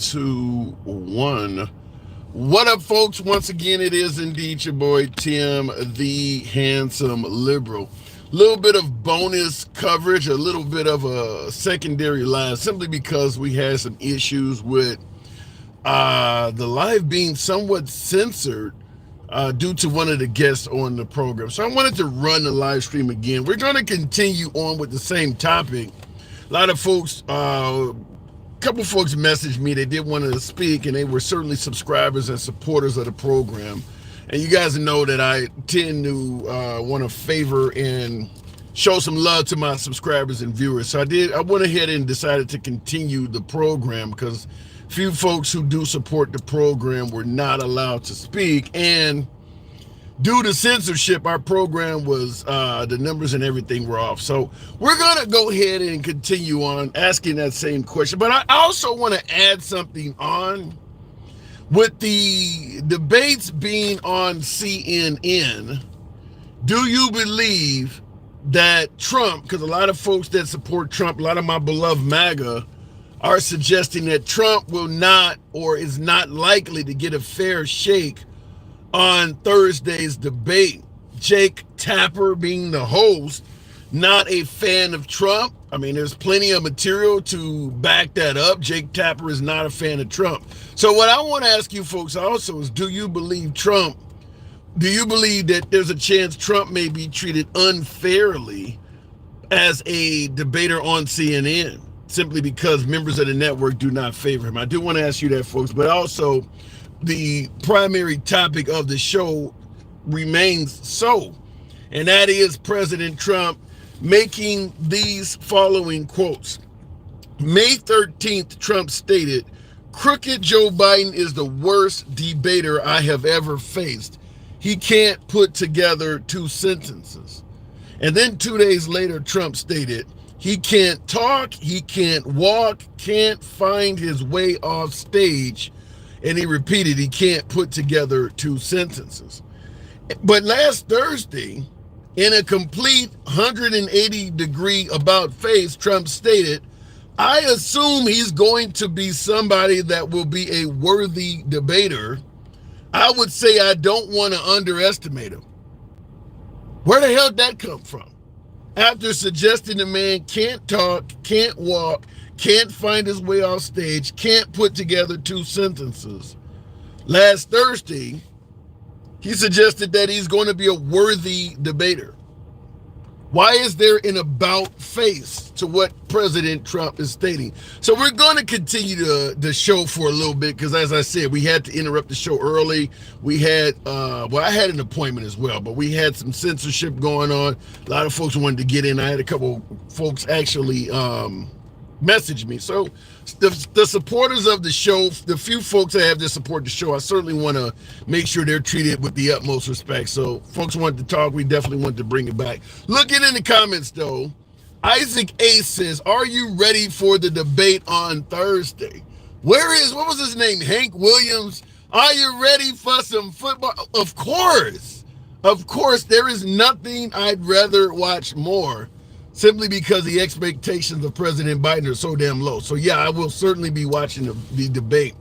2, 1. What up, folks? Once again, it is indeed your boy Tim, the handsome liberal. Little bit of bonus coverage, a little bit of a secondary live, simply because we had some issues with the live being somewhat censored due to one of the guests on the program. So I wanted to run the live stream again. We're going to continue on with the same topic. A lot of folks, couple folks messaged me. They did want to speak, and they were certainly subscribers and supporters of the program. And you guys know that I tend to want to favor and show some love to my subscribers and viewers. So I went ahead and decided to continue the program because few folks who do support the program were not allowed to speak. And due to censorship, our program was, the numbers and everything were off. So we're going to go ahead and continue on asking that same question. But I also want to add something on. With the debates being on CNN, do you believe that Trump, because a lot of folks that support Trump, a lot of my beloved MAGA, are suggesting that Trump will not or is not likely to get a fair shake on Thursday's debate? Jake Tapper, being the host, not a fan of Trump. I mean, there's plenty of material to back that up. Jake Tapper is not a fan of Trump. So what I want to ask you folks also is, do you believe Trump? Do you believe that there's a chance Trump may be treated unfairly as a debater on CNN, simply because members of the network do not favor him? I do want to ask you that, folks, but also the primary topic of the show remains so, and that is President Trump making these following quotes. May 13th, Trump stated, "Crooked Joe Biden is the worst debater I have ever faced. He can't put together two sentences." And then 2 days later, Trump stated, "He can't talk, he can't walk, can't find his way off stage." And he repeated, he can't put together two sentences. But last Thursday, in a complete 180-degree about face, Trump stated, "I assume he's going to be somebody that will be a worthy debater. I would say I don't want to underestimate him." Where the hell did that come from? After suggesting the man can't talk, can't walk, can't find his way off stage, can't put together two sentences. Last Thursday, he suggested that he's going to be a worthy debater. Why is there an about face to what President Trump is stating? So we're going to continue the show for a little bit because, as I said, we had to interrupt the show early. We had, I had an appointment as well, but we had some censorship going on. A lot of folks wanted to get in. I had a couple folks actually message me. So the supporters of the show, the few folks that have to support the show, I certainly want to make sure they're treated with the utmost respect. So folks wanted to talk. We definitely want to bring it back. Looking in the comments, though, Isaac A says, "Are you ready for the debate on Thursday?" What was his name? Hank Williams. "Are you ready for some football?" Of course. Of course, there is nothing I'd rather watch more, simply because the expectations of President Biden are so damn low. So yeah, I will certainly be watching the debate.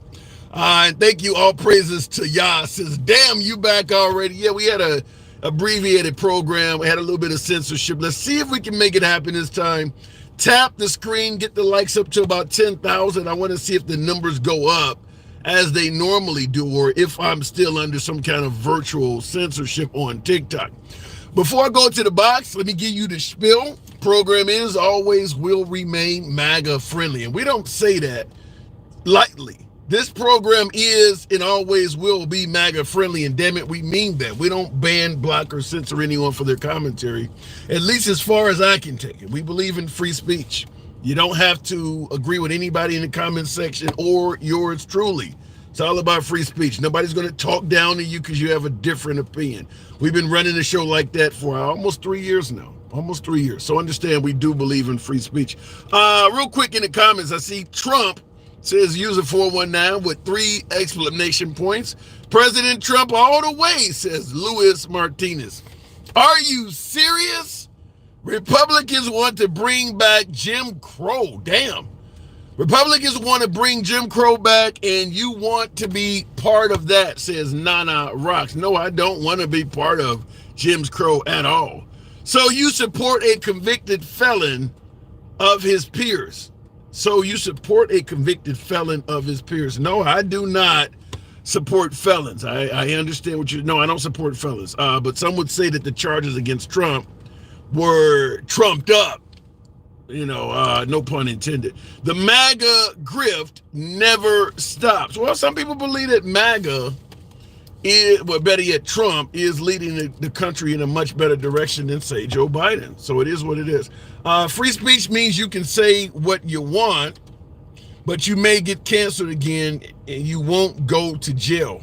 And thank you. All praises to Yah. Says, "Damn, you back already?" Yeah, we had a abbreviated program. We had a little bit of censorship. Let's see if we can make it happen this time. Tap the screen, get the likes up to about 10,000. I want to see if the numbers go up as they normally do, or if I'm still under some kind of virtual censorship on TikTok. Before I go to the box, let me give you the spiel. Program is always will remain MAGA friendly, and we don't say that lightly. This program is and always will be MAGA friendly, and damn it, we mean that. We don't ban, block, or censor anyone for their commentary, at least as far as I can take it. We believe in free speech. You don't have to agree with anybody in the comment section or yours truly. It's all about free speech. Nobody's going to talk down to you because you have a different opinion. We've been running the show like that for almost 3 years now. Almost 3 years. So understand, we do believe in free speech. Real quick in the comments, I see Trump says user 419 with 3 exclamation points. "President Trump all the way," says Luis Martinez. "Are you serious? Republicans want to bring back Jim Crow." Damn. Republicans want to bring Jim Crow back, and you want to be part of that, says Nana Rocks. No, I don't want to be part of Jim Crow at all. So you support a convicted felon of his peers. So you support a convicted felon of his peers. No, I do not support felons. I understand what you... No, I don't support felons. But some would say that the charges against Trump were trumped up. No pun intended. The MAGA grift never stops. Well, some people believe that MAGA is, well, better yet, Trump is leading the country in a much better direction than, say, Joe Biden. So it is what it is. Free speech means you can say what you want, but you may get canceled again and you won't go to jail.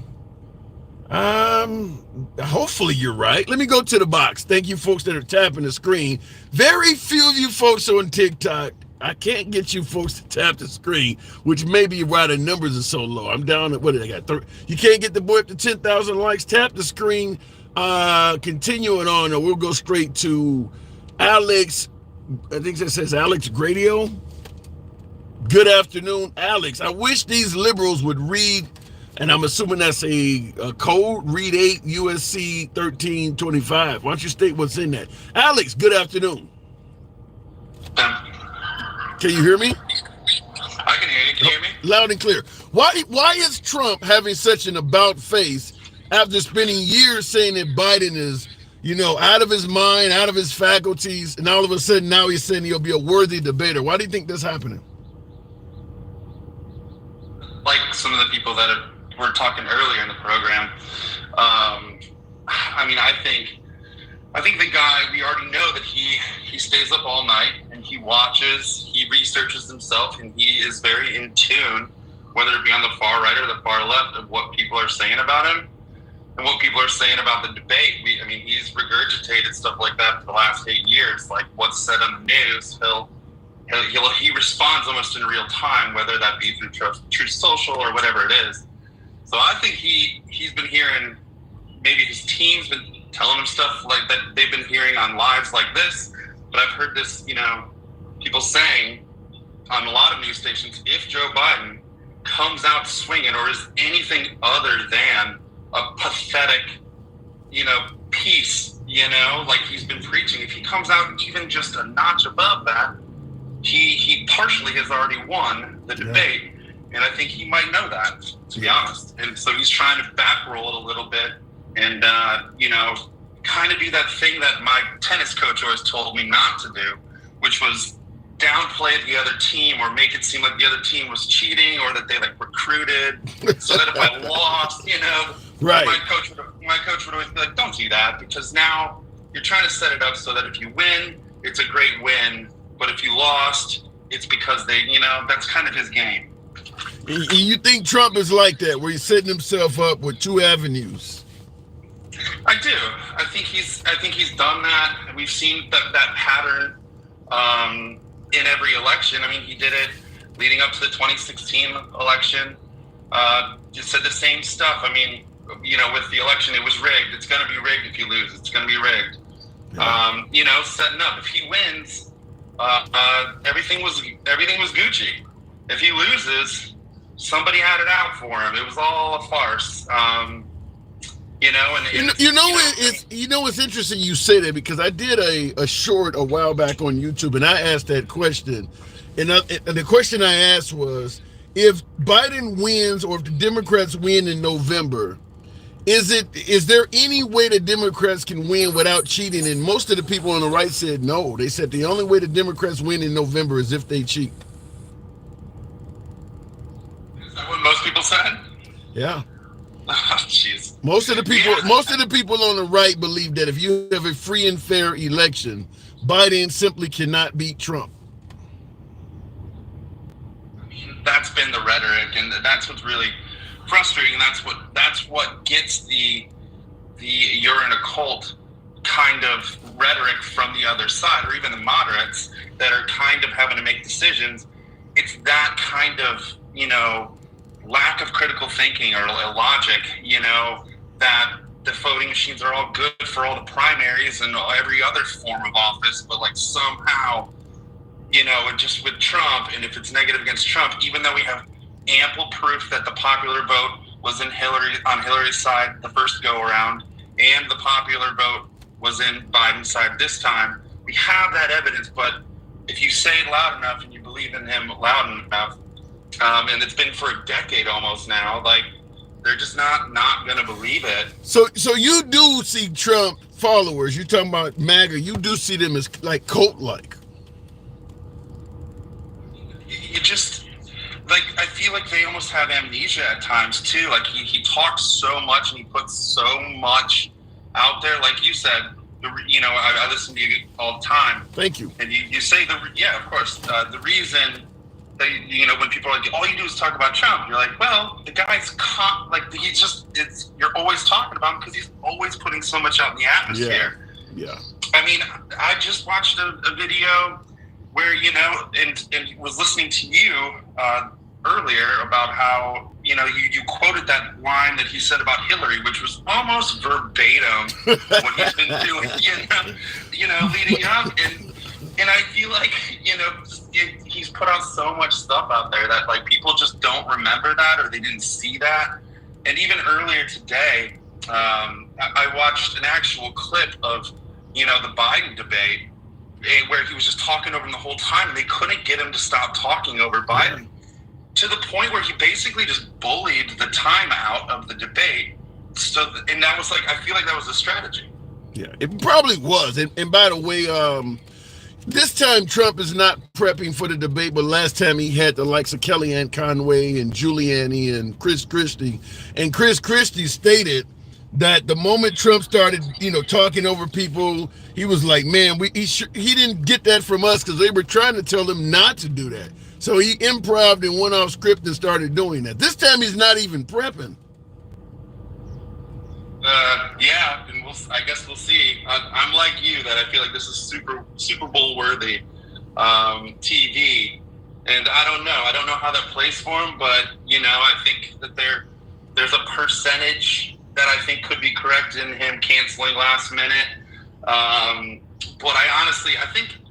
Hopefully you're right. Let me go to the box. Thank you folks that are tapping the screen. Very few of you folks on TikTok. I can't get you folks to tap the screen, which may be why the numbers are so low. I'm down at, what did I got? You can't get the boy up to 10,000 likes. Tap the screen. Continuing on, or we'll go straight to Alex. I think that says Alex Gradio. Good afternoon, Alex. I wish these liberals would read, and I'm assuming that's a code, read 8 USC 1325. Why don't you state what's in that? Alex, good afternoon. Can you hear me? I can hear you. Can you hear me? Loud and clear. Why is Trump having such an about face after spending years saying that Biden is, out of his mind, out of his faculties, and all of a sudden now he's saying he'll be a worthy debater? Why do you think that's happening? Like some of the people that were talking earlier in the program, I think the guy, we already know that he stays up all night and he watches, he researches himself, and he is very in tune, whether it be on the far right or the far left, of what people are saying about him and what people are saying about the debate. He's regurgitated stuff like that for the last 8 years, like what's said on the news. He responds almost in real time, whether that be through Truth Social or whatever it is. So I think he's been hearing, maybe his team's been telling him stuff like that they've been hearing on lives like this. But I've heard this, people saying on a lot of news stations, if Joe Biden comes out swinging or is anything other than a pathetic, piece, like he's been preaching, if he comes out even just a notch above that, he partially has already won the debate. And I think he might know that, to be honest. And so he's trying to backroll it a little bit and, kind of do that thing that my tennis coach always told me not to do, which was downplay the other team or make it seem like the other team was cheating or that they recruited so that if I lost, right. my coach would always be like, don't do that, because now you're trying to set it up so that if you win, it's a great win. But if you lost, it's because that's kind of his game. You think Trump is like that, where he's setting himself up with two avenues? I do. I think he's done that. We've seen that pattern in every election. He did it leading up to the 2016 election. Just said the same stuff. With the election, it was rigged. It's going to be rigged if you lose. It's going to be rigged. Yeah. Setting up. If he wins, everything was Gucci. If he loses, somebody had it out for him. It was all a farce. It's interesting you say that, because I did a short a while back on YouTube, and I asked that question, and the question I asked was, if Biden wins or if the Democrats win in November, is there any way the Democrats can win without cheating? And most of the people on the right said no. They said the only way the Democrats win in November is if they cheat. Is that what most people said? Yeah. Oh, jeez. Most of the people on the right believe that if you have a free and fair election, Biden simply cannot beat Trump. That's been the rhetoric, and that's what's really frustrating. That's what gets the you're in a cult kind of rhetoric from the other side, or even the moderates that are kind of having to make decisions. It's that kind of lack of critical thinking or logic, that the voting machines are all good for all the primaries and every other form of office, but somehow, and just with Trump, and if it's negative against Trump, even though we have ample proof that the popular vote was on Hillary's side the first go around, and the popular vote was in Biden's side this time, we have that evidence. But if you say it loud enough and you believe in him loud enough, and it's been for a decade almost now, like, they're just not going to believe it. So you do see Trump followers, you're talking about MAGA, you do see them as like cult-like. You just, like, I feel like they almost have amnesia at times too. Like, he talks so much and he puts so much out there. Like you said, I listen to you all the time. Thank you. And you say of course, the reason that, when people are like, all you do is talk about Trump, you're like, well, the guy's you're always talking about him because he's always putting so much out in the atmosphere. Yeah. I mean, I just watched a video where, and was listening to you earlier about how, you quoted that line that he said about Hillary, which was almost verbatim what he's been doing, leading up. And I feel like, he's put out so much stuff out there that, like, people just don't remember that, or they didn't see that. And even earlier today, I watched an actual clip of, the Biden debate, where he was just talking over him the whole time, and they couldn't get him to stop talking over Biden, to the point where he basically just bullied the time out of the debate. And that was, like, I feel like that was a strategy. Yeah, it probably was. And by the way, this time Trump is not prepping for the debate, but last time he had the likes of Kellyanne Conway and Giuliani and Chris Christie. And Chris Christie stated that the moment Trump started, talking over people, he was like, man, he didn't get that from us because they were trying to tell him not to do that. So he improv'd and went off script and started doing that. This time he's not even prepping. And I guess we'll see. I'm like you, that I feel like this is Super Bowl worthy TV, and I don't know how that plays for him, but I think that there's a percentage that I think could be correct in him canceling last minute. But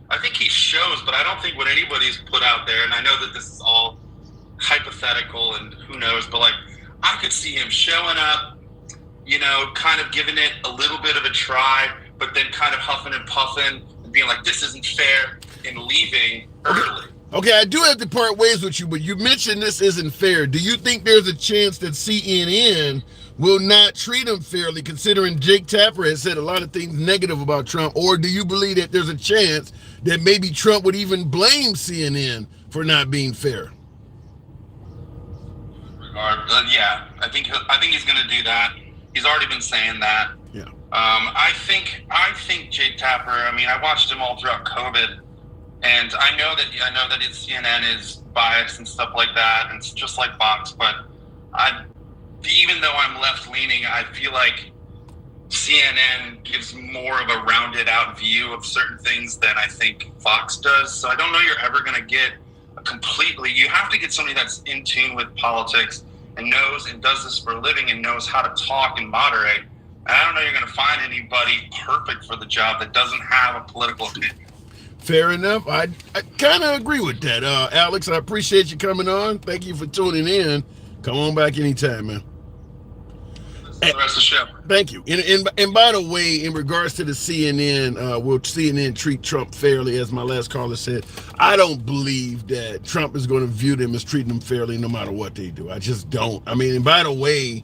I think he shows, but I don't think what anybody's put out there, and I know that this is all hypothetical and who knows, but, like, I could see him showing up, kind of giving it a little bit of a try, but then kind of huffing and puffing and being like, this isn't fair, and leaving early. Okay, I do have to part ways with you, but you mentioned this isn't fair. Do you think there's a chance that CNN will not treat him fairly, considering Jake Tapper has said a lot of things negative about Trump? Or do you believe that there's a chance that maybe Trump would even blame CNN for not being fair? Yeah, I think he's going to do that. He's already been saying that. Yeah. I think Jake Tapper. I mean, I watched him all throughout COVID, and I know that CNN is biased and stuff like that, and it's just like Fox. But even though I'm left leaning, I feel like CNN gives more of a rounded out view of certain things than I think Fox does. So I don't know you're ever going to get you have to get somebody that's in tune with politics and knows and does this for a living and knows how to talk and moderate. And I don't know you're going to find anybody perfect for the job that doesn't have a political opinion. Fair enough. I kind of agree with that. Alex, I appreciate you coming on. Thank you for tuning in. Come on back anytime, man. The rest of the show. Thank you. And by the way, in regards to the CNN, will CNN treat Trump fairly, as my last caller said? I don't believe that Trump is going to view them as treating them fairly no matter what they do. I just don't. I mean, and by the way,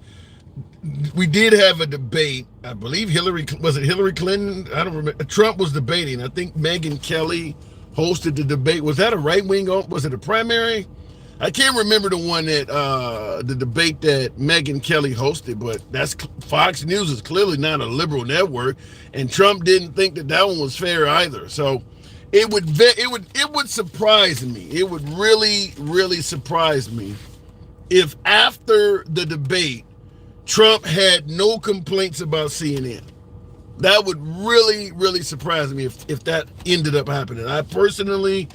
we did have a debate. I believe Hillary Clinton? I don't remember. Trump was debating. I think Megyn Kelly hosted the debate. Was that a right wing? Was it a primary? I can't remember the one that the debate that Megyn Kelly hosted, but that's Fox News is clearly not a liberal network, and Trump didn't think that one was fair either. So it would surprise me. It would really, really surprise me if after the debate Trump had no complaints about CNN. That would really, really surprise me if that ended up happening. I personally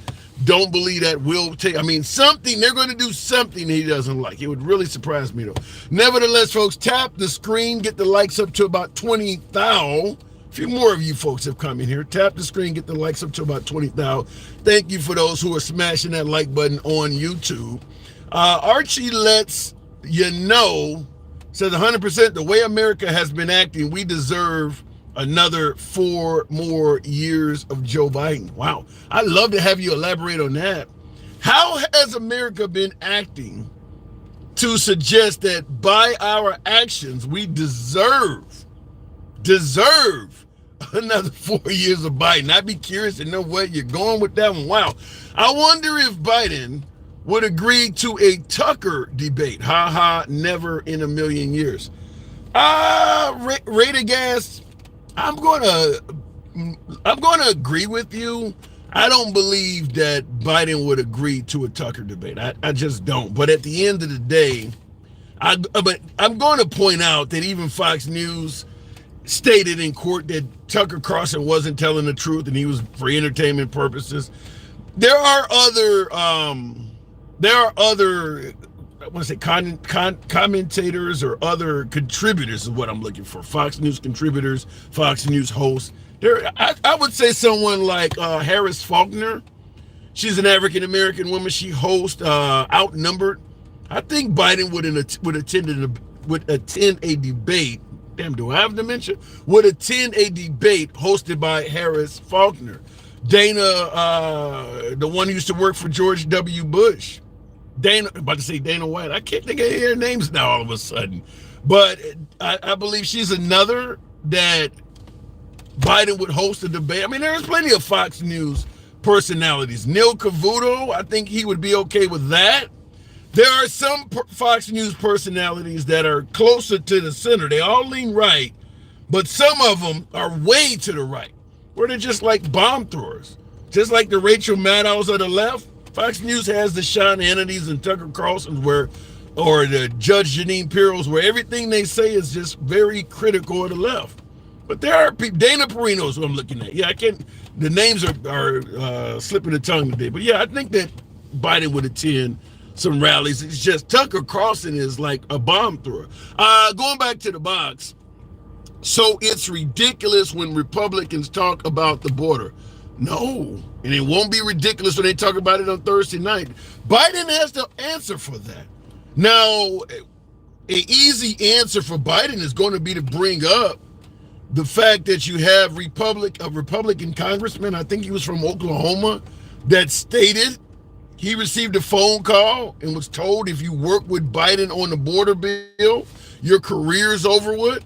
don't believe that will take. I mean, they're going to do something he doesn't like. It would really surprise me, though. Nevertheless, folks, tap the screen, get the likes up to about 20,000. few more of you folks have come in here. Tap the screen, get the likes up to about 20,000. Thank you for those who are smashing that like button on YouTube. Archie lets you know, says 100%, the way America has been acting, we deserve another 4 more years of Joe Biden. Wow. I'd love to have you elaborate on that. How has America been acting to suggest that by our actions, we deserve another 4 years of Biden? I'd be curious to know where you're going with that one. Wow. I wonder if Biden would agree to a Tucker debate. Ha ha, never in a million years. Rate of gas, I'm gonna agree with you. I don't believe that Biden would agree to a Tucker debate. I just don't. But at the end of the day, but I'm going to point out that even Fox News stated in court that Tucker Carlson wasn't telling the truth and he was for entertainment purposes. There are other I want to say commentators or other contributors is what I'm looking for. Fox News contributors, Fox News hosts. I would say someone like Harris Faulkner. She's an African-American woman. She hosts Outnumbered. I think Biden would attend a debate. Damn, do I have dementia? Would attend a debate hosted by Harris Faulkner. Dana, the one who used to work for George W. Bush. Dana, about to say Dana White. I can't think of their names now all of a sudden. But I believe she's another that Biden would host a debate. I mean, there's plenty of Fox News personalities. Neil Cavuto, I think he would be okay with that. There are some Fox News personalities that are closer to the center. They all lean right, but some of them are way to the right, where they're just like bomb throwers. Just like the Rachel Maddows of the left, Fox News has the Sean Hannitys and Tucker Carlson's or the Judge Jeanine Pirro's, where everything they say is just very critical of the left. But there are people, Dana Perino's who I'm looking at. Yeah, the names are slipping the tongue today. But yeah, I think that Biden would attend some rallies. It's just Tucker Carlson is like a bomb thrower. Going back to the box. So it's ridiculous when Republicans talk about the border. No, and it won't be ridiculous when they talk about it on Thursday night. Biden has to answer for that. Now, an easy answer for Biden is going to be to bring up the fact that you have a Republican congressman, I think he was from Oklahoma, that stated he received a phone call and was told if you work with Biden on the border bill, your career's over with.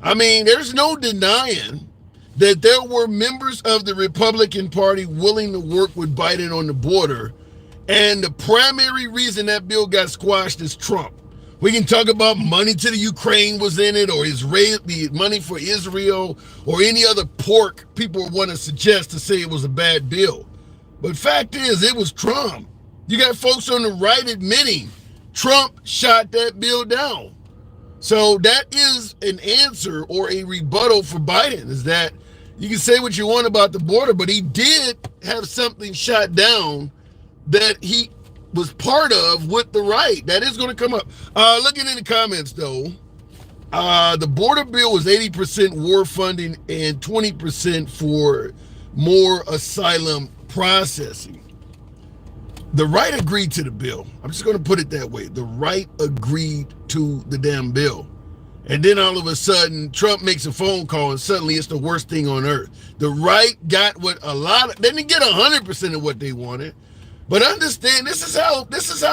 I mean, there's no denying that there were members of the Republican Party willing to work with Biden on the border. And the primary reason that bill got squashed is Trump. We can talk about money to the Ukraine was in it, or the money for Israel, or any other pork people want to suggest to say it was a bad bill. But fact is, it was Trump. You got folks on the right admitting Trump shot that bill down. So that is an answer or a rebuttal for Biden, is that you can say what you want about the border, but he did have something shot down that he was part of with the right. That is going to come up. Looking in the comments, though, the border bill was 80% war funding and 20% for more asylum processing. The right agreed to the bill. I'm just going to put it that way. The right agreed to the damn bill. And then all of a sudden, Trump makes a phone call and suddenly it's the worst thing on earth. The right got what they didn't get 100% of what they wanted. But understand, this is how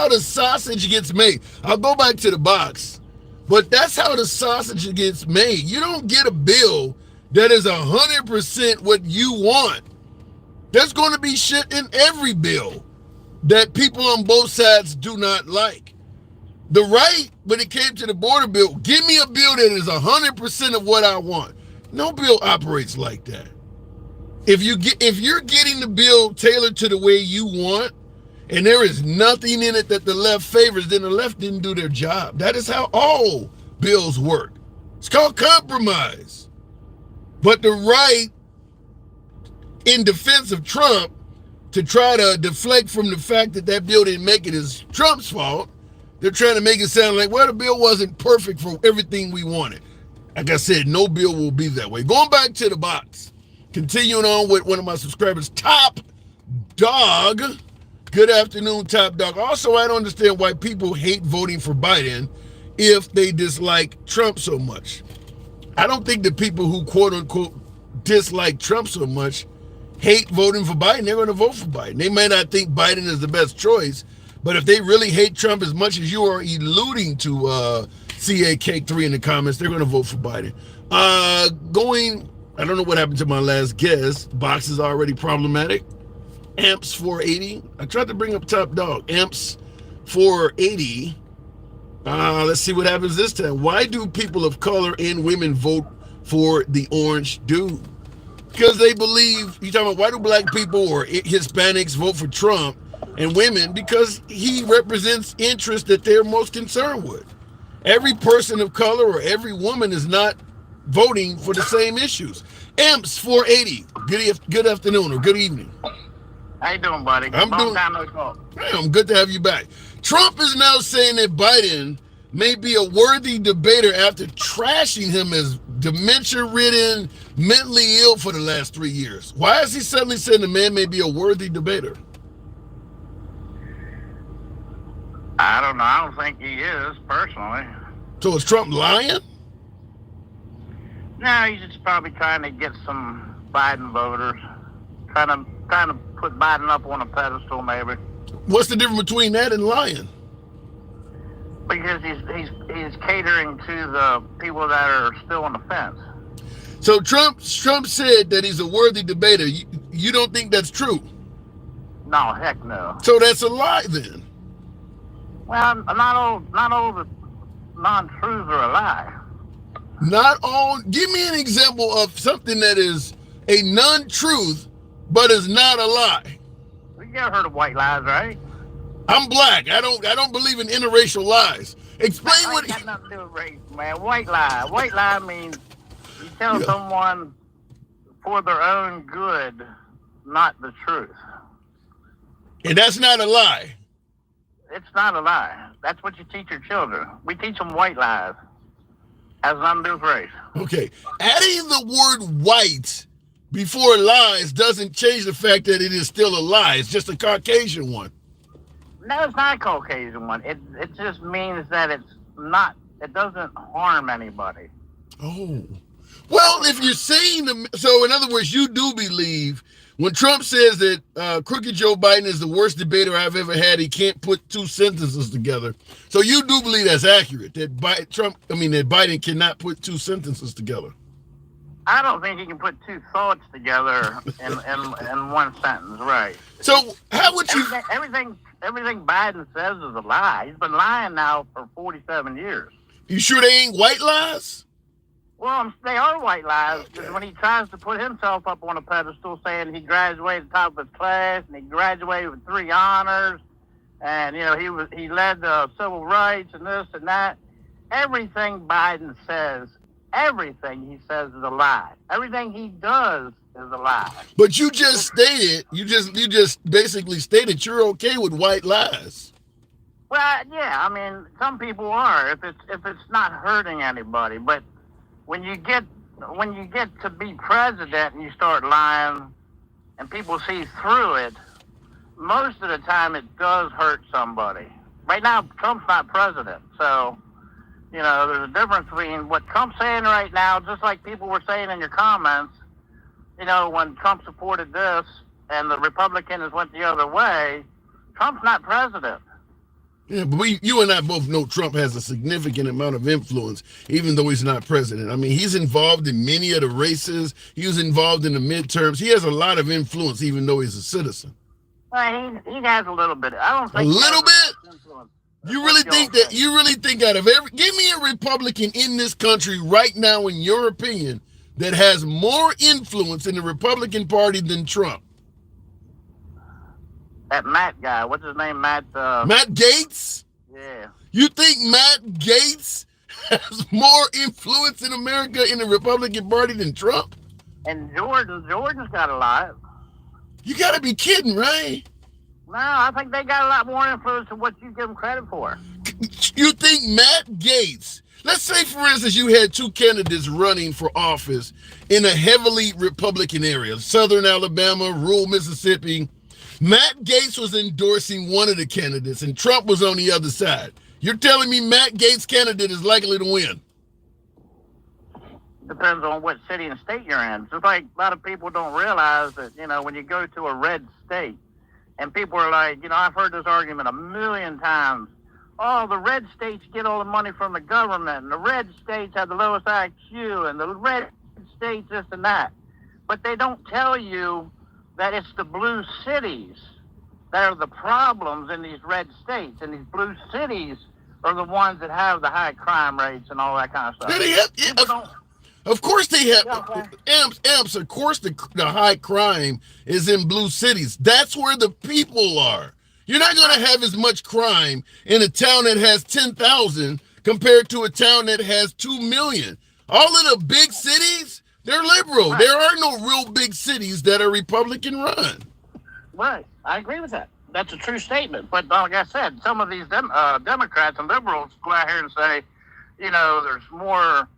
the sausage gets made. I'll go back to the box. But that's how the sausage gets made. You don't get a bill that is 100% what you want. There's going to be shit in every bill that people on both sides do not like. The right, when it came to the border bill, give me a bill that is 100% of what I want. No bill operates like that. If you're getting the bill tailored to the way you want, and there is nothing in it that the left favors, then the left didn't do their job. That is how all bills work. It's called compromise. But the right, in defense of Trump, to try to deflect from the fact that that bill didn't make it is Trump's fault, they're trying to make it sound like, well, the bill wasn't perfect for everything we wanted. Like I said, no bill will be that way. Going back to the box, continuing on with one of my subscribers, Top Dog. Good afternoon, Top Dog. Also, I don't understand why people hate voting for Biden if they dislike Trump so much. I don't think the people who quote unquote dislike Trump so much hate voting for Biden. They're going to vote for Biden. They may not think Biden is the best choice, but if they really hate Trump as much as you are alluding to CAK3 in the comments, they're going to vote for Biden. I don't know what happened to my last guest. Box is already problematic. Amps 480. I tried to bring up Top Dog. Amps 480. Let's see what happens this time. Why do people of color and women vote for the orange dude? Because they believe, you talking about why do black people or Hispanics vote for Trump and women? Because he represents interests that they're most concerned with. Every person of color or every woman is not voting for the same issues. Amps 480. Good afternoon or good evening. How you doing, buddy? I'm good to have you back. Trump is now saying that Biden may be a worthy debater after trashing him as dementia-ridden, mentally ill for the last 3 years. Why is he suddenly saying the man may be a worthy debater? I don't know. I don't think he is, personally. So is Trump lying? No, he's just probably trying to get some Biden voters. Trying to put Biden up on a pedestal, maybe. What's the difference between that and lying? Because he's catering to the people that are still on the fence. So Trump said that he's a worthy debater. You don't think that's true? No, heck no. So that's a lie then. Well, not all the non-truths are a lie. Not all. Give me an example of something that is a non-truth, but is not a lie. You ever heard of white lies, right? I'm black. I don't believe in interracial lies. Explain what. Got nothing to do with race, man. White lie. White lie means you tell someone for their own good, not the truth. And that's not a lie. It's not a lie. That's what you teach your children. We teach them white lies. Has nothing to do with race. Okay. Adding the word white before lies doesn't change the fact that it is still a lie. It's just a Caucasian one. No, it's not a Caucasian one. It just means that it doesn't harm anybody. Oh. Well, if you're saying, so in other words, you do believe when Trump says that crooked Joe Biden is the worst debater I've ever had, he can't put two sentences together. So you do believe that's accurate, that Biden cannot put two sentences together. I don't think he can put two thoughts together in one sentence, right? So how would you... Everything Biden says is a lie. He's been lying now for 47 years. You sure they ain't white lies? Well, they are white lies, because when he tries to put himself up on a pedestal saying he graduated top of his class and he graduated with 3 honors and, he led the civil rights and this and that, everything Biden says, everything he says is a lie. Everything he does is a lie. But you just stated, you just basically stated you're okay with white lies. Well, yeah, I mean, some people are if it's not hurting anybody, but when you get to be president and you start lying and people see through it, most of the time it does hurt somebody. Right now, Trump's not president, so there's a difference between what Trump's saying right now, just like people were saying in your comments, when Trump supported this and the Republicans went the other way, Trump's not president. Yeah, but you and I both know Trump has a significant amount of influence, even though he's not president. I mean, he's involved in many of the races. He was involved in the midterms. He has a lot of influence, even though he's a citizen. Well, he has a little bit. I don't think a little bit. Influence. You really think that? You really think out of every? Give me a Republican in this country right now, in your opinion, that has more influence in the Republican Party than Trump. That Matt guy, what's his name? Matt Gaetz? Yeah. You think Matt Gaetz has more influence in America in the Republican Party than Trump? And Jordan's got a lot. You gotta be kidding, right? No, I think they got a lot more influence than what you give them credit for. You think Matt Gaetz, Let's say, for instance, you had two candidates running for office in a heavily Republican area, Southern Alabama, rural Mississippi. Matt Gaetz was endorsing one of the candidates, and Trump was on the other side. You're telling me Matt Gaetz' candidate is likely to win? Depends on what city and state you're in. Just like a lot of people don't realize that, when you go to a red state, and people are like, I've heard this argument a million times. Oh, the red states get all the money from the government, and the red states have the lowest IQ, and the red states this and that. But they don't tell you that it's the blue cities that are the problems in these red states, and these blue cities are the ones that have the high crime rates and all that kind of stuff. Of course they have. Amps, of course the high crime is in blue cities. That's where the people are. You're not going to have as much crime in a town that has 10,000 compared to a town that has 2 million. All of the big cities, they're liberal. Right. There are no real big cities that are Republican run. Right. I agree with that. That's a true statement. But like I said, some of these Democrats and liberals go out here and say, there's more,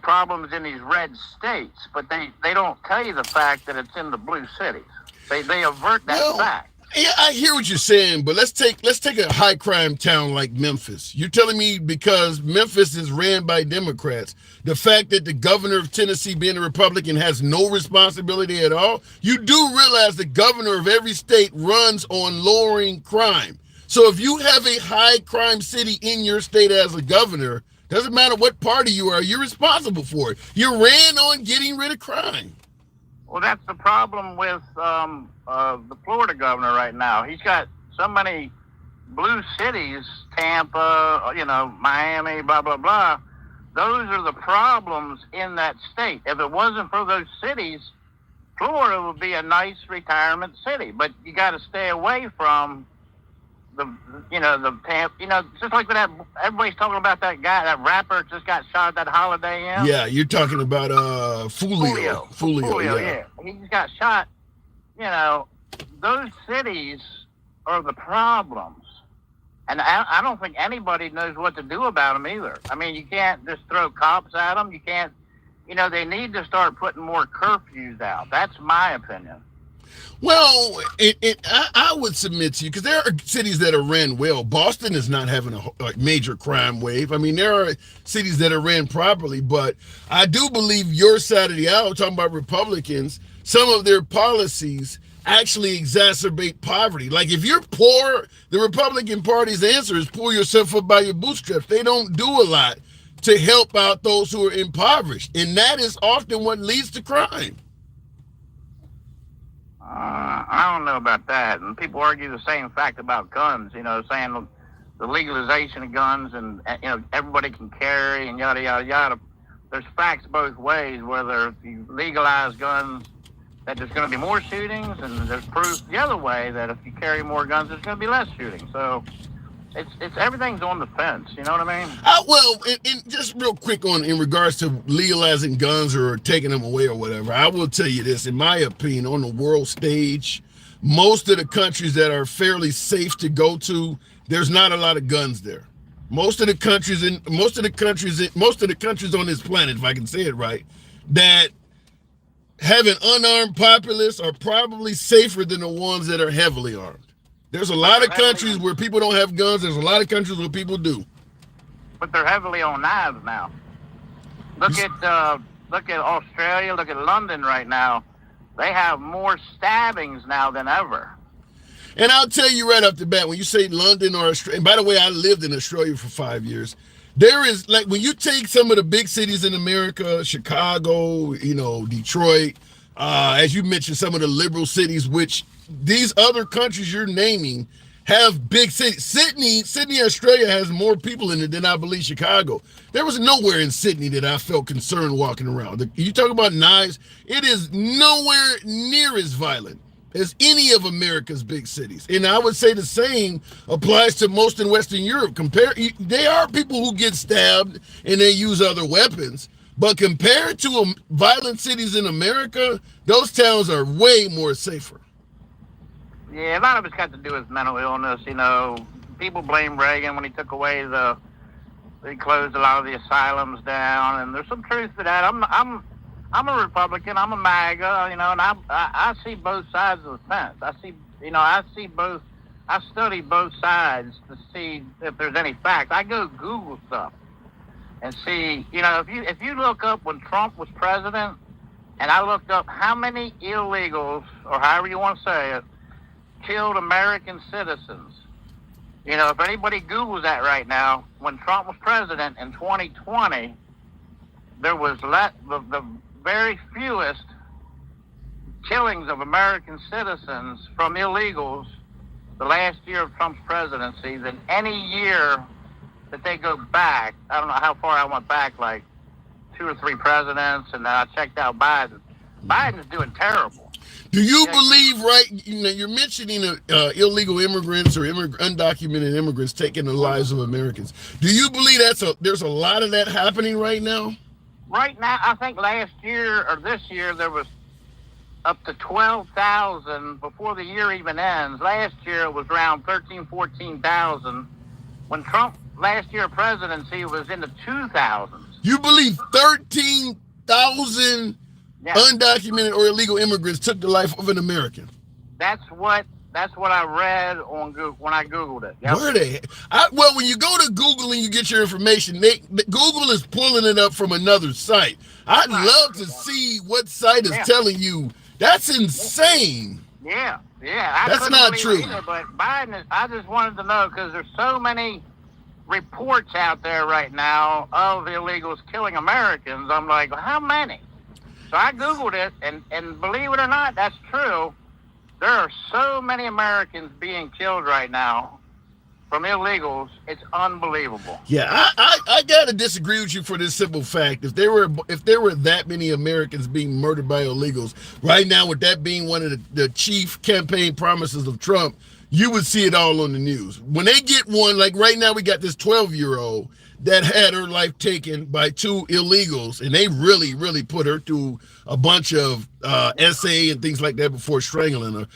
problems in these red states, but they don't tell you the fact that it's in the blue cities. They avert that fact. Yeah, I hear what you're saying, but let's take a high crime town like Memphis. You're telling me because Memphis is ran by Democrats, the fact that the governor of Tennessee, being a Republican, has no responsibility at all? You do realize the governor of every state runs on lowering crime. So if you have a high crime city in your state as a governor, doesn't matter what party you are, you're responsible for it. You ran on getting rid of crime. Well, that's the problem with the Florida governor right now. He's got so many blue cities, Tampa, Miami, blah, blah, blah. Those are the problems in that state. If it wasn't for those cities, Florida would be a nice retirement city. But you got to stay away from the Tampa, just like that. Everybody's talking about that guy, that rapper just got shot at that Holiday Inn. Yeah, you're talking about Foolio. Yeah. He just got shot. Those cities are the problems. And I don't think anybody knows what to do about them either. I mean, you can't just throw cops at them. You can't, they need to start putting more curfews out. That's my opinion. Well, I would submit to you, because there are cities that are ran well. Boston is not having a major crime wave. I mean, there are cities that are ran properly, but I do believe your side of the aisle, talking about Republicans, some of their policies actually exacerbate poverty. Like if you're poor, the Republican Party's answer is pull yourself up by your bootstraps. They don't do a lot to help out those who are impoverished, and that is often what leads to crime. I don't know about that. And people argue the same fact about guns, saying the legalization of guns and, everybody can carry and yada, yada, yada. There's facts both ways, whether if you legalize guns, that there's going to be more shootings, and there's proof the other way that if you carry more guns, there's going to be less shooting. So it's everything's on the fence. You know what I mean? Well, and just real quick in regards to legalizing guns or taking them away or whatever, I will tell you this, in my opinion, on the world stage, most of the countries that are fairly safe to go to, there's not a lot of guns there. Most of the countries on this planet, if I can say it right, that have an unarmed populace are probably safer than the ones that are heavily armed. There's a lot of countries where people don't have guns. There's a lot of countries where people do. But they're heavily on knives now. Look at Australia. Look at London right now. They have more stabbings now than ever. And I'll tell you right off the bat, when you say London or Australia, and by the way, I lived in Australia for 5 years. There is, like, when you take some of the big cities in America, Chicago, Detroit, as you mentioned, some of the liberal cities, which these other countries you're naming have big cities. Sydney, Australia has more people in it than I believe Chicago. There was nowhere in Sydney that I felt concerned walking around. You talk about knives, it is nowhere near as violent as any of America's big cities. And I would say the same applies to most in Western Europe. There are people who get stabbed and they use other weapons, but compared to violent cities in America, those towns are way more safer. Yeah, a lot of it's got to do with mental illness. People blame Reagan when he took away the they closed a lot of the asylums down, and there's some truth to that. I'm a Republican. I'm a MAGA, and I see both sides of the fence. I see both. I study both sides to see if there's any facts. I go Google stuff and see, if you look up when Trump was president, and I looked up how many illegals, or however you want to say it, killed American citizens. If anybody Googles that right now, when Trump was president in 2020, there was the very fewest killings of American citizens from illegals the last year of Trump's presidency than any year that they go back. I don't know how far I went back, like 2 or 3 presidents, and then I checked out Biden. Biden's doing terrible. Do you believe, right, you're mentioning illegal immigrants or undocumented immigrants taking the lives of Americans. Do you believe there's a lot of that happening right now? Right now, I think last year or this year, there was up to 12,000 before the year even ends. Last year, it was around 13, 14,000. When Trump, last year presidency, was in the 2,000s. You believe 13,000 undocumented or illegal immigrants took the life of an American? That's what I read on Google when I Googled it. Yep. Where they? Well, when you go to Google and you get your information, Google is pulling it up from another site. I'd love to see what site is telling you. That's insane. Yeah. That's not true. Either, but Biden I just wanted to know, because there's so many reports out there right now of illegals killing Americans. I'm like, well, how many? So I Googled it, and believe it or not, that's true. There are so many Americans being killed right now from illegals. It's unbelievable. Yeah, I gotta disagree with you for this simple fact. If there were that many Americans being murdered by illegals right now, with that being one of the chief campaign promises of Trump, you would see it all on the news. When they get one, like right now, we got this 12-year-old that had her life taken by 2 illegals, and they really, really put her through a bunch of essay and things like that before strangling her.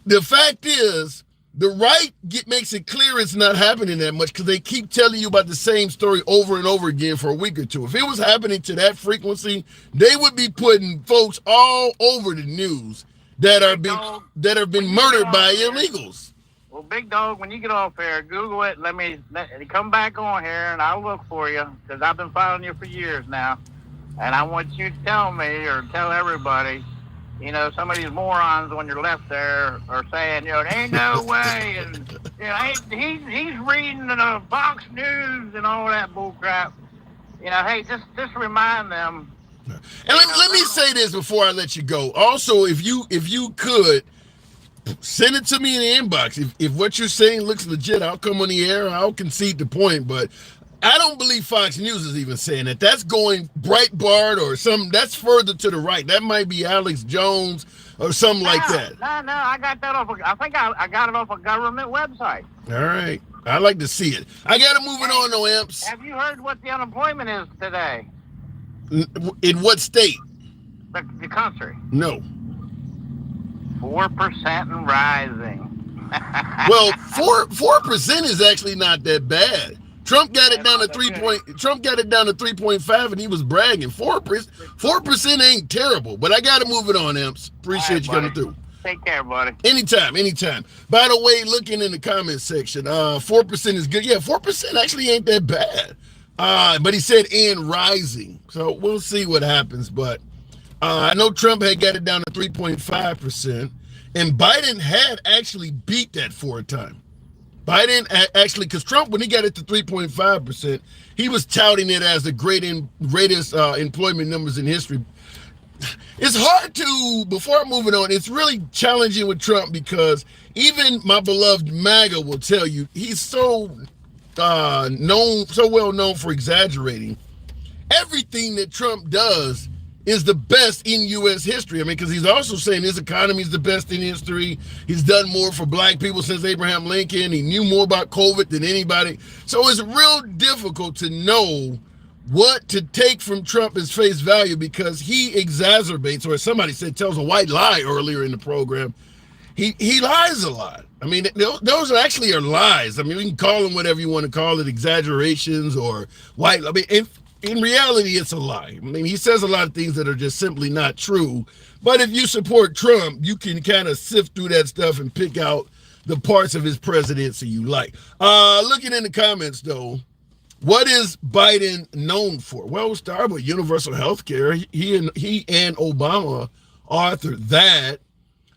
The fact is, the right makes it clear it's not happening that much, because they keep telling you about the same story over and over again for a week or two. If it was happening to that frequency, they would be putting folks all over the news that have been murdered by illegals. Well, Big Dog, when you get off here, Google it. Let me come back on here, and I'll look for you, because I've been following you for years now. And I want you to tell me, or tell everybody, some of these morons on your left there are saying, there ain't no way, and he's reading the Fox News and all that bullcrap. Hey, just remind them. And let me say this before I let you go. Also, if you could, send it to me in the inbox. If what you're saying looks legit, I'll come on the air. I'll concede the point, but I don't believe Fox News is even saying that. That's going Breitbart or something. That's further to the right. That might be Alex Jones or something like that. No, I got that off. I think I got it off a government website. All right. I like to see it. I got to move it on, though, Amps. Have you heard what the unemployment is today? In what state? The country. No. 4% and rising. Well, 4% is actually not that bad. Trump got it down to 3.5, and he was bragging. 4% ain't terrible, but I got to move it on, Amps. Appreciate you coming through. Take care, buddy. Anytime. By the way, looking in the comment section, 4% is good. Yeah, 4% actually ain't that bad. But he said and rising, so we'll see what happens. But I know Trump had got it down to 3.5%, and Biden had actually beat that for a time. Biden actually, because Trump, when he got it to 3.5%, he was touting it as the greatest employment numbers in history. It's hard to, before moving on, it's really challenging with Trump, because even my beloved MAGA will tell you he's so well known for exaggerating. Everything that Trump does is the best in U.S. history. I mean, because he's also saying his economy is the best in history. He's done more for black people since Abraham Lincoln. He knew more about COVID than anybody. So it's real difficult to know what to take from Trump as face value, because he exacerbates, or as somebody said, tells a white lie earlier in the program. he lies a lot. I mean, those are actually are lies. I mean, we can call them whatever you want to call it, exaggerations or white. I mean, in reality, it's a lie. I mean, he says a lot of things that are just simply not true. But if you support Trump, you can kind of sift through that stuff and pick out the parts of his presidency you like. Looking in the comments, though, what is Biden known for? Well, we'll start with universal health care. He and Obama authored that.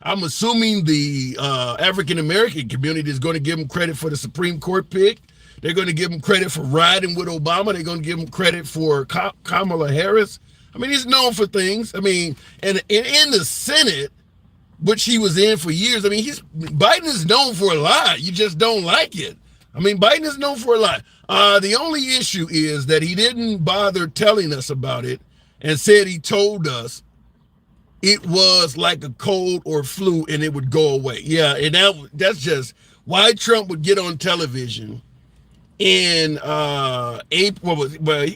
I'm assuming the African-American community is going to give him credit for the Supreme Court pick. They're going to give him credit for riding with Obama. They're going to give him credit for Kamala Harris. I mean, he's known for things. I mean, and in the Senate, which he was in for years, I mean, Biden is known for a lot. You just don't like it. I mean, Biden is known for a lot. The only issue is that he didn't bother telling us about it and said he told us it was like a cold or flu and it would go away. Yeah, and that's just why Trump would get on television in April. Well,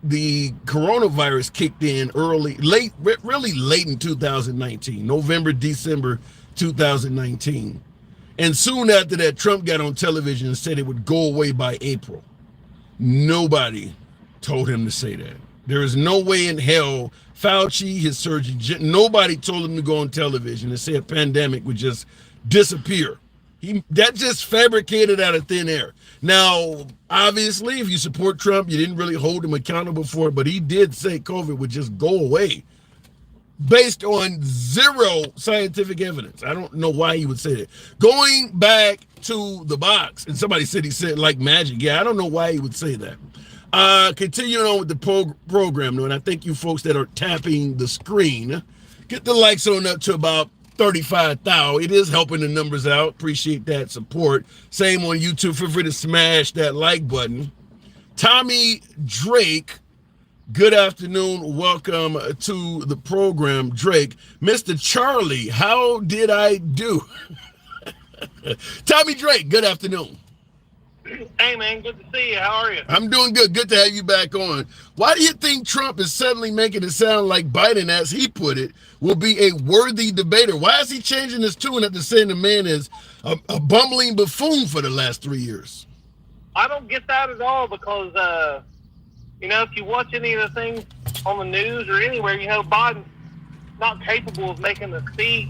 the coronavirus kicked in really late in 2019, November, December 2019. And soon after that, Trump got on television and said it would go away by April. Nobody told him to say that. There is no way in hell Fauci, his surgeon, nobody told him to go on television and say a pandemic would just disappear. That just fabricated out of thin air. Now, obviously, if you support Trump, you didn't really hold him accountable for it, but he did say COVID would just go away based on zero scientific evidence. I don't know why he would say that. Going back to the box, and somebody said he said like magic. Yeah, I don't know why he would say that. Continuing on with the program, though, and I thank you folks that are tapping the screen. Get the likes on up to about 35,000. It is helping the numbers out. Appreciate that support. Same on YouTube. Feel free to smash that like button. Tommy Drake, good afternoon. Welcome to the program, Drake. Mr. Charlie, how did I do? Tommy Drake, good afternoon. Hey, man, good to see you. How are you? I'm doing good. Good to have you back on. Why do you think Trump is suddenly making it sound like Biden, as he put it, will be a worthy debater? Why is he changing his tune after saying the man is a bumbling buffoon for the last 3 years? I don't get that at all because, if you watch any of the things on the news or anywhere, Biden's not capable of making a speech.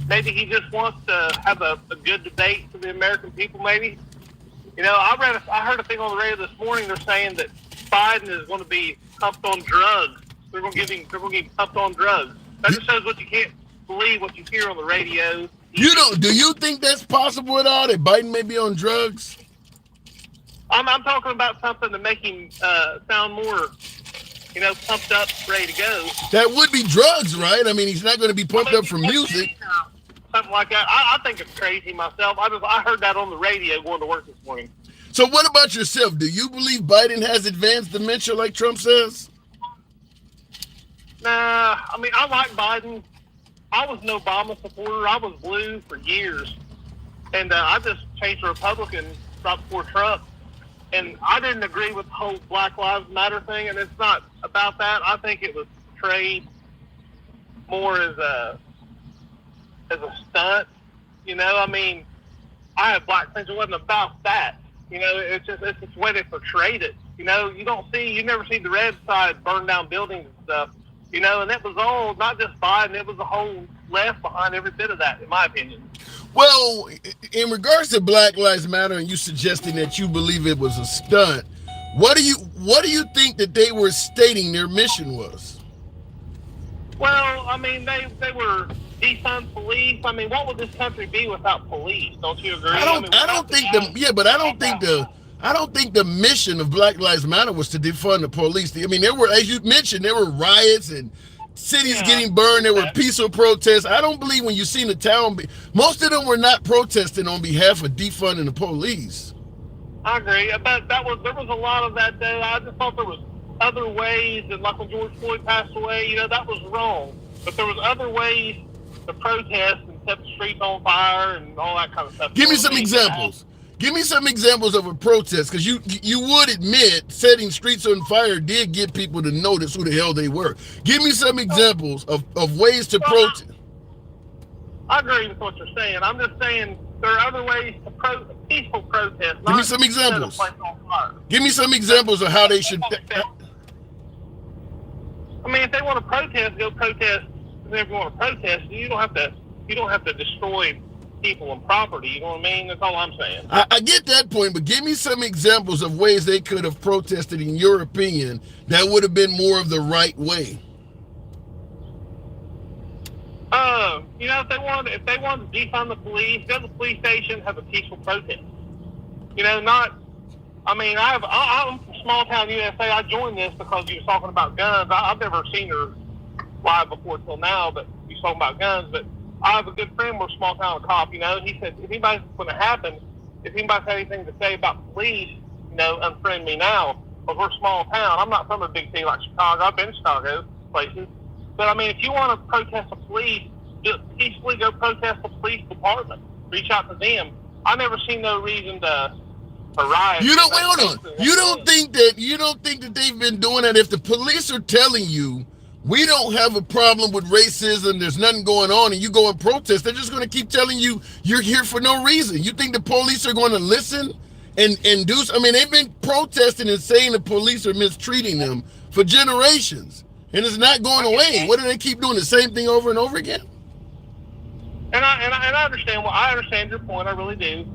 Maybe he just wants to have a good debate for the American people, maybe. I heard a thing on the radio this morning. They're saying that Biden is going to be pumped on drugs. They're going to get him pumped on drugs. That just shows what you can't believe what you hear on the radio. Do you think that's possible at all, that Biden may be on drugs? I'm talking about something to make him sound more, pumped up, ready to go. That would be drugs, right? I mean, he's not going to be pumped up for music. Something like that. I think it's crazy myself. I heard that on the radio going to work this morning. So what about yourself? Do you believe Biden has advanced dementia like Trump says? Nah, I like Biden. I was an Obama supporter. I was blue for years. And I just changed to Republican right before Trump. And I didn't agree with the whole Black Lives Matter thing. And it's not about that. I think it was portrayed more as a stunt. I have black friends. It wasn't about that. It's just the way they portrayed it. You never see the red side burn down buildings and stuff. And that was all, not just Biden, it was the whole left behind every bit of that, in my opinion. Well, in regards to Black Lives Matter, and you suggesting that you believe it was a stunt, what do you think that they were stating their mission was? Well, they were defund police. What would this country be without police? Don't you agree? I don't think the mission of Black Lives Matter was to defund the police. There were, as you mentioned, there were riots and cities getting burned. There were peaceful protests. I don't believe when you seen the town, most of them were not protesting on behalf of defunding the police. I agree. But there was a lot of that, though. I just thought there was other ways, and like when George Floyd passed away, that was wrong. But there was other ways to protest and set the streets on fire and all that kind of stuff. Give me some examples. Give me some examples of a protest, because you would admit setting streets on fire did get people to notice who the hell they were. Give me some examples of ways to protest. I agree with what you're saying. I'm just saying there are other ways to peaceful protest. Give me some examples. Give me some examples of how they should. I mean, if they want to protest, go protest. If you want to protest, you don't have to destroy people and property. You know what I mean? That's all I'm saying. I get that point, but give me some examples of ways they could have protested, in your opinion, that would have been more of the right way. You know, if they wanted to defund the police, go to the police station, have a peaceful protest. You know, not. I mean, I'm from small town USA. I joined this because you were talking about guns. I've never seen her live before till now, but you talking about guns. But I have a good friend, we're a small town cop. You know, he said if anybody's going to happen, if anybody's had anything to say about the police, you know, unfriend me now. Because we're a small town. I'm not from a big city like Chicago. I've been to Chicago places. But I mean, if you want to protest the police, just peacefully go protest the police department. Reach out to them. I never seen no reason to riot. You don't hold on. You don't think that they've been doing that? If the police are telling you we don't have a problem with racism, there's nothing going on, and you go and protest, they're just going to keep telling you you're here for no reason. You think the police are going to listen and do? I mean, they've been protesting and saying the police are mistreating them for generations, and it's not going away. What do they keep doing? The same thing over and over again? And I understand. Well, I understand your point. I really do.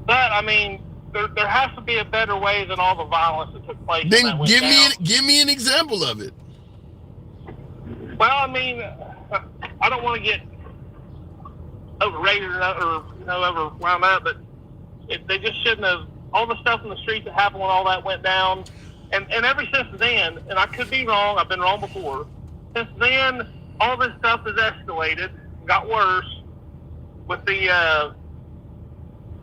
But I mean, there has to be a better way than all the violence that took place. Then give me an example of it. Well, I mean, I don't want to get overrated or overwhelmed up, but they just shouldn't have. All the stuff in the streets that happened when all that went down, and ever since then, and I could be wrong. I've been wrong before. Since then, all this stuff has escalated, got worse with the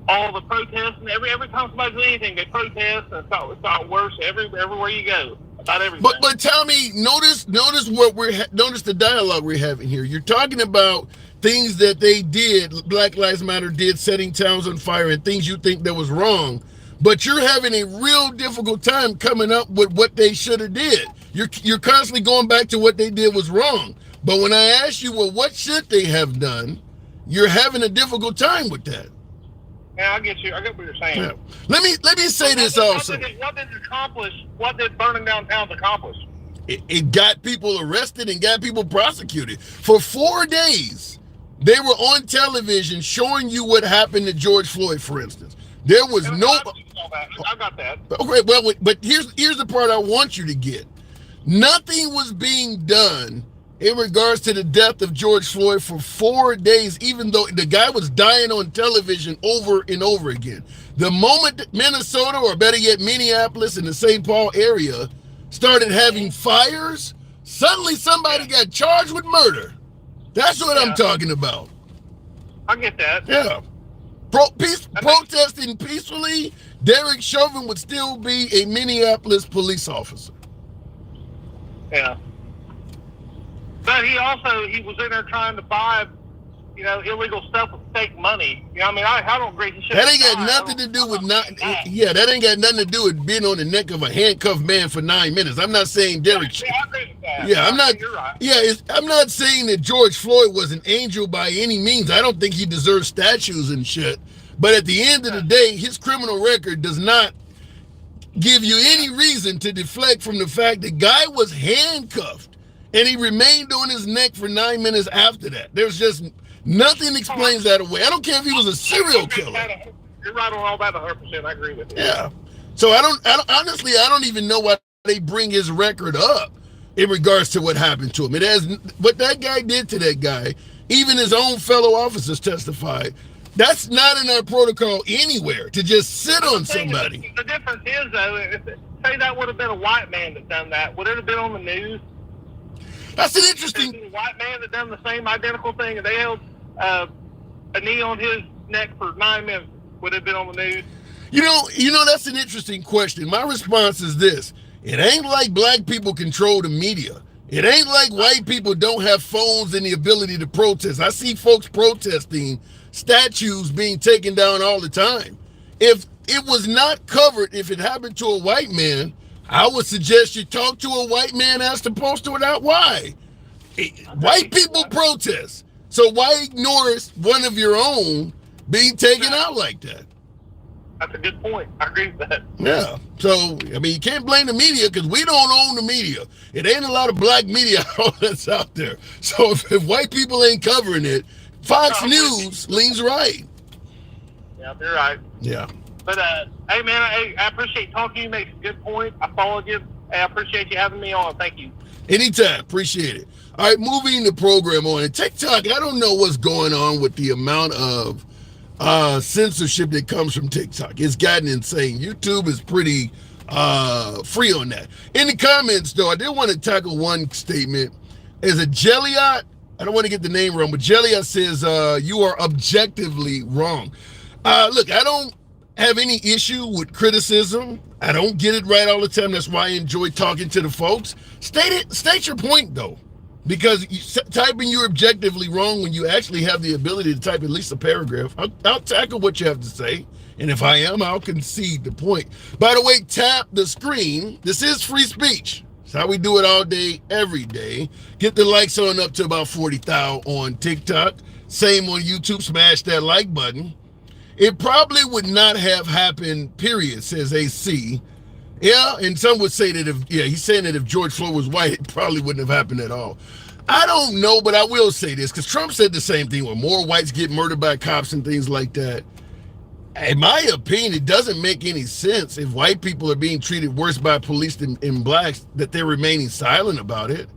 all the protests, and every time somebody does anything, they protest, and it's got worse everywhere you go. About everything. But tell me, notice the dialogue we're having here. You're talking about things that they did, Black Lives Matter did, setting towns on fire, and things you think that was wrong. But you're having a real difficult time coming up with what they should have did. You're constantly going back to what they did was wrong. But when I ask you, well, what should they have done? You're having a difficult time with that. Yeah, I get you. I get what you're saying. Yeah. Let me say this also. What did burning down towns accomplish? It got people arrested and got people prosecuted. For 4 days, they were on television showing you what happened to George Floyd, for instance. There was no. I got that. Okay, well, but here's the part I want you to get. Nothing was being done in regards to the death of George Floyd for 4 days, even though the guy was dying on television over and over again. The moment that Minnesota, or better yet, Minneapolis and the St. Paul area started having fires, suddenly somebody got charged with murder. That's what I'm talking about. I get that. Yeah. Protesting peacefully, Derek Chauvin would still be a Minneapolis police officer. Yeah. But he was in there trying to buy, illegal stuff with fake money. I mean, I don't agree. That ain't got nothing to do with that ain't got nothing to do with being on the neck of a handcuffed man for 9 minutes. I'm not saying Derek. Yeah, I agree with that. Yeah, I'm not. You're right. Yeah, I'm not saying that George Floyd was an angel by any means. I don't think he deserves statues and shit. But at the end of the day, his criminal record does not give you any reason to deflect from the fact the guy was handcuffed. And he remained on his neck for 9 minutes after that. There's just nothing explains that away. I don't care if he was a serial killer. You're right on all that 100%. I agree with you. Yeah. So I don't even know why they bring his record up in regards to what happened to him. It has what that guy did to that guy. Even his own fellow officers testified. That's not in our protocol anywhere, to just sit on somebody. The difference is, though, say that would have been a white man that done that. Would it have been on the news? That's an interesting. A white man that done the same identical thing, and they held a knee on his neck for 9 minutes. Would it have been on the news? You know, that's an interesting question. My response is this: it ain't like black people control the media. It ain't like white people don't have phones and the ability to protest. I see folks protesting statues being taken down all the time. If it was not covered, if it happened to a white man, I would suggest you talk to a white man as opposed to it out. Why? White people protest. So why ignore one of your own being taken out like that? That's a good point. I agree with that. Yeah. So, I mean, you can't blame the media because we don't own the media. It ain't a lot of black media outlets out there. So if white people ain't covering it, Fox News leans right. Yeah, they're right. Yeah. But, hey, man, I appreciate talking to you. You make some good points. I followed you. Hey, I appreciate you having me on. Thank you. Anytime. Appreciate it. All right, moving the program on. And TikTok, I don't know what's going on with the amount of censorship that comes from TikTok. It's gotten insane. YouTube is pretty free on that. In the comments, though, I did want to tackle one statement. Is it Jelliot? I don't want to get the name wrong, but Jelliot says you are objectively wrong. Look, I don't have any issue with criticism. I don't get it right all the time. That's why I enjoy talking to the folks. State your point, though. Because typing you're objectively wrong when you actually have the ability to type at least a paragraph. I'll tackle what you have to say. And if I am, I'll concede the point. By the way, tap the screen. This is free speech. It's how we do it all day, every day. Get the likes on up to about 40,000 on TikTok. Same on YouTube. Smash that like button. It probably would not have happened, period, says AC. Yeah, and some would say that he's saying that if George Floyd was white, it probably wouldn't have happened at all. I don't know, but I will say this, because Trump said the same thing, when more whites get murdered by cops and things like that. In my opinion, it doesn't make any sense if white people are being treated worse by police than blacks, that they're remaining silent about it.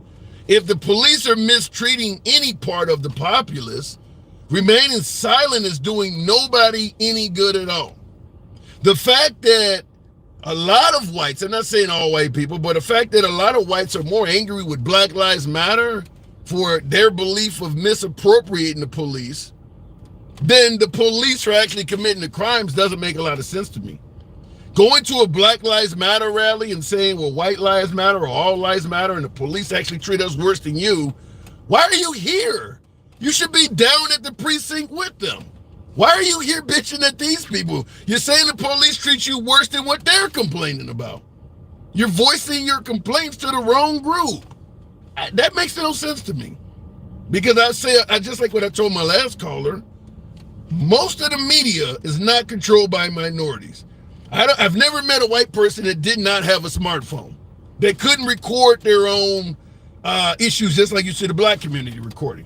If the police are mistreating any part of the populace, remaining silent is doing nobody any good at all. The fact that a lot of whites, I'm not saying all white people, but the fact that a lot of whites are more angry with Black Lives Matter for their belief of misappropriating the police than the police are actually committing the crimes doesn't make a lot of sense to me. Going to a Black Lives Matter rally and saying, well, white lives matter or all lives matter and the police actually treat us worse than you, why are you here? You should be down at the precinct with them. Why are you here bitching at these people? You're saying the police treat you worse than what they're complaining about. You're voicing your complaints to the wrong group. That makes no sense to me. Because I just like what I told my last caller, most of the media is not controlled by minorities. I've never met a white person that did not have a smartphone. They couldn't record their own issues just like you see the black community recording.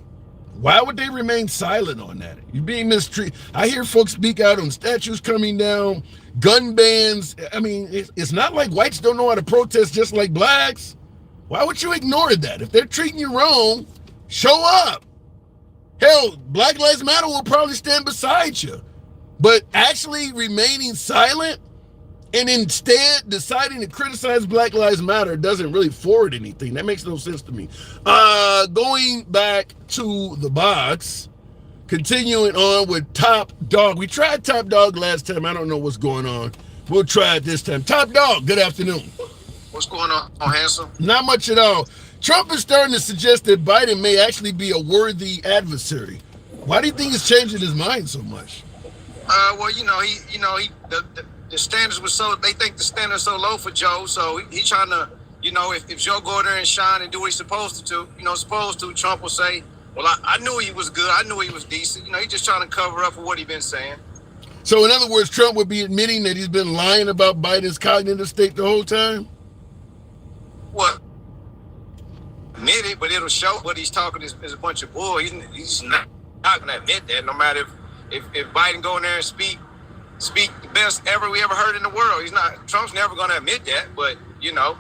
Why would they remain silent on that? You're being mistreated. I hear folks speak out on statues coming down, gun bans. I mean, it's not like whites don't know how to protest just like blacks. Why would you ignore that? If they're treating you wrong, show up. Hell, Black Lives Matter will probably stand beside you. But actually remaining silent and instead deciding to criticize Black Lives Matter doesn't really forward anything. That makes no sense to me. Going back to the box, continuing on with Top Dog. We tried Top Dog last time. I don't know what's going on. We'll try it this time. Top Dog, good afternoon. What's going on, Handsome? Not much at all. Trump is starting to suggest that Biden may actually be a worthy adversary. Why do you think he's changing his mind so much? Well, the standards were they think the standards so low for Joe, so he's trying to, if Joe go there and shine and do what he's supposed to, Trump will say, well, I knew he was good, I knew he was decent. He's just trying to cover up for what he's been saying. So in other words, Trump would be admitting that he's been lying about Biden's cognitive state the whole time? Well, admit it, but it'll show what he's talking is a bunch of bull. He's not going to admit that, no matter if Biden go in there and speak the best we ever heard in the world. Trump's never going to admit that, but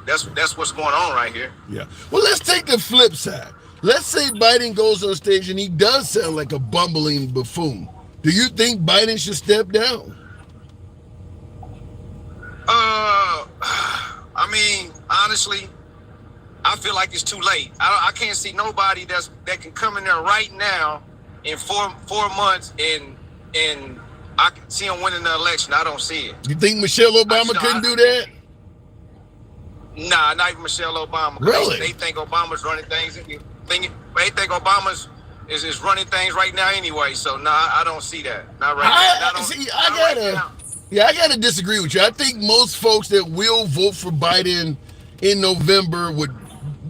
that's what's going on right here. Yeah. Well, let's take the flip side. Let's say Biden goes on stage and he does sound like a bumbling buffoon. Do you think Biden should step down? I mean, honestly, I feel like it's too late. I can't see nobody that can come in there right now in four months and I can see him winning the election. I don't see it. You think Michelle Obama couldn't do that? Nah, not even Michelle Obama. Really? They think Obama's running things. They think Obama's is running things right now anyway. So I don't see that. Not right now. I gotta disagree with you. I think most folks that will vote for Biden in November would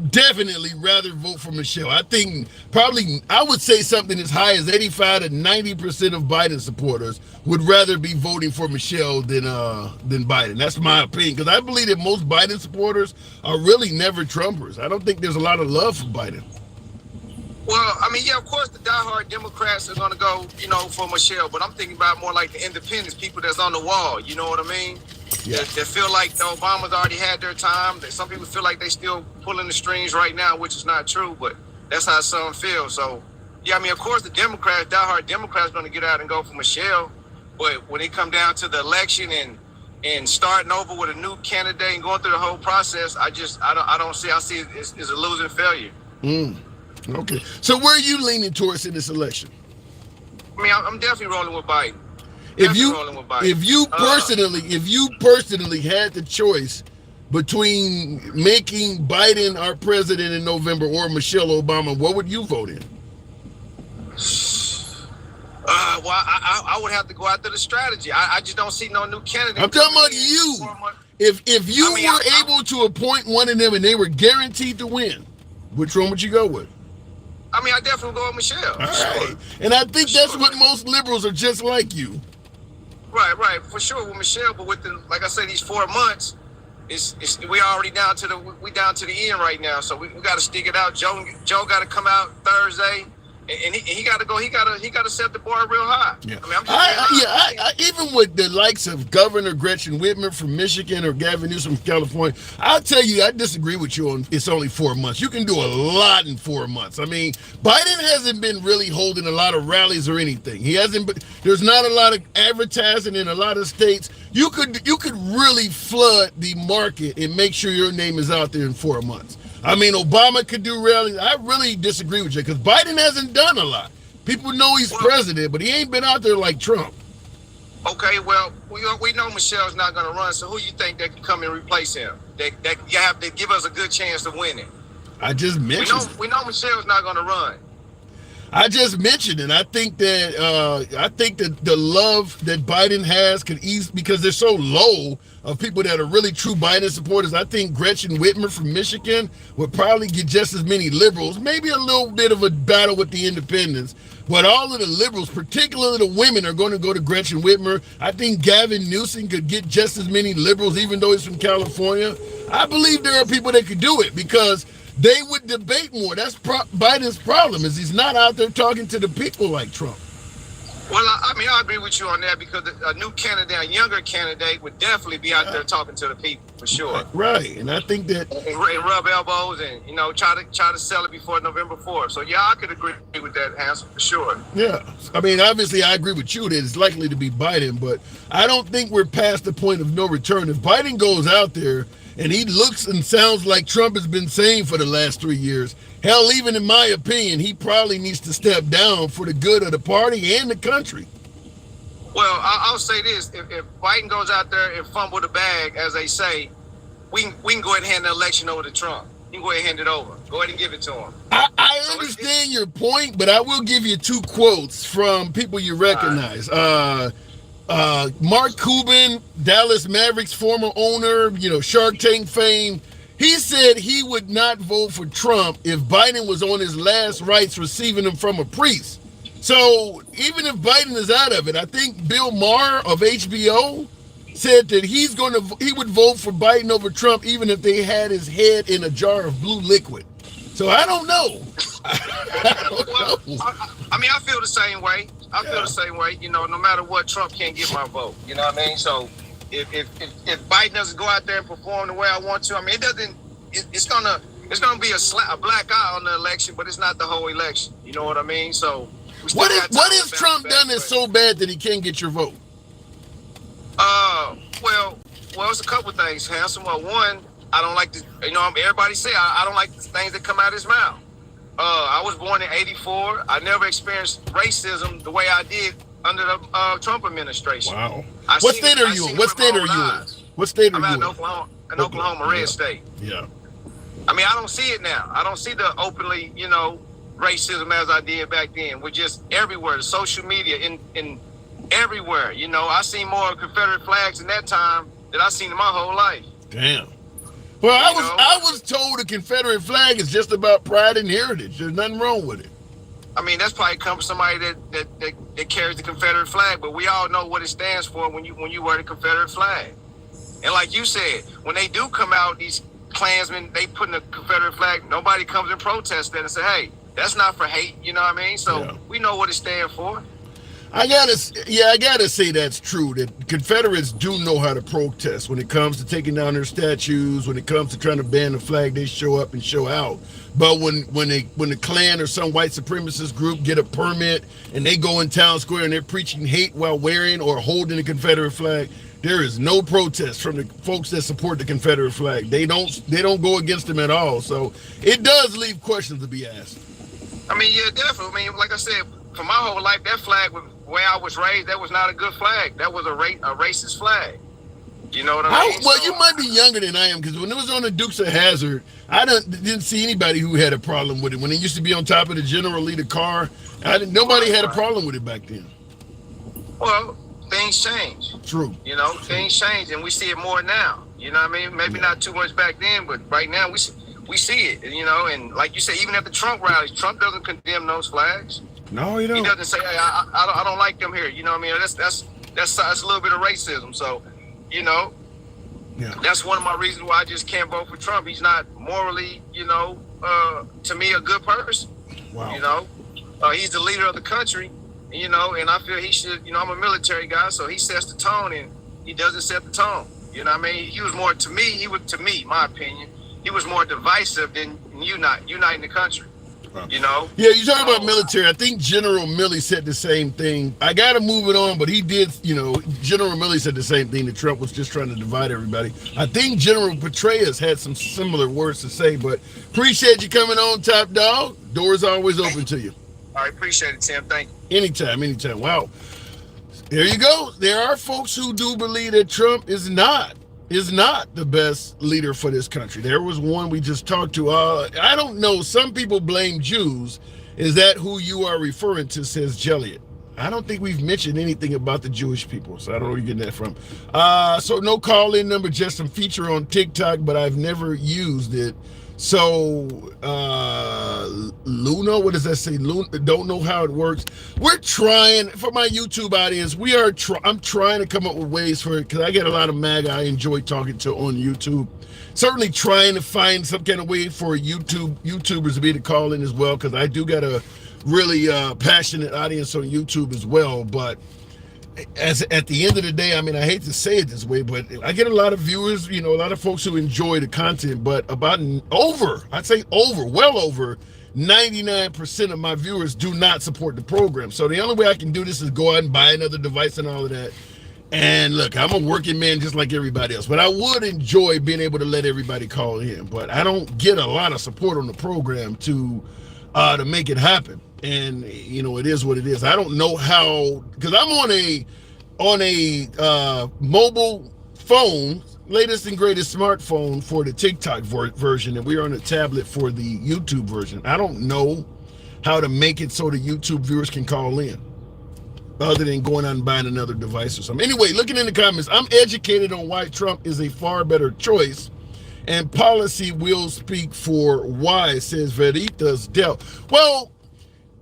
definitely rather vote for Michelle. I think probably I would say something as high as 85 to 90% of Biden supporters would rather be voting for Michelle than Biden. That's my opinion, because I believe that most Biden supporters are really never Trumpers. I don't think there's a lot of love for Biden. Well, I mean, yeah, of course, the diehard Democrats are going to go, for Michelle. But I'm thinking about more like the independents, people that's on the wall. You know what I mean? Yeah. That feel like the Obamas already had their time. That some people feel like they still pulling the strings right now, which is not true. But that's how some feel. So, yeah, I mean, of course, the Democrats, diehard Democrats, are going to get out and go for Michelle. But when it come down to the election and starting over with a new candidate and going through the whole process, I see it as a losing failure. Okay. So where are you leaning towards in this election? I mean, I'm definitely rolling with Biden. If you personally had the choice between making Biden our president in November or Michelle Obama, what would you vote in? Well, I would have to go after the strategy. I just don't see no new candidate. I'm talking about you. If you were able to appoint one of them and they were guaranteed to win, which one would you go with? I mean, I definitely go with Michelle. All right. And I think that's what most liberals are just like you. Right, for sure with Michelle. But with like I said, these 4 months, we already down to the end right now. So we got to stick it out. Joe got to come out Thursday. And he got to go. He got to set the bar real high. Yeah. I mean, even with the likes of Governor Gretchen Whitmer from Michigan or Gavin Newsom from California, I'll tell you, I disagree with you on it's only 4 months. You can do a lot in 4 months. I mean, Biden hasn't been really holding a lot of rallies or anything. He hasn't. There's not a lot of advertising in a lot of states. You could really flood the market and make sure your name is out there in 4 months. I mean, Obama could do rallies. I really disagree with you because Biden hasn't done a lot. People know he's president, but he ain't been out there like Trump. Okay, well, we know Michelle's not going to run, so who you think that can come and replace him? That you have to give us a good chance of winning. I just mentioned we know Michelle's not going to run. I just mentioned it. I think that the love that Biden has could ease because they're so low of people that are really true Biden supporters. I think Gretchen Whitmer from Michigan would probably get just as many liberals, maybe a little bit of a battle with the independents. But all of the liberals, particularly the women, are going to go to Gretchen Whitmer. I think Gavin Newsom could get just as many liberals, even though he's from California. I believe there are people that could do it because they would debate more. That's Biden's problem is he's not out there talking to the people like Trump. Well, I mean, I agree with you on that because a new candidate, a younger candidate, would definitely be out there talking to the people for sure. Right, and I think that and rub elbows and try to sell it before November 4th. So yeah, I could agree with that, Hansel, for sure. Yeah, I mean, obviously, I agree with you that it's likely to be Biden, but I don't think we're past the point of no return. If Biden goes out there and he looks and sounds like Trump has been saying for the last 3 years, hell, even in my opinion, he probably needs to step down for the good of the party and the country. Well, I'll say this. If Biden goes out there and fumble the bag, as they say, we can go ahead and hand the election over to Trump. You can go ahead and hand it over. Go ahead and give it to him. I understand your point, but I will give you 2 quotes from people you recognize. Mark Cuban, Dallas Mavericks former owner, Shark Tank fame. He said he would not vote for Trump if Biden was on his last rites receiving them from a priest. So even if Biden is out of it, I think Bill Maher of HBO said that he would vote for Biden over Trump even if they had his head in a jar of blue liquid. So I don't know. I mean, I feel the same way. I feel the same way. No matter what, Trump can't get my vote. You know what I mean? So if Biden doesn't go out there and perform the way I want to, I mean, it's gonna be a black eye on the election, but it's not the whole election. You know what I mean? So what has Trump done that's so bad that he can't get your vote? Well, it's a couple things, Hanson. Well, one, I don't like everybody say I don't like the things that come out of his mouth. I was born in '84. I never experienced racism the way I did under the Trump administration. Wow. What state are you in? What state are you in? What state are you in? I'm in Oklahoma, red state. Yeah. I mean, I don't see it now. I don't see the openly, racism as I did back then. We're just everywhere, the social media, in everywhere. I seen more Confederate flags in that time than I seen in my whole life. Damn. Well, I was told the Confederate flag is just about pride and heritage. There's nothing wrong with it. I mean, that's probably come from somebody that carries the Confederate flag, but we all know what it stands for when you wear the Confederate flag. And like you said, when they do come out, these Klansmen, they put in the Confederate flag, nobody comes and protests that and say, hey, that's not for hate, you know what I mean? So we know what it stands for. I gotta say that's true, that Confederates do know how to protest when it comes to taking down their statues, when it comes to trying to ban the flag, they show up and show out. But when the Klan or some white supremacist group get a permit and they go in town square and they're preaching hate while wearing or holding the Confederate flag, there is no protest from the folks that support the Confederate flag. They don't go against them at all. So it does leave questions to be asked. I mean, yeah, definitely. I mean, like I said, for my whole life, that flag, the way I was raised, that was not a good flag. That was a racist flag. You know what I mean? Well, you might be younger than I am, because when it was on the Dukes of Hazzard, I didn't see anybody who had a problem with it. When it used to be on top of the General Lee car, nobody had a problem with it back then. Well, things change. True. You know, things change, and we see it more now. You know what I mean? Maybe not too much back then, but right now we see it. You know, and like you say, even at the Trump rallies, Trump doesn't condemn those flags. No, he don't. He doesn't say, "Hey, I don't like them here." You know what I mean? That's a little bit of racism. So, you know, that's one of my reasons why I just can't vote for Trump. He's not morally, you know, to me, a good person. Wow. You know, he's the leader of the country. You know, and I feel he should. You know, I'm a military guy, so he sets the tone, and he doesn't set the tone. You know what I mean? He was more, to me, my opinion, he was more divisive than uniting the country. You know? Yeah, you're talking about military. I think General Milley said the same thing. I got to move it on, but he did, you know, General Milley said the same thing, that Trump was just trying to divide everybody. I think General Petraeus had some similar words to say, but appreciate you coming on, Top Dog. Doors always open to you. I appreciate it, Tim. Thank you. Anytime. Wow. There you go. There are folks who do believe that Trump is not the best leader for this country. There was one we just talked to. I don't know. Some people blame Jews. Is that who you are referring to, says Jelliot. I don't think we've mentioned anything about the Jewish people, so I don't know where you're getting that from. So no call-in number, just some feature on TikTok, but I've never used it. So Luna, what does that say? Luna, don't know how it works. We're trying, for my YouTube audience, I'm trying to come up with ways for it, because I get a lot of MAGA I enjoy talking to on YouTube. Certainly trying to find some kind of way for YouTubers to be able to call in as well, because I do got a really passionate audience on YouTube as well. But at the end of the day, I mean, I hate to say it this way, but I get a lot of viewers, you know, a lot of folks who enjoy the content, but well over 99% of my viewers do not support the program. So the only way I can do this is go out and buy another device and all of that. And look, I'm a working man just like everybody else, but I would enjoy being able to let everybody call in, but I don't get a lot of support on the program to make it happen. And you know, it is what it is. I don't know how, because I'm on a mobile phone, latest and greatest smartphone for the TikTok version, and we're on a tablet for the YouTube version. I don't know how to make it so the YouTube viewers can call in, other than going out and buying another device or something. Anyway, looking in the comments, I'm educated on why Trump is a far better choice, and policy will speak for why, says Veritas Del. Well,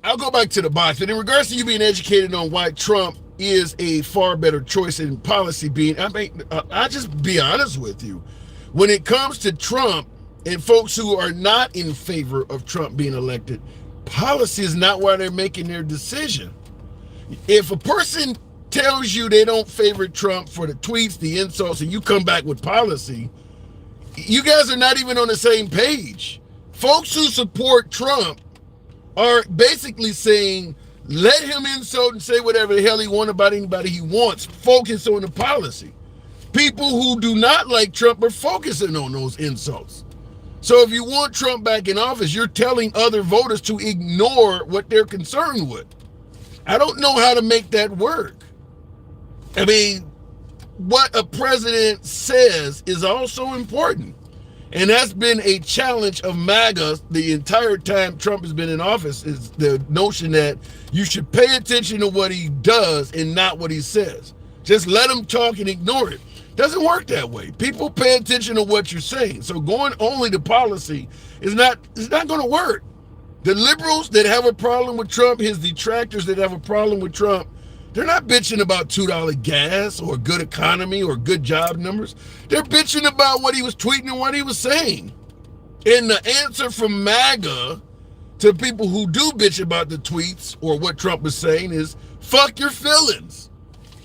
I'll go back to the box. But in regards to you being educated on why Trump is a far better choice in policy being, I'll just be honest with you. When it comes to Trump and folks who are not in favor of Trump being elected, policy is not why they're making their decision. If a person tells you they don't favor Trump for the tweets, the insults, and you come back with policy, you guys are not even on the same page. Folks who support Trump are basically saying, let him insult and say whatever the hell he wants about anybody he wants. Focus on the policy. People who do not like Trump are focusing on those insults. So if you want Trump back in office, you're telling other voters to ignore what they're concerned with. I don't know how to make that work. I mean, what a president says is also important. And that's been a challenge of MAGA the entire time Trump has been in office, is the notion that you should pay attention to what he does and not what he says. Just let him talk and ignore it. Doesn't work that way. People pay attention to what you're saying. So going only to policy is not going to work. The liberals that have a problem with Trump, his detractors that have a problem with Trump, they're not bitching about $2 gas or good economy or good job numbers. They're bitching about what he was tweeting and what he was saying. And the answer from MAGA to people who do bitch about the tweets or what Trump is saying is, fuck your feelings.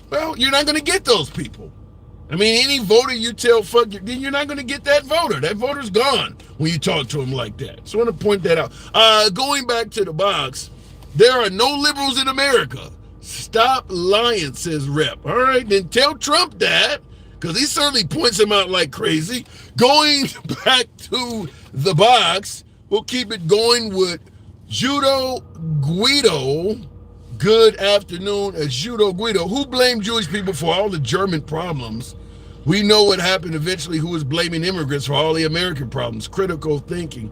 Well, you're not going to get those people. I mean, any voter you tell fuck you, then you're not going to get that voter. That voter's gone when you talk to him like that. So I want to point that out. Going back to the box, there are no liberals in America. Stop lying, says Rep. All right, then tell Trump that, because he certainly points him out like crazy. Going back to the box, we'll keep it going with Judo Guido. Good afternoon, Judo Guido. Who blamed Jewish people for all the German problems? We know what happened eventually. Who was blaming immigrants for all the American problems? Critical thinking.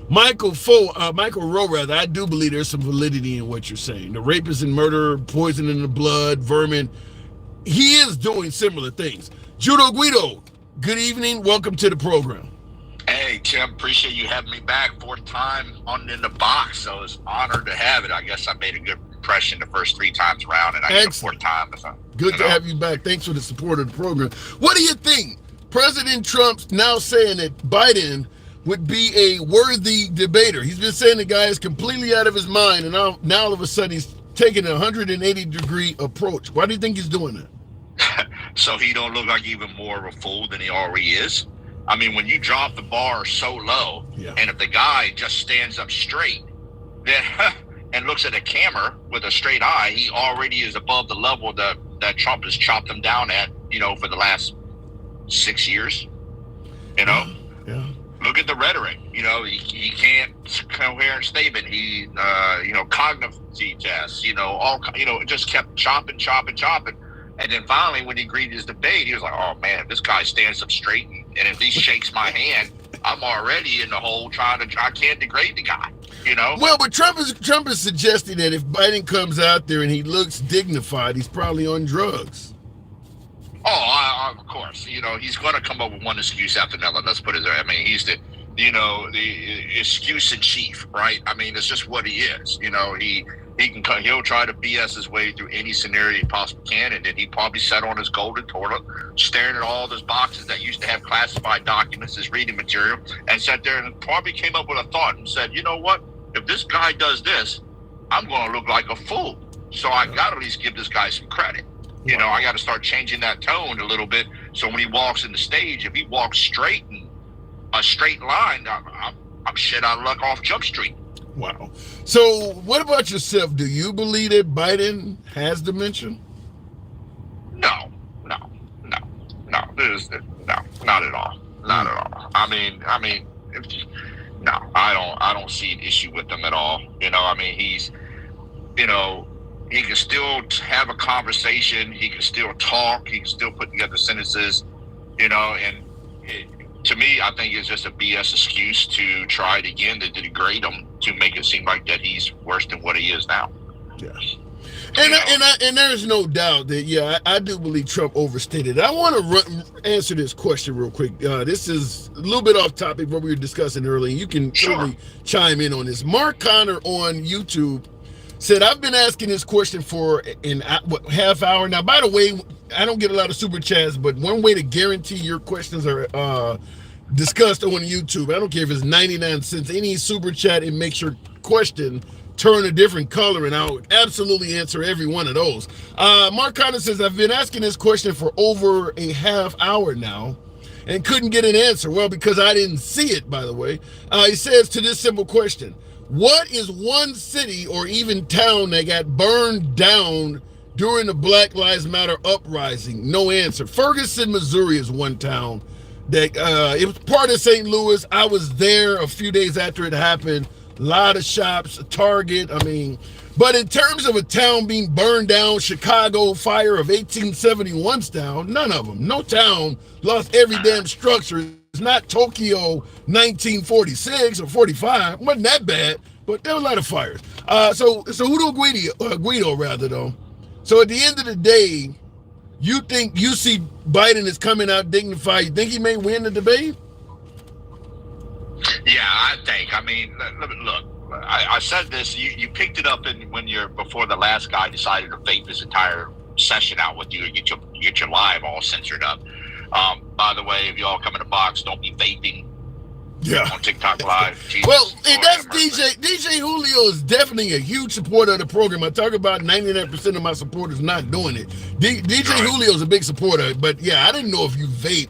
Michael Rowe, rather, I do believe there's some validity in what you're saying. The rapist and murderer, poison in the blood, vermin. He is doing similar things. Judo Guido, good evening. Welcome to the program. Hey, Tim, appreciate you having me back. Fourth time on in the box, so it's honored to have it. I guess I made a good impression the first 3 times around, and I get a 4th time. So, good to have you back. Thanks for the support of the program. What do you think? President Trump's now saying that Biden would be a worthy debater. He's been saying the guy is completely out of his mind, and now all of a sudden he's taking a 180-degree approach. Why do you think he's doing that? So he don't look like even more of a fool than he already is. I mean, when you drop the bar so low, and if the guy just stands up straight, then and looks at the camera with a straight eye, he already is above the level that Trump has chopped him down at, for the last 6 years. Yeah. Look at the rhetoric. He can't coherent statement. He, cognitive tests. Just kept chopping. And then finally, when he agreed to his debate, he was like, "Oh man, if this guy stands up straight and at least shakes my hand, I'm already in the hole I can't degrade the guy." Well, but Trump is suggesting that if Biden comes out there and he looks dignified, he's probably on drugs. Oh, of course. He's going to come up with one excuse after another. Let's put it there. I mean, he's the excuse in chief, right? I mean, it's just what he is. He'll try to BS his way through any scenario he possibly can, and then he probably sat on his golden toilet, staring at all those boxes that used to have classified documents, his reading material, and sat there and probably came up with a thought and said, "You know what? If this guy does this, I'm going to look like a fool. So I got to at least give this guy some credit. I got to start changing that tone a little bit. So when he walks in the stage, if he walks straight in a straight line, I'm shit out of luck off Jump Street." Wow. So what about yourself? Do you believe that Biden has dementia? No, not at all. Not at all. I mean, no, I don't see an issue with him at all. He's, he can still have a conversation. He can still talk. He can still put together sentences, to me, I think it's just a BS excuse to try it again to degrade him, to make it seem like that he's worse than what he is now. Yes. And there's no doubt that, I do believe Trump overstated. I want to answer this question real quick. This is a little bit off topic what we were discussing earlier. You can certainly chime in on this. Mark Connor on YouTube said, "I've been asking this question for an half hour now." By the way, I don't get a lot of super chats, but one way to guarantee your questions are discussed on YouTube, I don't care if it's 99 cents, any super chat, it makes your question turn a different color, and I'll absolutely answer every one of those. Mark Connor says, "I've been asking this question for over a half hour now and couldn't get an answer." Well, because I didn't see it, by the way. He says, to this simple question, what is one city or even town that got burned down during the Black Lives Matter uprising? No answer. Ferguson, Missouri is one town that it was part of St. Louis. I was there a few days after it happened. A lot of shops, Target. But in terms of a town being burned down, Chicago fire of 1871's town, none of them. No town lost every damn structure. It's not Tokyo 1946 or 45. Wasn't that bad, but there were a lot of fires. So Judo Guido, though. So at the end of the day, You think you see Biden is coming out dignified? You think he may win the debate? Yeah, I think. I mean, look. I said this. You picked it up when you're before the last guy decided to vape his entire session out with you and get your live all censored up. By the way, if you all come in the box, don't be vaping. Yeah. On TikTok Live. Jesus, well, and that's mercy. DJ Julio is definitely a huge supporter of the program. I talk about 99% of my supporters not doing it. DJ Right. Julio is a big supporter, but yeah, I didn't know if you vape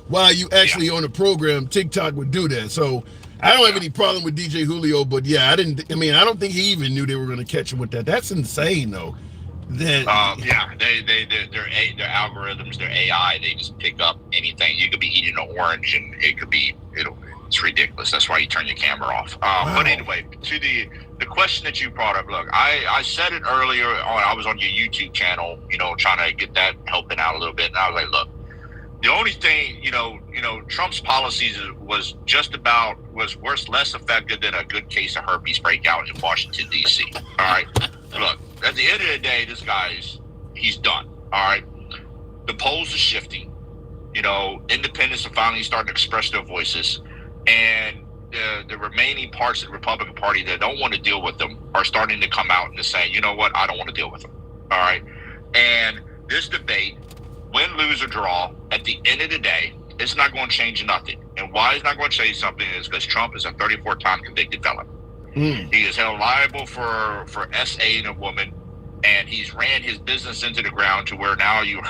while you actually on the program, TikTok would do that. So I don't have any problem with DJ Julio, but yeah, I don't think he even knew they were going to catch him with that. That's insane, though. Their algorithms, their AI, they just pick up anything. You could be eating an orange, and it's ridiculous. That's why you turn your camera off. Wow. But anyway, to the question that you brought up, look, I said it earlier I was on your YouTube channel, trying to get that helping out a little bit, and I was like, look, the only thing, Trump's policies was less effective than a good case of herpes breakout in Washington, D.C. All right? Look, at the end of the day, this guy's he's done. All right? The polls are shifting. Independents are finally starting to express their voices. And the remaining parts of the Republican Party that don't want to deal with them are starting to come out and to say, you know what, I don't want to deal with them. All right? And this debate, win, lose, or draw, at the end of the day, it's not going to change nothing. And why it's not going to change something is because Trump is a 34-time convicted felon. He is held liable for SA-ing a woman, and he's ran his business into the ground to where now you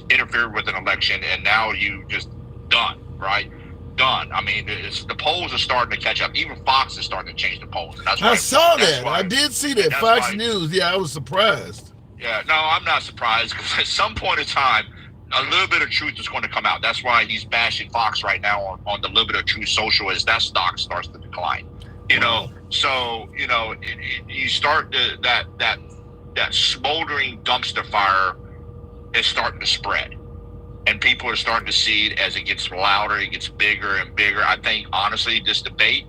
interfered with an election, and now you just done, right? Done. I mean, the polls are starting to catch up. Even Fox is starting to change the polls. And that's why, I saw that. why, I did see that. Fox News. Yeah, I was surprised. Yeah, no, I'm not surprised because at some point in time, a little bit of truth is going to come out. That's why he's bashing Fox right now on the little bit of truth social as that stock starts to decline. So you start that smoldering dumpster fire is starting to spread, and people are starting to see it as it gets louder, it gets bigger and bigger. I think honestly, this debate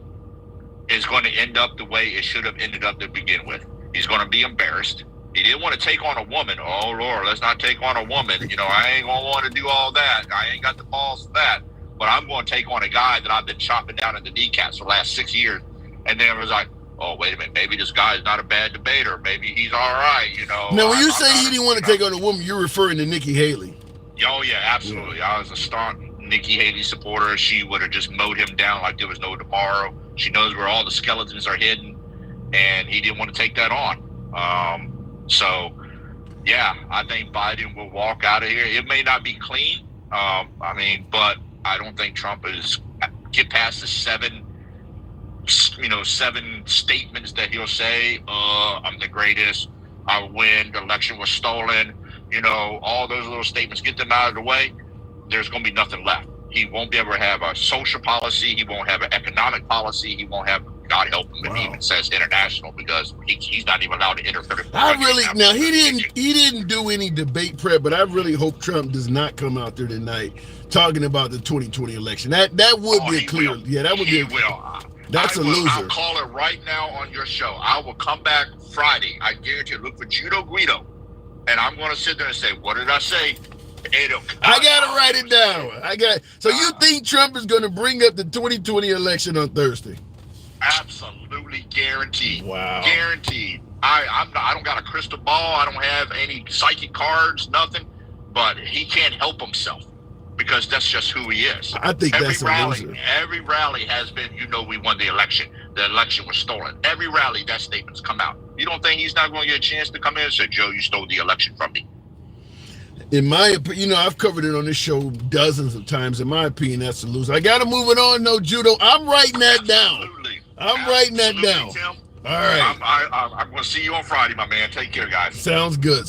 is going to end up the way it should have ended up to begin with. He's going to be embarrassed. He didn't want to take on a woman. Oh, Lord, let's not take on a woman. I ain't going to want to do all that. I ain't got the balls for that. But I'm going to take on a guy that I've been chopping down in the kneecaps for the last 6 years. And then it was like, oh, wait a minute. Maybe this guy is not a bad debater. Maybe he's all right. Now, when you say he didn't want to take on a woman, you're referring to Nikki Haley. Oh, yeah, absolutely. Yeah. I was a staunch Nikki Haley supporter. She would have just mowed him down like there was no tomorrow. She knows where all the skeletons are hidden, and he didn't want to take that on. So, yeah, I think Biden will walk out of here. It may not be clean, but I don't think Trump is get past the seven statements that he'll say. I'm the greatest. I win. The election was stolen. All those little statements. Get them out of the way. There's going to be nothing left. He won't be able to have a social policy. He won't have an economic policy. He won't have, God help him if he even says international, because he's not even allowed to enter. He didn't do any debate prep, but I really hope Trump does not come out there tonight talking about the 2020 election. That would be a clear. Will. Yeah, that would he be. Will. That's a loser. I'll call it right now on your show. I will come back Friday. I guarantee you. Look for Judo Guido, and I'm going to sit there and say, "What did I say?" I gotta write it down. So you think Trump is going to bring up the 2020 election on Thursday? Absolutely guaranteed. Wow. Guaranteed. I don't got a crystal ball. I don't have any psychic cards, nothing. But he can't help himself because that's just who he is. I think that's a loser. Every rally has been, we won the election. The election was stolen. Every rally, that statement's come out. You don't think he's not going to get a chance to come in and say, Joe, you stole the election from me? In my opinion, I've covered it on this show dozens of times. In my opinion, that's a loser. I got to move it on, no Judo. I'm writing that down. I'm writing that down. Tim. All right. I'm going to see you on Friday, my man. Take care, guys. Sounds good.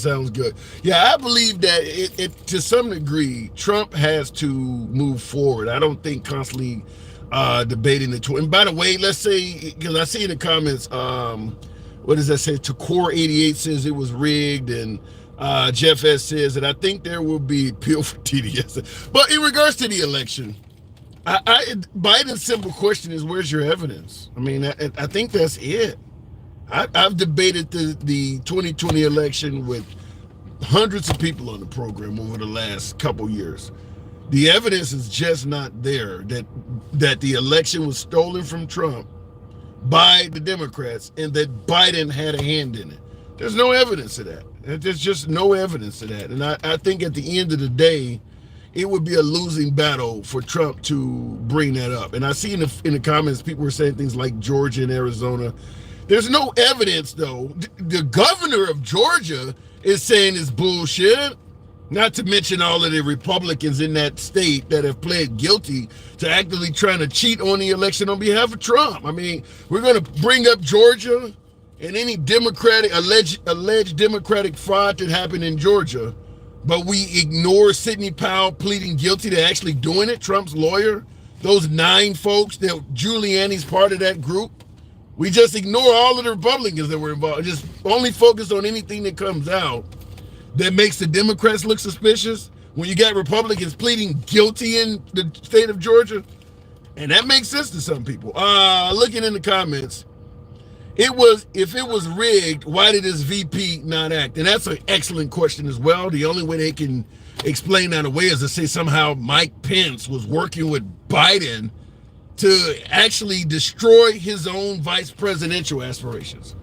Yeah, I believe that it to some degree, Trump has to move forward. I don't think constantly debating the. And by the way, let's say, because I see in the comments, what does that say? Core 88 says it was rigged, and Jeff S says that I think there will be appeal for TDS. But in regards to the election, Biden's simple question is, where's your evidence? I mean, I think that's it. I've debated the 2020 election with hundreds of people on the program over the last couple years. The evidence is just not there that the election was stolen from Trump by the Democrats and that Biden had a hand in it. There's no evidence of that. There's just no evidence of that. And I think at the end of the day, it would be a losing battle for Trump to bring that up. And I see in the comments, people were saying things like Georgia and Arizona. There's no evidence, though. The governor of Georgia is saying it's bullshit. Not to mention all of the Republicans in that state that have pled guilty to actively trying to cheat on the election on behalf of Trump. I mean, we're going to bring up Georgia and any alleged Democratic fraud that happened in Georgia, but we ignore Sidney Powell pleading guilty to actually doing it, Trump's lawyer, those 9 folks that Giuliani's part of that group. We just ignore all of the Republicans that were involved, just only focus on anything that comes out that makes the Democrats look suspicious when you got Republicans pleading guilty in the state of Georgia. And that makes sense to some people. Looking in the comments, if it was rigged, why did his VP not act? And that's an excellent question as well. The only way they can explain that away is to say somehow Mike Pence was working with Biden to actually destroy his own vice presidential aspirations,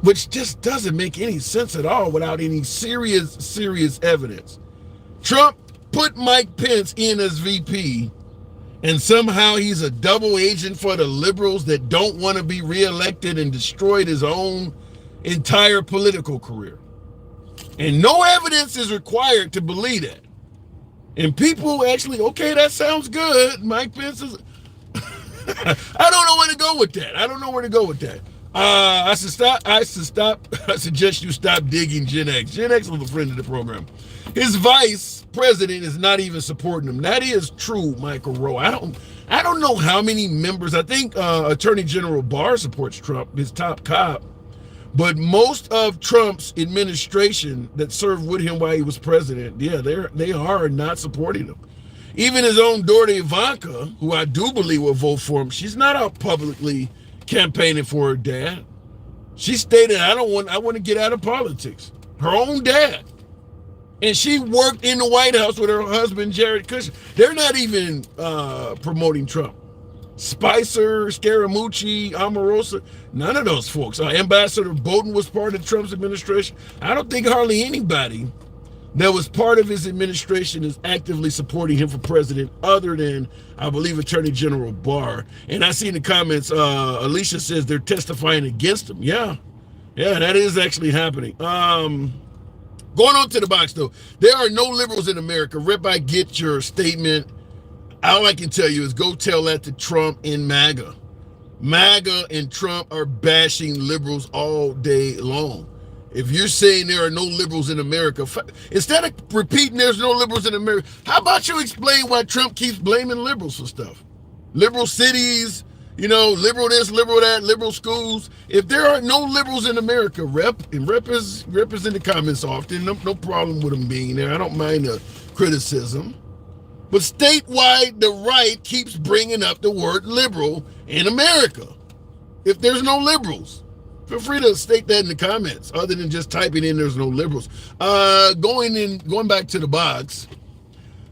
which just doesn't make any sense at all without any serious evidence. Trump put Mike Pence in as VP, and somehow he's a double agent for the liberals that don't want to be reelected and destroyed his own entire political career. And no evidence is required to believe that. And people actually, okay, that sounds good. Mike Pence is... I don't know where to go with that. I suggest you stop digging Gen X. Gen X was a friend of the program. His vice president is not even supporting him. That is true, Michael Rowe. I don't know how many members. I think Attorney General Barr supports Trump, his top cop. But most of Trump's administration that served with him while he was president, yeah, they are not supporting him. Even his own daughter Ivanka, who I do believe will vote for him, she's not out publicly campaigning for her dad. She stated, I want to get out of politics. Her own dad. And she worked in the White House with her husband, Jared Kushner. They're not even promoting Trump. Spicer, Scaramucci, Omarosa, none of those folks. Ambassador Bolton was part of Trump's administration. I don't think hardly anybody that was part of his administration is actively supporting him for president other than, I believe, Attorney General Barr. And I see in the comments, Alicia says they're testifying against him. Yeah, that is actually happening. Going on to the box, though. There are no liberals in America. Rep, I get your statement. All I can tell you is go tell that to Trump and MAGA. MAGA and Trump are bashing liberals all day long. If you're saying there are no liberals in America, instead of repeating there's no liberals in America, how about you explain why Trump keeps blaming liberals for stuff? Liberal cities, liberal this, liberal that, liberal schools. If there are no liberals in America, Rep is in the comments often. No problem with him being there. I don't mind the criticism. But statewide, the right keeps bringing up the word liberal in America. If there's no liberals. Feel free to state that in the comments, other than just typing in there's no liberals. Going back to the box,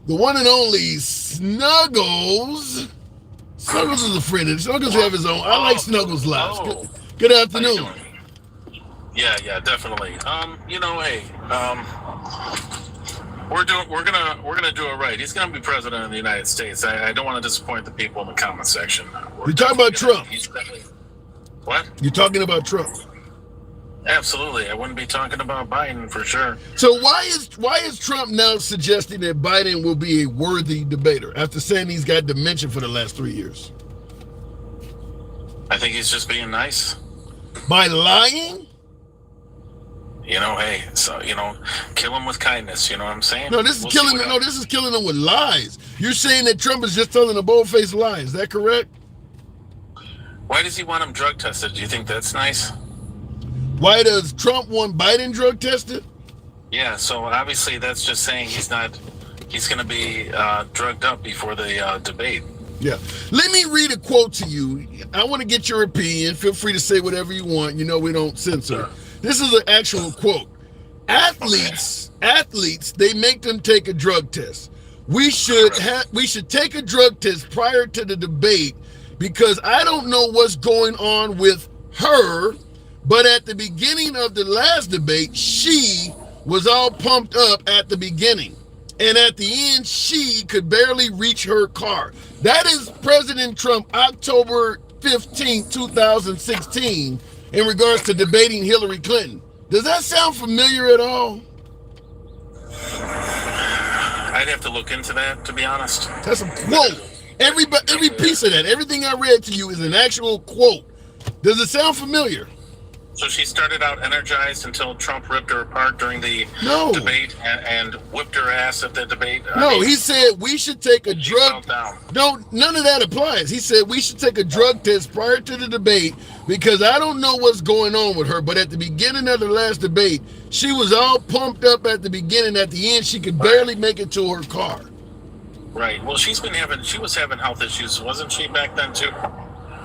the one and only Snuggles. Snuggles is a friend. Snuggles have his own. I like Snuggles lives. Good afternoon. Yeah, definitely. We're gonna do it right. He's gonna be president of the United States. I don't want to disappoint the people in the comment section. You're talking about Trump. What? You're talking about Trump. Absolutely. I wouldn't be talking about Biden for sure. So why is Trump now suggesting that Biden will be a worthy debater after saying he's got dementia for the last 3 years? I think he's just being nice. By lying? Kill him with kindness. You know what I'm saying? No, this is killing them with lies. You're saying that Trump is just telling a bold-faced lie. Is that correct? Why does he want him drug tested? Do you think that's nice? Why does Trump want Biden drug tested? Yeah, so obviously that's just saying he's going to be drugged up before the debate. Yeah. Let me read a quote to you. I want to get your opinion. Feel free to say whatever you want. We don't censor. This is an actual quote. Athletes, they make them take a drug test. We should take a drug test prior to the debate, because I don't know what's going on with her, but at the beginning of the last debate, she was all pumped up at the beginning. And at the end, she could barely reach her car. That is President Trump, October 15, 2016, in regards to debating Hillary Clinton. Does that sound familiar at all? I'd have to look into that, to be honest. That's a quote. Every piece of that, everything I read to you is an actual quote. Does it sound familiar? So she started out energized until Trump ripped her apart during the debate and whipped her ass at the debate. He said we should take a drug. No, none of that applies. He said we should take a drug test prior to the debate, because I don't know what's going on with her. But at the beginning of the last debate, she was all pumped up at the beginning. At the end, she could barely make it to her car. Right. Well, she was having health issues, wasn't she, back then too?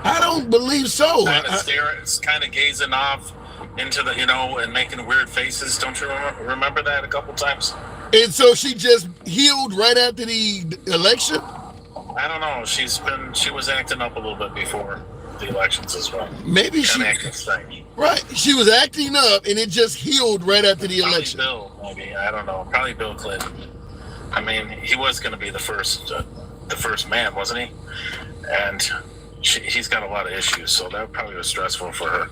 I don't believe so. It's kind of gazing off into the, and making weird faces. Don't you remember that a couple times? And so she just healed right after the election? I don't know. She was acting up a little bit before the elections as well. Maybe right. She was acting up, and it just healed right after the election. Bill, maybe. I don't know. Probably Bill Clinton. I mean, he was going to be the first man, wasn't he? And he's got a lot of issues, so that probably was stressful for her.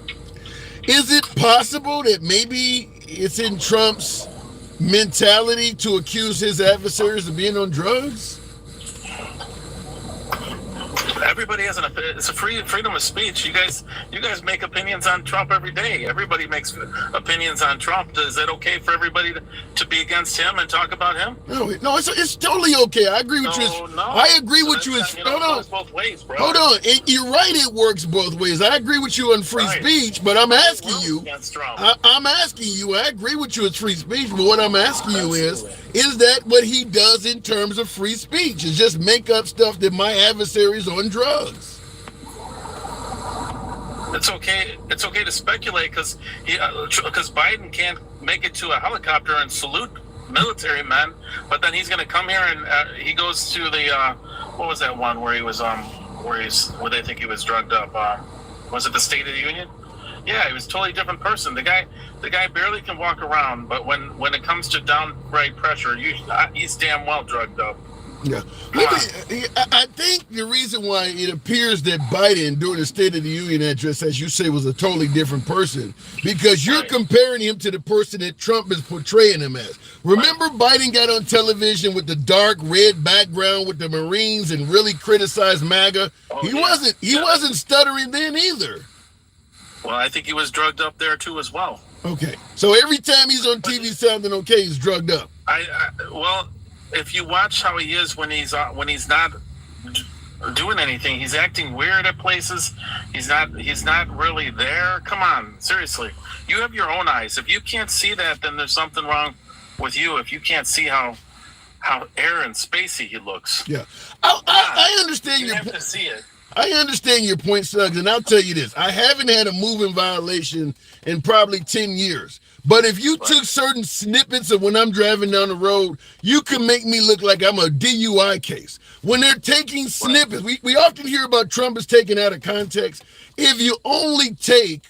Is it possible that maybe it's in Trump's mentality to accuse his adversaries of being on drugs? Everybody has it's a freedom of speech. You guys make opinions on Trump every day. Everybody makes opinions on Trump. Is it okay for everybody to be against him and talk about him? No, it's totally okay. I agree with you. I agree with you. Hold on. Both ways, bro. Hold on. You're right. It works both ways. I agree with you on free speech, but I'm asking you. I'm asking you. I agree with you. It's free speech, but what I'm asking you is that what he does in terms of free speech? Is just make up stuff that my adversaries on drugs. It's okay to speculate, because Biden can't make it to a helicopter and salute military men, but then he's going to come here and he goes to the what was that one where he was where they think he was drugged up? Was it the State of the Union? Yeah, he was a totally different person. The guy barely can walk around, but when it comes to downright pressure, he's damn well drugged up. Yeah, I think the reason why it appears that Biden, during the State of the Union address, as you say, was a totally different person, because you're comparing him to the person that Trump is portraying him as. Remember, Biden got on television with the dark red background with the Marines and really criticized MAGA. He wasn't stuttering then either. Well, I think he was drugged up there too as well. Okay, so every time he's on TV sounding okay, he's drugged up. Well, if you watch how he is when he's not doing anything, he's acting weird at places. He's not really there. Come on, seriously. You have your own eyes. If you can't see that, then there's something wrong with you. If you can't see how air and spacey he looks. Yeah, I understand you have to see it. I understand your point, Suggs, and I'll tell you this. I haven't had a moving violation in probably 10 years. But if you took certain snippets of when I'm driving down the road, you can make me look like I'm a DUI case. When they're taking snippets, we often hear about Trump is taken out of context. If you only take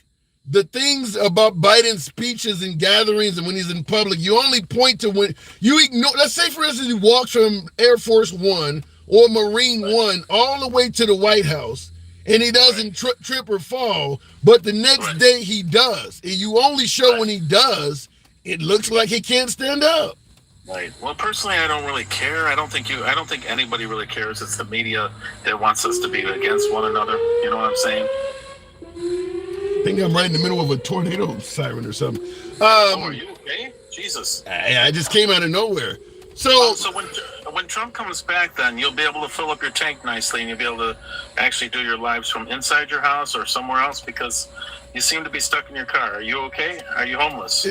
the things about Biden's speeches and gatherings and when he's in public, you only point to when you ignore, let's say, for instance, he walks from Air Force One or Marine One all the way to the White House, and he doesn't trip or fall, but the next day he does. And you only show when he does, it looks like he can't stand up. Right. Well, personally, I don't really care. I don't think anybody really cares. It's the media that wants us to be against one another. You know what I'm saying? I think I'm right in the middle of a tornado siren or something. Are you okay? Jesus. I just came out of nowhere. So when Trump comes back, then you'll be able to fill up your tank nicely, and you'll be able to actually do your lives from inside your house or somewhere else, because you seem to be stuck in your car. Are you okay? Are you homeless?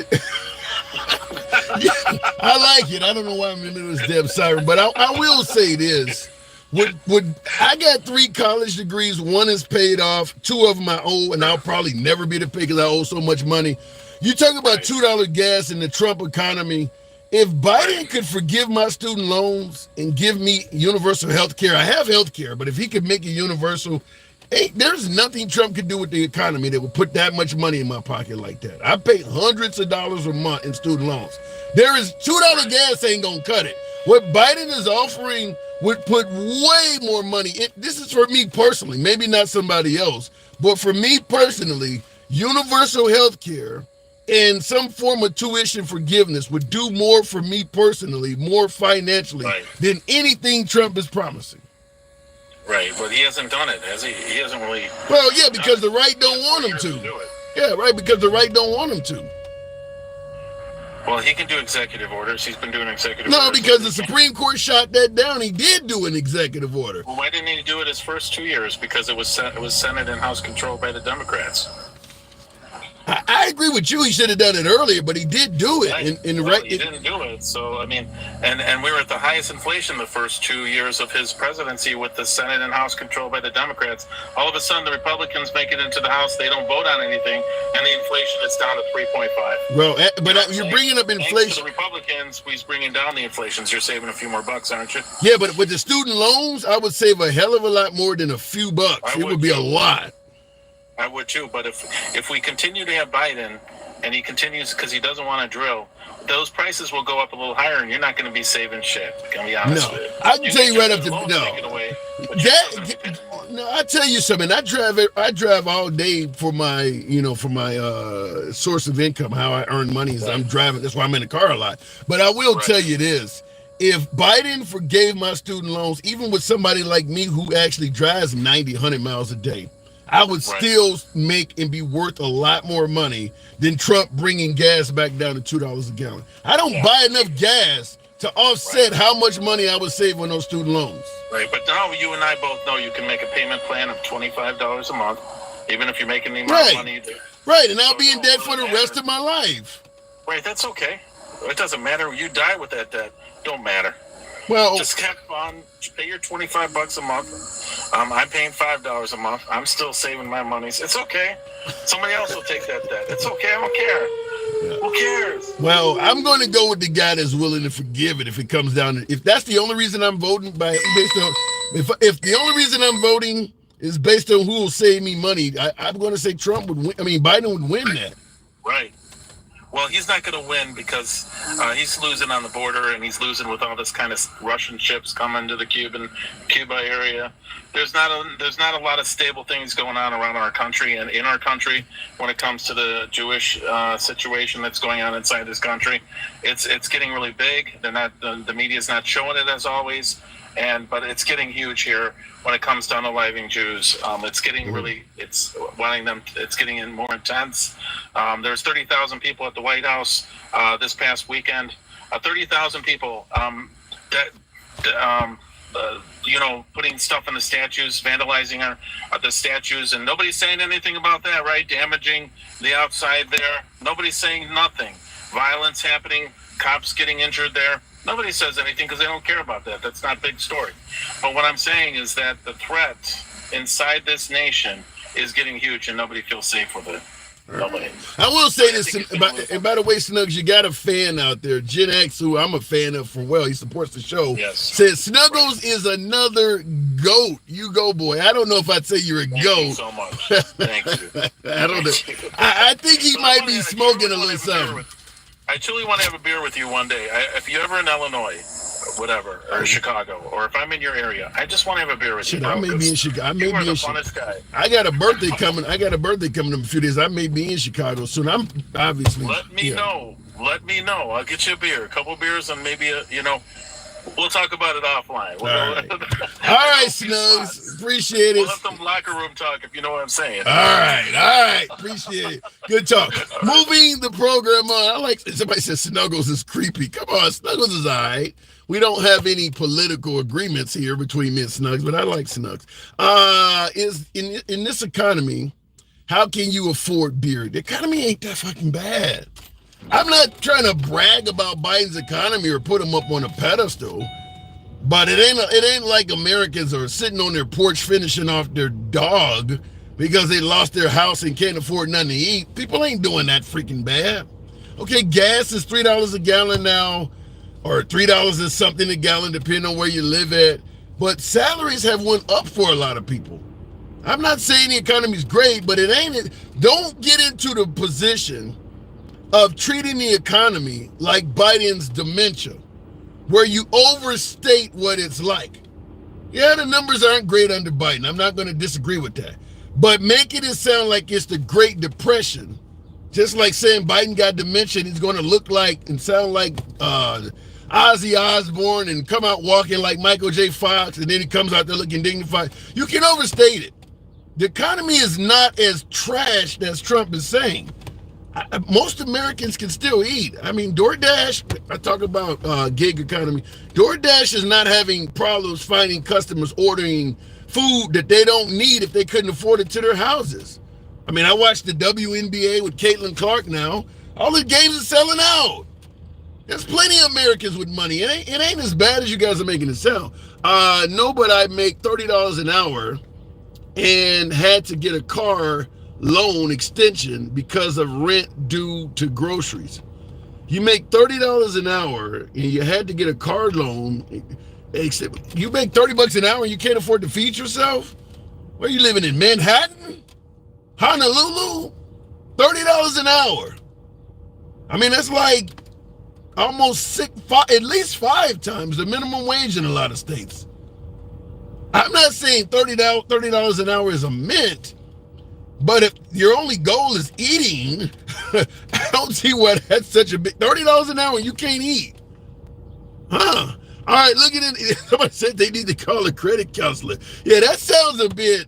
I like it. I don't know why I'm in the middle of this damn siren, but I will say this. I got 3 college degrees. 1 is paid off. 2 of them I owe, and I'll probably never be able to pay because I owe so much money. You talk about Right. $2 gas in the Trump economy. If Biden could forgive my student loans and give me universal health care, I have health care, but if he could make it universal, there's nothing Trump could do with the economy that would put that much money in my pocket like that. I pay hundreds of dollars a month in student loans. There is $2 gas ain't gonna cut it. What Biden is offering would put way more money. This is for me personally, maybe not somebody else, but for me personally, universal health care and some form of tuition forgiveness would do more for me personally, more financially, Right. than anything Trump is promising. Right, but he hasn't done it, has he? He hasn't really. Well, yeah, because the right don't want him to. do it. Yeah, right, because the right don't want him to. Well, he can do executive orders. He's been doing executive No, orders. because the Supreme Court shot that down. He did do an executive order. Well, why didn't he do it his first 2 years? Because it was Senate and House controlled by the Democrats. I agree with you. He should have done it earlier, but he did do it. Right. In the Well, right. he didn't do it. So I mean, and we were at the highest inflation the first 2 years of his presidency with the Senate and House controlled by the Democrats. All of a sudden, the Republicans make it into the House. They don't vote on anything, and the inflation is down to 3.5. Well, but you're bringing up Thanks to inflation. the Republicans, he's bringing down the inflations. You're saving a few more bucks, aren't you? Yeah, but with the student loans, I would save a hell of a lot more than a few bucks. I It would be a too. lot. I would too, but if we continue to have Biden and he continues because he doesn't want to drill, those prices will go up a little higher, and you're not going to be saving shit. Can be honest No, with you. I can tell you right up to loans no. taken away, but you're still gonna be paying. No, I tell you something. I drive all day for my source of income. How I earn money is I'm driving. That's why I'm in the car a lot. But I will tell you this: if Biden forgave my student loans, even with somebody like me who actually drives 90, 100 miles a day, I would still make and be worth a lot more money than Trump bringing gas back down to $2 a gallon. I don't buy enough gas to offset how much money I would save on those student loans. Right, but now you and I both know you can make a payment plan of $25 a month, even if you're making the amount of money you do. Right, and I'll be in debt for the rest of my life. Right, that's okay. It doesn't matter. You die with that debt. Don't matter. Well, Just have fun. Pay your $25 a month. I'm paying $5 a month. I'm still saving my money. It's okay. Somebody else will take that debt. It's okay. I don't care. Who cares? well, I'm going to go with the guy that's willing to forgive it if it comes down to, if that's the only reason I'm voting based on, if the only reason I'm voting is based on who will save me money, I'm going to say Trump would win. I mean, Biden would win that. Right. Well, he's not going to win because he's losing on the border, and he's losing with all this kind of Russian ships coming to the Cuba area. There's not a lot of stable things going on around our country and in our country when it comes to the Jewish situation that's going on inside this country. It's getting really big. The media's not showing it as always, but it's getting huge here when it comes to unaliving Jews. It's getting it's getting in more intense. There's 30,000 people at the White House this past weekend. 30,000 people putting stuff in the statues, vandalizing the statues, and nobody's saying anything about that, right? Damaging the outside there. Nobody's saying nothing. Violence happening, cops getting injured there. Nobody says anything because they don't care about that. That's not a big story. But what I'm saying is that the threat inside this nation is getting huge, and nobody feels safe with it. Nobody. I will say this, and by the way, Snugs, you got a fan out there, Gen X, who I'm a fan of for he supports the show, says Snuggles is another GOAT. You go, boy. I don't know if I'd say you're a Thank GOAT. you so much. Thank you. I don't know. I think he might be smoking a little something. I truly want to have a beer with you one day. If you're ever in Illinois, whatever, or Chicago, or if I'm in your area, I just want to have a beer with you. Shit, Bro, I may be in Chicago. you are the funnest guy. I got a birthday coming. in a few days. I may be in Chicago soon. I'm obviously. Let me know. Let me know. I'll get you a beer, a couple beers, and maybe we'll talk about it offline. All right, Snugs. Appreciate it. We'll have some locker room talk if you know what I'm saying. All right. Appreciate it. Good talk. Moving the program on. I like somebody said Snuggles is creepy. Come on, Snuggles is all right. We don't have any political agreements here between me and Snugs, but I like Snugs. Is in this economy, how can you afford beer? The economy ain't that fucking bad. I'm not trying to brag about Biden's economy or put him up on a pedestal, but it ain't like Americans are sitting on their porch finishing off their dog because they lost their house and can't afford nothing to eat. People ain't doing that freaking bad. Okay, gas is $3 a gallon now, or $3 and something a gallon, depending on where you live at. But salaries have went up for a lot of people. I'm not saying the economy's great, but it ain't. Don't get into the position of treating the economy like Biden's dementia, where you overstate what it's like. Yeah, the numbers aren't great under Biden. I'm not going to disagree with that. But making it sound like it's the Great Depression, just like saying Biden got dementia, he's going to look like and sound like Ozzy Osbourne and come out walking like Michael J. Fox, and then he comes out there looking dignified. You can overstate it. The economy is not as trashed as Trump is saying. Most Americans can still eat. I mean, DoorDash, I talk about gig economy. DoorDash is not having problems finding customers ordering food that they don't need if they couldn't afford it to their houses. I mean, I watched the WNBA with Caitlin Clark now. All the games are selling out. There's plenty of Americans with money. It ain't as bad as you guys are making it sound. No, but I make $30 an hour and had to get a car loan extension because of rent due to groceries. You make $30 an hour and you had to get a car loan. You make $30 an hour and you can't afford to feed yourself? Where are you living in, Manhattan? Honolulu? $30 an hour. I mean, that's like almost at least 5 times the minimum wage in a lot of states. I'm not saying $30 an hour is a mint, but if your only goal is eating, I don't see why that's such a big $30 an hour and you can't eat. Huh? All right, look at it. Somebody said they need to call a credit counselor. Yeah, that sounds a bit,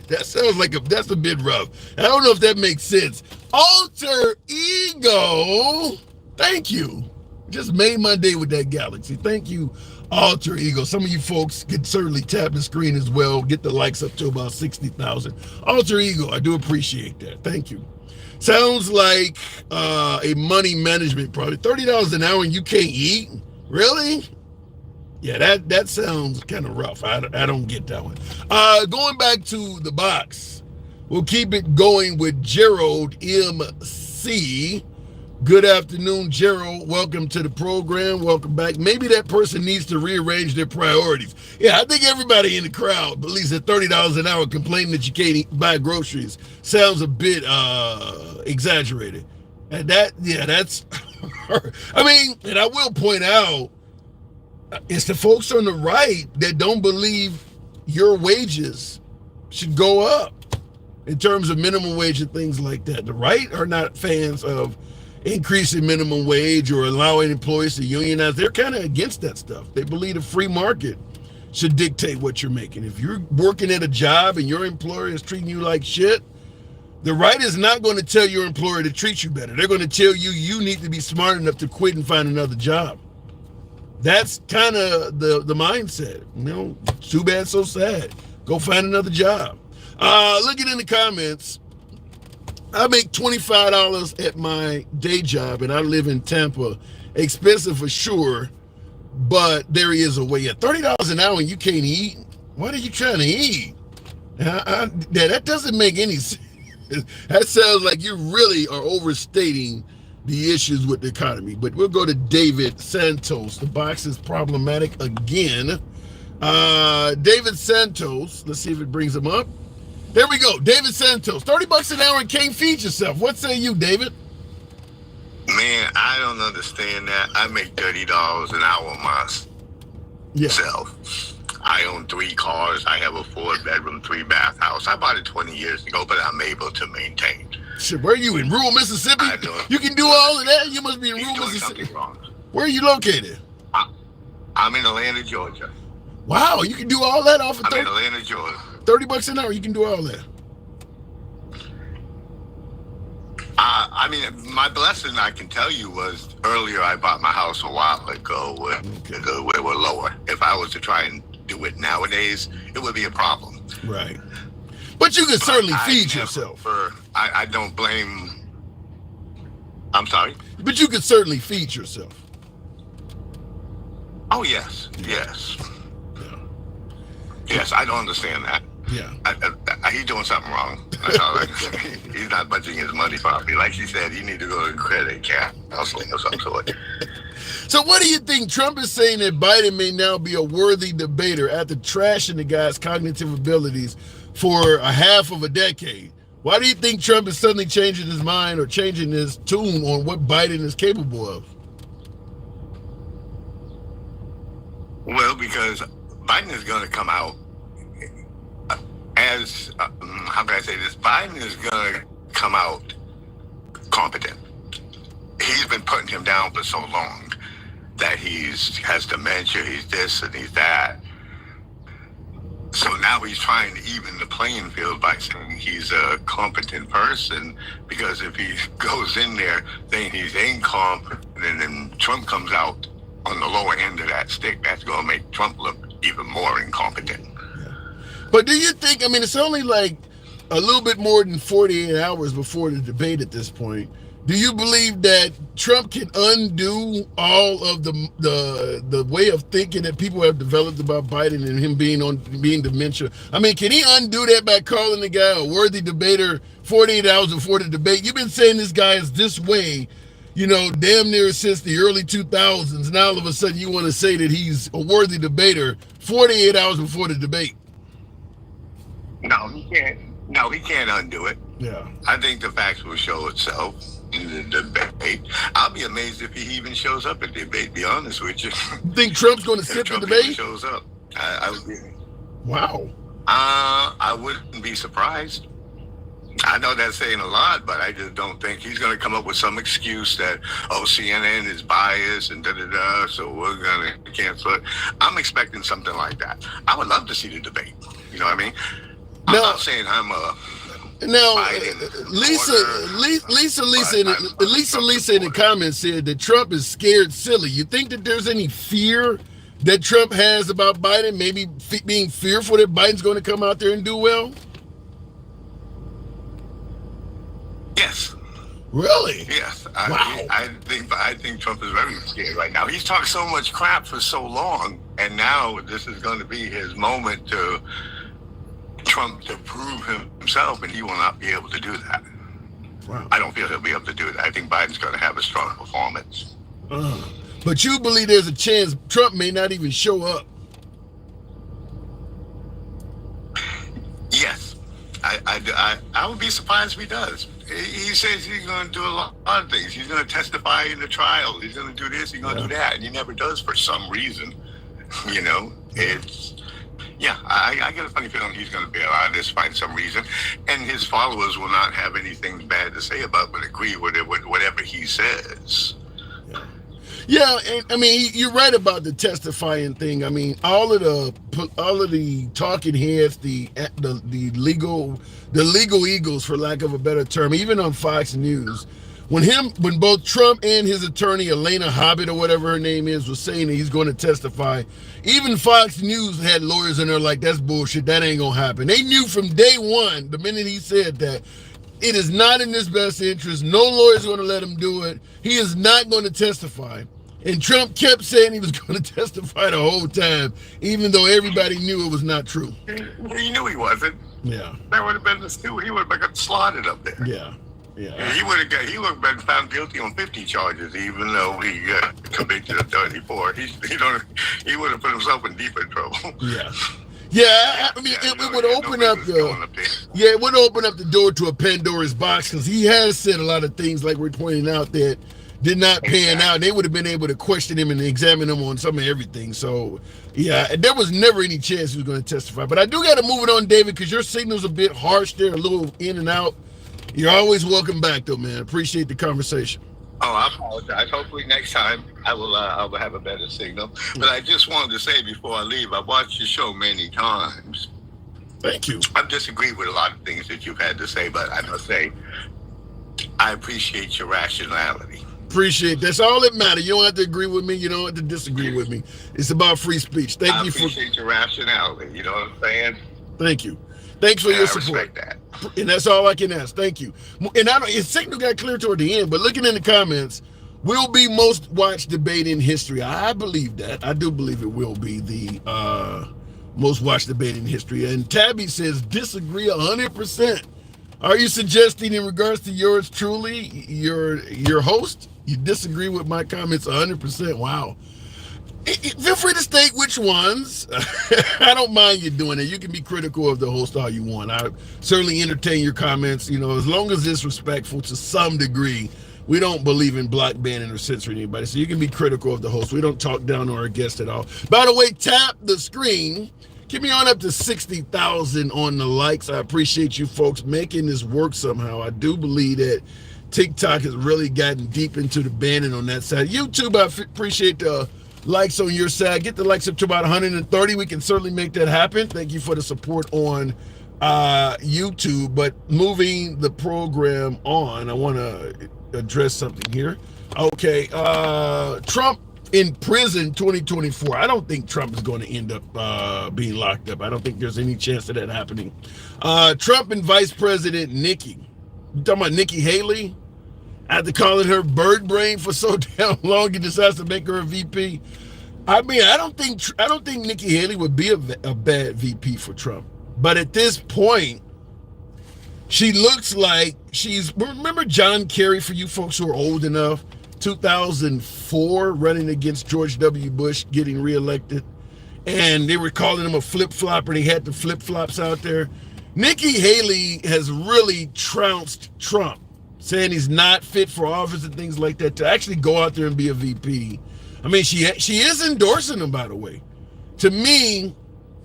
that's a bit rough. I don't know if that makes sense. Alter ego. Thank you. Just made my day with that galaxy. Thank you, Alter Ego. Some of you folks could certainly tap the screen as well. Get the likes up to about 60,000. Alter Ego, I do appreciate that. Thank you. Sounds like a money management project. $30 an hour and you can't eat? Really? Yeah, that sounds kind of rough. I don't get that one. Going back to the box, we'll keep it going with Gerald MC. Good afternoon, Gerald. Welcome to the program. Welcome back. Maybe that person needs to rearrange their priorities. Yeah, I think everybody in the crowd believes that $30 an hour complaining that you can't buy groceries sounds a bit exaggerated. And that's, I mean, and I will point out, it's the folks on the right that don't believe your wages should go up in terms of minimum wage and things like that. The right are not fans of increasing minimum wage or allowing employees to unionize. They're kind of against that stuff. They believe the free market should dictate what you're making. If you're working at a job and your employer is treating you like shit, the right is not going to tell your employer to treat you better. They're going to tell you you need to be smart enough to quit and find another job. That's kind of the mindset. You know, too bad, so sad. Go find another job. Looking in the comments, I make $25 at my day job, and I live in Tampa. Expensive for sure, but there is a way. Yeah, $30 an hour and you can't eat? What are you trying to eat? That doesn't make any sense. That sounds like you really are overstating the issues with the economy. But we'll go to David Santos. The box is problematic again. David Santos, let's see if it brings him up. There we go. David Santos, $30 an hour and can't feed yourself. What say you, David? Man, I don't understand that. I make $30 an hour myself. Yeah. I own 3 cars. I have a 4-bedroom, 3-bath house. I bought it 20 years ago, but I'm able to maintain. Shit, where are you, in rural Mississippi? You can do all of that? You must be in rural Mississippi. Wrong. Where are you located? I'm in Atlanta, Georgia. Wow, you can do all that off of I'm in Atlanta, Georgia. $30 an hour, you can do all that. I mean, my blessing, I can tell you, was earlier I bought my house a while ago where we were lower. If I was to try and do it nowadays, it would be a problem. Right. But you can certainly feed yourself. I don't blame. I'm sorry? But you can certainly feed yourself. Oh, yes. Yes. Yeah. Yes, I don't understand that. Yeah. I he's doing something wrong. That's all I can say. He's not budgeting his money properly. Like she said, he need to go to credit counseling of some sort. So what do you think? Trump is saying that Biden may now be a worthy debater after trashing the guy's cognitive abilities for a half of a decade. Why do you think Trump is suddenly changing his mind or changing his tune on what Biden is capable of? Well, because Biden is going to come out as, how can I say this? Biden is going to come out competent. He's been putting him down for so long that has dementia, he's this and he's that. So now he's trying to even the playing field by saying he's a competent person, because if he goes in there saying he's incompetent and then Trump comes out on the lower end of that stick, that's going to make Trump look even more incompetent. Yeah. But do you think, I mean, it's only like a little bit more than 48 hours before the debate at this point. Do you believe that Trump can undo all of the way of thinking that people have developed about Biden and him being dementia? I mean, can he undo that by calling the guy a worthy debater 48 hours before the debate? You've been saying this guy is this way, you know, damn near since the early 2000s. Now all of a sudden you want to say that he's a worthy debater 48 hours before the debate. No, he can't. No, he can't undo it. Yeah. I think the facts will show itself in the debate. I'll be amazed if he even shows up at the debate, be honest with you. You think Trump's going to skip the debate? Even shows up. I would be. Wow. I wouldn't be surprised. I know that's saying a lot, but I just don't think he's going to come up with some excuse that, CNN is biased and da-da-da, so we're going to cancel it. I'm expecting something like that. I would love to see the debate. You know what I mean? I'm not saying I'm a... Now, Lisa in the comments said that Trump is scared silly. You think that there's any fear that Trump has about Biden, maybe being fearful that Biden's going to come out there and do well? Yes. Really? Yes. Wow. I think Trump is very scared right now. He's talked so much crap for so long, and now this is going to be his moment to Trump to prove himself, and he will not be able to do that. Wow. I don't feel he'll be able to do that. I think Biden's going to have a strong performance. But you believe there's a chance Trump may not even show up? Yes. I would be surprised if he does. He says he's going to do a lot of things. He's going to testify in the trial. He's going to do this. He's going to do that. And he never does for some reason. You know, I get a funny feeling he's going to bail out of this by some reason. And his followers will not have anything bad to say about it, but agree with whatever he says. Yeah, and I mean, you're right about the testifying thing. I mean, all of the talking heads, the legal eagles, for lack of a better term, even on Fox News, when both Trump and his attorney Elena Hobbit or whatever her name is was saying that he's going to testify, even Fox News had lawyers in there like, that's bullshit, that ain't gonna happen. They knew from day one, the minute he said that, it is not in his best interest. No lawyer's going to let him do it. He is not going to testify. And Trump kept saying he was going to testify the whole time, even though everybody knew it was not true. He knew he wasn't. Yeah. That would have been the stew. He would have been slaughtered up there. Yeah. He would have been found guilty on 50 charges, even though he got convicted of 34. He would have put himself in deeper trouble. Yeah. Yeah, I mean, it would open up it would open up the door to a Pandora's box, because he has said a lot of things, like we're pointing out, that did not pan out. They would have been able to question him and examine him on some of everything. So, yeah, there was never any chance he was going to testify. But I do got to move it on, David, because your signal's a bit harsh there, a little in and out. You're always welcome back, though, man. Appreciate the conversation. Oh, I apologize. Hopefully next time I will have a better signal. But I just wanted to say before I leave, I watched your show many times. Thank you. I've disagreed with a lot of things that you've had to say, but I must say, I appreciate your rationality. Appreciate that's all that matters. You don't have to agree with me. You don't have to disagree with me. It's about free speech. I appreciate your rationality. You know what I'm saying? Thank you. Thanks for your support. I respect that. And that's all I can ask. Thank you. And his signal got clear toward the end, but looking in the comments, will be most watched debate in history. I believe that. I do believe it will be the most watched debate in history. And Tabby says, disagree 100%. Are you suggesting in regards to yours truly, your host, you disagree with my comments 100%? Wow. Feel free to state which ones. I don't mind you doing it. You can be critical of the host all you want. I certainly entertain your comments, as long as it's respectful to some degree. We don't believe in block banning or censoring anybody, so you can be critical of the host. We don't talk down on our guests at all. By the way, tap the screen. Get me on up to 60,000 on the likes. I appreciate you folks making this work somehow. I do believe that TikTok has really gotten deep into the banning on that side. YouTube, I appreciate the likes on your side. Get the likes up to about 130. We can certainly make that happen. Thank you for the support on YouTube. But moving the program on, I want to address something here. Okay, Trump in prison 2024. I don't think Trump is going to end up being locked up. I don't think there's any chance of that happening. Trump and Vice President Nikki. You talking about Nikki Haley? After calling her bird brain for so damn long, he decides to make her a VP. I mean, I don't think Nikki Haley would be a bad VP for Trump. But at this point, she looks like remember John Kerry, for you folks who are old enough, 2004, running against George W. Bush, getting reelected. And they were calling him a flip-flopper, and he had the flip-flops out there. Nikki Haley has really trounced Trump, saying he's not fit for office and things like that, to actually go out there and be a VP. I mean, she is endorsing him, by the way. To me,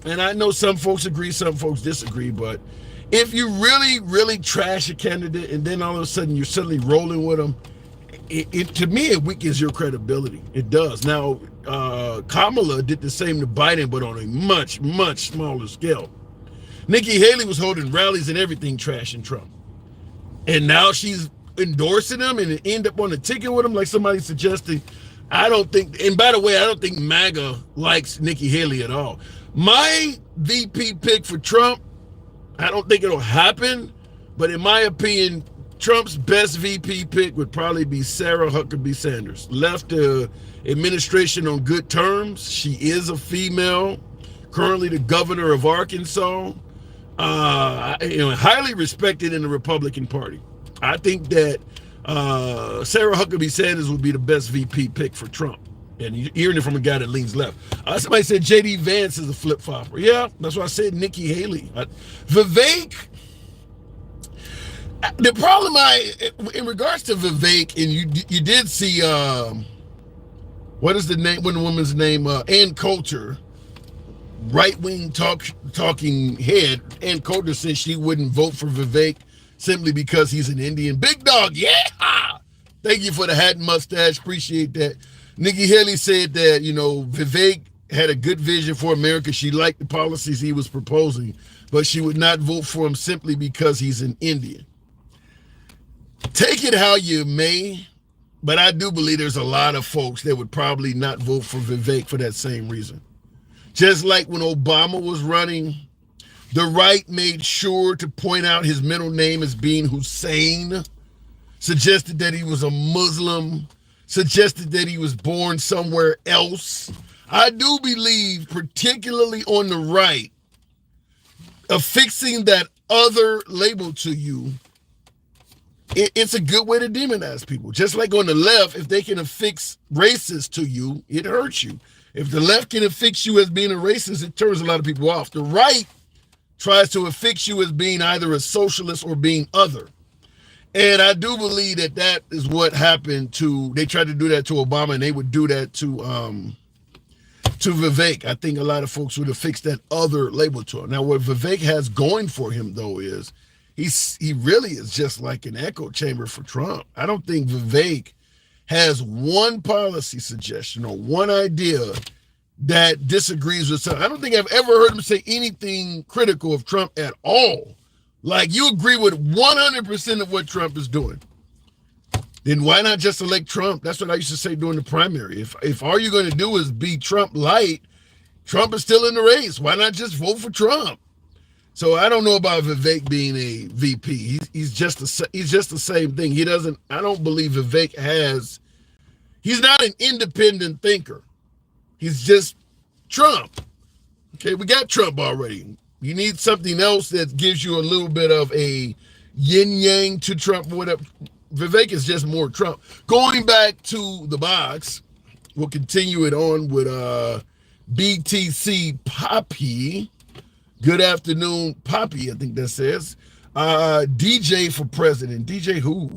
and I know some folks agree, some folks disagree, but if you really, really trash a candidate and then all of a sudden you're suddenly rolling with them, to me, it weakens your credibility. It does. Now, Kamala did the same to Biden, but on a much, much smaller scale. Nikki Haley was holding rallies and everything, trashing Trump. And now she's endorsing him and end up on the ticket with him, like somebody suggesting. I don't think, and by the way, I don't think MAGA likes Nikki Haley at all. My VP pick for Trump, I don't think it'll happen, but in my opinion, Trump's best VP pick would probably be Sarah Huckabee Sanders. Left the administration on good terms. She is a female, currently the governor of Arkansas. Highly respected in the Republican Party. I think that Sarah Huckabee Sanders would be the best VP pick for Trump. And you're hearing it from a guy that leans left. Somebody said J.D. Vance is a flip-flopper. Yeah, that's why I said Nikki Haley. Vivek, the problem in regards to Vivek, and you did see, what is the name, one woman's name, Ann Coulter, right-wing talking head. Ann Coulter said she wouldn't vote for Vivek simply because he's an Indian. Big dog, yeah! Thank you for the hat and mustache, appreciate that. Nikki Haley said that, Vivek had a good vision for America. She liked the policies he was proposing, but she would not vote for him simply because he's an Indian. Take it how you may, but I do believe there's a lot of folks that would probably not vote for Vivek for that same reason. Just like when Obama was running, the right made sure to point out his middle name as being Hussein, suggested that he was a Muslim, suggested that he was born somewhere else. I do believe, particularly on the right, affixing that other label to you, it's a good way to demonize people. Just like on the left, if they can affix racist to you, it hurts you. If the left can affix you as being a racist, it turns a lot of people off. The right tries to affix you as being either a socialist or being other. And I do believe that is what happened they tried to do that to Obama, and they would do that to Vivek. I think a lot of folks would have fixed that other label to him. Now, what Vivek has going for him, though, is he really is just like an echo chamber for Trump. I don't think Vivek has one policy suggestion or one idea that disagrees with something. I don't think I've ever heard him say anything critical of Trump at all. Like, you agree with 100% of what Trump is doing. Then why not just elect Trump? That's what I used to say during the primary. If all you're going to do is be Trump light, Trump is still in the race. Why not just vote for Trump? So I don't know about Vivek being a VP. He's just the same thing. I don't believe Vivek he's not an independent thinker. He's just Trump. Okay, we got Trump already. You need something else that gives you a little bit of a yin-yang to Trump, whatever. Vivek is just more Trump. Going back to the box, we'll continue it on with BTC Poppy. Good afternoon, Poppy, I think that says. DJ for president. DJ who?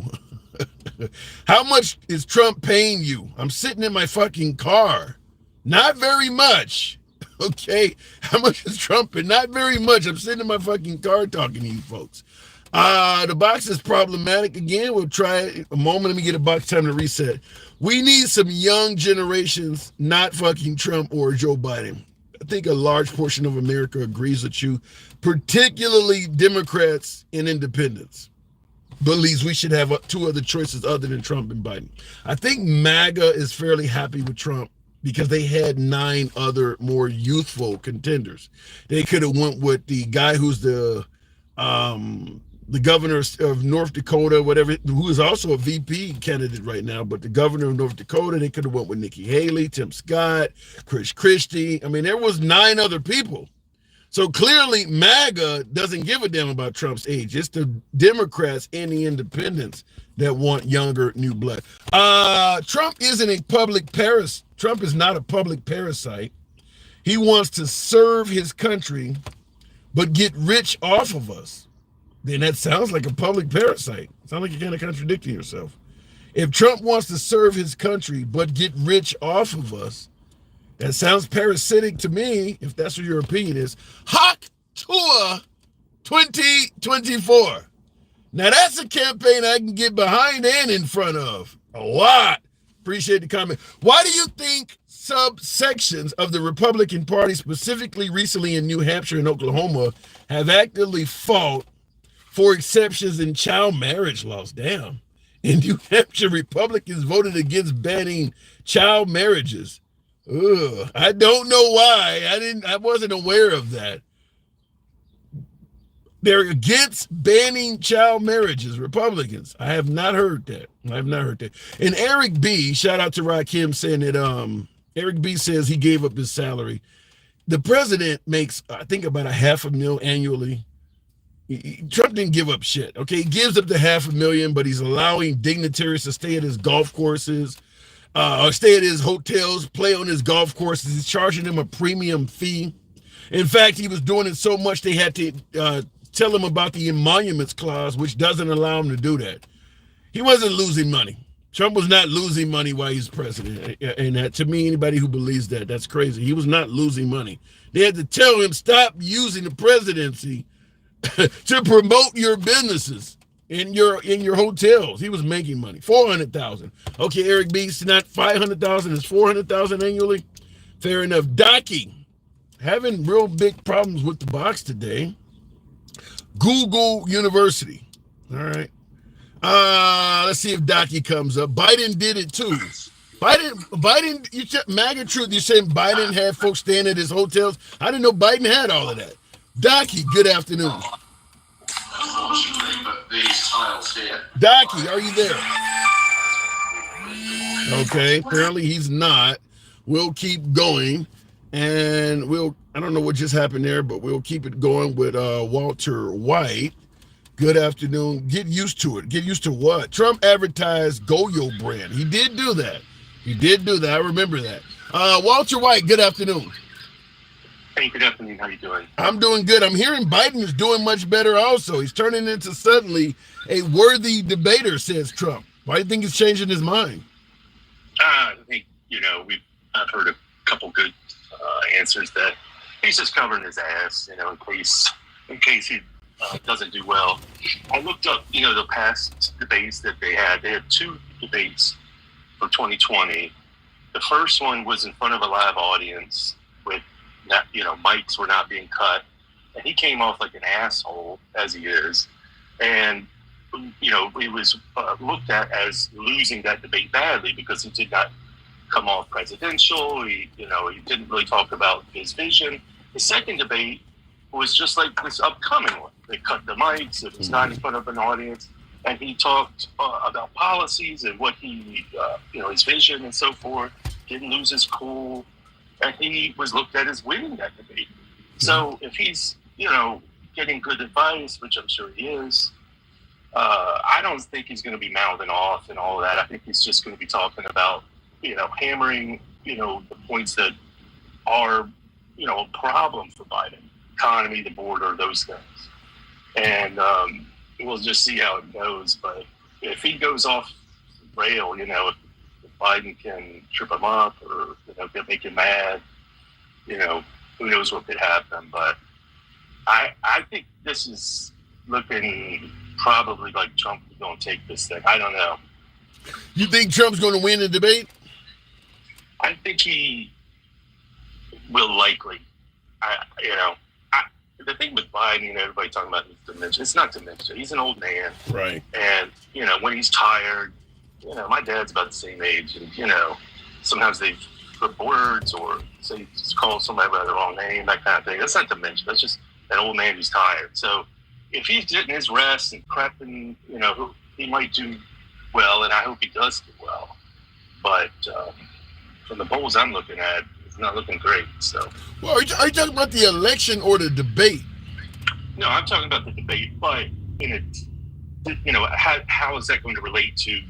How much is Trump paying you? I'm sitting in my fucking car. Not very much. Okay. How much is Trump? Not very much. I'm sitting in my fucking car talking to you folks. The box is problematic again. We'll try it a moment. Let me get a box time to reset. We need some young generations, not fucking Trump or Joe Biden. I think a large portion of America agrees with you, particularly Democrats and independents. Believes we should have two other choices other than Trump and Biden. I think MAGA is fairly happy with Trump because they had 9 other more youthful contenders. They could have went with the guy who's the governor of North Dakota, whatever, who is also a VP candidate right now, but the governor of North Dakota, they could have went with Nikki Haley, Tim Scott, Chris Christie. I mean, there was 9 other people. So clearly MAGA doesn't give a damn about Trump's age. It's the Democrats and the independents that want younger new blood. Trump isn't a public parasite. Trump is not a public parasite. He wants to serve his country, but get rich off of us. Then that sounds like a public parasite. Sounds like you're kind of contradicting yourself. If Trump wants to serve his country, but get rich off of us, that sounds parasitic to me, if that's what your opinion is. Hawk Tour 2024. Now that's a campaign I can get behind and in front of. A lot. Appreciate the comment. Why do you think subsections of the Republican Party, specifically recently in New Hampshire and Oklahoma, have actively fought for exceptions in child marriage laws? Damn. In New Hampshire, Republicans voted against banning child marriages. Ugh, I don't know why. I wasn't aware of that. They're against banning child marriages, Republicans. I have not heard that. And Eric B, shout out to Rakim saying that Eric B says he gave up his salary. The president makes, I think, about $500,000 annually. Trump didn't give up shit. Okay, he gives up the $500,000, but he's allowing dignitaries to stay at his golf courses, or stay at his hotels, play on his golf courses. He's charging them a premium fee. In fact, he was doing it so much they had to tell him about the emoluments clause, which doesn't allow him to do that. He wasn't losing money. Trump was not losing money while he's president. And that, to me, anybody who believes that, that's crazy. He was not losing money. They had to tell him, stop using the presidency to promote your businesses in your hotels. He was making money. $400,000. Okay, Eric B, it's not $500,000, it's $400,000 annually. Fair enough. Docky, having real big problems with the box today. Google University. All right. Let's see if Docky comes up. Biden did it too. Biden, you MAGA truth, you're saying Biden had folks staying at his hotels? I didn't know Biden had all of that. Docky, good afternoon. Docky, are you there? Okay, apparently he's not. We'll keep going, and I don't know what just happened there, but we'll keep it going with Walter White. Good afternoon. Get used to it. Get used to what? Trump advertised Goyo brand. He did do that. I remember that. Walter White, good afternoon. Hey, good afternoon. How you doing? I'm doing good. I'm hearing Biden is doing much better also. He's turning into suddenly a worthy debater, says Trump. Why do you think he's changing his mind? I think, I've heard a couple good answers that he's just covering his ass, in case he doesn't do well. I looked up, the past debates that they had. They had 2 debates for 2020. The first one was in front of a live audience with that, mics were not being cut, and he came off like an asshole, as he is, and he was looked at as losing that debate badly because he did not come off presidential. He didn't really talk about his vision. The second debate was just like this upcoming one. They cut the mics. It was not in front of an audience, and he talked about policies and what he, his vision and so forth. Didn't lose his cool. And he was looked at as winning that debate. So if he's, getting good advice, which I'm sure he is, I don't think he's going to be mouthing off and all of that. I think he's just going to be talking about, hammering, the points that are, a problem for Biden. Economy, the border, those things. And we'll just see how it goes. But if he goes off the rail, if Biden can trip him up or, make him mad, who knows what could happen. But I think this is looking probably like Trump is going to take this thing. I don't know. You think Trump's going to win the debate? I think he will likely. The thing with Biden, everybody talking about his dementia. It's not dementia. He's an old man. Right. And, when he's tired, my dad's about the same age. And, sometimes they flip words or say, call somebody by the wrong name, that kind of thing. That's not dementia. That's just an old man who's tired. So if he's getting his rest and prepping, he might do well, and I hope he does do well. But from the polls I'm looking at, it's not looking great. So, well, are you talking about the election or the debate? No, I'm talking about the debate. But how is that going to relate to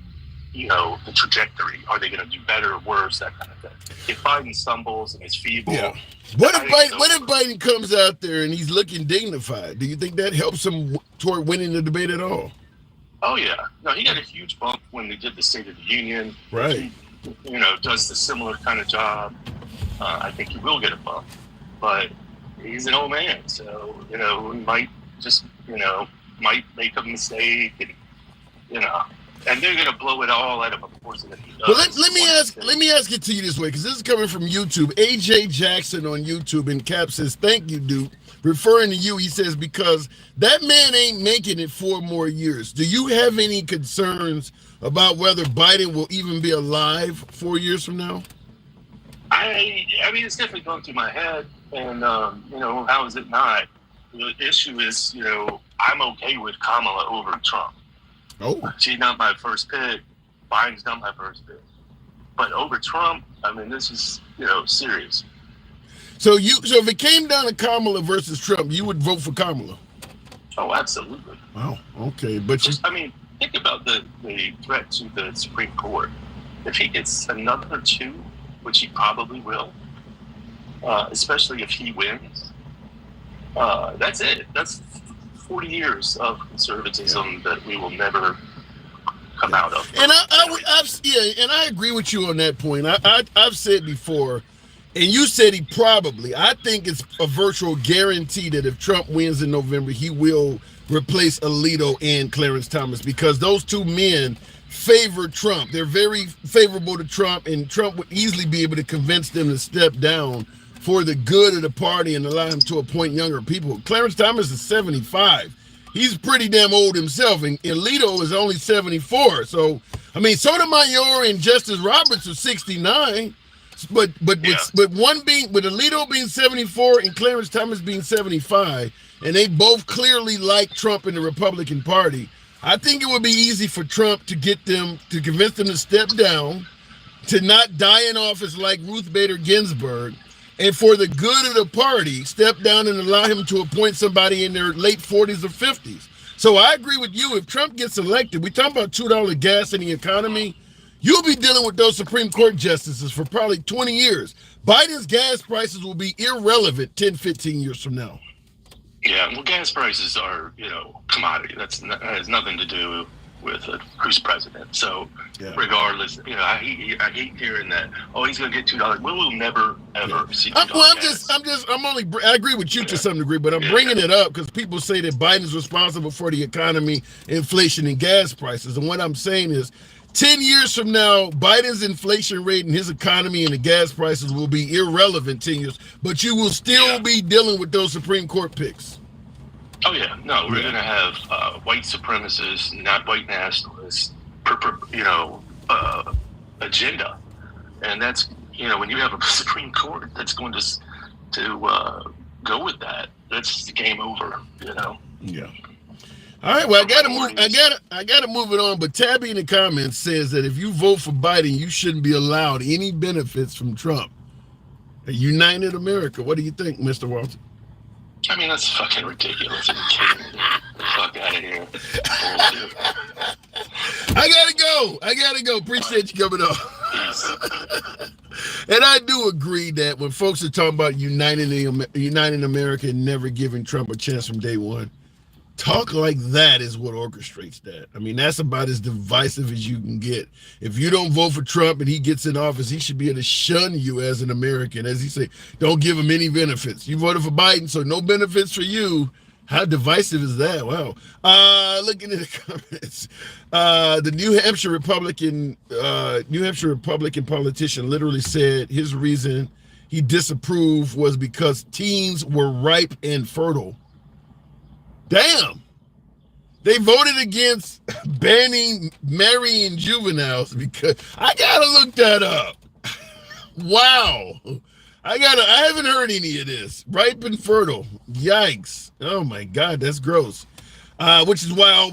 the trajectory? Are they going to do better or worse? That kind of thing. If Biden stumbles and is feeble, What if Biden comes out there and he's looking dignified? Do you think that helps him toward winning the debate at all? Oh yeah, no, he got a huge bump when they did the State of the Union. Right. He, does the similar kind of job. I think he will get a bump, but he's an old man, so he might just might make a mistake, and and they're gonna blow it all out of proportion if he does. Well, let me ask it to you this way, because this is coming from YouTube. AJ Jackson on YouTube in cap says, "Thank you, Duke." Referring to you, he says, because that man ain't making it 4 more years. Do you have any concerns about whether Biden will even be alive 4 years from now? I mean, it's definitely going through my head, and how is it not? The issue is, I'm okay with Kamala over Trump. Oh, she's not my first pick. Biden's not my first pick, but over Trump, I mean, this is serious. So if it came down to Kamala versus Trump, you would vote for Kamala? Oh, absolutely. Wow. Okay, but think about the threat to the Supreme Court. If he gets another 2, which he probably will, especially if he wins, that's it. That's 40 years of conservatism that we will never come out of. And I agree with you on that point. I've said before, and you said he probably. I think it's a virtual guarantee that if Trump wins in November, he will replace Alito and Clarence Thomas, because those 2 men favor Trump. They're very favorable to Trump, and Trump would easily be able to convince them to step down for the good of the party and allow him to appoint younger people. Clarence Thomas is 75. He's pretty damn old himself, and Alito is only 74. So, I mean, Sotomayor and Justice Roberts are 69. But with Alito being 74 and Clarence Thomas being 75, and they both clearly like Trump in the Republican Party, I think it would be easy for Trump to convince them to step down, to not die in office like Ruth Bader Ginsburg, and for the good of the party, step down and allow him to appoint somebody in their late 40s or 50s. So I agree with you. If Trump gets elected, we talking about $2 gas in the economy, you'll be dealing with those Supreme Court justices for probably 20 years. Biden's gas prices will be irrelevant 10, 15 years from now. Yeah, well, gas prices are, commodity. That has nothing to do with who's president. So, regardless, I hate hearing that. Oh, he's going to get $2. We will never ever see $2. I agree with you to some degree, but I'm bringing it up because people say that Biden's responsible for the economy, inflation, and gas prices. And what I'm saying is, 10 years from now, Biden's inflation rate and his economy and the gas prices will be irrelevant 10 years, but you will still be dealing with those Supreme Court picks. Oh, yeah. No, we're going to have white supremacists, not white nationalists, agenda. And that's, when you have a Supreme Court that's going to go with that, that's the game over, Yeah. All right, well, I gotta move it on. But Tabby in the comments says that if you vote for Biden, you shouldn't be allowed any benefits from Trump. A united America. What do you think, Mr. Walton? I mean, that's fucking ridiculous. Are you kidding me? Fuck out of here. Bullshit. I gotta go. Appreciate you coming on. And I do agree that when folks are talking about uniting America and never giving Trump a chance from day one, talk like that is what orchestrates that. I mean, that's about as divisive as you can get. If you don't vote for Trump and he gets in office, he should be able to shun you as an American. As he say, don't give him any benefits. You voted for Biden, so no benefits for you. How divisive is that? Wow. Looking at the comments, the New Hampshire Republican politician literally said his reason he disapproved was because teens were ripe and fertile. Damn. They voted against banning marrying juveniles because I gotta look that up. Wow. I haven't heard any of this. Ripe and fertile. Yikes. Oh my God, that's gross. Which is why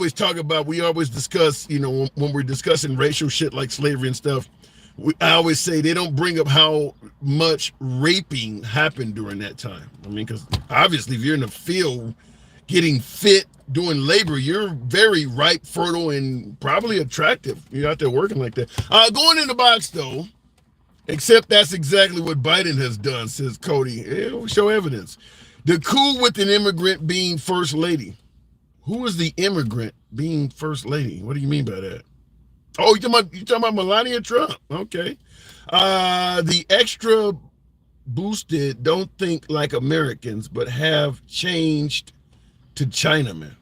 we always discuss, when we're discussing racial shit like slavery and stuff, I always say they don't bring up how much raping happened during that time. I mean, because obviously if you're in the field getting fit, doing labor, you're very ripe, fertile, and probably attractive. You're out there working like that. Going in the box though, except that's exactly what Biden has done, says Cody. It'll show evidence. The coup with an immigrant being first lady. Who is the immigrant being first lady? What do you mean by that? Oh, you talking about Melania Trump? Okay. The extra boosted don't think like Americans, but have changed to Chinamen.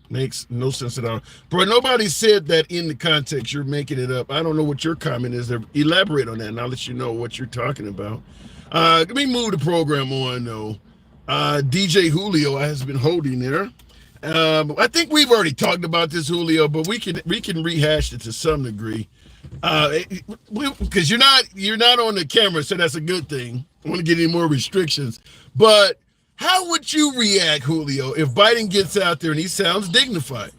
Makes no sense at all. Bro, nobody said that in the context. You're making it up. I don't know what your comment is there. Elaborate on that, and I'll let you know what you're talking about. Let me move the program on, though. DJ Julio has been holding there. I think we've already talked about this, Julio, but we can rehash it to some degree. Because you're not on the camera, so that's a good thing. I want to get any more restrictions. But how would you react, Julio, if Biden gets out there and he sounds dignified?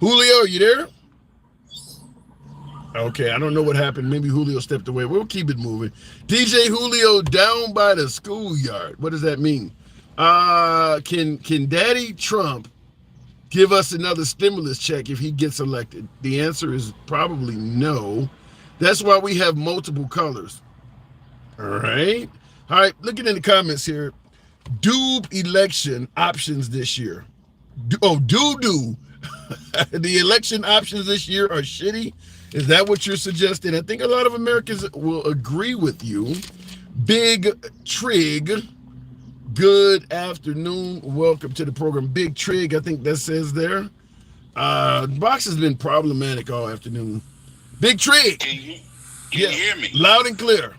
Julio, are you there? Okay, I don't know what happened. Maybe Julio stepped away. We'll keep it moving. DJ Julio down by the schoolyard. What does that mean? Can Daddy Trump give us another stimulus check if he gets elected? The answer is probably no. That's why we have multiple colors. All right. Looking in the comments here. Doob election options this year. The election options this year are shitty. Is that what you're suggesting? I think a lot of Americans will agree with you. Big Trig, good afternoon. Welcome to the program. Big Trig, I think that says there. The box has been problematic all afternoon. Big Trig. Can you hear me? Loud and clear.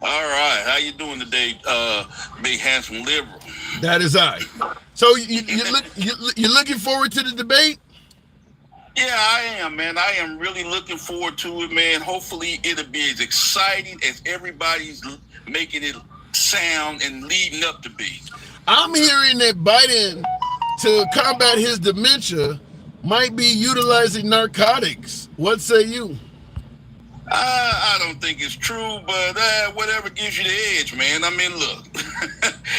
All right. How you doing today, big handsome liberal? That is I. So you're looking forward to the debate? Yeah, I am, man. I am really looking forward to it, man. Hopefully it'll be as exciting as everybody's making it sound and leading up to be. I'm hearing that Biden, to combat his dementia, might be utilizing narcotics. What say you? I don't think it's true, but whatever gives you the edge, man. I mean, look,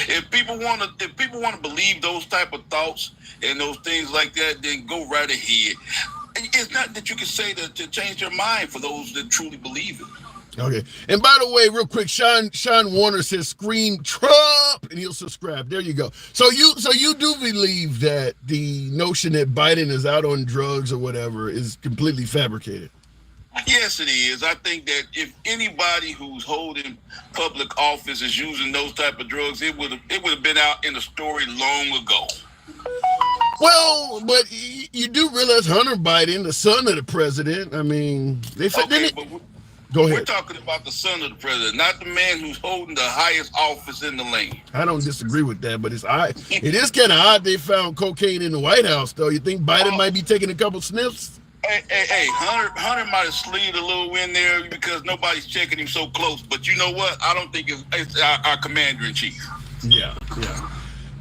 if people want to believe those type of thoughts and those things like that, then go right ahead. It's not that you can say to change their mind for those that truly believe it. Okay. And by the way, real quick, Sean Warner says scream Trump and he'll subscribe. There you go. So you do believe that the notion that Biden is out on drugs or whatever is completely fabricated? Yes, it is. I think that if anybody who's holding public office is using those type of drugs, it would have been out in the story long ago. Well, but you do realize Hunter Biden, the son of the president, I mean, go ahead. We're talking about the son of the president, not the man who's holding the highest office in the land. I don't disagree with that, but it is kind of odd they found cocaine in the White House, though. You think Biden might be taking a couple sniffs? Hey, Hunter might have slid a little in there because nobody's checking him so close. But you know what? I don't think it's our commander-in-chief. Yeah.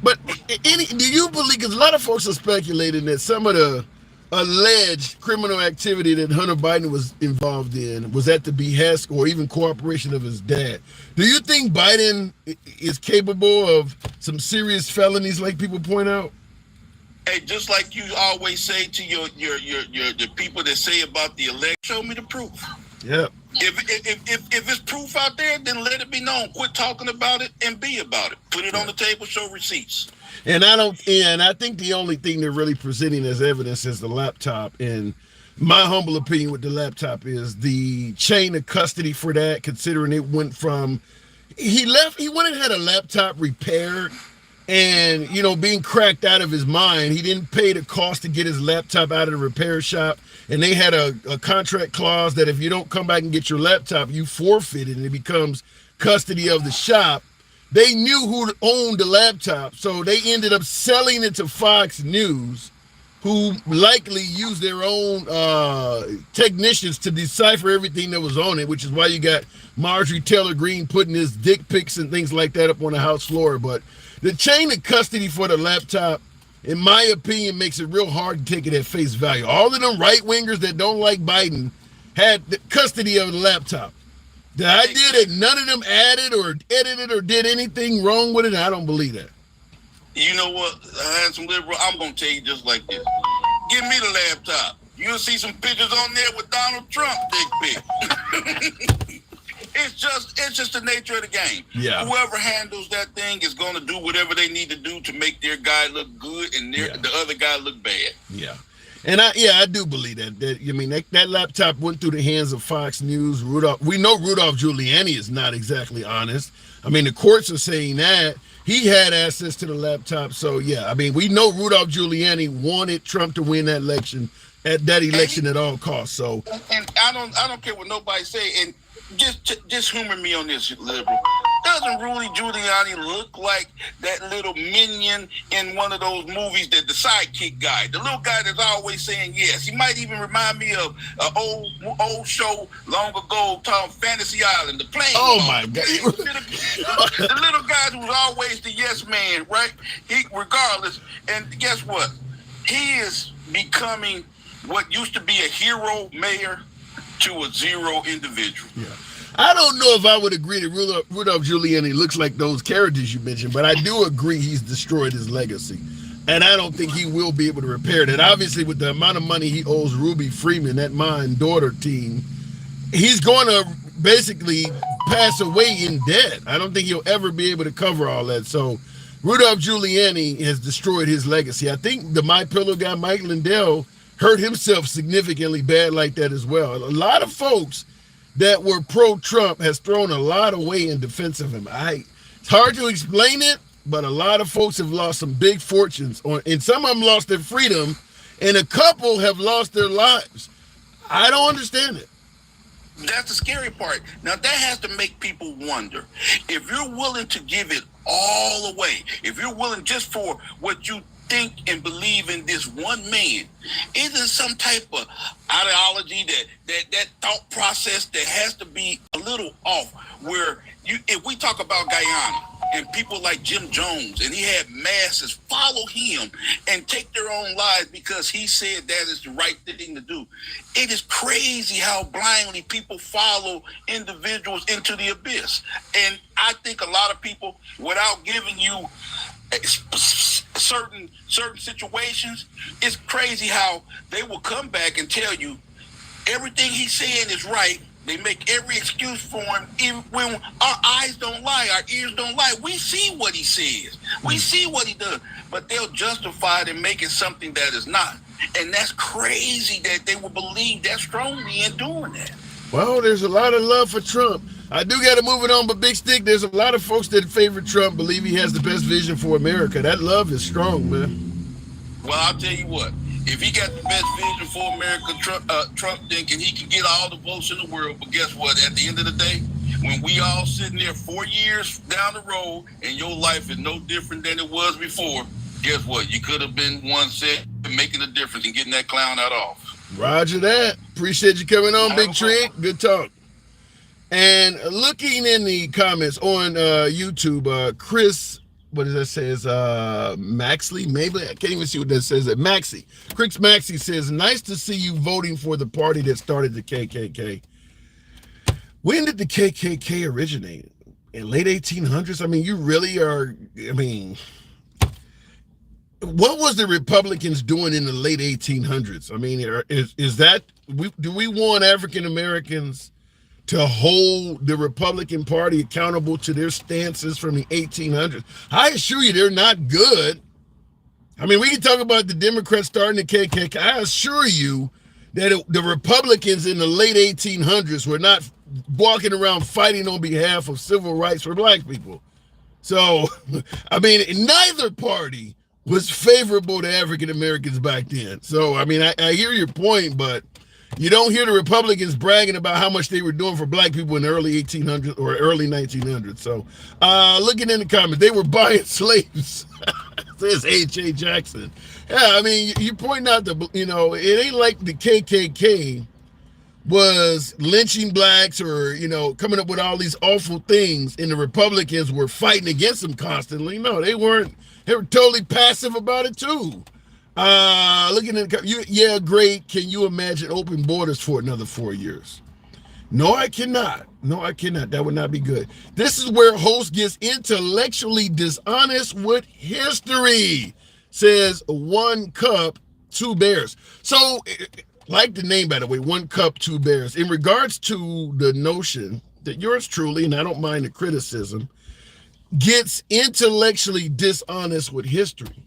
But do you believe, because a lot of folks are speculating that some of the alleged criminal activity that Hunter Biden was involved in was at the behest or even cooperation of his dad. Do you think Biden is capable of some serious felonies like people point out? Hey, just like you always say to your the people that say about the election, show me the proof. Yeah. If it's proof out there, then let it be known. Quit talking about it and be about it. Put it on the table, show receipts. And I think the only thing they're really presenting as evidence is the laptop. And my humble opinion with the laptop is the chain of custody for that, considering it went from he went and had a laptop repaired. And, being cracked out of his mind, he didn't pay the cost to get his laptop out of the repair shop. And they had a contract clause that if you don't come back and get your laptop, you forfeit it and it becomes custody of the shop. They knew who owned the laptop, so they ended up selling it to Fox News, who likely used their own technicians to decipher everything that was on it, which is why you got Marjorie Taylor Greene putting his dick pics and things like that up on the House floor. But the chain of custody for the laptop, in my opinion, makes it real hard to take it at face value. All of them right-wingers that don't like Biden had the custody of the laptop. The idea that none of them added or edited or did anything wrong with it, I don't believe that. You know what, handsome liberal, I'm going to tell you just like this. Give me the laptop. You'll see some pictures on there with Donald Trump dick pic. It's just the nature of the game. Yeah. Whoever handles that thing is going to do whatever they need to do to make their guy look good and the other guy look bad. Yeah. And I do believe that. That laptop went through the hands of Fox News. We know Rudolph Giuliani is not exactly honest. The courts are saying that he had access to the laptop. So yeah, we know Rudolph Giuliani wanted Trump to win that election at all costs. So, and I don't care what nobody say. And just humor me on this, liberal. Doesn't Rudy Giuliani look like that little minion in one of those movies, the sidekick guy, the little guy that's always saying yes? He might even remind me of an old show long ago called Fantasy Island, the plane. Oh my God! The little guy who's always the yes man, right? Regardless, and guess what? He is becoming what used to be a hero mayor to a zero individual. Yeah. I don't know if I would agree that Rudolph Giuliani looks like those characters you mentioned, but I do agree he's destroyed his legacy. And I don't think he will be able to repair that. Obviously, with the amount of money he owes Ruby Freeman, that mom-daughter team, he's going to basically pass away in debt. I don't think he'll ever be able to cover all that. So Rudolph Giuliani has destroyed his legacy. I think the MyPillow guy, Mike Lindell, hurt himself significantly bad like that as well. A lot of folks that were pro-Trump has thrown a lot of weight in defense of him. It's hard to explain it, but a lot of folks have lost some big fortunes, and some of them lost their freedom, and a couple have lost their lives. I don't understand it. That's the scary part. Now, that has to make people wonder. If you're willing to give it all away, if you're willing just for what you think and believe in this one man, isn't some type of ideology that thought process that has to be a little off, where if we talk about Guyana and people like Jim Jones, and he had masses follow him and take their own lives because he said that is the right thing to do. It is crazy how blindly people follow individuals into the abyss. And I think a lot of people, without giving you certain situations, it's crazy how they will come back and tell you everything he's saying is right. They make every excuse for him. Even when our eyes don't lie, our ears don't lie, we see what he says, we see what he does, but they'll justify it and make it something that is not. And that's crazy that they will believe that strongly in doing that. Well, there's a lot of love for Trump. I do got to move it on, but Big Stick, there's a lot of folks that favor Trump, believe he has the best vision for America. That love is strong, man. Well, I'll tell you what. If he got the best vision for America, Trump thinking he can get all the votes in the world. But guess what? At the end of the day, when we all sitting there 4 years down the road and your life is no different than it was before, guess what? You could have been one set making a difference and getting that clown out off. Roger that. Appreciate you coming on, Big Trick. Good talk. And looking in the comments on YouTube, Chris what does that says? Maxley, maybe I can't even see what that says. Maxie, Crix Maxie says, nice to see you voting for the party that started the KKK. When did the KKK originate? In late 1800s? I mean, you really are, I mean, what was the Republicans doing in the late 1800s? I mean, is that, do we want African Americans to hold the Republican Party accountable to their stances from the 1800s? I assure you they're not good. I mean, we can talk about the Democrats starting the KKK. I assure you that the Republicans in the late 1800s were not walking around fighting on behalf of civil rights for black people. So, I mean, neither party was favorable to African Americans back then. So, I mean, I hear your point, but you don't hear the Republicans bragging about how much they were doing for black people in the early 1800s or early 1900s. So, looking in the comments, they were buying slaves. Says H.A. Jackson. Yeah, I mean, you point out the, you know, it ain't like the KKK was lynching blacks or, you know, coming up with all these awful things, and the Republicans were fighting against them constantly. No, they weren't. They were totally passive about it too. Looking at yeah, great. Can you imagine open borders for another 4 years? No, I cannot. No, I cannot. That would not be good. This is where host gets intellectually dishonest with history, says 1 cup, 2 bears. So, like the name, by the way, 1 cup, 2 bears. In regards to the notion that yours truly, and I don't mind the criticism, gets intellectually dishonest with history.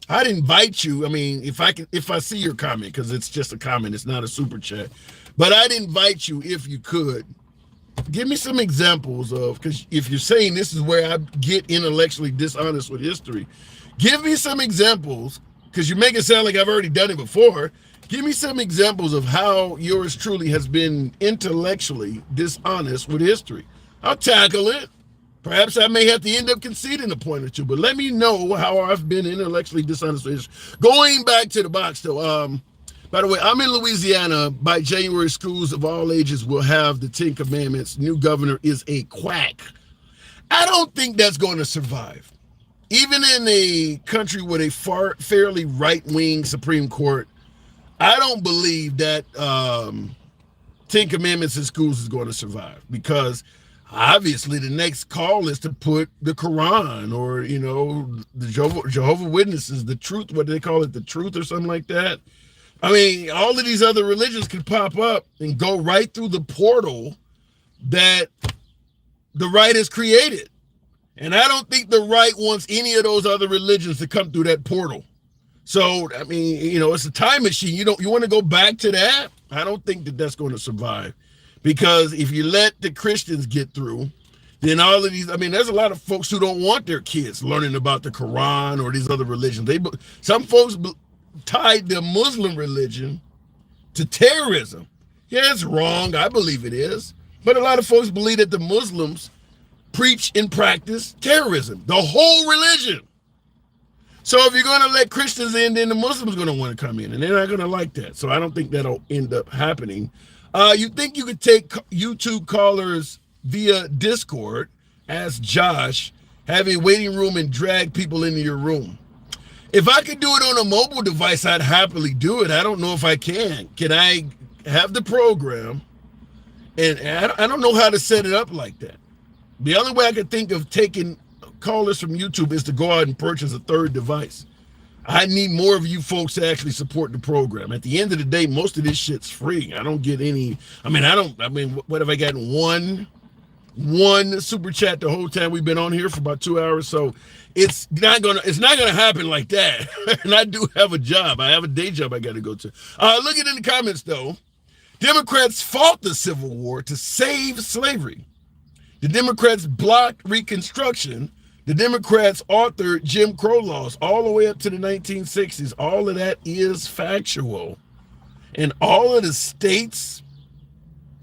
I'd invite you, I mean, if I see your comment, because it's just a comment, it's not a super chat, but I'd invite you, if you could, give me some examples of, because if you're saying this is where I get intellectually dishonest with history, give me some examples, because you make it sound like I've already done it before. Give me some examples of how yours truly has been intellectually dishonest with history. I'll tackle it. Perhaps I may have to end up conceding a point or two, but let me know how I've been intellectually dishonest with history. Going back to the box, though, by the way, I'm in Louisiana. By January, schools of all ages will have the 10 Commandments. New governor is a quack. I don't think that's going to survive. Even in a country with a fairly right-wing Supreme Court, I don't believe that 10 Commandments in schools is going to survive, because obviously the next call is to put the Quran or, you know, the Jehovah's Witnesses, the truth, what do they call it, the truth or something like that. I mean, all of these other religions could pop up and go right through the portal that the right has created. And I don't think the right wants any of those other religions to come through that portal. So, I mean, you know, it's a time machine. You want to go back to that? I don't think that that's going to survive, because if you let the Christians get through, then all of these, I mean, there's a lot of folks who don't want their kids learning about the Quran or these other religions. Some folks tied the Muslim religion to terrorism. Yeah, it's wrong. I believe it is. But a lot of folks believe that the Muslims preach and practice terrorism, the whole religion. So if you're going to let Christians in, then the Muslims are going to want to come in, and they're not going to like that. So I don't think that'll end up happening. You think you could take YouTube callers via Discord, ask Josh, have a waiting room and drag people into your room? If I could do it on a mobile device, I'd happily do it. I don't know if I can. Can I have the program? And I don't know how to set it up like that. The only way I could think of taking callers from YouTube is to go out and purchase a third device. I need more of you folks to actually support the program. At the end of the day, most of this shit's free. I don't get any, what have I gotten? One super chat the whole time we've been on here for about 2 hours. So it's not gonna happen like that. And I do have a job. I have a day job I gotta go to. Looking in the comments though, Democrats fought the Civil War to save slavery. The Democrats blocked Reconstruction. The Democrats authored Jim Crow laws all the way up to the 1960s. All of that is factual. And all of the states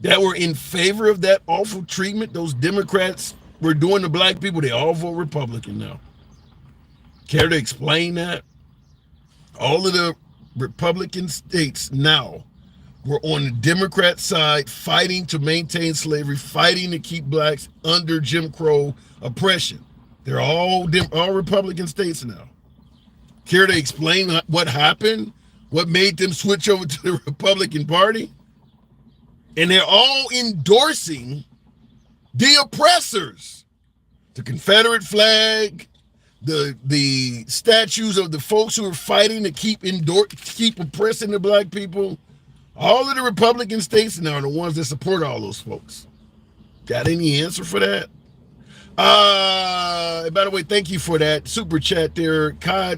that were in favor of that awful treatment those Democrats were doing to black people, they all vote Republican now. Care to explain that? All of the Republican states now were on the Democrat side, fighting to maintain slavery, fighting to keep blacks under Jim Crow oppression. They're all Republican states now. Care to explain what happened? What made them switch over to the Republican Party? And they're all endorsing the oppressors. The Confederate flag, the statues of the folks who are fighting to keep oppressing the black people. All of the Republican states now are the ones that support all those folks. Got any answer for that? By the way, thank you for that super chat there, Cal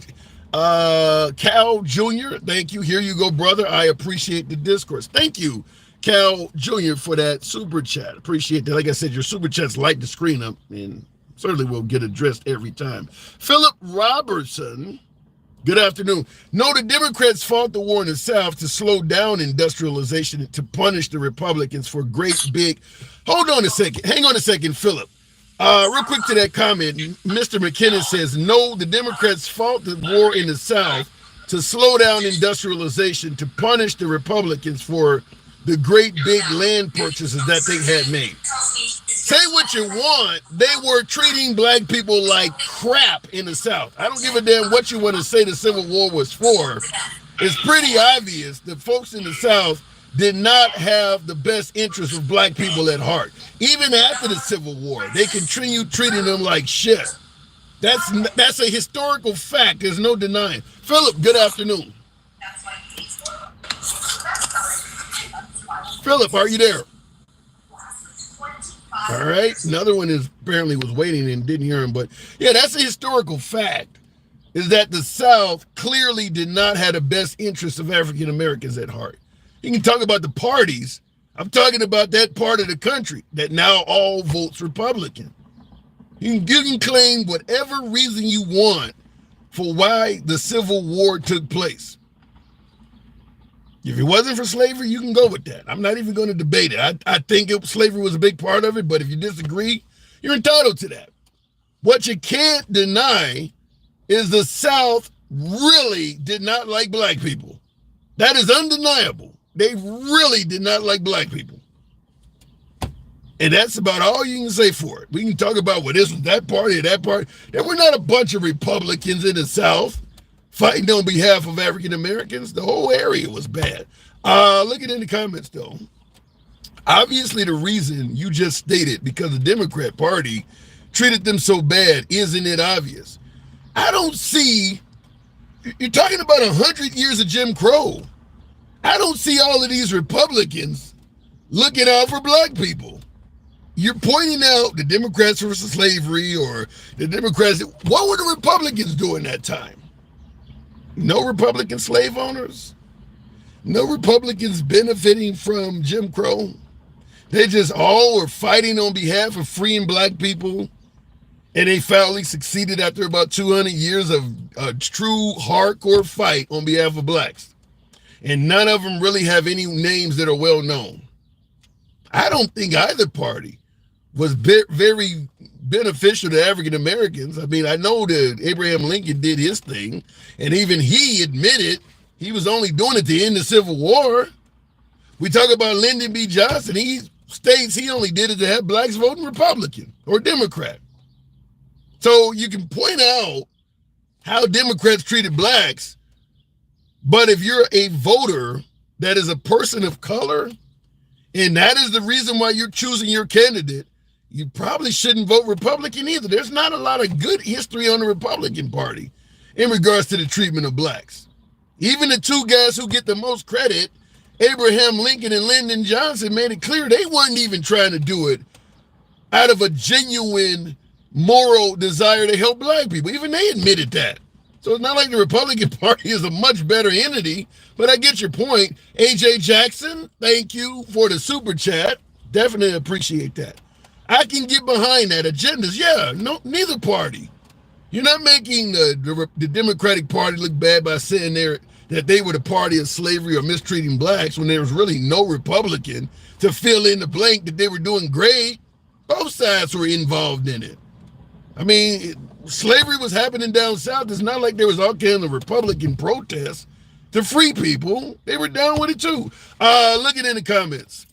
Jr. Thank you. Here you go, brother. I appreciate the discourse. Thank you, Cal Jr. for that super chat. Appreciate that. Like I said, your super chats light the screen up and certainly will get addressed every time. Philip Robertson, good afternoon. No, the Democrats fought the war in the South to slow down industrialization to punish the Republicans for great big. Hold on a second. Hang on a second, Philip. Real quick to that comment, Mr. McKinnon says, no, the Democrats fought the war in the South to slow down industrialization to punish the Republicans for the great big land purchases that they had made. Say what you want, they were treating black people like crap in the South. I don't give a damn what you want to say the Civil War was for. It's pretty obvious that folks in the South did not have the best interests of black people at heart. Even after the Civil War, they continued treating them like shit. That's a historical fact. There's no denying. Philip, good afternoon. Philip, are you there? All right. Another one is apparently was waiting and didn't hear him. But yeah, that's a historical fact, is that the South clearly did not have the best interests of African Americans at heart. You can talk about the parties. I'm talking about that part of the country that now all votes Republican. You can claim whatever reason you want for why the Civil War took place. If it wasn't for slavery, you can go with that. I'm not even going to debate it. I think slavery was a big part of it, but if you disagree, you're entitled to that. What you can't deny is the South really did not like black people. That is undeniable. They really did not like black people. And that's about all you can say for it. We can talk about what this was, that party or that party. There were not a bunch of Republicans in the South fighting on behalf of African Americans. The whole area was bad. Looking in the comments, though. Obviously, the reason you just stated, because the Democrat Party treated them so bad, isn't it obvious? I don't see, you're talking about 100 years of Jim Crow. I don't see all of these Republicans looking out for black people. You're pointing out the Democrats versus slavery or the Democrats. What were the Republicans doing that time? No Republican slave owners? No Republicans benefiting from Jim Crow? They just all were fighting on behalf of freeing black people, and they finally succeeded after about 200 years of a true hardcore fight on behalf of blacks. And none of them really have any names that are well known. I don't think either party was very beneficial to African Americans. I mean, I know that Abraham Lincoln did his thing, and even he admitted he was only doing it to end the Civil War. We talk about Lyndon B. Johnson. He states he only did it to have blacks voting Republican or Democrat. So you can point out how Democrats treated blacks, but if you're a voter that is a person of color, and that is the reason why you're choosing your candidate, you probably shouldn't vote Republican either. There's not a lot of good history on the Republican Party in regards to the treatment of blacks. Even the two guys who get the most credit, Abraham Lincoln and Lyndon Johnson, made it clear they weren't even trying to do it out of a genuine moral desire to help black people. Even they admitted that. So it's not like the Republican Party is a much better entity, but I get your point. AJ Jackson, thank you for the super chat. Definitely appreciate that. I can get behind that. Agendas, yeah, no, neither party. You're not making the Democratic Party look bad by saying that they were the party of slavery or mistreating blacks when there was really no Republican to fill in the blank that they were doing great. Both sides were involved in it. I mean, slavery was happening down south. It's not like there was all kinds of Republican protests to free people. They were down with it too. Looking in the comments.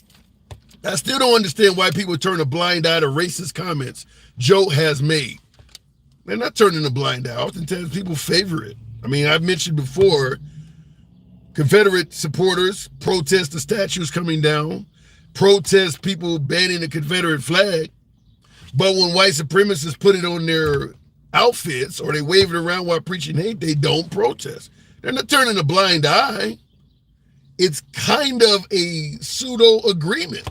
I still don't understand why people turn a blind eye to racist comments Joe has made. They're not turning a blind eye. Oftentimes people favor it. I mean, I've mentioned before, Confederate supporters protest the statues coming down, protest people banning the Confederate flag. But when white supremacists put it on their outfits or they wave it around while preaching hate, they don't protest. They're not turning a blind eye. It's kind of a pseudo agreement.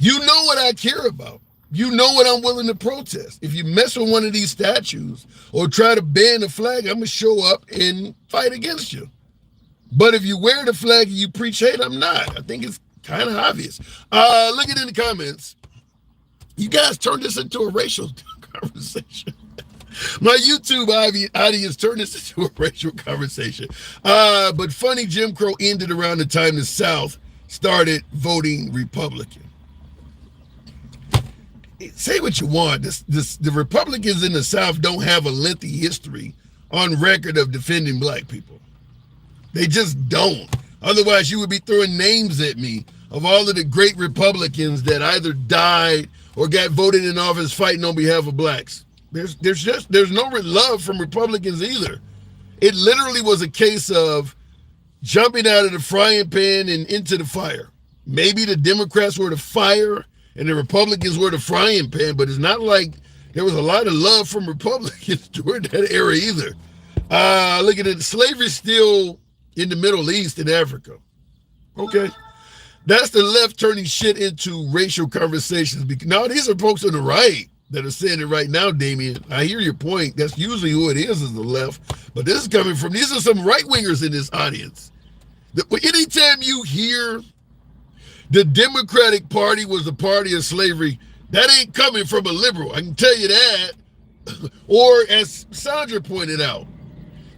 You know what I care about. You know what I'm willing to protest. If you mess with one of these statues or try to ban the flag, I'm going to show up and fight against you. But if you wear the flag and you preach hate, I'm not. I think it's kind of obvious. Look at it in the comments. You guys turned this into a racial conversation. My YouTube audience turned this into a racial conversation. But funny, Jim Crow ended around the time the South started voting Republican. Say what you want. The Republicans in the South don't have a lengthy history on record of defending black people. They just don't. Otherwise, you would be throwing names at me of all of the great Republicans that either died or got voted in office fighting on behalf of blacks. There's no love from Republicans either. It literally was a case of jumping out of the frying pan and into the fire. Maybe the Democrats were the fire and the Republicans were the frying pan, but it's not like there was a lot of love from Republicans during that era either. Look at it. Slavery's still in the Middle East and Africa. Okay. That's the left turning shit into racial conversations. No, these are folks on the right that are saying it right now, Damien. I hear your point. That's usually who it is the left. But this is coming from, these are some right-wingers in this audience. Anytime you hear the Democratic Party was the party of slavery, that ain't coming from a liberal. I can tell you that. Or as Sandra pointed out,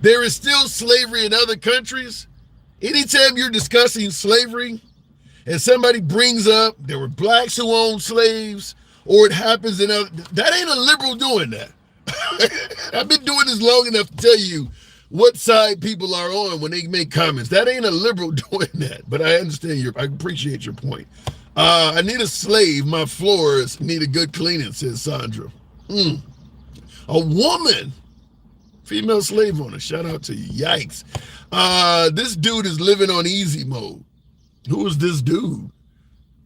there is still slavery in other countries. Anytime you're discussing slavery and somebody brings up there were blacks who owned slaves, or it happens in other, that ain't a liberal doing that. I've been doing this long enough to tell you what side people are on when they make comments. That ain't a liberal doing that, but I understand I appreciate your point. I need a slave. My floors need a good cleaning, says Sandra. A woman, female slave owner. Shout out to you. Yikes. This dude is living on easy mode. Who is this dude?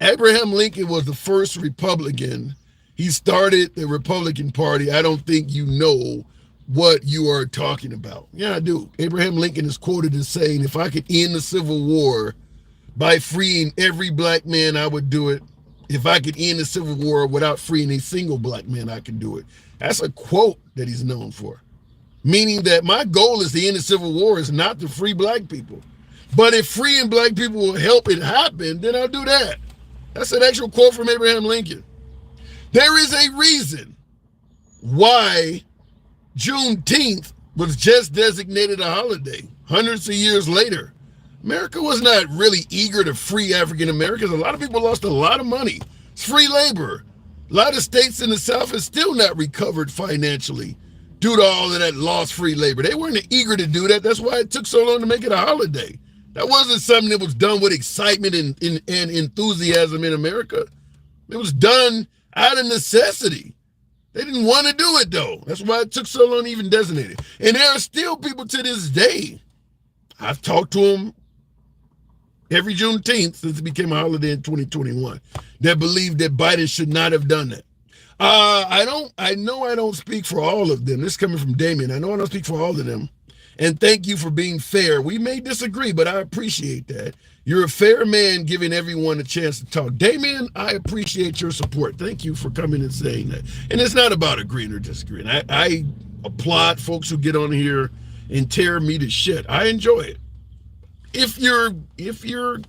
Abraham Lincoln was the first Republican. He started the Republican Party. I don't think you know what you are talking about. Yeah, I do. Abraham Lincoln is quoted as saying, if I could end the Civil War by freeing every black man, I would do it. If I could end the Civil War without freeing a single black man, I could do it. That's a quote that he's known for. Meaning that my goal is to end the Civil War is not to free black people. But if freeing black people will help it happen, then I'll do that. That's an actual quote from Abraham Lincoln. There is a reason why Juneteenth was just designated a holiday hundreds of years later. America was not really eager to free African Americans. A lot of people lost a lot of money. It's free labor. A lot of states in the South have still not recovered financially due to all of that lost free labor. They weren't eager to do that. That's why it took so long to make it a holiday. That wasn't something that was done with excitement and enthusiasm in America. It was done out of necessity. They didn't want to do it, though. That's why it took so long to even designate it. And there are still people to this day. I've talked to them every Juneteenth since it became a holiday in 2021 that believe that Biden should not have done that. I know I don't speak for all of them. This is coming from Damien. I know I don't speak for all of them. And thank you for being fair. We may disagree, but I appreciate that. You're a fair man giving everyone a chance to talk. Damien, I appreciate your support. Thank you for coming and saying that. And it's not about agreeing or disagreeing. I applaud folks who get on here and tear me to shit. I enjoy it. If you're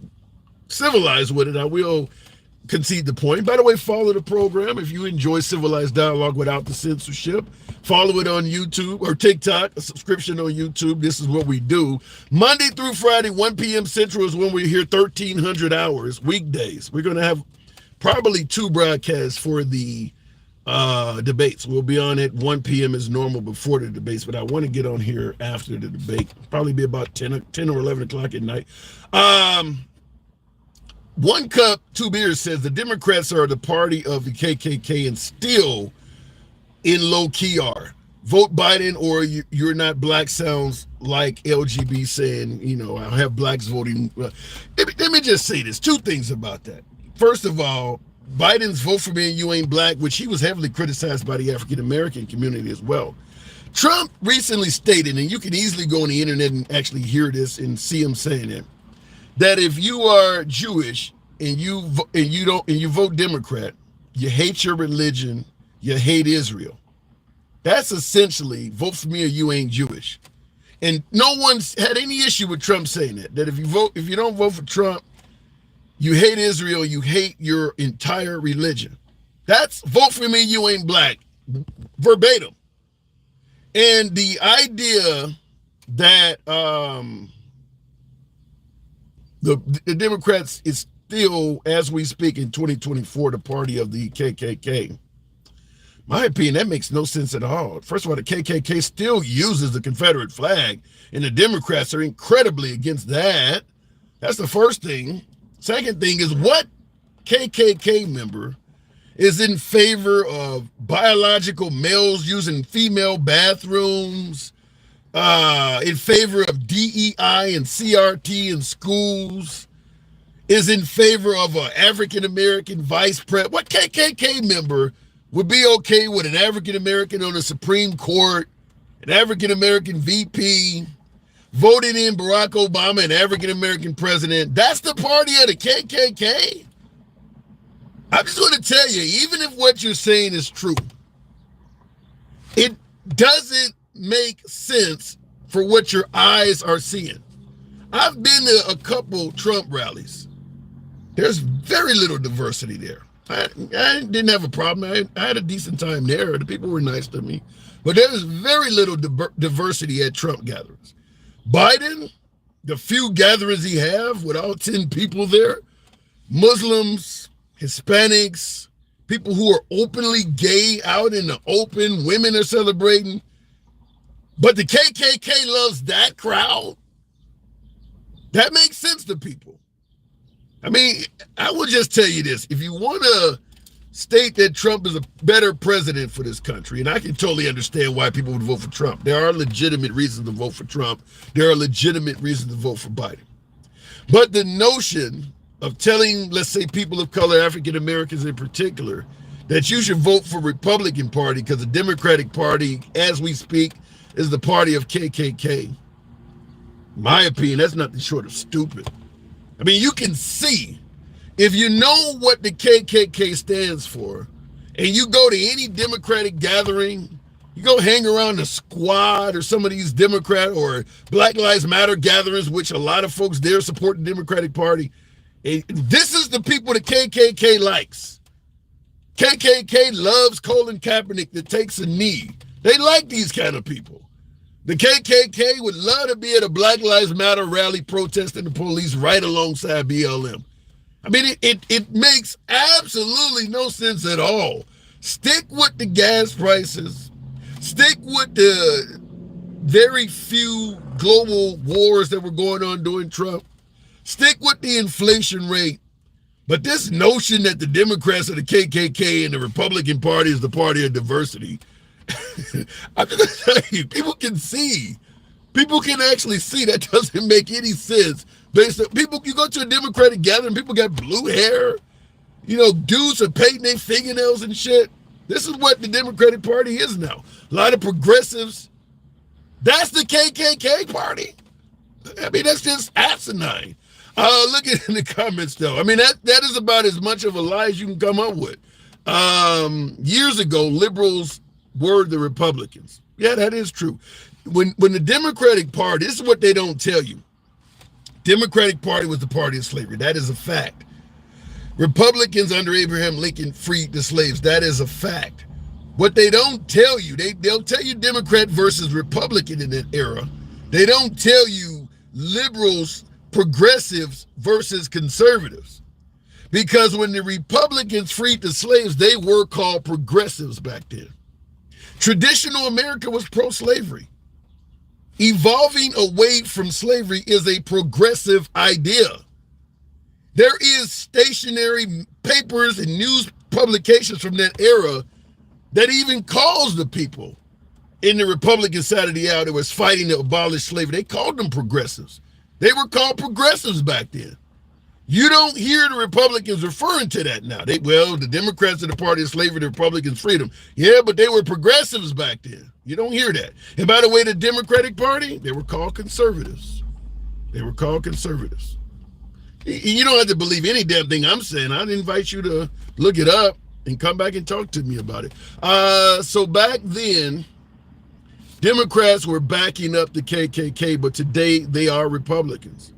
civilized with it, I will concede the point. By the way, follow the program if you enjoy civilized dialogue without the censorship. Follow it on YouTube or TikTok, a subscription on YouTube. This is what we do. Monday through Friday, 1 p.m. Central is when we're here, 1,300 hours, weekdays. We're going to have probably 2 broadcasts for the debates. We'll be on at 1 p.m. as normal before the debates, but I want to get on here after the debate. Probably be about 10 or 11 o'clock at night. 1 cup, 2 beers says the Democrats are the party of the KKK and still in low key are. Vote Biden or you're not black sounds like LGB saying, you know, I'll have blacks voting. Let me just say this. Two things about that. First of all, Biden's vote for me and you ain't black, which he was heavily criticized by the African-American community as well. Trump recently stated, and you can easily go on the internet and actually hear this and see him saying it, that if you are Jewish and you vote Democrat, you hate your religion, you hate Israel. That's essentially vote for me or you ain't Jewish. And no one's had any issue with Trump saying that. That if you don't vote for Trump, you hate Israel, you hate your entire religion. That's vote for me, you ain't black. Verbatim. And the idea that the Democrats is still, as we speak in 2024, the party of the KKK. My opinion, that makes no sense at all. First of all, the KKK still uses the Confederate flag, and the Democrats are incredibly against that. That's the first thing. Second thing is, what KKK member is in favor of biological males using female bathrooms, in favor of DEI and CRT in schools, is in favor of an African-American vice president? What KKK member would be okay with an African-American on the Supreme Court, an African-American VP, voting in Barack Obama, an African-American president? That's the party of the KKK? I'm just going to tell you, even if what you're saying is true, it doesn't make sense for what your eyes are seeing. I've been to a couple Trump rallies. There's very little diversity there. I didn't have a problem. I had a decent time there. The people were nice to me. But there's very little diversity at Trump gatherings. Biden, the few gatherings he have with all 10 people there, Muslims, Hispanics, people who are openly gay out in the open, women are celebrating. But the KKK loves that crowd. That makes sense to people. I mean, I will just tell you this. If you want to state that Trump is a better president for this country, and I can totally understand why people would vote for Trump. There are legitimate reasons to vote for Trump. There are legitimate reasons to vote for Biden. But the notion of telling, let's say, people of color, African Americans in particular, that you should vote for Republican Party because the Democratic Party, as we speak, is the party of KKK. In my opinion, that's nothing short of stupid. I mean, you can see, if you know what the KKK stands for, and you go to any Democratic gathering, you go hang around the Squad or some of these Democrat or Black Lives Matter gatherings, which a lot of folks there support the Democratic Party. And this is the people the KKK likes. KKK loves Colin Kaepernick that takes a knee. They like these kind of people. The KKK would love to be at a Black Lives Matter rally protesting the police right alongside BLM. I mean, it makes absolutely no sense at all. Stick with the gas prices. Stick with the very few global wars that were going on during Trump. Stick with the inflation rate. But this notion that the Democrats are the KKK and the Republican Party is the party of diversity, I'm just going to tell you, people can see. People can actually see that doesn't make any sense. Based on people, you go to a Democratic gathering, people got blue hair. You know, dudes are painting their fingernails and shit. This is what the Democratic Party is now. A lot of progressives. That's the KKK party. I mean, that's just asinine. Look at in the comments, though. I mean, that is about as much of a lie as you can come up with. Years ago, liberals were the Republicans. Yeah, that is true. When the Democratic Party, this is what they don't tell you. Democratic Party was the party of slavery. That is a fact. Republicans under Abraham Lincoln freed the slaves. That is a fact. What they don't tell you, they'll tell you Democrat versus Republican in that era. They don't tell you liberals, progressives versus conservatives. Because when the Republicans freed the slaves, they were called progressives back then. Traditional America was pro-slavery. Evolving away from slavery is a progressive idea. There is stationary papers and news publications from that era that even calls the people in the Republican side of the aisle that was fighting to abolish slavery. They called them progressives. They were called progressives back then. You don't hear the Republicans referring to that now. The Democrats are the party of slavery, the Republicans freedom. Yeah, but they were progressives back then. You don't hear that. And by the way, the Democratic Party, they were called conservatives. They were called conservatives. You don't have to believe any damn thing I'm saying. I'd invite you to look it up and come back and talk to me about it. So back then, Democrats were backing up the KKK, but today they are Republicans.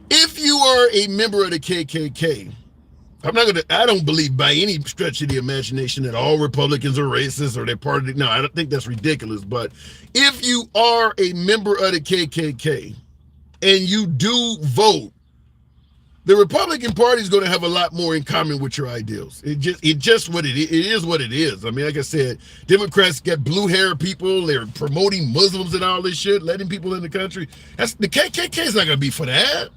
If you are a member of the KKK, I don't believe by any stretch of the imagination that all Republicans are racist or they're part of the, no, I don't think that's ridiculous. But if you are a member of the KKK and you do vote, the Republican Party is going to have a lot more in common with your ideals. It just what it is what it is. I mean, like I said, Democrats get blue hair people. They're promoting Muslims and all this shit, letting people in the country. The KKK is not going to be for that.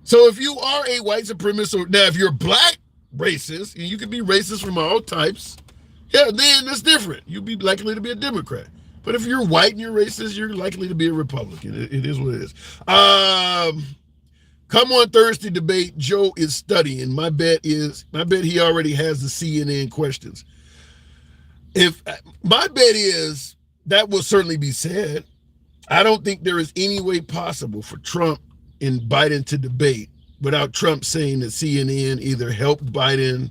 So if you are a white supremacist, or now if you're a black racist, and you can be racist from all types, yeah, then that's different. You'll be likely to be a Democrat. But if you're white and you're racist, you're likely to be a Republican. It is what it is. Come on Thursday debate, Joe is studying. My bet he already has the CNN questions. My bet is that will certainly be said. I don't think there is any way possible for Trump and Biden to debate without Trump saying that CNN either helped Biden,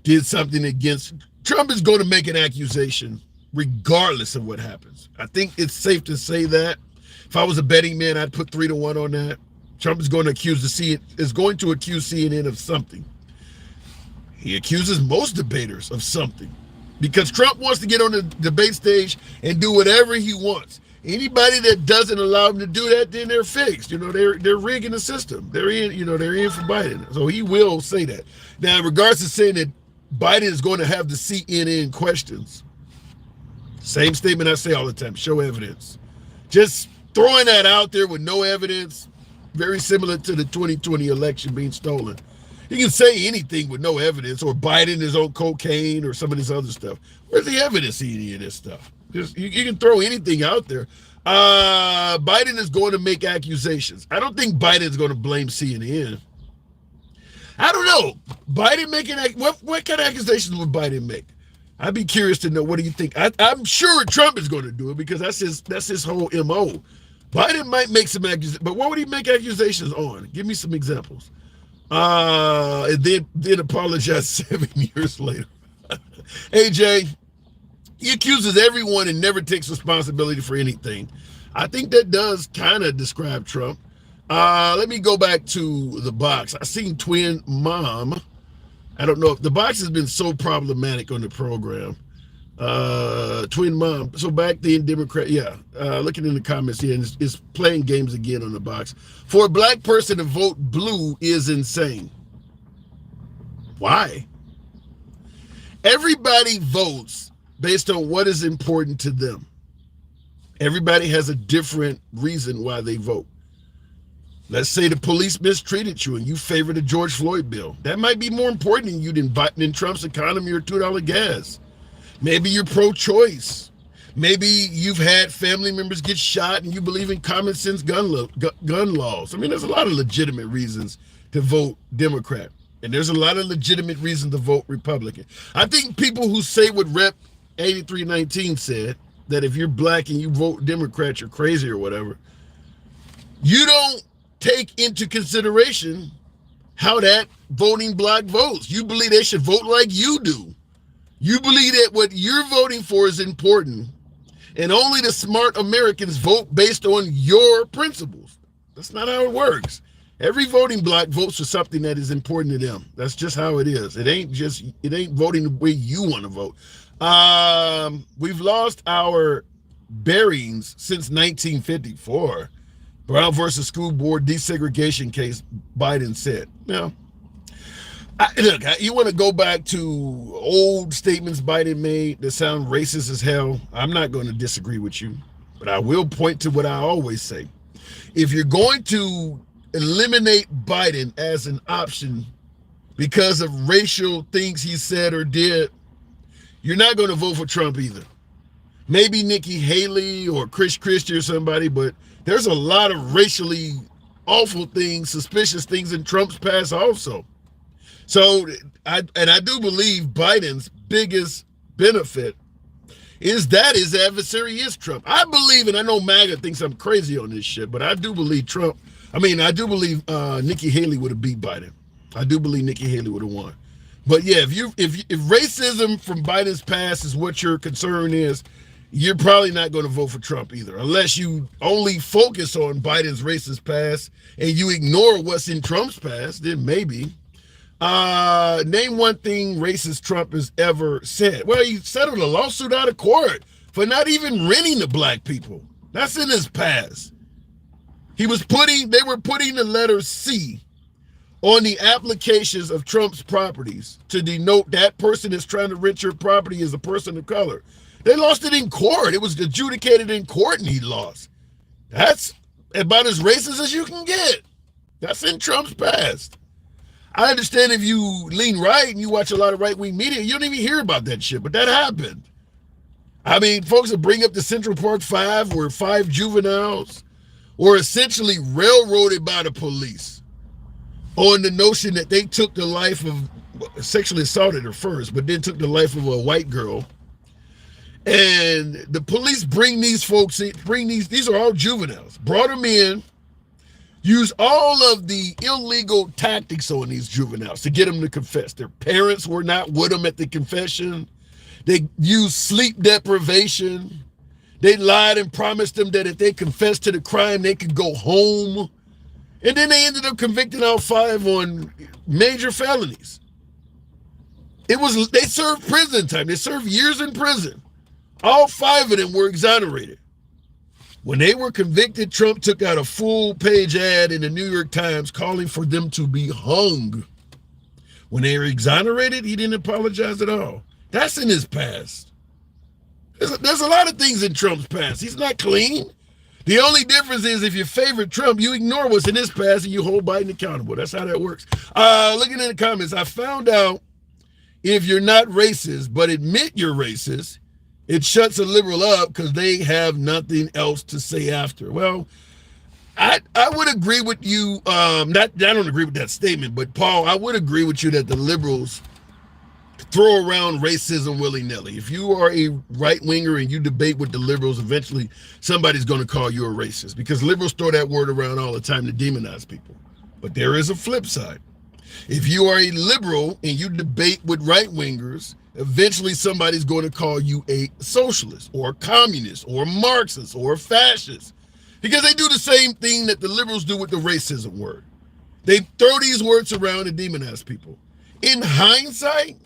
did something against. Trump is going to make an accusation regardless of what happens. I think it's safe to say that. If I was a betting man, I'd put 3-1 on that. Trump is going to accuse CNN of something. He accuses most debaters of something because Trump wants to get on the debate stage and do whatever he wants. Anybody that doesn't allow him to do that, then they're fixed. They're rigging the system. They're in for Biden. So he will say that. Now, in regards to saying that Biden is going to have the CNN questions, same statement I say all the time, show evidence. Just throwing that out there with no evidence, very similar to the 2020 election being stolen. You can say anything with no evidence, or Biden is on cocaine or some of this other stuff. Where's the evidence in any of this stuff? You can throw anything out there. Biden is going to make accusations. I don't think Biden is going to blame CNN. I don't know. Biden making what kind of accusations would Biden make? I'd be curious to know. What do you think? I'm sure Trump is going to do it because that's his whole MO. Biden might make some accusations, but what would he make accusations on? Give me some examples. And then apologize 7 years later. AJ, he accuses everyone and never takes responsibility for anything. I think that does kind of describe Trump. Let me go back to the box. I seen Twin Mom. I don't know if the box has been so problematic on the program. Twin Mom. So back then, Democrat, looking in the comments here, and it's playing games again on the box. For a black person to vote blue is insane. Why? Everybody votes based on what is important to them. Everybody has a different reason why they vote. Let's say the police mistreated you and you favor the George Floyd bill. That might be more important to you than Trump's economy or $2 gas. Maybe you're pro-choice. Maybe you've had family members get shot and you believe in common sense gun laws. I mean, there's a lot of legitimate reasons to vote Democrat. And there's a lot of legitimate reasons to vote Republican. I think people who say what Rep 8319 said, that if you're black and you vote Democrat, you're crazy or whatever, you don't take into consideration how that voting bloc votes. You believe they should vote like you do. You believe that what you're voting for is important, and only the smart Americans vote based on your principles. That's not how it works. Every voting bloc votes for something that is important to them. That's just how it is. It ain't voting the way you want to vote. We've lost our bearings since 1954. Brown versus school board desegregation case, Biden said. Now, look, you want to go back to old statements Biden made that sound racist as hell. I'm not going to disagree with you, but I will point to what I always say. If you're going to eliminate Biden as an option because of racial things he said or did, you're not going to vote for Trump either. Maybe Nikki Haley or Chris Christie or somebody, but there's a lot of racially awful things, suspicious things in Trump's past also. So, I do believe Biden's biggest benefit is that his adversary is Trump. I believe, and I know MAGA thinks I'm crazy on this shit, but I do believe I do believe Nikki Haley would have beat Biden. I do believe Nikki Haley would have won. But yeah, if racism from Biden's past is what your concern is, you're probably not going to vote for Trump either, unless you only focus on Biden's racist past and you ignore what's in Trump's past, then maybe. Name one thing racist Trump has ever said. Well, he settled a lawsuit out of court for not even renting to black people. That's in his past. They were putting the letter C on the applications of Trump's properties to denote that person that's trying to rent your property is a person of color. They lost it in court. It was adjudicated in court and he lost. That's about as racist as you can get. That's in Trump's past. I understand if you lean right and you watch a lot of right-wing media, you don't even hear about that shit, but that happened. I mean, folks that bring up the Central Park 5 where 5 juveniles were essentially railroaded by the police on the notion that they took the life of, sexually assaulted her first, but then took the life of a white girl. And the police bring these folks in, these are all juveniles, brought them in, use all of the illegal tactics on these juveniles to get them to confess. Their parents were not with them at the confession. They used sleep deprivation. They lied and promised them that if they confessed to the crime, they could go home. And then they ended up convicting all 5 on major felonies. They served prison time. They served years in prison. All 5 of them were exonerated. When they were convicted, Trump took out a full-page ad in the New York Times calling for them to be hung. When they were exonerated, he didn't apologize at all. That's in his past. There's a lot of things in Trump's past. He's not clean. The only difference is if you favor Trump, you ignore what's in his past and you hold Biden accountable. That's how that works. Looking in the comments, I found out if you're not racist but admit you're racist, it shuts a liberal up because they have nothing else to say after. Well, I would agree with you. I don't agree with that statement, but Paul, I would agree with you that the liberals throw around racism willy-nilly. If you are a right-winger and you debate with the liberals, eventually somebody's going to call you a racist because liberals throw that word around all the time to demonize people. But there is a flip side. If you are a liberal and you debate with right-wingers, eventually somebody's going to call you a socialist or a communist or a Marxist or a fascist because they do the same thing that the liberals do with the racism word. They throw these words around and demonize people. In hindsight,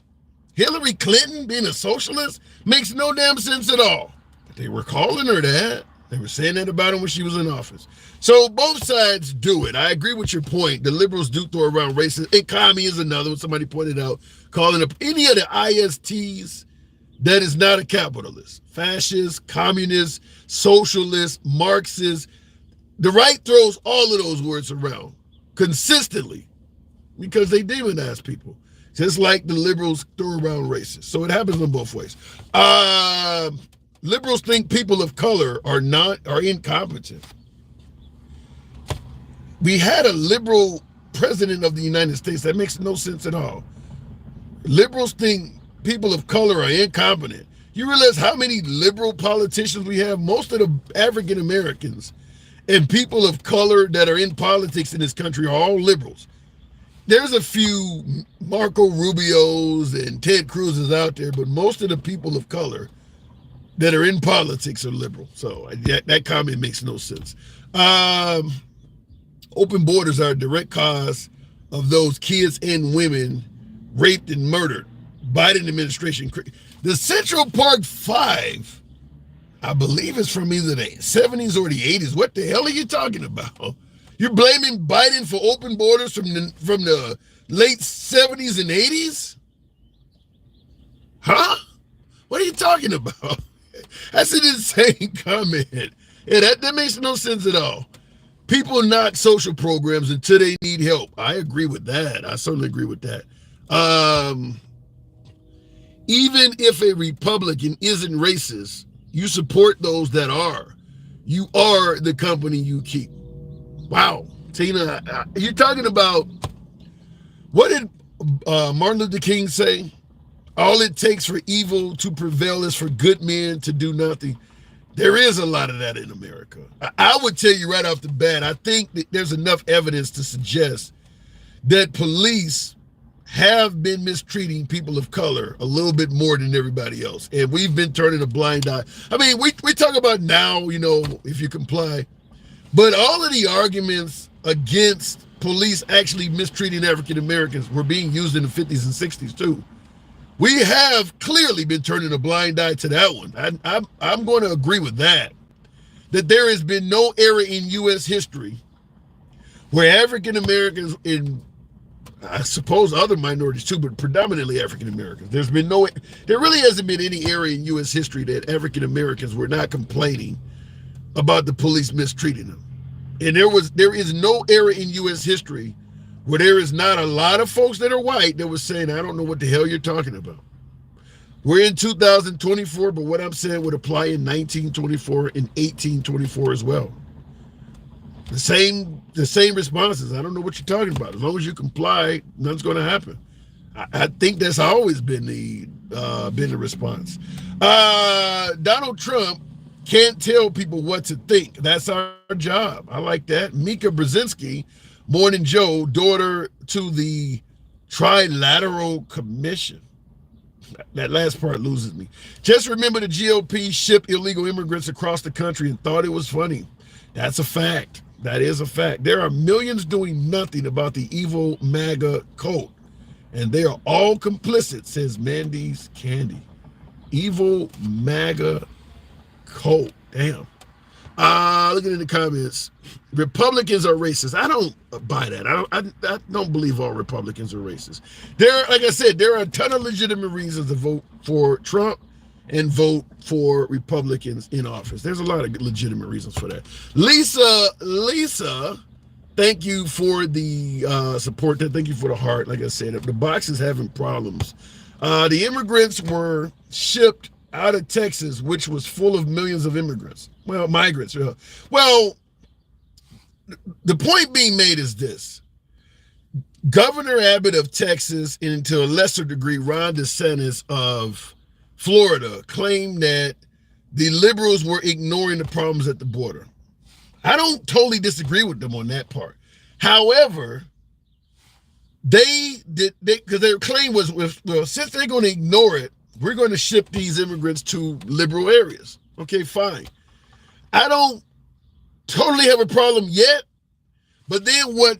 Hillary Clinton being a socialist makes no damn sense at all. But they were calling her that. They were saying that about her when she was in office. So both sides do it. I agree with your point. The liberals do throw around racism. And commie is another one. Somebody pointed out, calling up any of the ISTs that is not a capitalist. Fascist, communist, socialist, Marxist. The right throws all of those words around consistently because they demonize people. Just like the liberals throw around racist. So it happens in both ways. Liberals think people of color are incompetent. We had a liberal president of the United States. That makes no sense at all. Liberals think people of color are incompetent. You realize how many liberal politicians we have? Most of the African Americans and people of color that are in politics in this country are all liberals. There's a few Marco Rubios and Ted Cruz's out there, but most of the people of color that are in politics are liberal. So that comment makes no sense. Open borders are a direct cause of those kids and women raped and murdered. Biden administration. The Central Park 5, I believe it's from either the 70s or the 80s. What the hell are you talking about? You're blaming Biden for open borders from the late 70s and 80s? Huh? What are you talking about? That's an insane comment. Yeah, that makes no sense at all. People knock social programs until they need help. I agree with that. I certainly agree with that. Even if a Republican isn't racist, you support those that are. You are the company you keep. Wow. Tina, you're talking about, what did Martin Luther King say? All it takes for evil to prevail is for good men to do nothing. There is a lot of that in America. I would tell you right off the bat, I think that there's enough evidence to suggest that police have been mistreating people of color a little bit more than everybody else. And we've been turning a blind eye. I mean, we talk about now, you know, if you comply, but all of the arguments against police actually mistreating African Americans were being used in the 50s and 60s too. We have clearly been turning a blind eye to that one. I'm going to agree with that there has been no era in U.S. history where African Americans, in I suppose other minorities too, but predominantly African Americans, there really hasn't been any era in U.S. history that African Americans were not complaining about the police mistreating them. And there is no era in U.S. history where there is not a lot of folks that are white that was saying, I don't know what the hell you're talking about. We're in 2024, but what I'm saying would apply in 1924 and 1824 as well. The same responses. I don't know what you're talking about. As long as you comply, nothing's going to happen. I think that's always been the response. Donald Trump can't tell people what to think. That's our job. I like that. Mika Brzezinski, Morning Joe, daughter to the Trilateral Commission. That last part loses me. Just remember the GOP shipped illegal immigrants across the country and thought it was funny. That's a fact. That is a fact. There are millions doing nothing about the evil MAGA cult, and they are all complicit, says Mandy's Candy. Evil MAGA cult. Damn. Looking in the comments, Republicans are racist. I don't buy that. I don't believe all Republicans are racist. Like I said, there are a ton of legitimate reasons to vote for Trump and vote for Republicans in office. There's a lot of legitimate reasons for that. Lisa, thank you for the support. Thank you for the heart. Like I said, the box is having problems. The immigrants were shipped out of Texas, which was full of millions of immigrants. Well, migrants. Well, the point being made is this. Governor Abbott of Texas, and to a lesser degree, Ron DeSantis of Florida, claimed that the liberals were ignoring the problems at the border. I don't totally disagree with them on that part. However, because their claim was, well, since they're going to ignore it, we're going to ship these immigrants to liberal areas. Okay, fine. I don't totally have a problem yet, but then what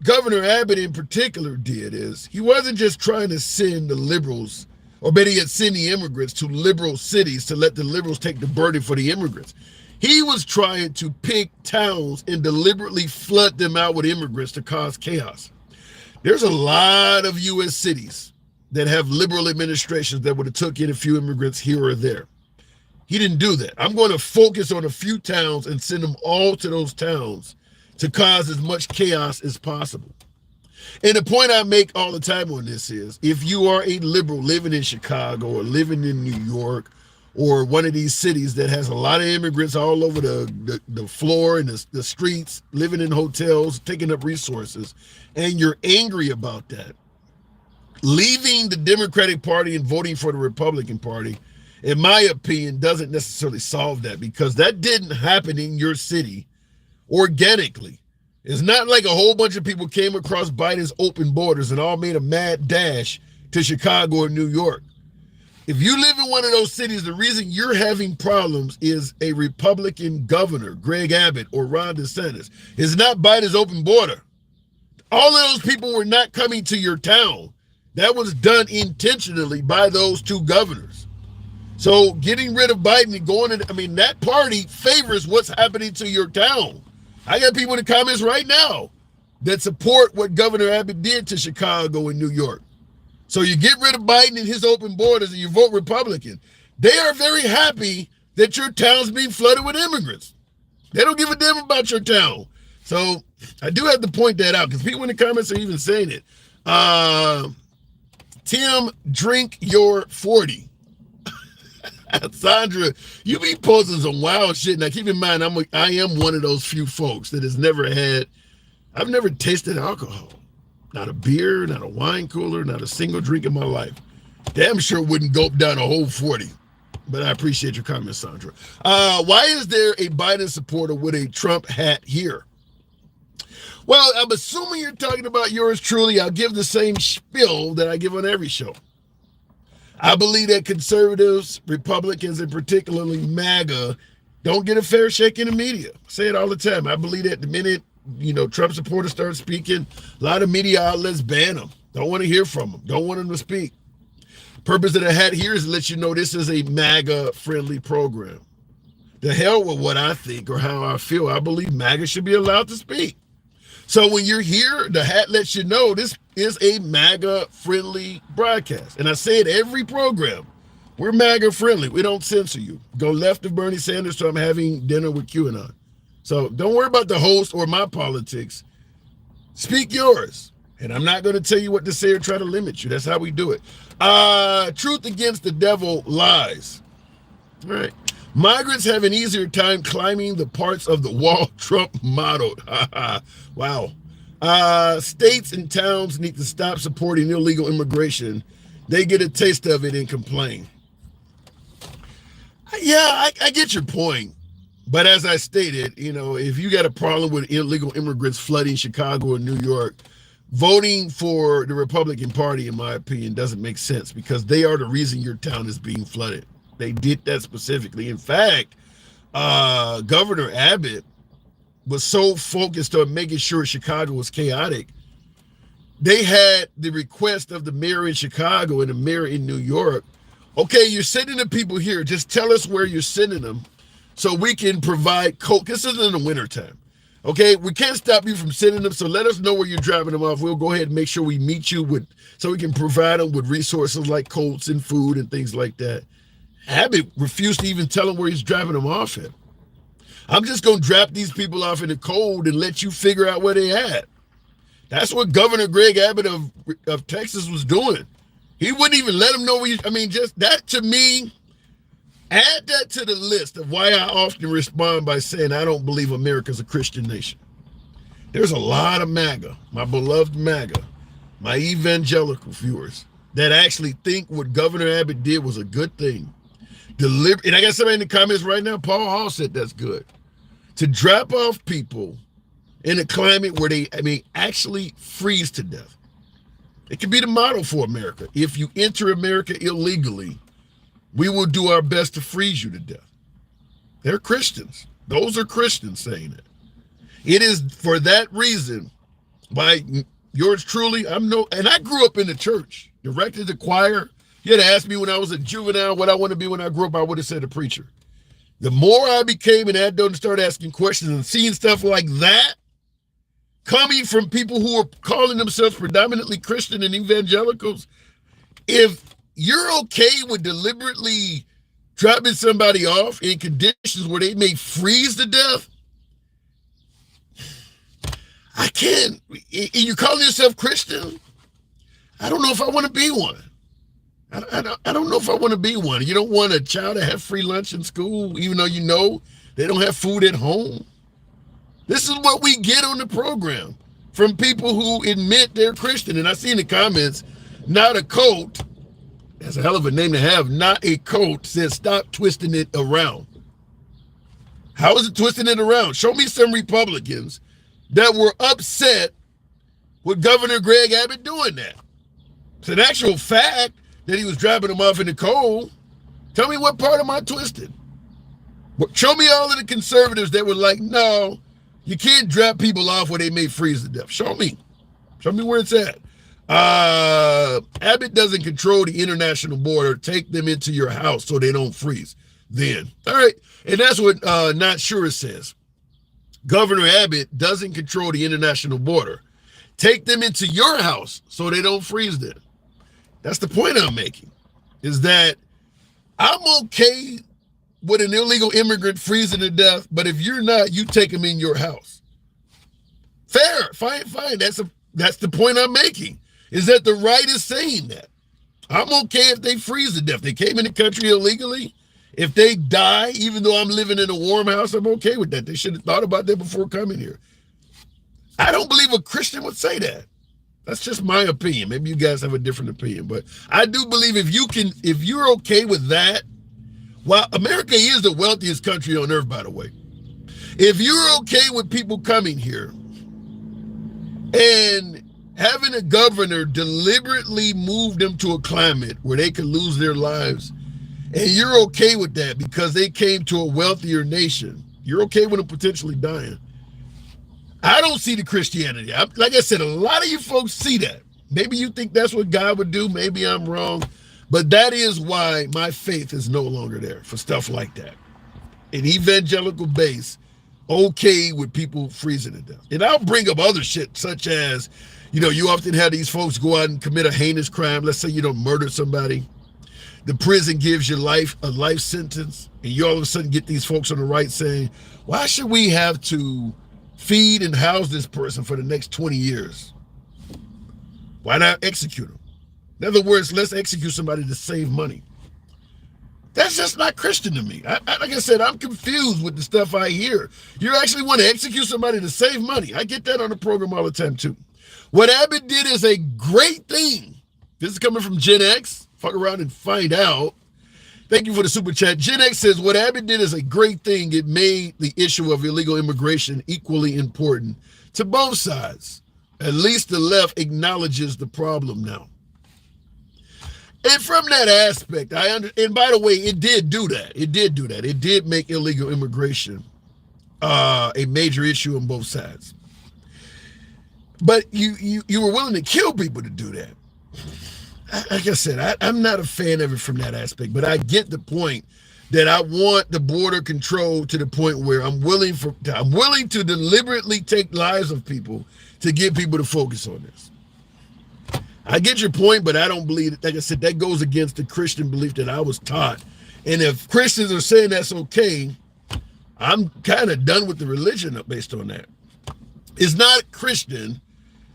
Governor Abbott in particular did is he wasn't just trying to send the liberals, or better yet, send the immigrants to liberal cities to let the liberals take the burden for the immigrants. He was trying to pick towns and deliberately flood them out with immigrants to cause chaos. There's a lot of U.S. cities that have liberal administrations that would have took in a few immigrants here or there. He didn't do that. I'm going to focus on a few towns and send them all to those towns to cause as much chaos as possible. And the point I make all the time on this is, if you are a liberal living in Chicago or living in New York or one of these cities that has a lot of immigrants all over the floor and the streets, living in hotels, taking up resources, and you're angry about that, leaving the Democratic Party and voting for the Republican Party, in my opinion, doesn't necessarily solve that, because that didn't happen in your city organically. It's not like a whole bunch of people came across Biden's open borders and all made a mad dash to Chicago or New York. If you live in one of those cities, the reason you're having problems is a Republican governor, Greg Abbott or Ron DeSantis. It's not Biden's open border. All of those people were not coming to your town. That was done intentionally by those two governors. So getting rid of Biden and going in, that party favors what's happening to your town. I got people in the comments right now that support what Governor Abbott did to Chicago and New York. So you get rid of Biden and his open borders and you vote Republican. They are very happy that your town's being flooded with immigrants. They don't give a damn about your town. So I do have to point that out, because people in the comments are even saying it. Tim, drink your 40. Sandra, you be posting some wild shit. Now, keep in mind, I am one of those few folks that has never had, I've never tasted alcohol. Not a beer, not a wine cooler, not a single drink in my life. Damn sure wouldn't gulp down a whole 40. But I appreciate your comment, Sandra. Why is there a Biden supporter with a Trump hat here? Well, I'm assuming you're talking about yours truly. I'll give the same spiel that I give on every show. I believe that conservatives, Republicans, and particularly MAGA, don't get a fair shake in the media. I say it all the time. I believe that the minute, Trump supporters start speaking, a lot of media outlets ban them. Don't want to hear from them. Don't want them to speak. Purpose of the hat here is to let you know this is a MAGA-friendly program. The hell with what I think or how I feel. I believe MAGA should be allowed to speak. So when you're here, the hat lets you know this is a MAGA-friendly broadcast. And I say it every program. We're MAGA-friendly. We don't censor you. Go left of Bernie Sanders, so I'm having dinner with QAnon. So don't worry about the host or my politics. Speak yours. And I'm not going to tell you what to say or try to limit you. That's how we do it. Truth against the devil lies. All right. Migrants have an easier time climbing the parts of the wall Trump modeled. Wow. States and towns need to stop supporting illegal immigration. They get a taste of it and complain. Yeah, I get your point. But as I stated, if you got a problem with illegal immigrants flooding Chicago and New York, voting for the Republican Party, in my opinion, doesn't make sense because they are the reason your town is being flooded. They did that specifically. In fact, Governor Abbott was so focused on making sure Chicago was chaotic. They had the request of the mayor in Chicago and the mayor in New York. Okay, you're sending the people here. Just tell us where you're sending them so we can provide coke. This is in the wintertime. Okay, we can't stop you from sending them, so let us know where you're driving them off. We'll go ahead and make sure we meet you so we can provide them with resources like coats and food and things like that. Abbott refused to even tell him where he's driving them off at. I'm just going to drop these people off in the cold and let you figure out where they at. That's what Governor Greg Abbott of Texas was doing. He wouldn't even let them know where just that to me, add that to the list of why I often respond by saying I don't believe America's a Christian nation. There's a lot of MAGA, my beloved MAGA, my evangelical viewers, that actually think what Governor Abbott did was a good thing. And I got somebody in the comments right now, Paul Hall said that's good. To drop off people in a climate where they, actually freeze to death. It could be the model for America. If you enter America illegally, we will do our best to freeze you to death. They're Christians. Those are Christians saying it. It is for that reason by yours truly, and I grew up in the church, directed the choir. You had to ask me when I was a juvenile what I want to be when I grew up, I would have said a preacher. The more I became an adult and started asking questions and seeing stuff like that, coming from people who are calling themselves predominantly Christian and evangelicals, if you're okay with deliberately dropping somebody off in conditions where they may freeze to death, I can't. You calling yourself Christian? I don't know if I want to be one. I don't know if I want to be one. You don't want a child to have free lunch in school, even though they don't have food at home. This is what we get on the program from people who admit they're Christian. And I see in the comments, not a coat. That's a hell of a name to have. Not a coat says stop twisting it around. How is it twisting it around? Show me some Republicans that were upset with Governor Greg Abbott doing that. It's an actual fact that he was driving them off in the cold. Tell me what part am I twisted? Show me all of the conservatives that were like, no, you can't drop people off where they may freeze to death. Show me where it's at. Abbott doesn't control the international border. Take them into your house so they don't freeze. Then, all right. And that's what Not Sure says. Governor Abbott doesn't control the international border. Take them into your house so they don't freeze there. That's the point I'm making, is that I'm okay with an illegal immigrant freezing to death, but if you're not, you take them in your house. Fair, fine. That's the point I'm making, is that the right is saying that. I'm okay if they freeze to death. They came in the country illegally. If they die, even though I'm living in a warm house, I'm okay with that. They should have thought about that before coming here. I don't believe a Christian would say that. That's just my opinion. Maybe you guys have a different opinion, but I do believe if you're okay with that, well, America is the wealthiest country on earth, by the way. If you're okay with people coming here and having a governor deliberately move them to a climate where they could lose their lives, and you're okay with that because they came to a wealthier nation, you're okay with them potentially dying. I don't see the Christianity. Like I said, a lot of you folks see that. Maybe you think that's what God would do. Maybe I'm wrong. But that is why my faith is no longer there for stuff like that. An evangelical base, okay with people freezing to death. And I'll bring up other shit such as, you often have these folks go out and commit a heinous crime. Let's say you don't murder somebody. The prison gives you a life sentence. And you all of a sudden get these folks on the right saying, why should we have to feed and house this person for the next 20 years? Why not execute them? In other words, let's execute somebody to save money. That's just not Christian to me. Like I said, I'm confused with the stuff I hear. You actually want to execute somebody to save money. I get that on the program all the time too. What Abbott did is a great thing. This is coming from Gen X. Fuck around and find out. Thank you for the super chat. Gen X says, what Abbott did is a great thing. It made the issue of illegal immigration equally important to both sides. At least the left acknowledges the problem now. And from that aspect, and by the way, it did do that. It did make illegal immigration a major issue on both sides. But you were willing to kill people to do that. Like I said, I'm not a fan of it from that aspect, but I get the point that I want the border control to the point where I'm willing to deliberately take lives of people to get people to focus on this. I get your point, but I don't believe it. Like I said, that goes against the Christian belief that I was taught. And if Christians are saying that's okay, I'm kind of done with the religion based on that. It's not Christian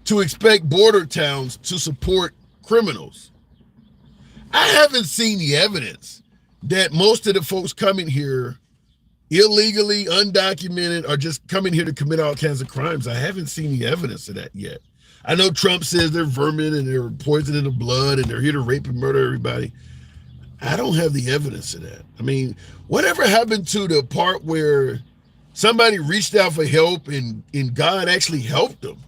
to expect border towns to support criminals. I haven't seen the evidence that most of the folks coming here illegally, undocumented, are just coming here to commit all kinds of crimes. I haven't seen the evidence of that yet. I know Trump says they're vermin and they're poisoning the blood and they're here to rape and murder everybody. I don't have the evidence of that. I mean, whatever happened to the part where somebody reached out for help and God actually helped them?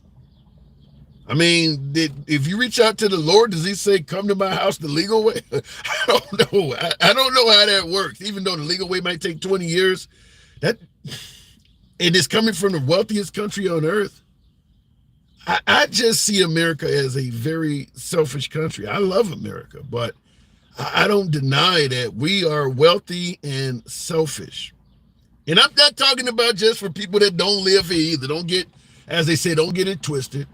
I mean, if you reach out to the Lord, does he say, come to my house the legal way? I don't know. I don't know how that works. Even though the legal way might take 20 years, and it's coming from the wealthiest country on earth. I just see America as a very selfish country. I love America, but I don't deny that we are wealthy and selfish. And I'm not talking about just for people that don't live here either. Don't get, as they say, don't get it twisted.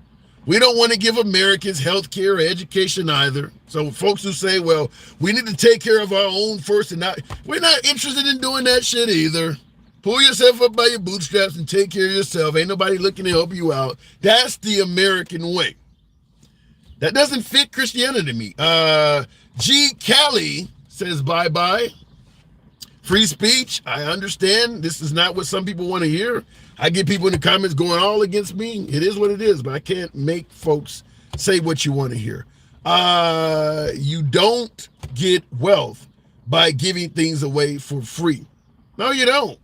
We don't want to give Americans health care or education either. So folks who say, well, we need to take care of our own first, we're not interested in doing that shit either. Pull yourself up by your bootstraps and take care of yourself. Ain't nobody looking to help you out. That's the American way. That doesn't fit Christianity to me. G. Callie says bye-bye. Free speech, I understand. This is not what some people want to hear. I get people in the comments going all against me. It is what it is, but I can't make folks say what you want to hear. You don't get wealth by giving things away for free. No, you don't.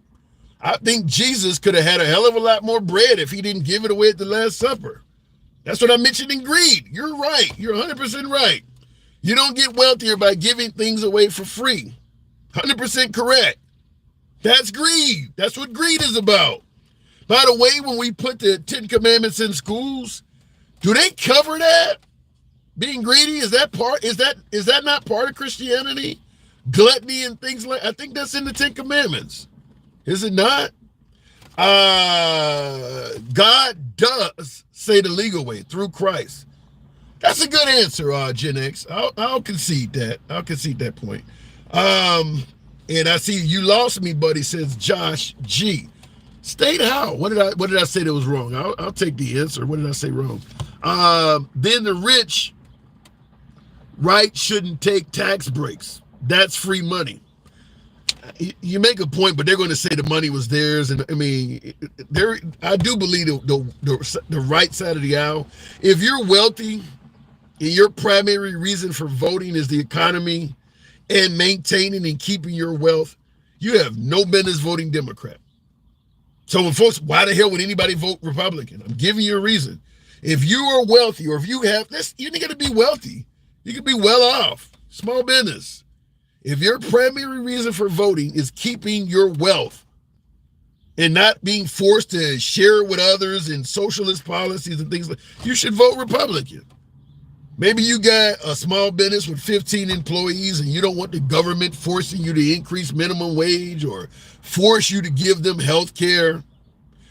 I think Jesus could have had a hell of a lot more bread if he didn't give it away at the Last Supper. That's what I mentioned in greed. You're right. You're 100% right. You don't get wealthier by giving things away for free. 100% correct. That's greed. That's what greed is about. By the way, when we put the 10 Commandments in schools, do they cover that? Being greedy, is that not part of Christianity? Gluttony and things like, I think that's in the 10 Commandments. Is it not? God does say the legal way through Christ. That's a good answer, Gen X. I'll concede that. I'll concede that point. And I see you lost me, buddy, says Josh G. State how? What did I say that was wrong? I'll take the answer. What did I say wrong? Then the rich right shouldn't take tax breaks. That's free money. You make a point, but they're going to say the money was theirs. And I mean, I do believe the right side of the aisle. If you're wealthy and your primary reason for voting is the economy and maintaining and keeping your wealth, you have no business voting Democrat. So when folks, why the hell would anybody vote Republican? I'm giving you a reason. If you are wealthy, or if you have this, you're not going to be wealthy. You can be well off, small business. If your primary reason for voting is keeping your wealth and not being forced to share it with others in socialist policies and things like, you should vote Republican. Maybe you got a small business with 15 employees and you don't want the government forcing you to increase minimum wage or force you to give them health care.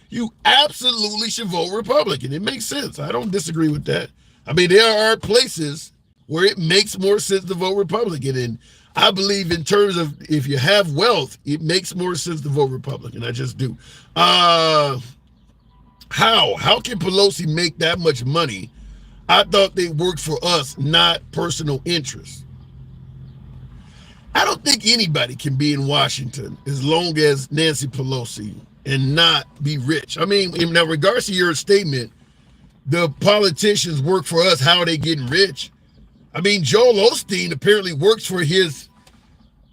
You absolutely should vote Republican. It makes sense. I don't disagree with that. I mean, there are places where it makes more sense to vote Republican. And I believe in terms of if you have wealth, it makes more sense to vote Republican. I just do. How can Pelosi make that much money? I thought they worked for us, not personal interests. I don't think anybody can be in Washington as long as Nancy Pelosi and not be rich. I mean, in regards to your statement, the politicians work for us, how are they getting rich? I mean, Joel Osteen apparently works for his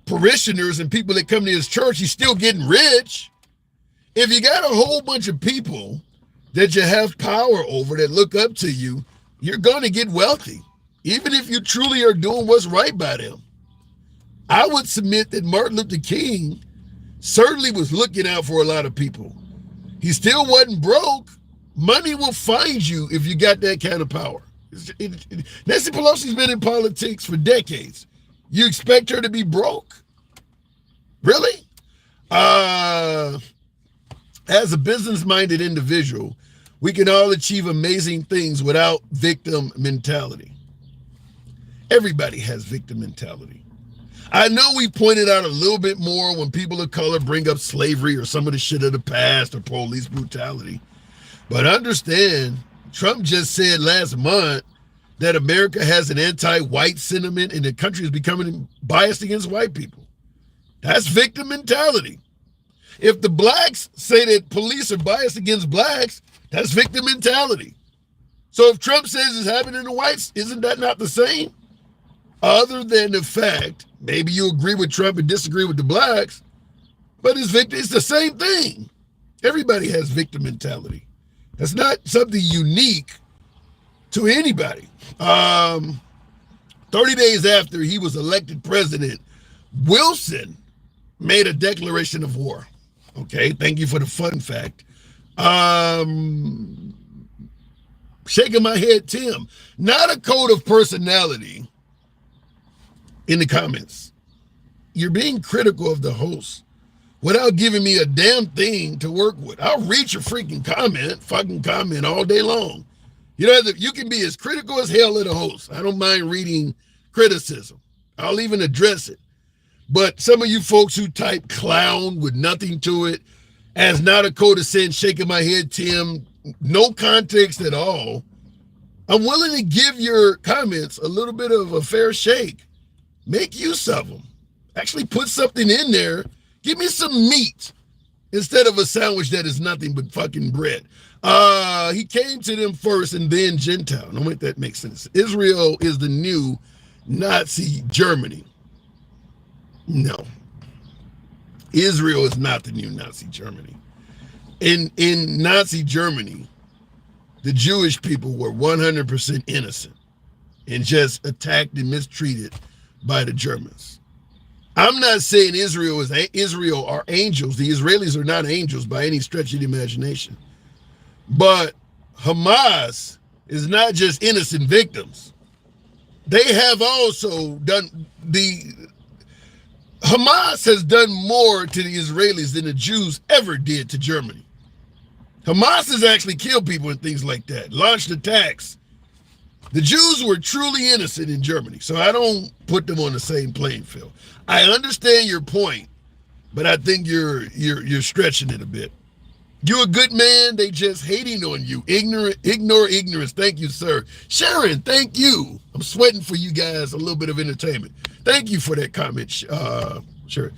parishioners and people that come to his church. He's still getting rich. If you got a whole bunch of people that you have power over that look up to you, you're going to get wealthy, even if you truly are doing what's right by them. I would submit that Martin Luther King certainly was looking out for a lot of people. He still wasn't broke. Money will find you if you got that kind of power. Nancy Pelosi's been in politics for decades. You expect her to be broke? Really? As a business-minded individual, we can all achieve amazing things without victim mentality. Everybody has victim mentality. I know we pointed out a little bit more when people of color bring up slavery or some of the shit of the past or police brutality. But understand, Trump just said last month that America has an anti-white sentiment and the country is becoming biased against white people. That's victim mentality. If the blacks say that police are biased against blacks, that's victim mentality. So if Trump says it's happening to whites, isn't that not the same? Other than the fact, maybe you agree with Trump and disagree with the blacks, but it's the same thing. Everybody has victim mentality. That's not something unique to anybody. 30 days after he was elected president, Wilson made a declaration of war. Okay, thank you for the fun fact. Shaking my head, Tim. Not a code of personality in the comments. You're being critical of the host without giving me a damn thing to work with. I'll read your fucking comment all day long. You know, you can be as critical as hell of the host. I don't mind reading criticism. I'll even address it. But some of you folks who type clown with nothing to it, as not a code of sin, shaking my head, Tim, no context at all, I'm willing to give your comments a little bit of a fair shake. Make use of them. Actually put something in there. Give me some meat instead of a sandwich that is nothing but fucking bread. He came to them first and then Gentile. Don't make that make sense. Israel is the new Nazi Germany. No. Israel is not the new Nazi Germany. In Nazi Germany, the Jewish people were 100% innocent and just attacked and mistreated by the Germans. I'm not saying Israel are angels. The Israelis are not angels by any stretch of the imagination. But Hamas is not just innocent victims. They have also done Hamas has done more to the Israelis than the Jews ever did to Germany. Hamas has actually killed people and things like that, launched attacks. The Jews were truly innocent in Germany, so I don't put them on the same playing field. I understand your point, but I think you're stretching it a bit. You're a good man. They just hating on you. Ignore ignorance. Thank you, sir. Sharon, thank you. I'm sweating for you guys a little bit of entertainment. Thank you for that comment. Sure.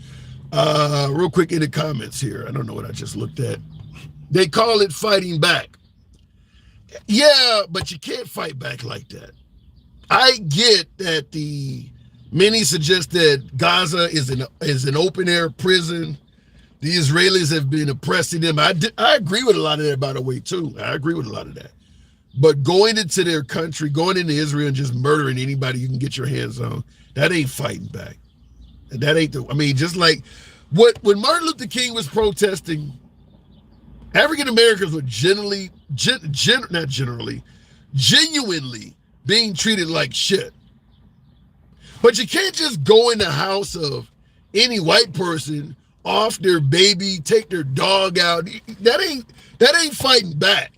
Real quick in the comments here. I don't know what I just looked at. They call it fighting back. Yeah, but you can't fight back like that. I get that many suggest that Gaza is an open air prison. The Israelis have been oppressing them. I agree with a lot of that, by the way, too. I agree with a lot of that. But going into their country, going into Israel and just murdering anybody you can get your hands on, that ain't fighting back. That ain't just like when Martin Luther King was protesting, African Americans were genuinely being treated like shit. But you can't just go in the house of any white person, off their baby, take their dog out. That ain't fighting back.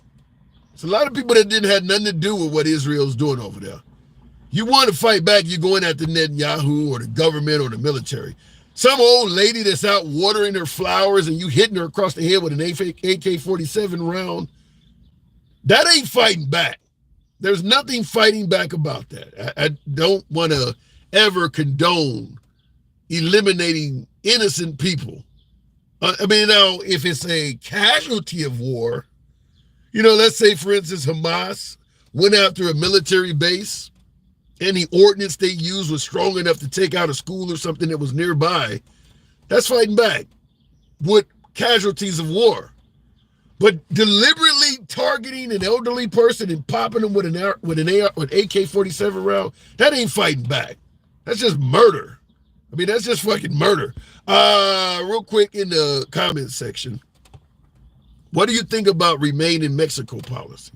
It's a lot of people that didn't have nothing to do with what Israel's doing over there. You want to fight back, you're going after Netanyahu or the government or the military. Some old lady that's out watering her flowers and you hitting her across the head with an AK-47 round, that ain't fighting back. There's nothing fighting back about that. I don't want to ever condone eliminating innocent people. Now, if it's a casualty of war, let's say, for instance, Hamas went after a military base and the ordnance they used was strong enough to take out a school or something that was nearby, that's fighting back with casualties of war. But deliberately targeting an elderly person and popping them with an AK-47 round, that ain't fighting back. That's just murder. That's just fucking murder. Real quick in the comments section, what do you think about Remain in Mexico policy?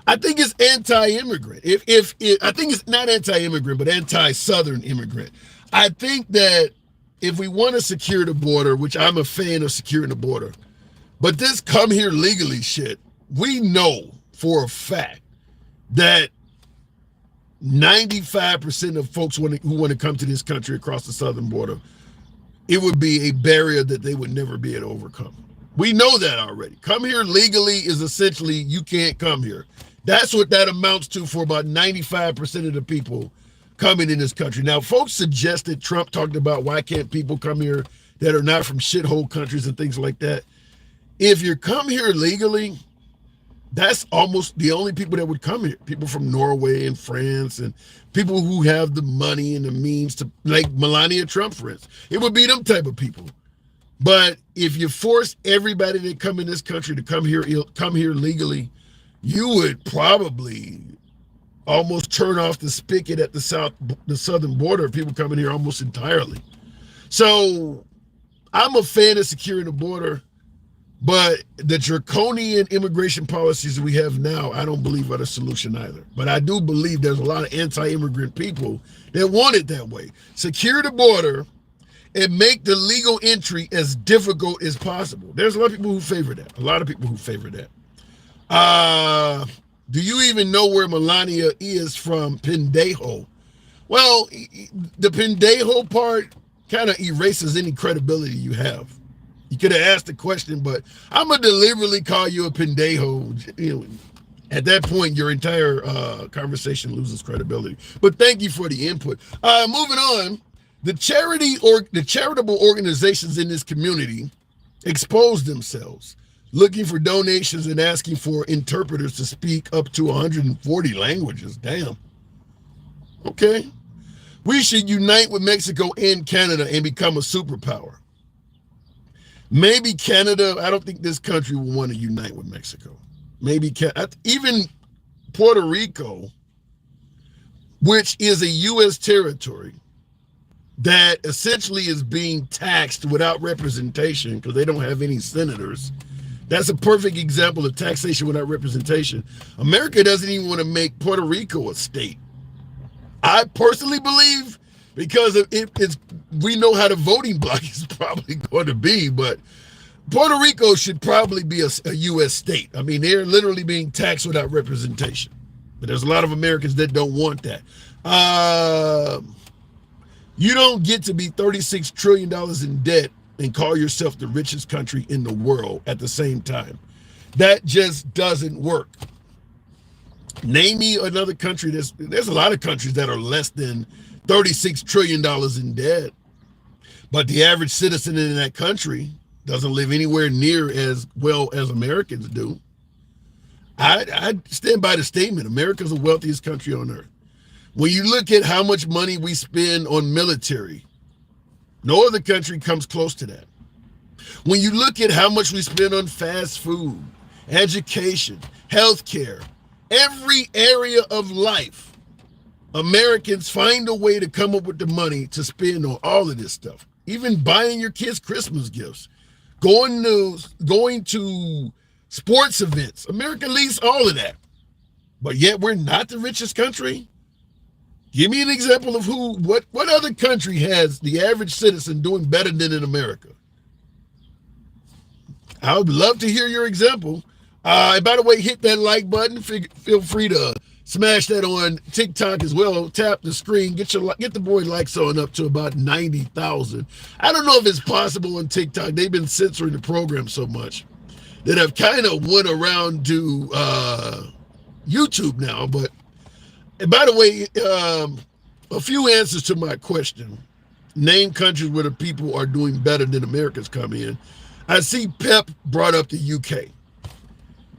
I think it's anti-immigrant. I think it's not anti-immigrant, but anti-Southern immigrant. I think that if we want to secure the border, which I'm a fan of securing the border, but this come here legally shit, we know for a fact that 95% of folks who want to come to this country across the southern border, it would be a barrier that they would never be able to overcome. We know that already. Come here legally is essentially you can't come here. That's what that amounts to for about 95% of the people coming in this country. Now, folks suggested Trump talked about why can't people come here that are not from shithole countries and things like that. If you come here legally, that's almost the only people that would come here. People from Norway and France and people who have the money and the means to, like Melania Trump, for instance. It would be them type of people. But if you force everybody that come in this country to come here legally, you would probably almost turn off the spigot at the southern border of people coming here almost entirely. So I'm a fan of securing the border. But the draconian immigration policies we have now, I don't believe are the solution either. But I do believe there's a lot of anti-immigrant people that want it that way. Secure the border and make the legal entry as difficult as possible. There's a lot of people who favor that. Do you even know where Melania is from Pendejo? Well, the Pendejo part kind of erases any credibility you have. You could have asked the question, but I'm going to deliberately call you a pendejo. At that point, your entire conversation loses credibility. But thank you for the input. Moving on, the charitable organizations in this community exposed themselves, looking for donations and asking for interpreters to speak up to 140 languages. Damn. Okay. We should unite with Mexico and Canada and become a superpower. Maybe Canada, I don't think this country will want to unite with Mexico. Maybe even Puerto Rico, which is a U.S. territory that essentially is being taxed without representation because they don't have any senators. That's a perfect example of taxation without representation. America doesn't even want to make Puerto Rico a state. I personally believe because we know how the voting block is probably going to be, but Puerto Rico should probably be a U.S. state. They're literally being taxed without representation. But there's a lot of Americans that don't want that. You don't get to be $36 trillion in debt and call yourself the richest country in the world at the same time. That just doesn't work. Name me another country. There's a lot of countries that are less than $36 trillion in debt. But the average citizen in that country doesn't live anywhere near as well as Americans do. I stand by the statement, America's the wealthiest country on earth. When you look at how much money we spend on military, no other country comes close to that. When you look at how much we spend on fast food, education, healthcare, every area of life, Americans find a way to come up with the money to spend on all of this stuff. Even buying your kids Christmas gifts, going to sports events. America leads all of that. But yet we're not the richest country. Give me an example of what other country has the average citizen doing better than in America? I would love to hear your example. And by the way, hit that like button. Feel free to smash that on TikTok as well. Tap the screen. Get the boy likes on up to about 90,000. I don't know if it's possible on TikTok. They've been censoring the program so much that I've kind of went around to YouTube now. But and by the way, a few answers to my question. Name countries where the people are doing better than America's come in. I see Pep brought up the UK.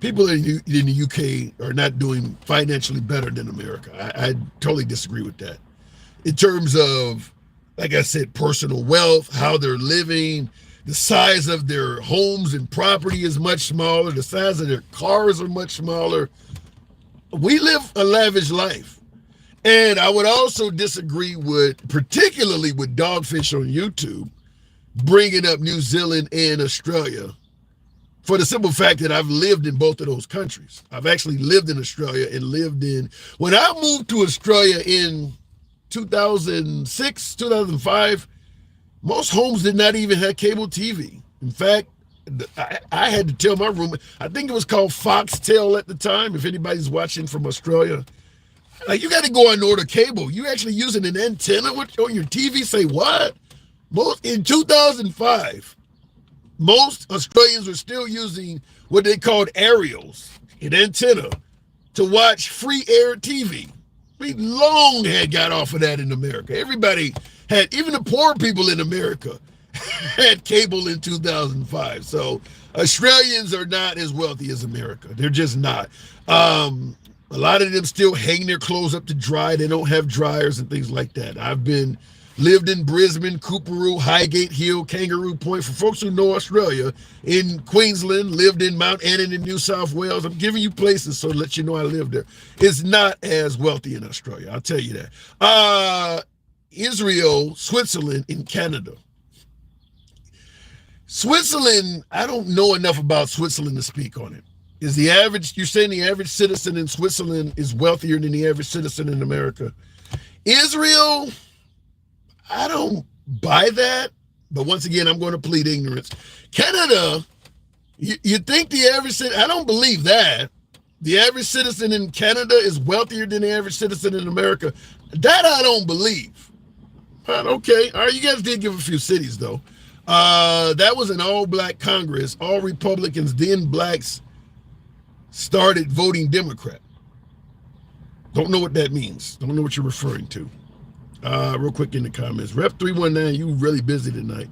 People in the UK are not doing financially better than America. I totally disagree with that. In terms of, like I said, personal wealth, how they're living, the size of their homes and property is much smaller. The size of their cars are much smaller. We live a lavish life. And I would also disagree particularly with Dogfish on YouTube, bringing up New Zealand and Australia, for the simple fact that I've lived in both of those countries. I've actually lived in Australia and when I moved to Australia in 2006, 2005, most homes did not even have cable TV. In fact, I had to tell my roommate, I think it was called Foxtel at the time, if anybody's watching from Australia. Like, you got to go and order cable. You actually using an antenna on your TV? Say what? In 2005, most Australians were still using what they called aerials, an antenna, to watch free air TV. We long had got off of that in America. Everybody had, even the poor people in America had cable in 2005. So Australians are not as wealthy as America. They're just not. A lot of them still hang their clothes up to dry. They don't have dryers and things like that. Lived in Brisbane, Coorparoo, Highgate Hill, Kangaroo Point. For folks who know Australia, in Queensland, lived in Mount Annan in New South Wales. I'm giving you places so to let you know I lived there. It's not as wealthy in Australia, I'll tell you that. Israel, Switzerland, and Canada. Switzerland, I don't know enough about Switzerland to speak on it. You're saying the average citizen in Switzerland is wealthier than the average citizen in America? Israel, I don't buy that, but once again, I'm going to plead ignorance. Canada, you think the average citizen, I don't believe that. The average citizen in Canada is wealthier than the average citizen in America. That I don't believe. But okay, all right, you guys did give a few cities though. That was an all-black Congress. All Republicans, then blacks, started voting Democrat. Don't know what that means. Don't know what you're referring to. Real quick in the comments. Rep 319, you really busy tonight.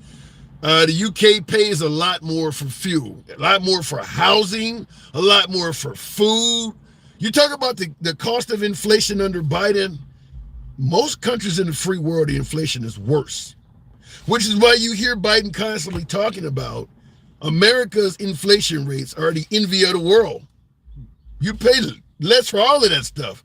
The UK pays a lot more for fuel, a lot more for housing, a lot more for food. You talk about the cost of inflation under Biden. Most countries in the free world, the inflation is worse, which is why you hear Biden constantly talking about America's inflation rates are the envy of the world. You pay less for all of that stuff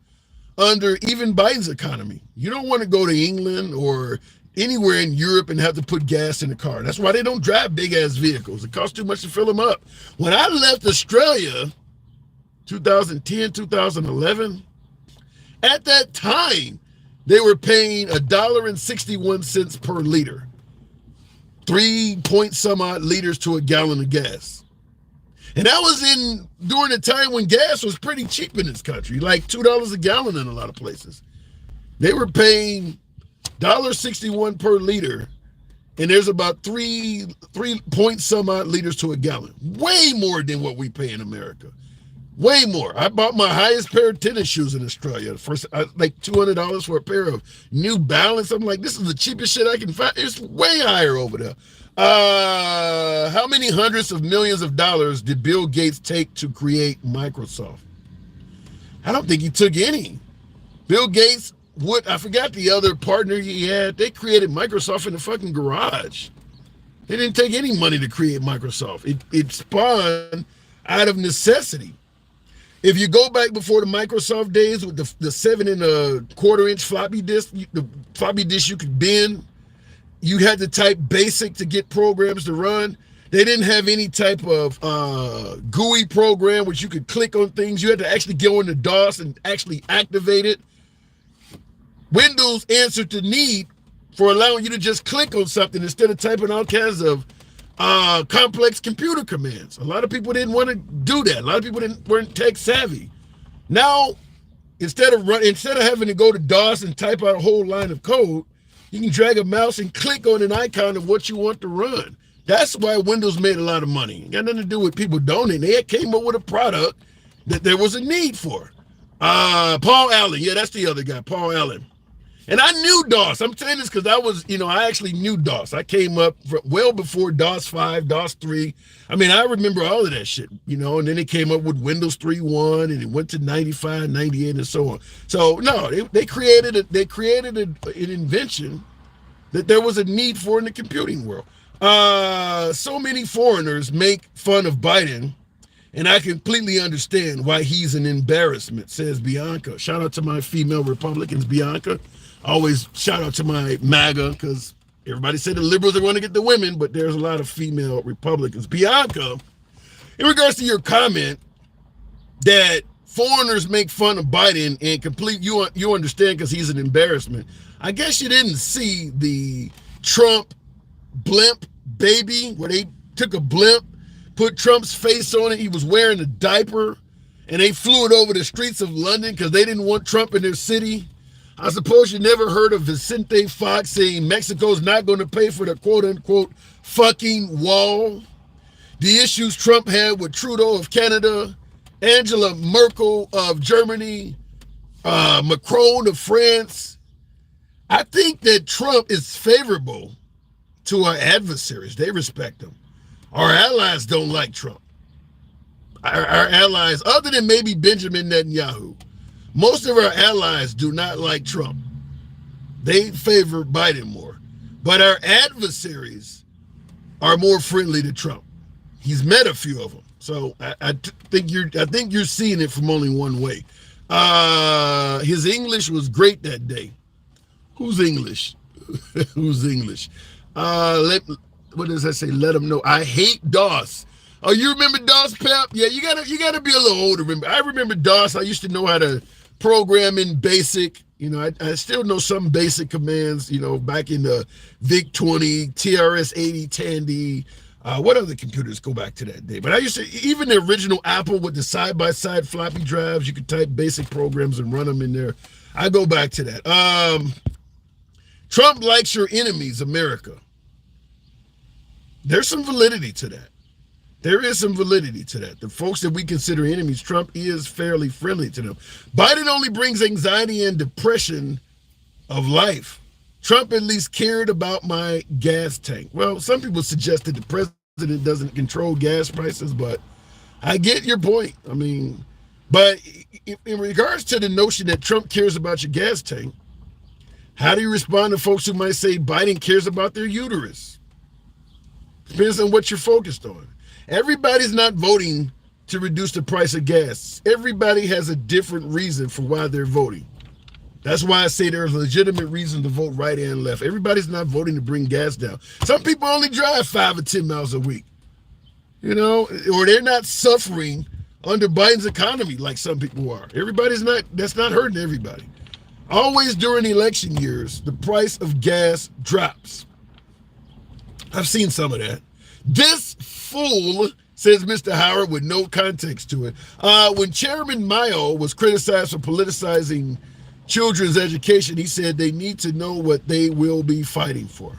under even Biden's economy. You don't want to go to England or anywhere in Europe and have to put gas in the car. That's why they don't drive big-ass vehicles. It costs too much to fill them up. When I left Australia, 2010, 2011, at that time, they were paying $1.61 per liter. 3 point some odd liters to a gallon of gas. And that was during a time when gas was pretty cheap in this country, like $2 a gallon in a lot of places. They were paying $1.61 per liter and there's about 3 point some odd liters to a gallon. Way more than what we pay in America. Way more. I bought my highest pair of tennis shoes in Australia. First, like $200 for a pair of New Balance. I'm like, this is the cheapest shit I can find. It's way higher over there. How many hundreds of millions of dollars did Bill Gates take to create Microsoft? I don't think he took any. Bill Gates, I forgot the other partner he had. They created Microsoft in the fucking garage. They didn't take any money to create Microsoft. It spawned out of necessity. If you go back before the Microsoft days with the 7 1/4 inch floppy disk, the floppy disk you could bend, you had to type BASIC to get programs to run. They didn't have any type of GUI program which you could click on things. You had to actually go into DOS and actually activate it. Windows answered the need for allowing you to just click on something instead of typing all kinds of complex computer commands. A lot of people didn't want to do that. A lot of people weren't tech savvy. Now, instead of having to go to DOS and type out a whole line of code, you can drag a mouse and click on an icon of what you want to run. That's why Windows made a lot of money. It got nothing to do with people donating. They came up with a product that there was a need for. Paul Allen, yeah, that's the other guy, Paul Allen. And I knew DOS. I'm saying this because I actually knew DOS. I came up well before DOS 5, DOS 3. I mean, I remember all of that shit, and then they came up with Windows 3.1 and it went to 95, 98 and so on. So no, they created an invention that there was a need for in the computing world. So many foreigners make fun of Biden, and I completely understand why he's an embarrassment, says Bianca. Shout out to my female Republicans, Bianca. Always shout out to my MAGA, because everybody said the liberals are going to get the women, but there's a lot of female Republicans. Bianca, in regards to your comment that foreigners make fun of Biden and you understand because he's an embarrassment. I guess you didn't see the Trump blimp baby where they took a blimp, put Trump's face on it. He was wearing a diaper, and they flew it over the streets of London because they didn't want Trump in their city. I suppose you never heard of Vicente Fox saying Mexico's not going to pay for the quote-unquote fucking wall. The issues Trump had with Trudeau of Canada, Angela Merkel of Germany, Macron of France. I think that Trump is favorable to our adversaries. They respect him. Our allies don't like Trump. Our allies, other than maybe Benjamin Netanyahu, most of our allies do not like Trump. They favor Biden more. But our adversaries are more friendly to Trump. He's met a few of them. So I think you're seeing it from only one way. His English was great that day. Who's English? Who's English? What does that say? Let them know. I hate DOS. Oh, you remember DOS, Pep? Yeah, you gotta be a little older. I remember DOS. I used to know how to program in BASIC. I still know some basic commands, back in the VIC-20, TRS-80, Tandy. What other computers go back to that day? But I used to, even the original Apple with the side-by-side floppy drives, you could type basic programs and run them in there. I go back to that. Trump likes your enemies, America. There's some validity to that. There is some validity to that. The folks that we consider enemies, Trump is fairly friendly to them. Biden only brings anxiety and depression of life. Trump at least cared about my gas tank. Well, some people suggest that the president doesn't control gas prices, but I get your point. I mean, but in regards to the notion that Trump cares about your gas tank, how do you respond to folks who might say Biden cares about their uterus? Depends on what you're focused on. Everybody's not voting to reduce the price of gas. Everybody has a different reason for why they're voting. That's why I say there's a legitimate reason to vote right and left. Everybody's not voting to bring gas down. Some people only drive 5 or 10 miles a week, or they're not suffering under Biden's economy like some people are. That's not hurting everybody. Always during election years, the price of gas drops. I've seen some of that. This fool, says Mr. Howard with no context to it. When Chairman Mayo was criticized for politicizing children's education, he said they need to know what they will be fighting for.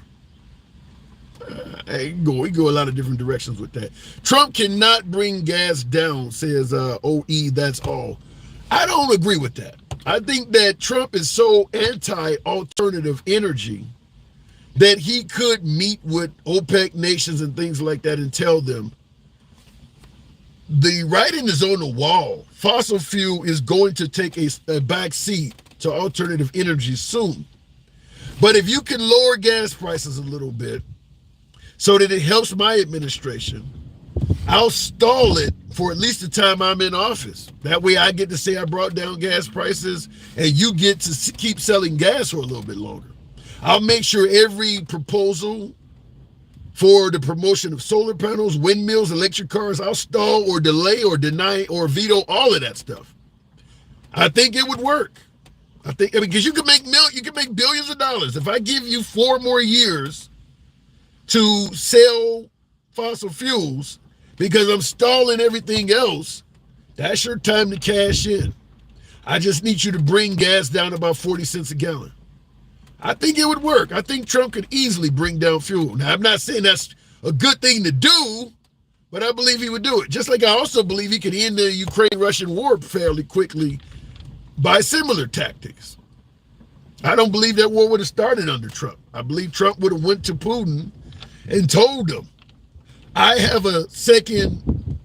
We go a lot of different directions with that. Trump cannot bring gas down, says OE, that's all. I don't agree with that. I think that Trump is so anti-alternative energy that he could meet with OPEC nations and things like that and tell them the writing is on the wall. Fossil fuel is going to take a back seat to alternative energy soon. But if you can lower gas prices a little bit so that it helps my administration, I'll stall it for at least the time I'm in office. That way I get to say I brought down gas prices and you get to keep selling gas for a little bit longer. I'll make sure every proposal for the promotion of solar panels, windmills, electric cars, I'll stall or delay or deny or veto all of that stuff. I think it would work. Because you can make billions of dollars. If I give you 4 more years to sell fossil fuels because I'm stalling everything else, that's your time to cash in. I just need you to bring gas down about 40 cents a gallon. I think it would work. I think Trump could easily bring down fuel. Now, I'm not saying that's a good thing to do, but I believe he would do it. Just like I also believe he could end the Ukraine-Russian war fairly quickly by similar tactics. I don't believe that war would have started under Trump. I believe Trump would have went to Putin and told him, I have a second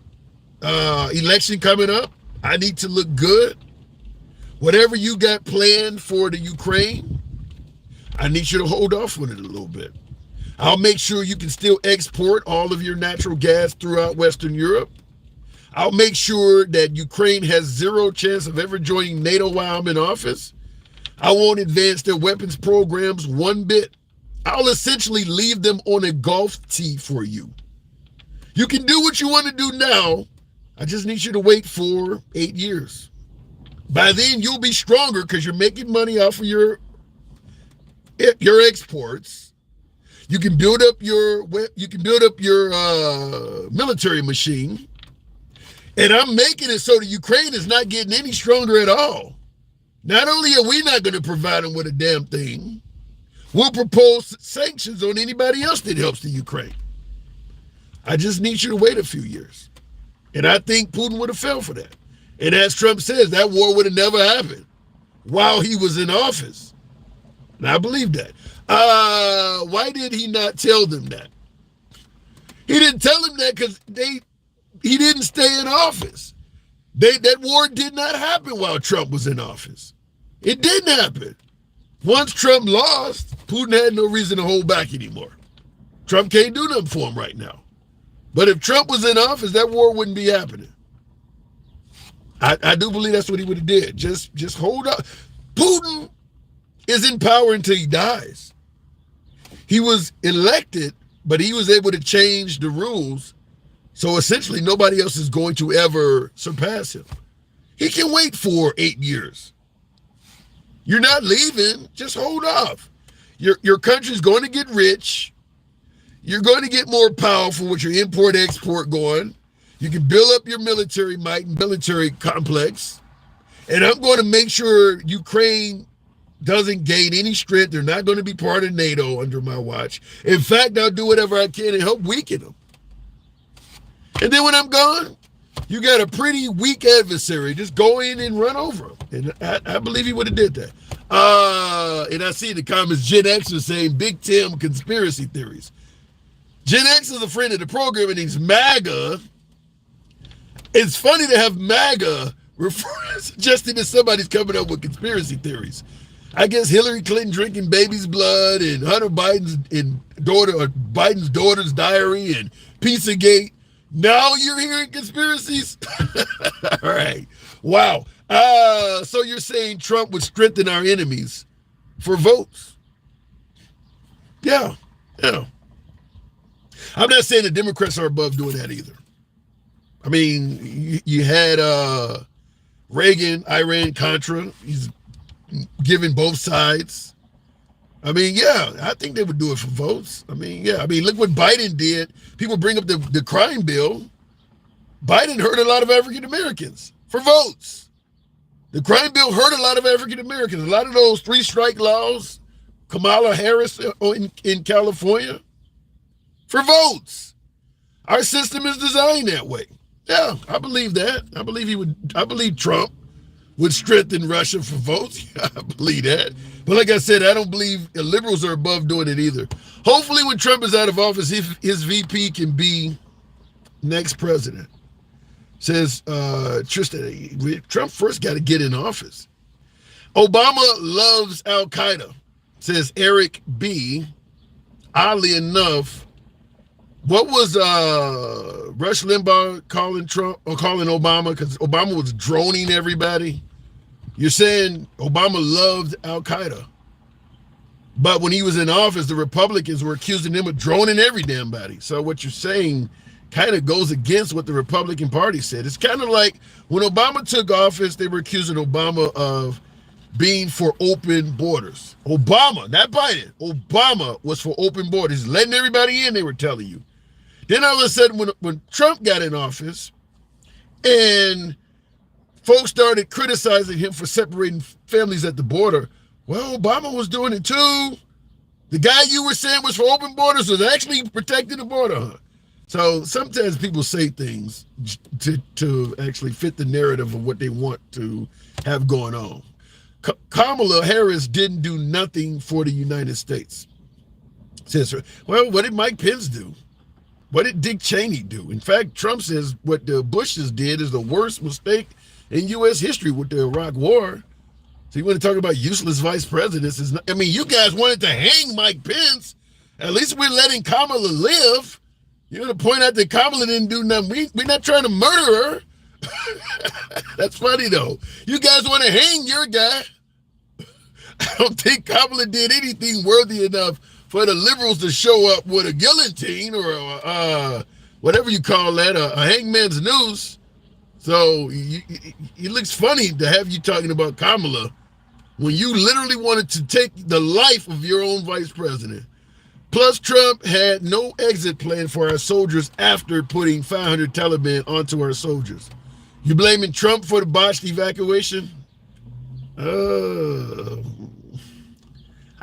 election coming up. I need to look good. Whatever you got planned for the Ukraine, I need you to hold off on it a little bit. I'll make sure you can still export all of your natural gas throughout Western Europe. I'll make sure that Ukraine has 0 chance of ever joining NATO while I'm in office. I won't advance their weapons programs one bit. I'll essentially leave them on a golf tee for you. You can do what you want to do now. I just need you to wait for 8 years. By then, you'll be stronger because you're making money off of your exports. You can build up your military machine. And I'm making it so that Ukraine is not getting any stronger at all. Not only are we not going to provide them with a damn thing, we'll propose sanctions on anybody else that helps the Ukraine. I just need you to wait a few years. And I think Putin would have fell for that. And as Trump says, that war would have never happened while he was in office. And I believe that. Why did he not tell them that? He didn't tell them that because he didn't stay in office. That war did not happen while Trump was in office. It didn't happen. Once Trump lost, Putin had no reason to hold back anymore. Trump can't do nothing for him right now. But if Trump was in office, that war wouldn't be happening. I do believe that's what he would have did. Just hold up. Putin is in power until he dies. He was elected, but he was able to change the rules. So essentially, nobody else is going to ever surpass him. He can wait for 8 years. You're not leaving. Just hold off. Your country's going to get rich. You're going to get more powerful with your import-export going. You can build up your military might and military complex. And I'm going to make sure Ukraine doesn't gain any strength. They're not going to be part of NATO under my watch. In fact, I'll do whatever I can to help weaken them. And then when I'm gone, you got a pretty weak adversary. Just go in and run over him. And I believe he would have did that. And I see in the comments, Gen X is saying Big Tim conspiracy theories. Gen X is a friend of the program and he's MAGA. It's funny to have MAGA suggesting that somebody's coming up with conspiracy theories. I guess Hillary Clinton drinking baby's blood and Hunter Biden's Biden's daughter's diary and Pizzagate. Now you're hearing conspiracies? All right. Wow. So you're saying Trump would strengthen our enemies for votes? Yeah. I'm not saying the Democrats are above doing that either. I mean, you had Reagan, Iran-Contra. He's giving both sides. I mean, yeah, I think they would do it for votes. I mean, yeah. I mean, look what Biden did. People bring up the crime bill. Biden hurt a lot of African Americans for votes. The crime bill hurt a lot of African Americans. A lot of those 3-strike laws, Kamala Harris in California, for votes. Our system is designed that way. Yeah, I believe that. I believe Trump would strengthen Russia for votes. Yeah, I believe that. But like I said, I don't believe the liberals are above doing it either. Hopefully when Trump is out of office, his VP can be next president. Says Tristan, Trump first got to get in office. Obama loves Al-Qaeda, says Eric B. Oddly enough, what was Rush Limbaugh calling Trump or calling Obama? Because Obama was droning everybody. You're saying Obama loved Al-Qaeda. But when he was in office, the Republicans were accusing him of droning every damn body. So what you're saying kind of goes against what the Republican Party said. It's kind of like when Obama took office, they were accusing Obama of being for open borders. Obama, not Biden. Obama was for open borders, letting everybody in, they were telling you. Then all of a sudden, when Trump got in office and folks started criticizing him for separating families at the border, well, Obama was doing it too. The guy you were saying was for open borders was actually protecting the border, huh? So sometimes people say things to actually fit the narrative of what they want to have going on. Kamala Harris didn't do nothing for the United States. Says, well, what did Mike Pence do? What did Dick Cheney do? In fact, Trump says what the Bushes did is the worst mistake in U.S. history with the Iraq War. So you want to talk about useless vice presidents? You guys wanted to hang Mike Pence. At least we're letting Kamala live. You're going to point out that Kamala didn't do nothing. We're not trying to murder her. That's funny, though. You guys want to hang your guy. I don't think Kamala did anything worthy enough for the liberals to show up with a guillotine or whatever you call that, a hangman's noose. So it looks funny to have you talking about Kamala when you literally wanted to take the life of your own vice president. Plus, Trump had no exit plan for our soldiers after putting 500 Taliban onto our soldiers. You blaming Trump for the botched evacuation?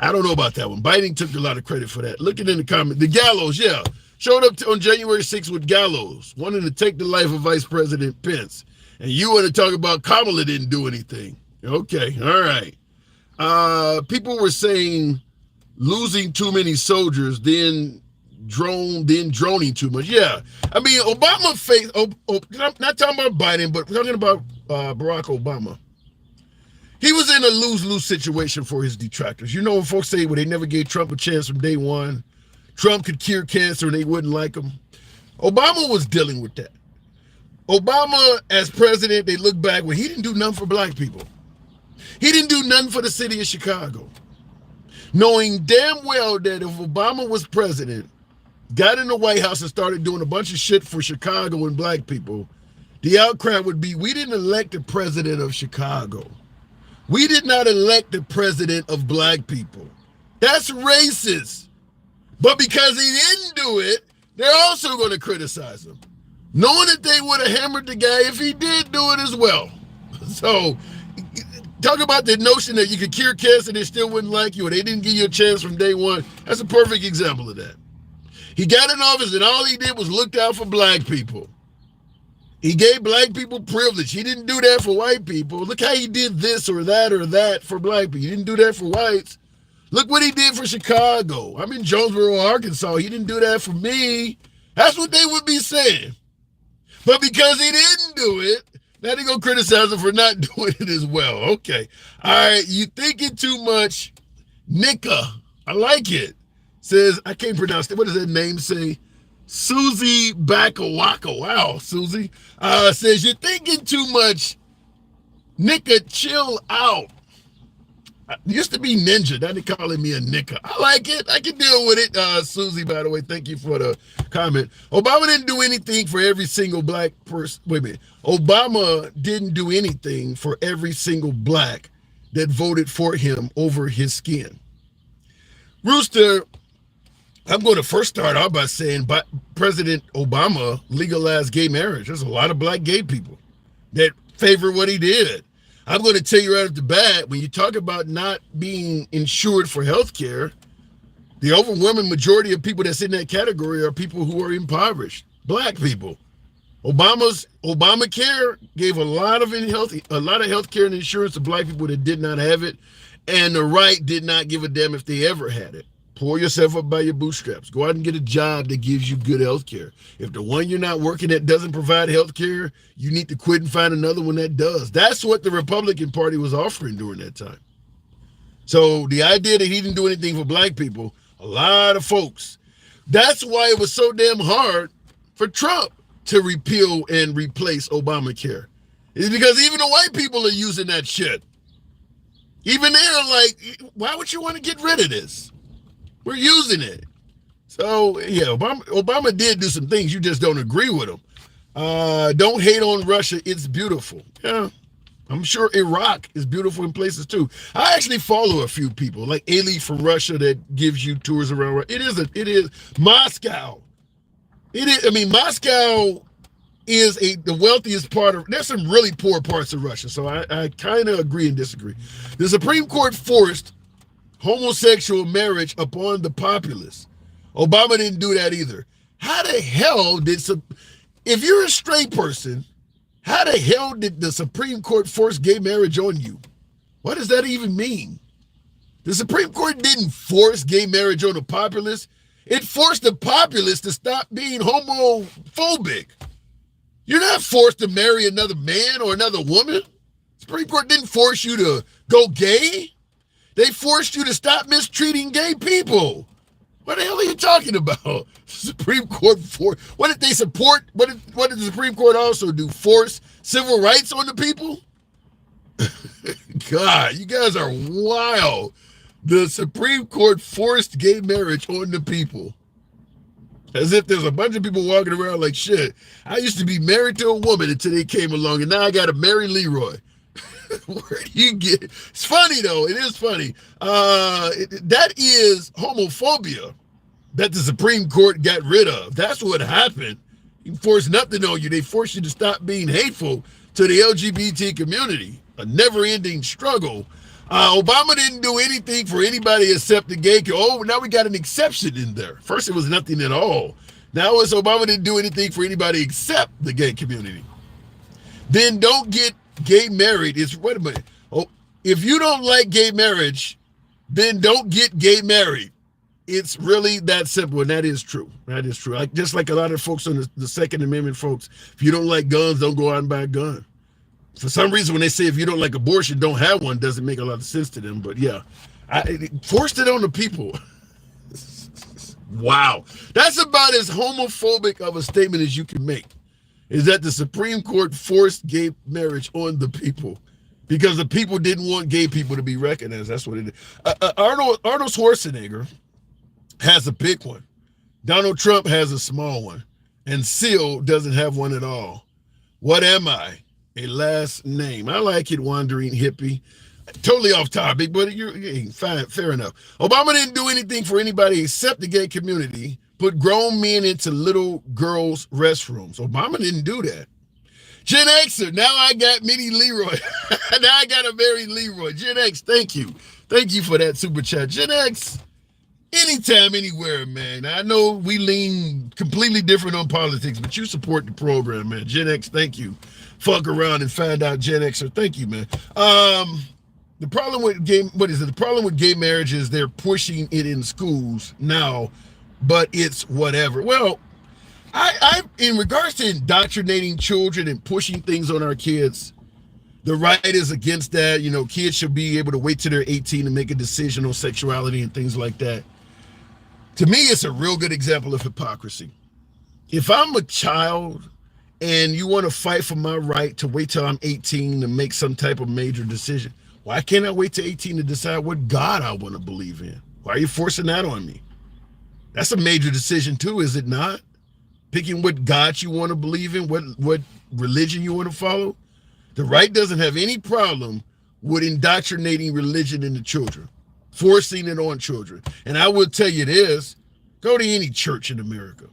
I don't know about that one. Biden took a lot of credit for that. Looking in the comments, the Gallows, yeah, showed up on January 6th with Gallows, wanting to take the life of Vice President Pence. And you want to talk about Kamala didn't do anything. Okay, all right. People were saying losing too many soldiers, then droning too much. Yeah, Obama faced. I'm not talking about Biden, but talking about Barack Obama. He was in a lose-lose situation for his detractors. You know when folks say, well, they never gave Trump a chance from day one. Trump could cure cancer and they wouldn't like him. Obama was dealing with that. Obama, as president, they look back, well, he didn't do nothing for black people. He didn't do nothing for the city of Chicago. Knowing damn well that if Obama was president, got in the White House and started doing a bunch of shit for Chicago and black people, the outcry would be, we didn't elect the president of Chicago. We did not elect the president of black people. That's racist. But because he didn't do it, they're also going to criticize him, knowing that they would have hammered the guy if he did do it as well. So talk about the notion that you could cure cancer and they still wouldn't like you, or they didn't give you a chance from day one. That's a perfect example of that. He got in office and all he did was look out for black people. He gave black people privilege. He didn't do that for white people. Look how he did this or that for black people. He didn't do that for whites. Look what he did for Chicago. I'm in Jonesboro, Arkansas. He didn't do that for me. That's what they would be saying. But because he didn't do it, now they're going to criticize him for not doing it as well. Okay. All right. You thinking too much. Nika. I like it. Says, I can't pronounce it. What does that name say? Susie Bakawaka. Wow, Susie. Says, you're thinking too much. Nika, chill out. Used to be Ninja. Now they're calling me a Nika. I like it. I can deal with it. Susie, by the way, thank you for the comment. Obama didn't do anything for every single black person. Wait a minute. Obama didn't do anything for every single black that voted for him over his skin. Rooster, I'm going to first start out by saying President Obama legalized gay marriage. There's a lot of black gay people that favor what he did. I'm going to tell you right off the bat, when you talk about not being insured for health care, The overwhelming majority of people that's in that category are people who are impoverished, black people. Obamacare gave a lot of health care and insurance to black people that did not have it, and the right did not give a damn if they ever had it. Pull yourself up by your bootstraps. Go out and get a job that gives you good health care. If the one you're not working at doesn't provide health care, you need to quit and find another one that does. That's what the Republican Party was offering during that time. So the idea that he didn't do anything for black people, a lot of folks, that's why it was so damn hard for Trump to repeal and replace Obamacare. It's because even the white people are using that shit. Even they're like, why would you want to get rid of this? We're using it. So, yeah, Obama did do some things. You just don't agree with him. Don't hate on Russia. It's beautiful. Yeah, I'm sure Iraq is beautiful in places too. I actually follow a few people, like Ali from Russia, that gives you tours around. It is Moscow. Moscow is the wealthiest part of, there's some really poor parts of Russia. So I kind of agree and disagree. The Supreme Court forced homosexual marriage upon the populace. Obama didn't do that either. How the hell if you're a straight person, how the hell did the Supreme Court force gay marriage on you? What does that even mean? The Supreme Court didn't force gay marriage on the populace. It forced the populace to stop being homophobic. You're not forced to marry another man or another woman. The Supreme Court didn't force you to go gay. They forced you to stop mistreating gay people. What the hell are you talking about? Supreme Court what did they support? What did the Supreme Court also do? Force civil rights on the people? God, you guys are wild. The Supreme Court forced gay marriage on the people. As if there's a bunch of people walking around like, shit, I used to be married to a woman until they came along, and now I got to marry Leroy. Where do you get it? It's funny though. It is funny. That is homophobia that the Supreme Court got rid of. That's what happened. You force nothing on you. They force you to stop being hateful to the LGBT community. A never-ending struggle. Obama didn't do anything for anybody except the gay. Oh, now we got an exception in there. First it was nothing at all. Now it's Obama didn't do anything for anybody except the gay community. Then don't get gay married. Wait a minute. Oh, if you don't like gay marriage, then don't get gay married. It's really that simple, and that is true. That is true. Just like a lot of folks on the Second Amendment folks, if you don't like guns, don't go out and buy a gun. For some reason, when they say if you don't like abortion, don't have one, doesn't make a lot of sense to them. But yeah, forced it on the people. Wow. That's about as homophobic of a statement as you can make. Is that the Supreme Court forced gay marriage on the people because the people didn't want gay people to be recognized. That's what it is. Arnold Schwarzenegger has a big one. Donald Trump has a small one. And Seal doesn't have one at all. What am I? A last name. I like it, wandering hippie. Totally off topic, but you're fine, fair enough. Obama didn't do anything for anybody except the gay community. Put grown men into little girls' restrooms. Obama didn't do that. Gen Xer, now I got mini Leroy. Now I got a very Leroy. Gen X, thank you. Thank you for that super chat. Gen X, anytime, anywhere, man. I know we lean completely different on politics, but you support the program, man. Gen X, thank you. Fuck around and find out, Gen Xer. Thank you, man. The problem with The problem with gay marriage is they're pushing it in schools now, but it's whatever. Well, I in regards to indoctrinating children and pushing things on our kids, the right is against that. You know, kids should be able to wait till they're 18 to make a decision on sexuality and things like that. To me, it's a real good example of hypocrisy. If I'm a child and you want to fight for my right to wait till I'm 18 to make some type of major decision, why can't I wait till 18 to decide what God I want to believe in? Why are you forcing that on me? That's a major decision too, is it not? Picking what God you want to believe in, what religion you want to follow. The right doesn't have any problem with indoctrinating religion into children, forcing it on children. And I will tell you this, go to any church in America,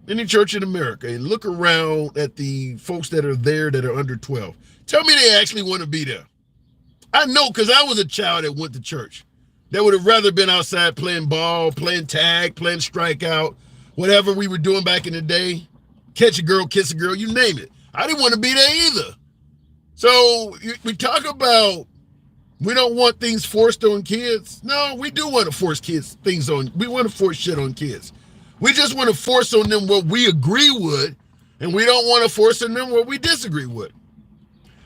and look around at the folks that are there that are under 12. Tell me they actually want to be there. I know, because I was a child that went to church. They would have rather been outside playing ball, playing tag, playing strikeout, whatever we were doing back in the day. Catch a girl, kiss a girl, you name it. I didn't want to be there either. So we talk about we don't want things forced on kids. No, we do want to force things on. We want to force shit on kids. We just want to force on them what we agree with, and we don't want to force on them what we disagree with.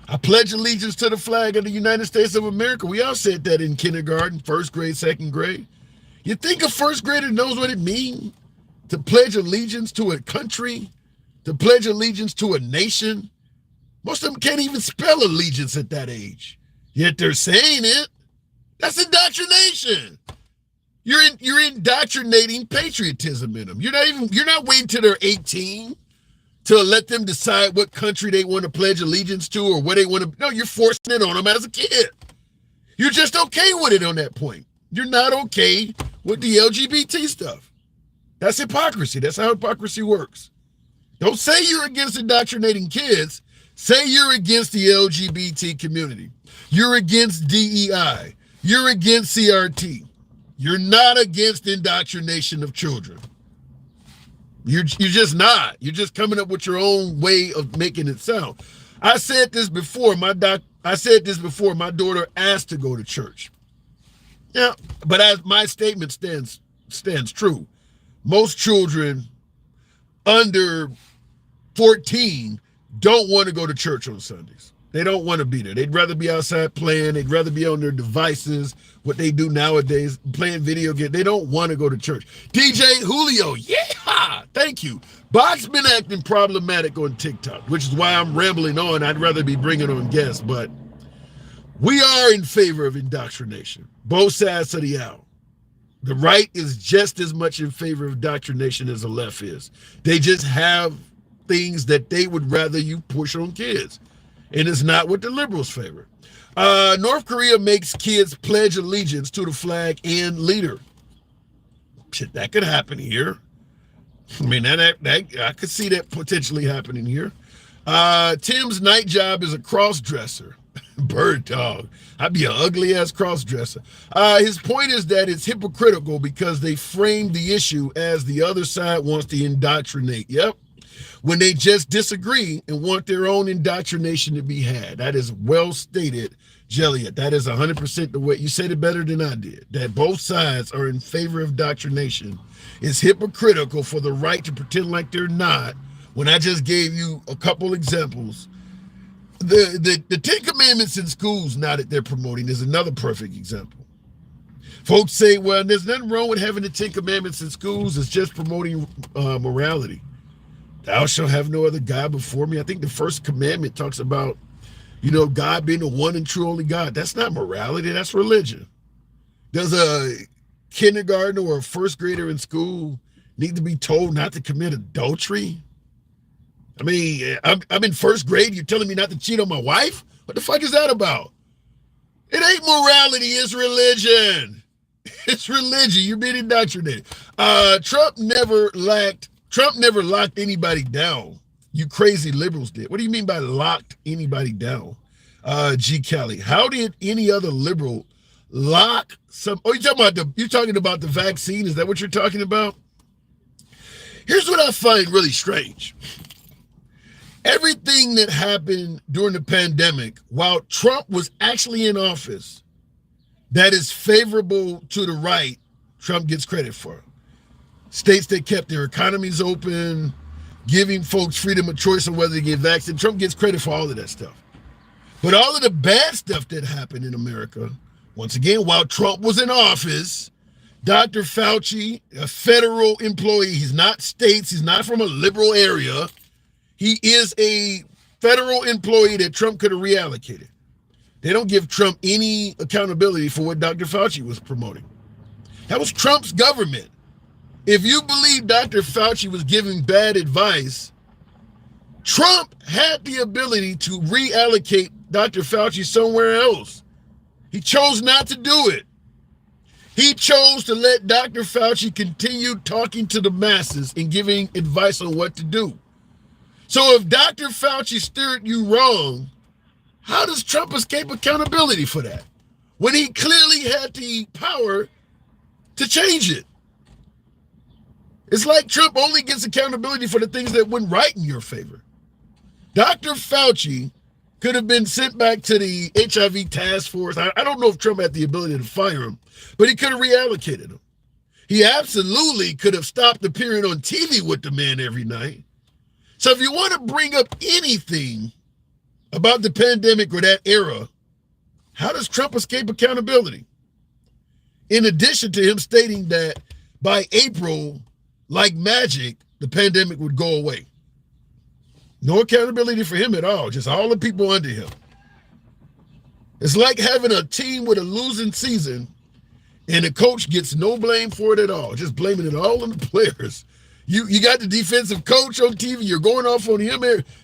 I pledge allegiance to the flag of the United States of America. We all said that in kindergarten, first grade, second grade. You think a first grader knows what it means to pledge allegiance to a country, to pledge allegiance to a nation? Most of them can't even spell allegiance at that age. Yet they're saying it. That's indoctrination. You're indoctrinating patriotism in them. You're not waiting till they're 18 to let them decide what country they want to pledge allegiance to or what they want to. No, you're forcing it on them as a kid. You're just okay with it on that point. You're not okay with the LGBT stuff. That's hypocrisy. That's how hypocrisy works. Don't say you're against indoctrinating kids. Say you're against the LGBT community. You're against DEI. You're against CRT. You're not against indoctrination of children. You're just not. You're just coming up with your own way of making it sound. I said this before. My daughter asked to go to church. Yeah, but as my statement stands true, most children under 14 don't want to go to church on Sundays. They don't want to be there. They'd rather be outside playing. They'd rather be on their devices, what they do nowadays, playing video games. They don't want to go to church. DJ Julio, yeah, thank you. Bot's been acting problematic on TikTok, which is why I'm rambling on. I'd rather be bringing on guests, but we are in favor of indoctrination, both sides of the aisle. The right is just as much in favor of indoctrination as the left is. They just have things that they would rather you push on kids. And it's not what the liberals favor. North Korea makes kids pledge allegiance to the flag and leader. Shit, that could happen here. I mean, I could see that potentially happening here. Tim's night job is a cross-dresser. Bird dog. I'd be an ugly-ass cross-dresser. His point is that it's hypocritical because they frame the issue as the other side wants to indoctrinate. Yep. When they just disagree and want their own indoctrination to be had. That is well stated, Jelliot. That is 100% the way. You said it better than I did. That both sides are in favor of indoctrination. It's hypocritical for the right to pretend like they're not. When I just gave you a couple examples. The Ten Commandments in schools now that they're promoting is another perfect example. Folks say, well, there's nothing wrong with having the Ten Commandments in schools. It's just promoting morality. Thou shalt have no other God before me. I think the first commandment talks about, God being the one and true only God. That's not morality. That's religion. Does a kindergartner or a first grader in school need to be told not to commit adultery? I mean, I'm in first grade. You're telling me not to cheat on my wife? What the fuck is that about? It ain't morality. It's religion. It's religion. You're being indoctrinated. Trump never locked anybody down. You crazy liberals did. What do you mean by locked anybody down? G. Kelly, how did any other liberal lock some? Oh, you're talking about the vaccine? Is that what you're talking about? Here's what I find really strange. Everything that happened during the pandemic, while Trump was actually in office, that is favorable to the right, Trump gets credit for. States that kept their economies open, giving folks freedom of choice on whether to get vaccinated. Trump gets credit for all of that stuff. But all of the bad stuff that happened in America, once again, while Trump was in office, Dr. Fauci, a federal employee, he's not states, he's not from a liberal area. He is a federal employee that Trump could have reallocated. They don't give Trump any accountability for what Dr. Fauci was promoting. That was Trump's government. If you believe Dr. Fauci was giving bad advice, Trump had the ability to reallocate Dr. Fauci somewhere else. He chose not to do it. He chose to let Dr. Fauci continue talking to the masses and giving advice on what to do. So if Dr. Fauci steered you wrong, how does Trump escape accountability for that? when he clearly had the power to change it. It's like Trump only gets accountability for the things that went right in your favor. Dr. Fauci could have been sent back to the HIV task force. I don't know if Trump had the ability to fire him, but he could have reallocated him. He absolutely could have stopped appearing on TV with the man every night. So if you want to bring up anything about the pandemic or that era, how does Trump escape accountability? In addition to him stating that by April, like magic, the pandemic would go away. No accountability for him at all, just all the people under him. It's like having a team with a losing season and the coach gets no blame for it at all, just blaming it all on the players. You got the defensive coach on TV, you're going off on him.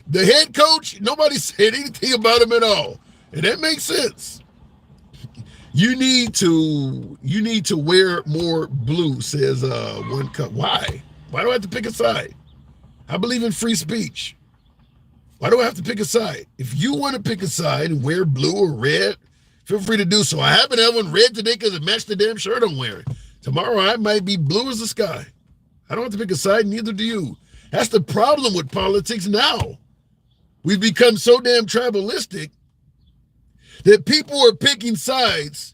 The head coach, nobody said anything about him at all. And that makes sense. You need to wear more blue, says one cup. Why? Why do I have to pick a side? I believe in free speech. Why do I have to pick a side? If you want to pick a side and wear blue or red, feel free to do so. I happen to have one red today because it matched the damn shirt I'm wearing. Tomorrow I might be blue as the sky. I don't have to pick a side, neither do you. That's the problem with politics now. We've become so damn tribalistic that people are picking sides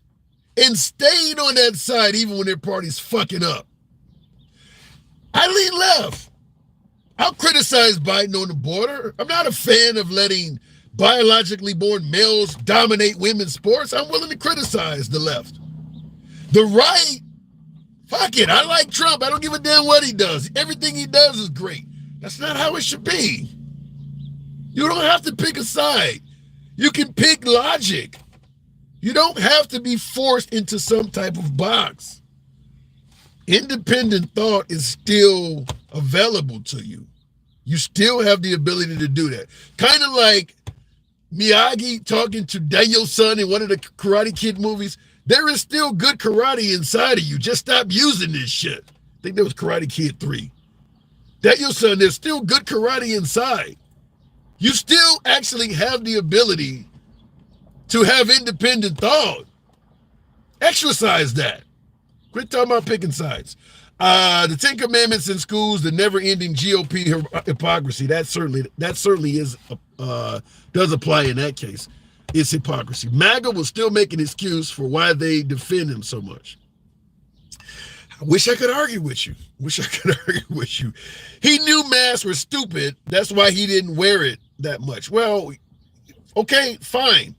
and staying on that side even when their party's fucking up. I lean left. I'll criticize Biden on the border. I'm not a fan of letting biologically born males dominate women's sports. I'm willing to criticize the left. The right, fuck it. I like Trump. I don't give a damn what he does. Everything he does is great. That's not how it should be. You don't have to pick a side. You can pick logic. You don't have to be forced into some type of box. Independent thought is still available to you. You still have the ability to do that. Kind of like Miyagi talking to Daniel-san in one of the Karate Kid movies. There is still good karate inside of you. Just stop using this shit. I think that was Karate Kid 3. Daniel-san, there's still good karate inside. You still actually have the ability to have independent thought. Exercise that. Quit talking about picking sides. The 10 Commandments in schools, the never-ending GOP hypocrisy. That certainly is does apply in that case. It's hypocrisy. MAGA will still make an excuse for why they defend him so much. I wish I could argue with you. He knew masks were stupid. That's why he didn't wear it that much. Well, okay, fine.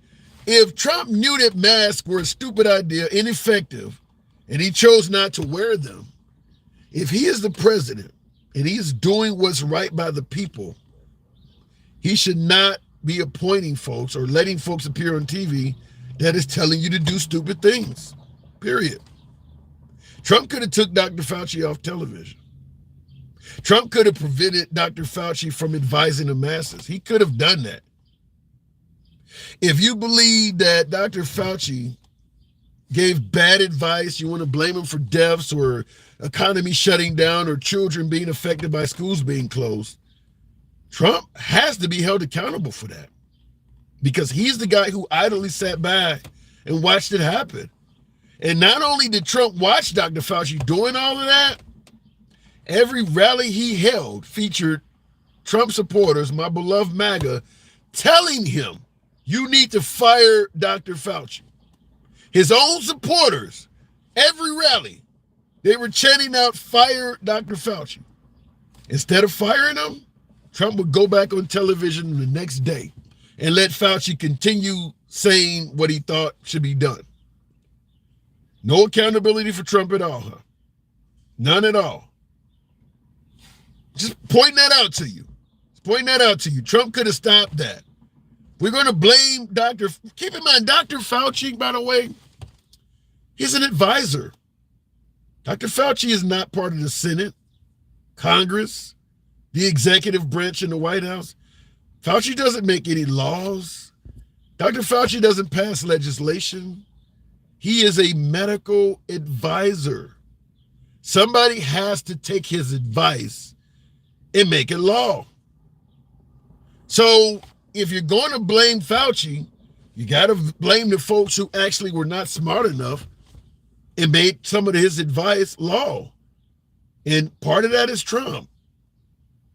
If Trump knew that masks were a stupid idea, ineffective, and he chose not to wear them, if he is the president and he's doing what's right by the people, he should not be appointing folks or letting folks appear on TV that is telling you to do stupid things, period. Trump could have took Dr. Fauci off television. Trump could have prevented Dr. Fauci from advising the masses. He could have done that. If you believe that Dr. Fauci gave bad advice, you want to blame him for deaths or economy shutting down or children being affected by schools being closed, Trump has to be held accountable for that because he's the guy who idly sat back and watched it happen. And not only did Trump watch Dr. Fauci doing all of that, every rally he held featured Trump supporters, my beloved MAGA, telling him, you need to fire Dr. Fauci. His own supporters, every rally, they were chanting out, fire Dr. Fauci. Instead of firing him, Trump would go back on television the next day and let Fauci continue saying what he thought should be done. No accountability for Trump at all, huh? None at all. Just pointing that out to you. Trump could have stopped that. We're going to blame keep in mind, Dr. Fauci, by the way, he's an advisor. Dr. Fauci is not part of the Senate, Congress, the executive branch in the White House. Fauci doesn't make any laws. Dr. Fauci doesn't pass legislation. He is a medical advisor. Somebody has to take his advice and make it law. So if you're going to blame Fauci, You got to blame the folks who actually were not smart enough and made some of his advice law. And part of that is Trump.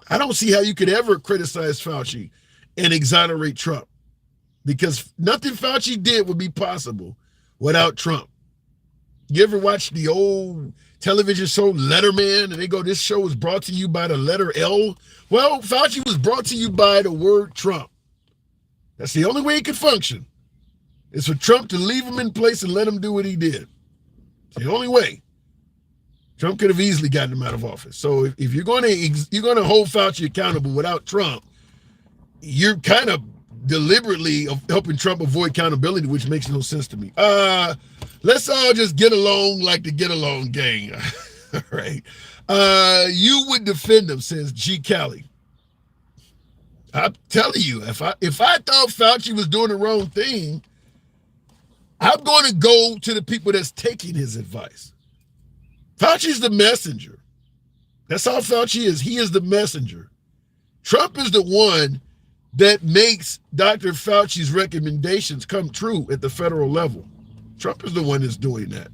I don't see how you could ever criticize Fauci and exonerate Trump, because nothing Fauci did would be possible without Trump. You ever watch the old television show Letterman, and they go, this show was brought to you by the letter L? Well, Fauci was brought to you by the word Trump. That's the only way he could function, is for Trump to leave him in place and let him do what he did. It's the only way. Trump could have easily gotten him out of office. So if you're going to hold Fauci accountable without Trump, you're kind of deliberately helping Trump avoid accountability, which makes no sense to me. Let's all just get along like the Get Along gang. All right. You would defend him, says G. Cali. I'm telling you, if I thought Fauci was doing the wrong thing, I'm going to go to the people that's taking his advice. Fauci's the messenger. That's all Fauci is. He is the messenger. Trump is the one that makes Dr. Fauci's recommendations come true at the federal level. Trump is the one that's doing that.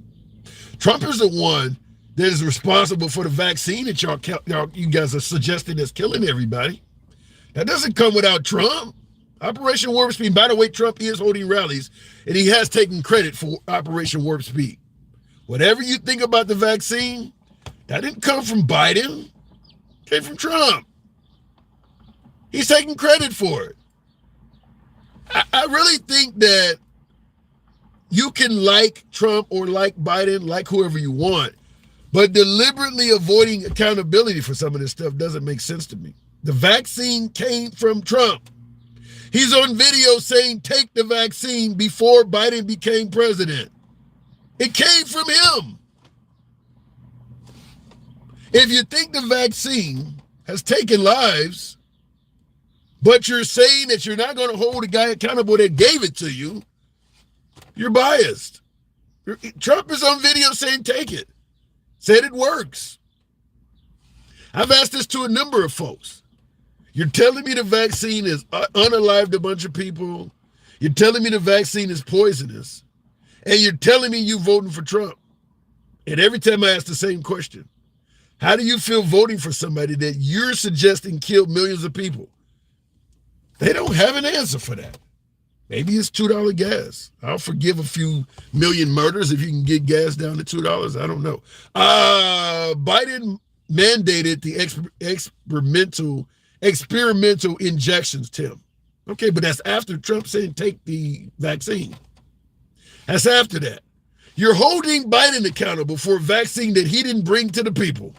Trump is the one that is responsible for the vaccine that you guys are suggesting that's killing everybody. That doesn't come without Trump. Operation Warp Speed, by the way, Trump is holding rallies, and he has taken credit for Operation Warp Speed. Whatever you think about the vaccine, that didn't come from Biden. It came from Trump. He's taking credit for it. I really think that you can like Trump or like Biden, like whoever you want, but deliberately avoiding accountability for some of this stuff doesn't make sense to me. The vaccine came from Trump. He's on video saying, take the vaccine before Biden became president. It came from him. If you think the vaccine has taken lives, but you're saying that you're not going to hold a guy accountable that gave it to you, you're biased. Trump is on video saying take it. Said it works. I've asked this to a number of folks. You're telling me the vaccine is unalived a bunch of people. You're telling me the vaccine is poisonous. And you're telling me you voting for Trump. And every time I ask the same question, how do you feel voting for somebody that you're suggesting killed millions of people? They don't have an answer for that. Maybe it's $2 gas. I'll forgive a few million murders if you can get gas down to $2. I don't know. Biden mandated the experimental injections, Tim. Okay, but that's after Trump saying take the vaccine. That's after that. You're holding Biden accountable for a vaccine that he didn't bring to the people.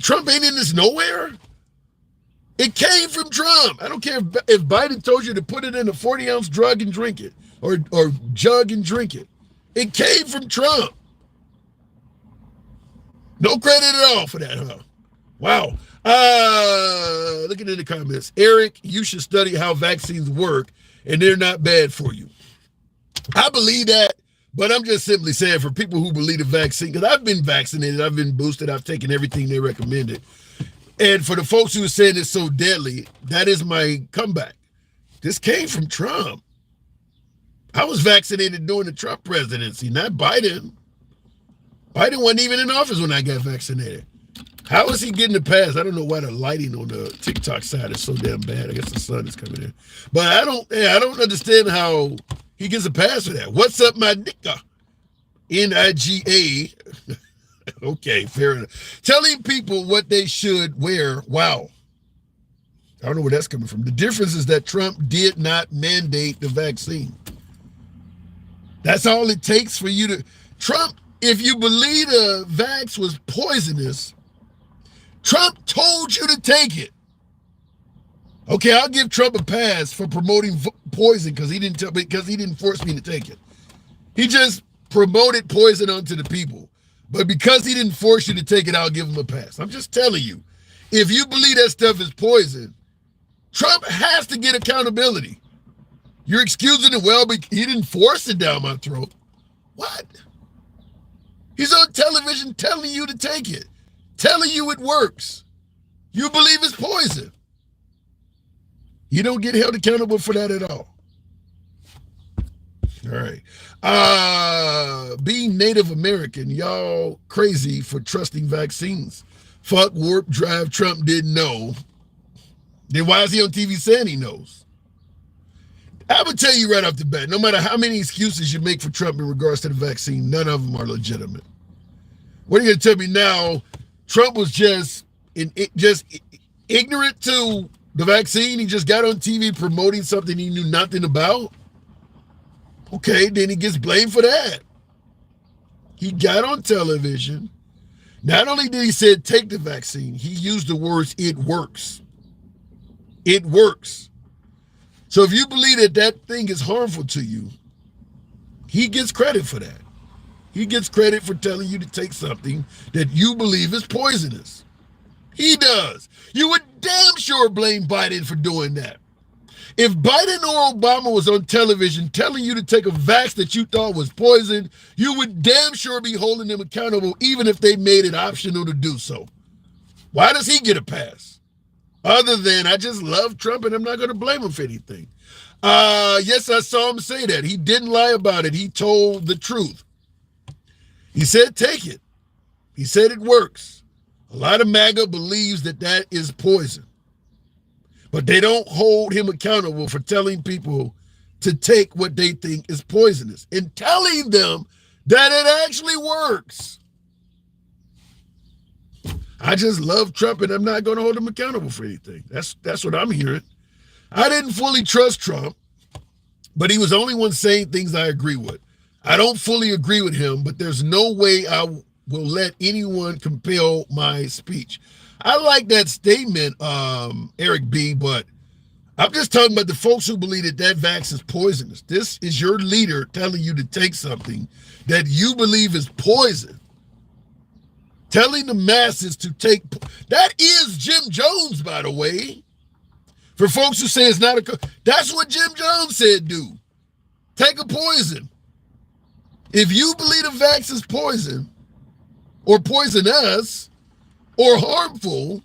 Trump ain't in this nowhere. It came from Trump. I don't care if Biden told you to put it in a 40-ounce drug and drink it, or jug and drink it. It came from Trump. No credit at all for that, huh? Wow. Looking in the comments. Eric, you should study how vaccines work, and they're not bad for you. I believe that, but I'm just simply saying for people who believe the vaccine, because I've been vaccinated, I've been boosted, I've taken everything they recommended. And for the folks who are saying it's so deadly, that is my comeback. This came from Trump. I was vaccinated during the Trump presidency, not Biden. Biden wasn't even in office when I got vaccinated. How is he getting a pass? I don't know why the lighting on the TikTok side is so damn bad. I guess the sun is coming in. But I don't understand how he gets a pass for that. What's up, my nigga? Niga. Okay, fair enough. Telling people what they should wear. Wow. I don't know where that's coming from. The difference is that Trump did not mandate the vaccine. That's all it takes for you to... Trump, if you believe the vax was poisonous, Trump told you to take it. Okay, I'll give Trump a pass for promoting poison because he didn't force me to take it. He just promoted poison onto the people. But because he didn't force you to take it, I'll give him a pass. I'm just telling you, if you believe that stuff is poison, Trump has to get accountability. You're excusing it, well, but he didn't force it down my throat. What? He's on television telling you to take it, telling you it works. You believe it's poison. He don't get held accountable for that at all. All right. Being Native American, y'all crazy for trusting vaccines. Fuck warp drive, Trump didn't know. Then why is he on TV saying he knows? I would tell you right off the bat, no matter how many excuses you make for Trump in regards to the vaccine, none of them are legitimate. What are you going to tell me now? Trump was just ignorant to the vaccine. He just got on TV promoting something he knew nothing about. Okay, then he gets blamed for that. He got on television. Not only did he say take the vaccine, he used the words, it works. It works. So if you believe that that thing is harmful to you, he gets credit for that. He gets credit for telling you to take something that you believe is poisonous. He does. You would damn sure blame Biden for doing that. If Biden or Obama was on television telling you to take a vax that you thought was poison, you would damn sure be holding them accountable even if they made it optional to do so. Why does he get a pass? Other than, I just love Trump and I'm not going to blame him for anything. Yes, I saw him say that. He didn't lie about it. He told the truth. He said, take it. He said it works. A lot of MAGA believes that that is poison. But they don't hold him accountable for telling people to take what they think is poisonous and telling them that it actually works. I just love Trump and I'm not going to hold him accountable for anything. That's what I'm hearing. I didn't fully trust Trump, but he was the only one saying things I agree with. I don't fully agree with him, but there's no way I will let anyone compel my speech. I like that statement, Eric B., but I'm just talking about the folks who believe that that vax is poisonous. This is your leader telling you to take something that you believe is poison. Telling the masses to take, that is Jim Jones, by the way. For folks who say it's not that's what Jim Jones said, do. Take a poison. If you believe the vax is poison, or poisonous, or harmful,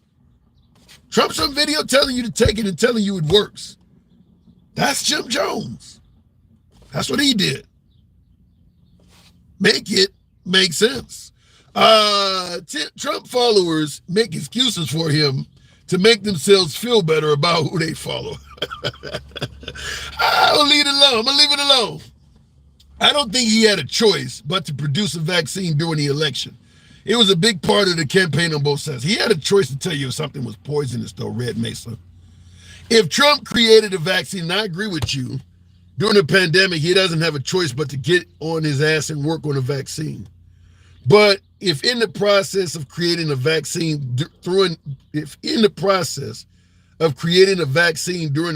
Trump's on video telling you to take it and telling you it works. That's Jim Jones. That's what he did. Make it make sense. Trump followers make excuses for him to make themselves feel better about who they follow. I'll leave it alone. I'm going to leave it alone. I don't think he had a choice but to produce a vaccine during the election. It was a big part of the campaign on both sides. He had a choice to tell you if something was poisonous, though, Red Mesa. If Trump created a vaccine, and I agree with you, during the pandemic, he doesn't have a choice but to get on his ass and work on a vaccine. But if in the process of creating a vaccine, during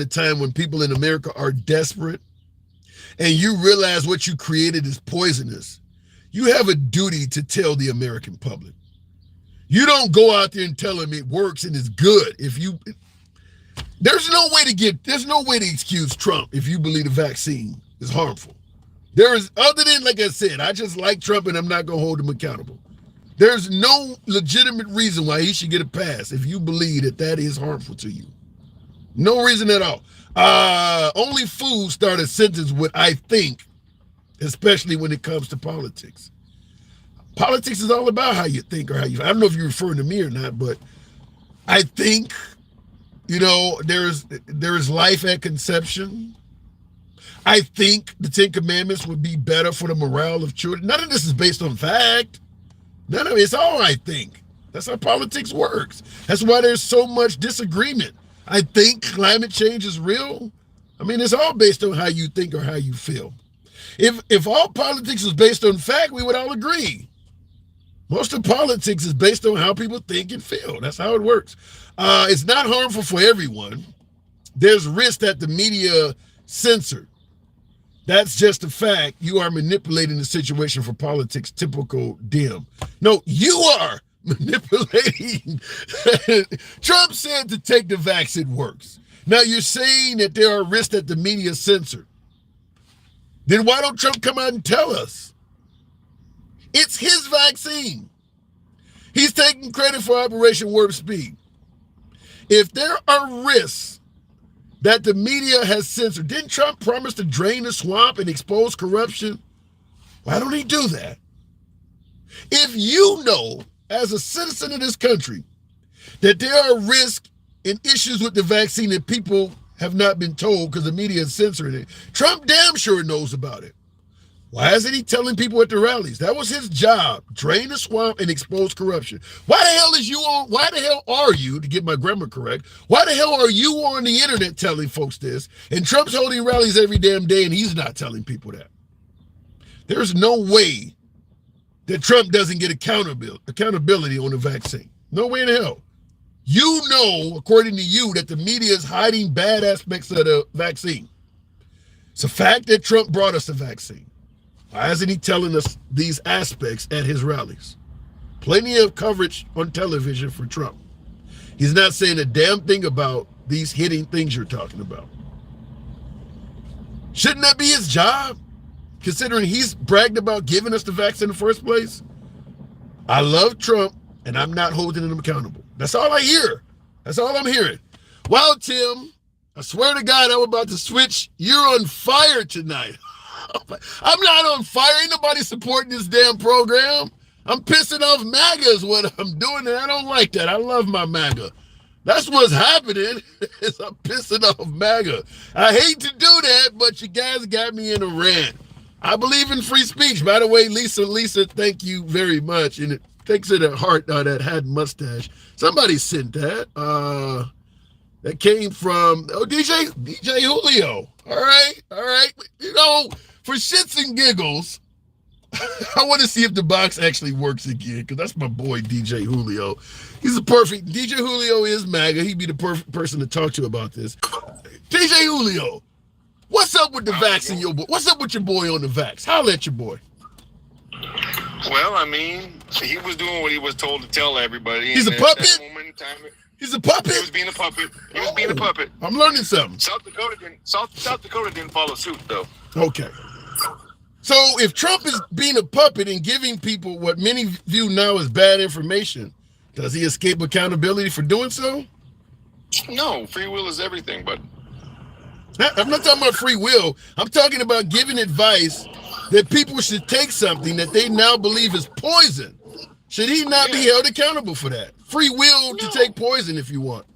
a time when people in America are desperate, and you realize what you created is poisonous, you have a duty to tell the American public. You don't go out there and tell them it works and it's good. There's no way to excuse Trump if you believe the vaccine is harmful. There is, other than, like I said, I just like Trump and I'm not going to hold him accountable. There's no legitimate reason why he should get a pass if you believe that that is harmful to you. No reason at all. Only fools start a sentence with I think, especially when it comes to politics. Politics is all about how you think or how you, I don't know if you're referring to me or not, but I think, there is life at conception. I think the Ten Commandments would be better for the morale of children. None of this is based on fact. None of it. It's all I think. That's how politics works. That's why there's so much disagreement. I think climate change is real. I mean, it's all based on how you think or how you feel. If all politics was based on fact, we would all agree. Most of politics is based on how people think and feel. That's how it works. It's not harmful for everyone. There's risk that the media censored. That's just a fact. You are manipulating the situation for politics, typical Dem. No, you are manipulating. Trump said to take the vaccine, it works. Now you're saying that there are risks that the media censored. Then why don't Trump come out and tell us? It's his vaccine. He's taking credit for Operation Warp Speed. If there are risks that the media has censored. Didn't Trump promise to drain the swamp and expose corruption? Why don't he do that? If you know, as a citizen of this country, that there are risks and issues with the vaccine that people have not been told because the media is censoring it, Trump damn sure knows about it. Why isn't he telling people at the rallies? That was his job, drain the swamp and expose corruption. Why the hell are you, to get my grammar correct, why the hell are you on the internet telling folks this, and Trump's holding rallies every damn day and he's not telling people that? There's no way that Trump doesn't get accountability on the vaccine. No way in hell. You know, according to you, that the media is hiding bad aspects of the vaccine. It's a fact that Trump brought us the vaccine. Why isn't he telling us these aspects at his rallies? Plenty of coverage on television for Trump. He's not saying a damn thing about these hitting things you're talking about. Shouldn't that be his job, considering he's bragged about giving us the vaccine in the first place? I love Trump, and I'm not holding him accountable. That's all I hear. That's all I'm hearing. Well, Tim, I swear to God, I'm about to switch. You're on fire tonight. I'm not on fire. Ain't nobody supporting this damn program. I'm pissing off MAGA is what I'm doing, and I don't like that. I love my MAGA. That's what's happening, is I'm pissing off MAGA. I hate to do that, but you guys got me in a rant. I believe in free speech. By the way, Lisa, thank you very much. And it takes it at heart, that had mustache. Somebody sent that. That came from, DJ Julio. All right. You know, for shits and giggles, I want to see if the box actually works again, because that's my boy, DJ Julio. He's DJ Julio is MAGA. He'd be the perfect person to talk to about this. DJ Julio, what's up with the vaccine, your boy? What's up with your boy on the vax? Holla at your boy. Well, I mean, he was doing what he was told to tell everybody. He's a puppet? He's a puppet? He was being a puppet. I'm learning something. South Dakota didn't follow suit, though. Okay. So if Trump is being a puppet and giving people what many view now as bad information, does he escape accountability for doing so? No, free will is everything, but I'm not talking about free will. I'm talking about giving advice that people should take something that they now believe is poison. Should he not be held accountable for that? Free will to take poison if you want.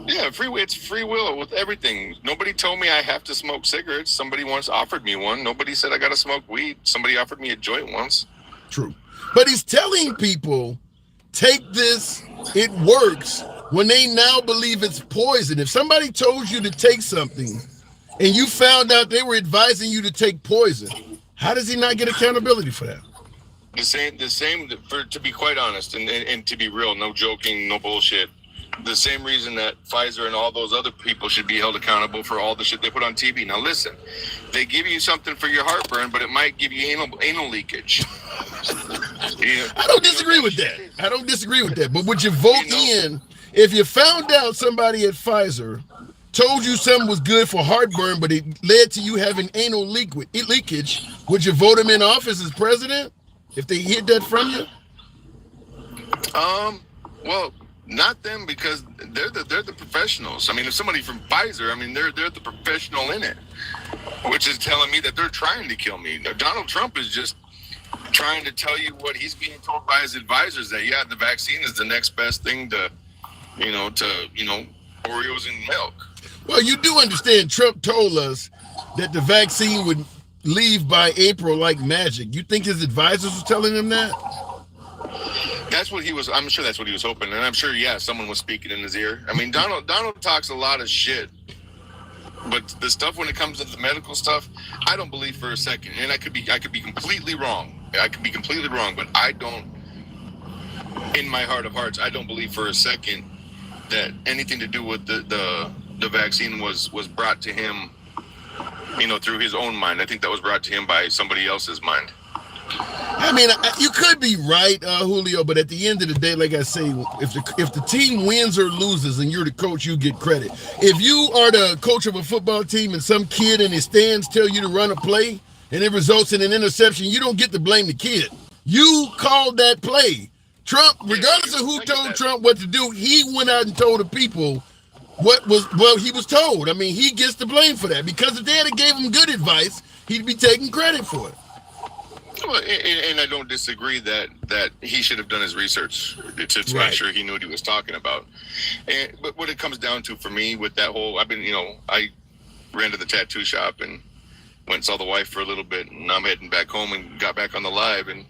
Yeah, it's free will with everything. Nobody told me I have to smoke cigarettes. Somebody once offered me one. Nobody said I got to smoke weed. Somebody offered me a joint once. True. But he's telling people, take this, it works, when they now believe it's poison. If somebody told you to take something and you found out they were advising you to take poison, how does he not get accountability for that? The same. To be quite honest and to be real, no joking, no bullshit. The same reason that Pfizer and all those other people should be held accountable for all the shit they put on TV. Now listen, they give you something for your heartburn, but it might give you anal leakage. I don't disagree with that. But would you vote in if you found out somebody at Pfizer told you something was good for heartburn, but it led to you having anal leakage? Would you vote him in office as president if they hid that from you? Well, not them, because they're the professionals. I mean, if somebody from Pfizer, I mean, they're the professional in it, which is telling me that they're trying to kill me. Now, Donald Trump is just trying to tell you what he's being told by his advisors, that the vaccine is the next best thing to Oreos and milk. Well, you do understand Trump told us that the vaccine would leave by April like magic. You think his advisors were telling him that? I'm sure that's what he was hoping. And I'm sure, someone was speaking in his ear. I mean, Donald talks a lot of shit. But the stuff when it comes to the medical stuff, I don't believe for a second. And I could be completely wrong. But I don't, in my heart of hearts, I don't believe for a second that anything to do with the vaccine was brought to him, through his own mind. I think that was brought to him by somebody else's mind. I mean, you could be right, Julio, but at the end of the day, like I say, if the team wins or loses and you're the coach, you get credit. If you are the coach of a football team and some kid in his stands tell you to run a play and it results in an interception, you don't get to blame the kid. You called that play. Trump, regardless of who told Trump what to do, he went out and told the people he was told. I mean, he gets the blame for that because if they had gave him good advice, he'd be taking credit for it. Well, and I don't disagree that he should have done his research to make sure he knew what he was talking about. But what it comes down to for me with that whole, I ran to the tattoo shop and went and saw the wife for a little bit, and I'm heading back home and got back on the live, and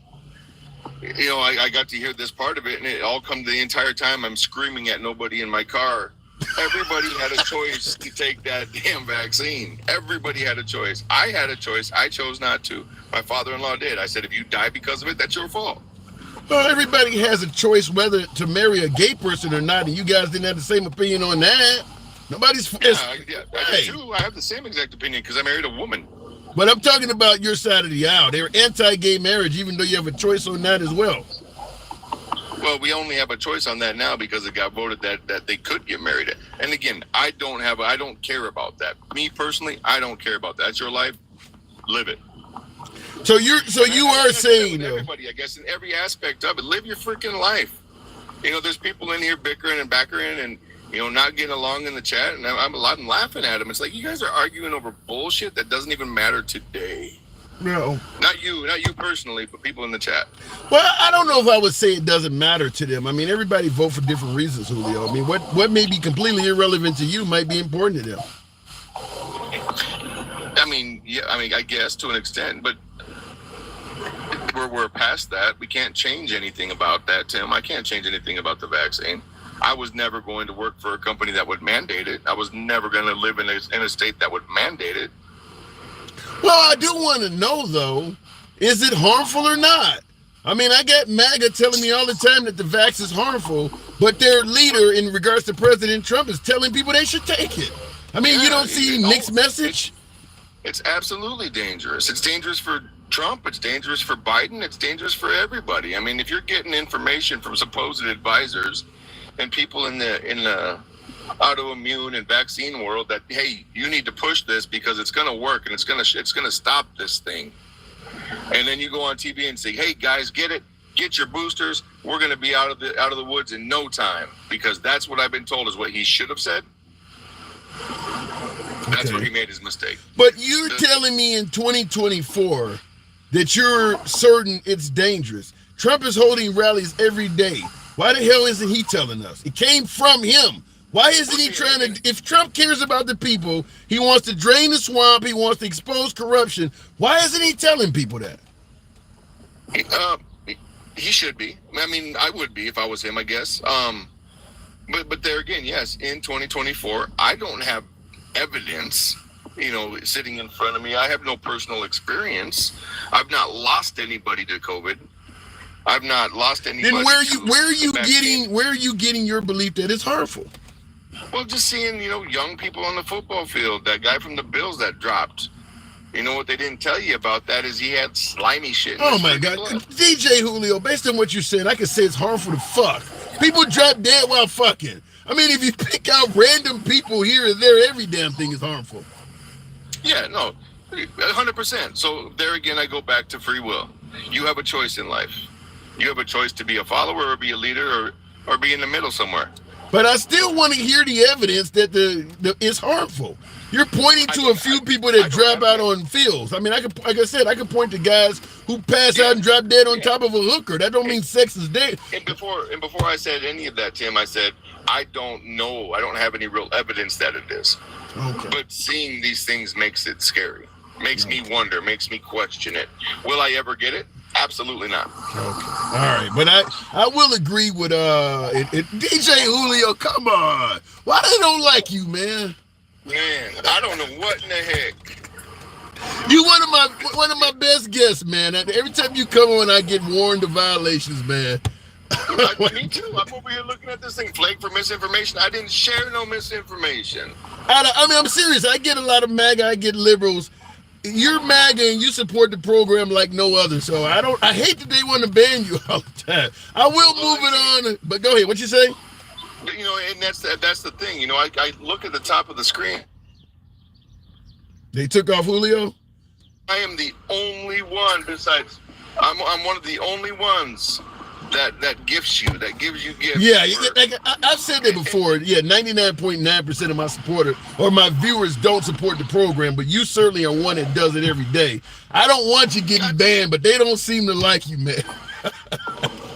I got to hear this part of it, and it all come the entire time I'm screaming at nobody in my car. Everybody had a choice to take that damn vaccine. Everybody had a choice. I had a choice. I chose not to. My father-in-law did. I said, if you die because of it, that's your fault. Well, everybody has a choice whether to marry a gay person or not, and you guys didn't have the same opinion on that. Nobody's... I do too. I have the same exact opinion because I married a woman. But I'm talking about your side of the aisle. They're anti-gay marriage, even though you have a choice on that as well. Well, we only have a choice on that now because it got voted that they could get married. And again, I don't care about that. Me personally, I don't care about that. That's your life. Live it. So you are saying, everybody, I guess, in every aspect of it, live your freaking life. There's people in here bickering and backering and not getting along in the chat, and I'm laughing at them. It's like you guys are arguing over bullshit that doesn't even matter today. No, not you personally, but people in the chat. Well, I don't know if I would say it doesn't matter to them. I mean, everybody vote for different reasons, Julio. I mean, what may be completely irrelevant to you might be important to them. I guess to an extent, but we're past that. We can't change anything about that, Tim. I can't change anything about the vaccine. I was never going to work for a company that would mandate it. I was never going to live in a state that would mandate it. Well, I do want to know, though, is it harmful or not? I mean, I got MAGA telling me all the time that the vax is harmful, but their leader in regards to President Trump is telling people they should take it. I mean, you don't see mixed message? It's absolutely dangerous. It's dangerous for Trump. It's dangerous for Biden. It's dangerous for everybody. I mean, if you're getting information from supposed advisors and people in the autoimmune and vaccine world that, hey, you need to push this because it's going to work and it's going to stop this thing. And then you go on TV and say, hey guys, get your boosters. We're going to be out of the woods in no time, because that's what I've been told is what he should have said. That's where he made his mistake. But you're telling me in 2024 that you're certain it's dangerous. Trump is holding rallies every day. Why the hell isn't he telling us? It came from him. Why isn't he trying to, if Trump cares about the people, he wants to drain the swamp, he wants to expose corruption, why isn't he telling people that? He should be. I mean, I would be if I was him, I guess. But there again, yes, in 2024, I don't have evidence, sitting in front of me. I have no personal experience. I've not lost anybody to COVID. I've not lost anybody. Then where are you getting your belief that it's harmful? Well, just seeing, young people on the football field, that guy from the Bills that dropped. What they didn't tell you about that is he had slimy shit. Oh my God. DJ Julio, based on what you said, I could say it's harmful to fuck. People drop dead while fucking. I mean, if you pick out random people here and there, every damn thing is harmful. Yeah, no, 100%. So there again, I go back to free will. You have a choice in life. You have a choice to be a follower or be a leader or be in the middle somewhere. But I still want to hear the evidence that it's harmful. You're pointing to a few people that drop out on fields. I mean, I could point to guys who pass out and drop dead on top of a hooker. That don't mean sex is dead. And before I said any of that, Tim, I said I don't know. I don't have any real evidence that it is. Okay. But seeing these things makes it scary. Makes me wonder. Makes me question it. Will I ever get it? Absolutely not. Okay. All right. But I will agree with DJ Julio. Come on. Why they don't like you, man? Man, I don't know what in the heck. You one of my best guests, man. Every time you come on, I get warned of violations, man. Me too. I'm over here looking at this thing, flagged for misinformation. I didn't share no misinformation. I mean, I'm serious. I get a lot of MAGA. I get liberals. You're MAGA and you support the program like no other. So I hate that they want to ban you all the time. I will move it on. But go ahead. What you say? But, and that's the thing. I look at the top of the screen. They took off Julio? I am the only one besides, I'm one of the only ones that gifts you, that gives you gifts. Yeah, I've said that before. Yeah, 99.9% of my supporters or my viewers don't support the program, but you certainly are one that does it every day. I don't want you getting banned, but they don't seem to like you, man.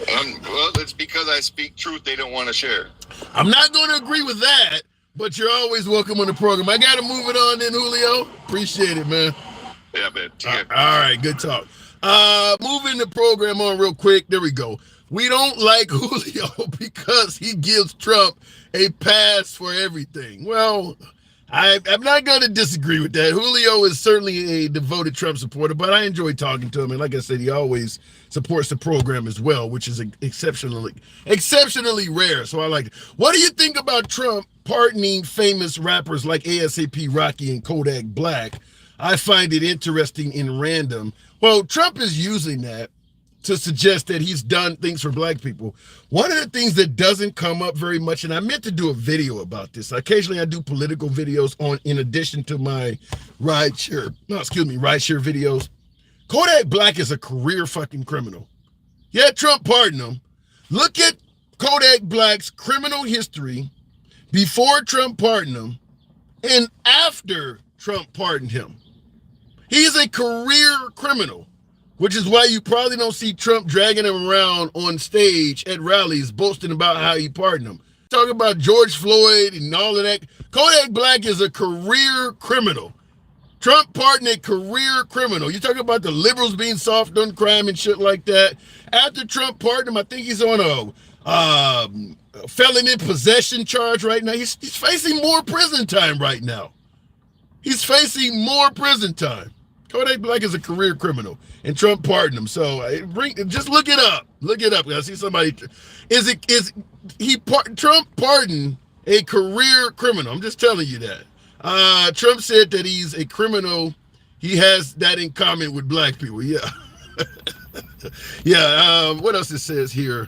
Well, it's because I speak truth they don't want to share. I'm not going to agree with that, but you're always welcome on the program. I got to move it on then, Julio. Appreciate it, man. Yeah, man. All right, good talk. Moving the program on real quick. There we go. We don't like Julio because he gives Trump a pass for everything. Well, I'm not going to disagree with that. Julio is certainly a devoted Trump supporter, but I enjoy talking to him. And like I said, he always supports the program as well, which is exceptionally rare. So I like it. What do you think about Trump pardoning famous rappers like ASAP Rocky and Kodak Black? I find it interesting and random. Well, Trump is using that to suggest that he's done things for black people. One of the things that doesn't come up very much, and I meant to do a video about this. Occasionally I do political videos in addition to my rideshare videos. Kodak Black is a career fucking criminal. Yeah, Trump pardoned him. Look at Kodak Black's criminal history before Trump pardoned him and after Trump pardoned him. He is a career criminal, which is why you probably don't see Trump dragging him around on stage at rallies boasting about how he pardoned him. Talking about George Floyd and all of that. Kodak Black is a career criminal. Trump pardoned a career criminal. You talking about the liberals being soft on crime and shit like that. After Trump pardoned him, I think he's on a felony possession charge right now. He's facing more prison time right now. He's facing more prison time. Kodak Black is a career criminal, and Trump pardoned him. So just look it up. Look it up. I see somebody. Trump pardoned a career criminal? I'm just telling you that. Trump said that he's a criminal. He has that in common with black people. Yeah. Yeah. What else it says here?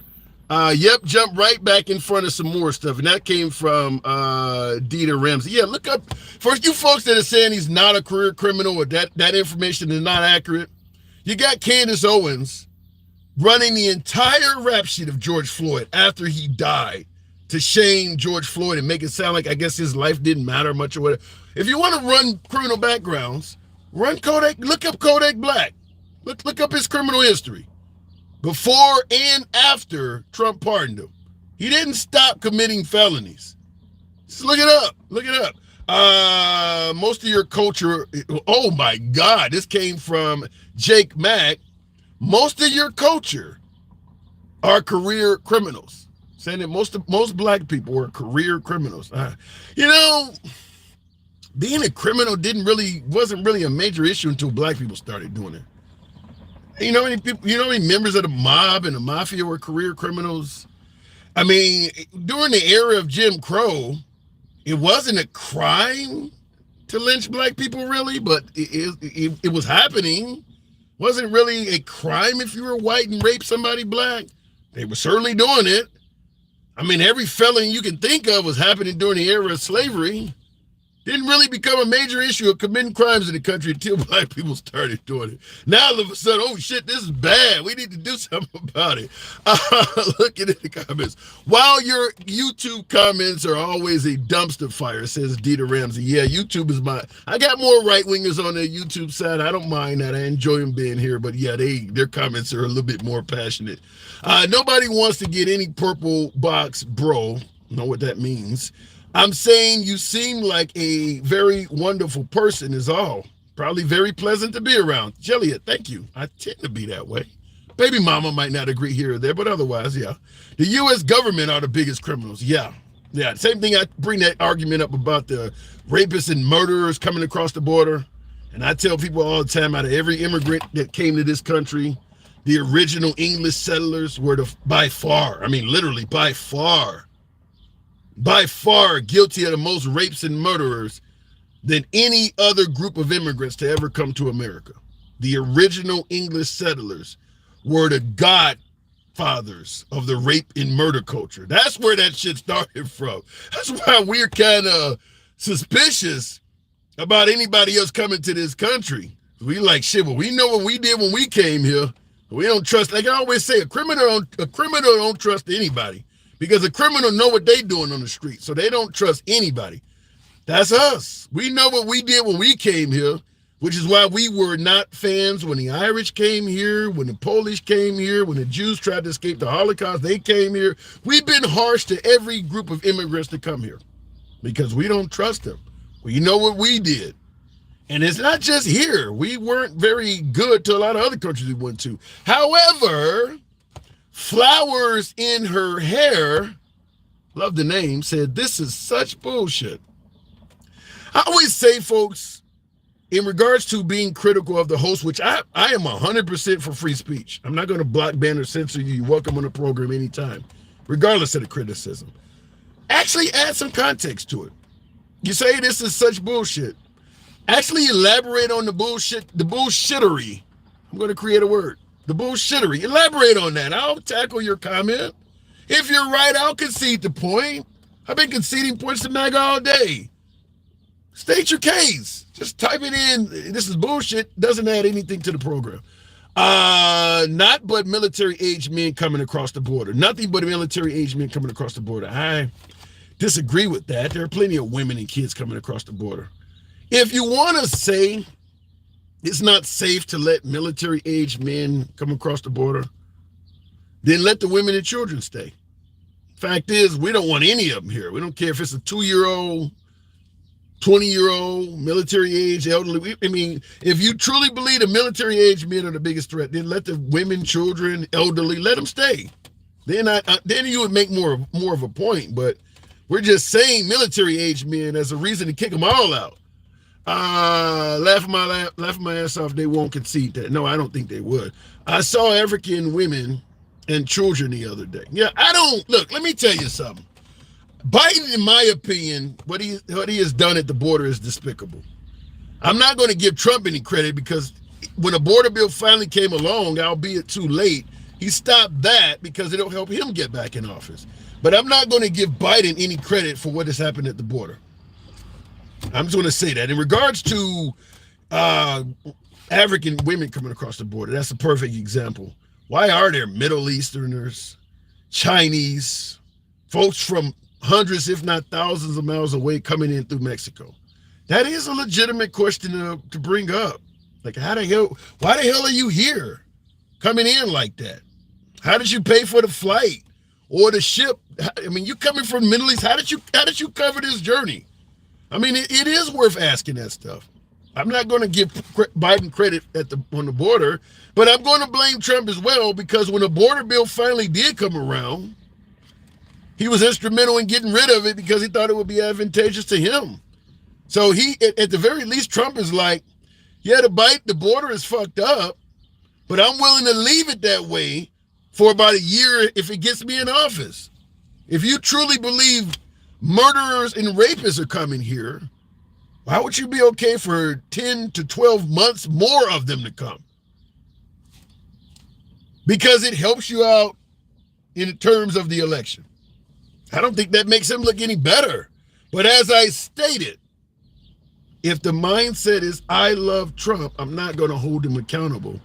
Yep, jump right back in front of some more stuff. And that came from Dita Ramsey. Yeah, look up. For you folks that are saying he's not a career criminal or that information is not accurate, you got Candace Owens running the entire rap sheet of George Floyd after he died to shame George Floyd and make it sound like I guess his life didn't matter much or whatever. If you want to run criminal backgrounds, run Kodak, look up Kodak Black. Look up his criminal history. Before and after Trump pardoned him. He didn't stop committing felonies. Just look it up. Look it up. Most of your culture, oh my God, this came from Jake Mack. Most of your culture are career criminals. Saying that most black people are career criminals. Being a criminal wasn't really a major issue until black people started doing it. You know how many members of the mob and the mafia were career criminals? I mean, during the era of Jim Crow, it wasn't a crime to lynch black people, really, but it was happening. Wasn't really a crime if you were white and raped somebody black. They were certainly doing it. I mean, every felony you can think of was happening during the era of slavery. Didn't really become a major issue of committing crimes in the country until black people started doing it. Now all of a sudden, oh shit, this is bad. We need to do something about it. Looking at the comments. While your YouTube comments are always a dumpster fire, says Dita Ramsey. Yeah, YouTube is I got more right-wingers on their YouTube side. I don't mind that. I enjoy them being here, but yeah, their comments are a little bit more passionate. Nobody wants to get any purple box, bro. Know what that means. I'm saying you seem like a very wonderful person is all. Probably very pleasant to be around. Jilliet, thank you. I tend to be that way. Baby mama might not agree here or there, but otherwise, yeah. The U.S. government are the biggest criminals. Yeah. Yeah. Same thing. I bring that argument up about the rapists and murderers coming across the border. And I tell people all the time, out of every immigrant that came to this country, the original English settlers were by far guilty of the most rapes and murderers than any other group of immigrants to ever come to America. The original English settlers were the godfathers of the rape and murder culture. That's where that shit started from. That's why we're kind of suspicious about anybody else coming to this country. We like, shit, well, we know what we did when we came here. We don't trust, like I always say, a criminal don't trust anybody because a criminal know what they doing on the street, so they don't trust anybody. That's us. We know what we did when we came here, which is why we were not fans when the Irish came here, when the Polish came here, when the Jews tried to escape the Holocaust, they came here. We've been harsh to every group of immigrants that come here because we don't trust them. We know what we did. And it's not just here. We weren't very good to a lot of other countries we went to. However, Flowers in Her Hair, love the name, said, this is such bullshit. I always say, folks, in regards to being critical of the host, which I am 100% for free speech. I'm not going to block, ban, or censor you. You're welcome on the program anytime, regardless of the criticism. Actually add some context to it. You say this is such bullshit. Actually elaborate on the bullshit, the bullshittery. I'm going to create a word. The bullshittery. Elaborate on that. I'll tackle your comment. If you're right, I'll concede the point. I've been conceding points to MAGA all day. State your case. Just type it in. This is bullshit. Doesn't add anything to the program. Not but military-aged men coming across the border. Nothing but military-aged men coming across the border. I disagree with that. There are plenty of women and kids coming across the border. If you want to say it's not safe to let military-aged men come across the border, then let the women and children stay. Fact is, we don't want any of them here. We don't care if it's a 2-year-old, 20-year-old, military-age, elderly. I mean, if you truly believe the military-age men are the biggest threat, then let the women, children, elderly, let them stay. Then you would make more of a point. But we're just saying military-age men as a reason to kick them all out. Laughing my ass off, they won't concede that. No, I don't think they would. I saw African women and children the other day. Yeah, look, let me tell you something. Biden, in my opinion, what he has done at the border is despicable. I'm not going to give Trump any credit because when a border bill finally came along, albeit too late, he stopped that because it'll help him get back in office. But I'm not going to give Biden any credit for what has happened at the border. I'm just going to say that. In regards to African women coming across the border, that's a perfect example. Why are there Middle Easterners, Chinese, folks from hundreds, if not thousands of miles away coming in through Mexico? That is a legitimate question to bring up. Like, why the hell are you here coming in like that? How did you pay for the flight or the ship? I mean, you coming from the Middle East, how did you cover this journey? I mean, it is worth asking that stuff. I'm not going to give Biden credit on the border, but I'm going to blame Trump as well because when the border bill finally did come around, he was instrumental in getting rid of it because he thought it would be advantageous to him. So at the very least, Trump is like, yeah, the border is fucked up, but I'm willing to leave it that way for about a year if it gets me in office. If you truly believe murderers and rapists are coming here, why would you be okay for 10 to 12 months more of them to come? Because it helps you out in terms of the election. I don't think that makes him look any better. But as I stated, if the mindset is I love Trump, I'm not going to hold him accountable.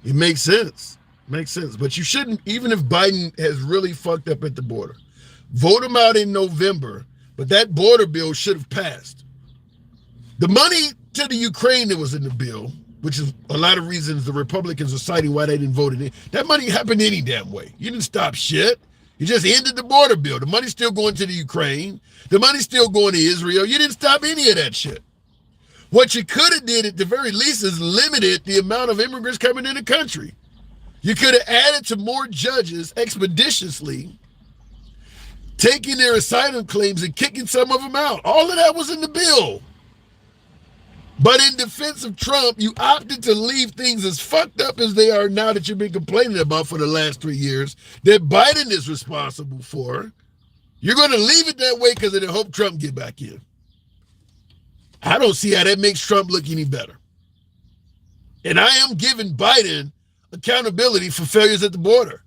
It makes sense. Makes sense. But you shouldn't, even if Biden has really fucked up at the border, vote him out in November, but that border bill should have passed. The money to the Ukraine that was in the bill, which is a lot of reasons the Republicans are citing why they didn't vote it in, that money happened any damn way. You didn't stop shit. You just ended the border bill. The money's still going to the Ukraine. The money's still going to Israel. You didn't stop any of that shit. What you could have did at the very least is limited the amount of immigrants coming in the country. You could have added to more judges expeditiously, taking their asylum claims and kicking some of them out. All of that was in the bill. But in defense of Trump, you opted to leave things as fucked up as they are now that you've been complaining about for the last 3 years that Biden is responsible for. You're going to leave it that way because it'll help Trump get back in. I don't see how that makes Trump look any better. And I am giving Biden accountability for failures at the border.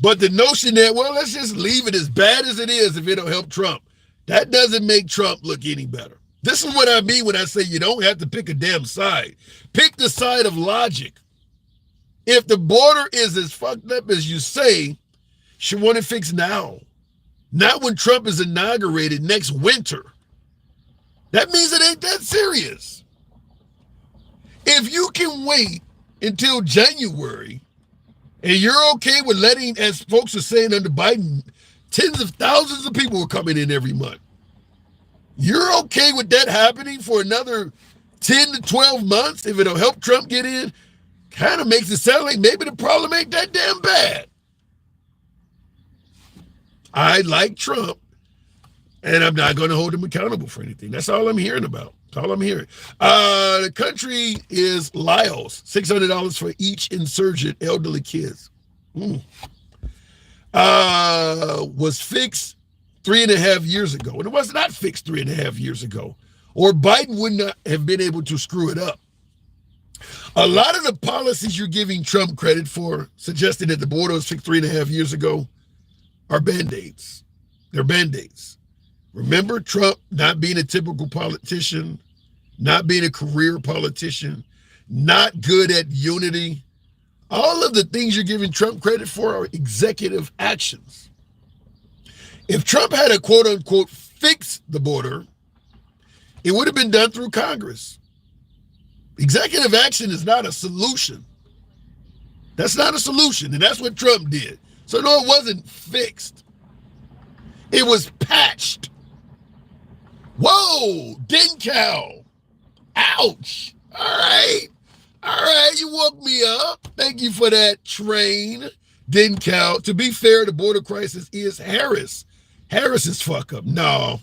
But the notion that, well, let's just leave it as bad as it is if it'll help Trump, that doesn't make Trump look any better. This is what I mean when I say you don't have to pick a damn side. Pick the side of logic. If the border is as fucked up as you say, she want it fixed now. Not when Trump is inaugurated next winter. That means it ain't that serious. If you can wait until January and you're okay with letting, as folks are saying under Biden, tens of thousands of people are coming in every month. You're okay with that happening for another 10 to 12 months if it'll help Trump get in? Kind of makes it sound like maybe the problem ain't that damn bad. I like Trump, and I'm not going to hold him accountable for anything. That's all I'm hearing about. That's all I'm hearing. The country is Laos, $600 for each insurgent elderly kids. Was fixed 3.5 years ago. And it was not fixed 3.5 years ago, or Biden would not have been able to screw it up. A lot of the policies you're giving Trump credit for, suggesting that the border was fixed 3.5 years ago, are Band-Aids. They're Band-Aids. Remember Trump not being a typical politician, not being a career politician, not good at unity. All of the things you're giving Trump credit for are executive actions. If Trump had a quote unquote fix the border, it would have been done through Congress. Executive action is not a solution. That's not a solution, and that's what Trump did. So no, it wasn't fixed. It was patched. Whoa, Denkow. Ouch. All right, you woke me up. Thank you for that train, Denkow. To be fair, the border crisis is Harris. Harris is fuck up. No,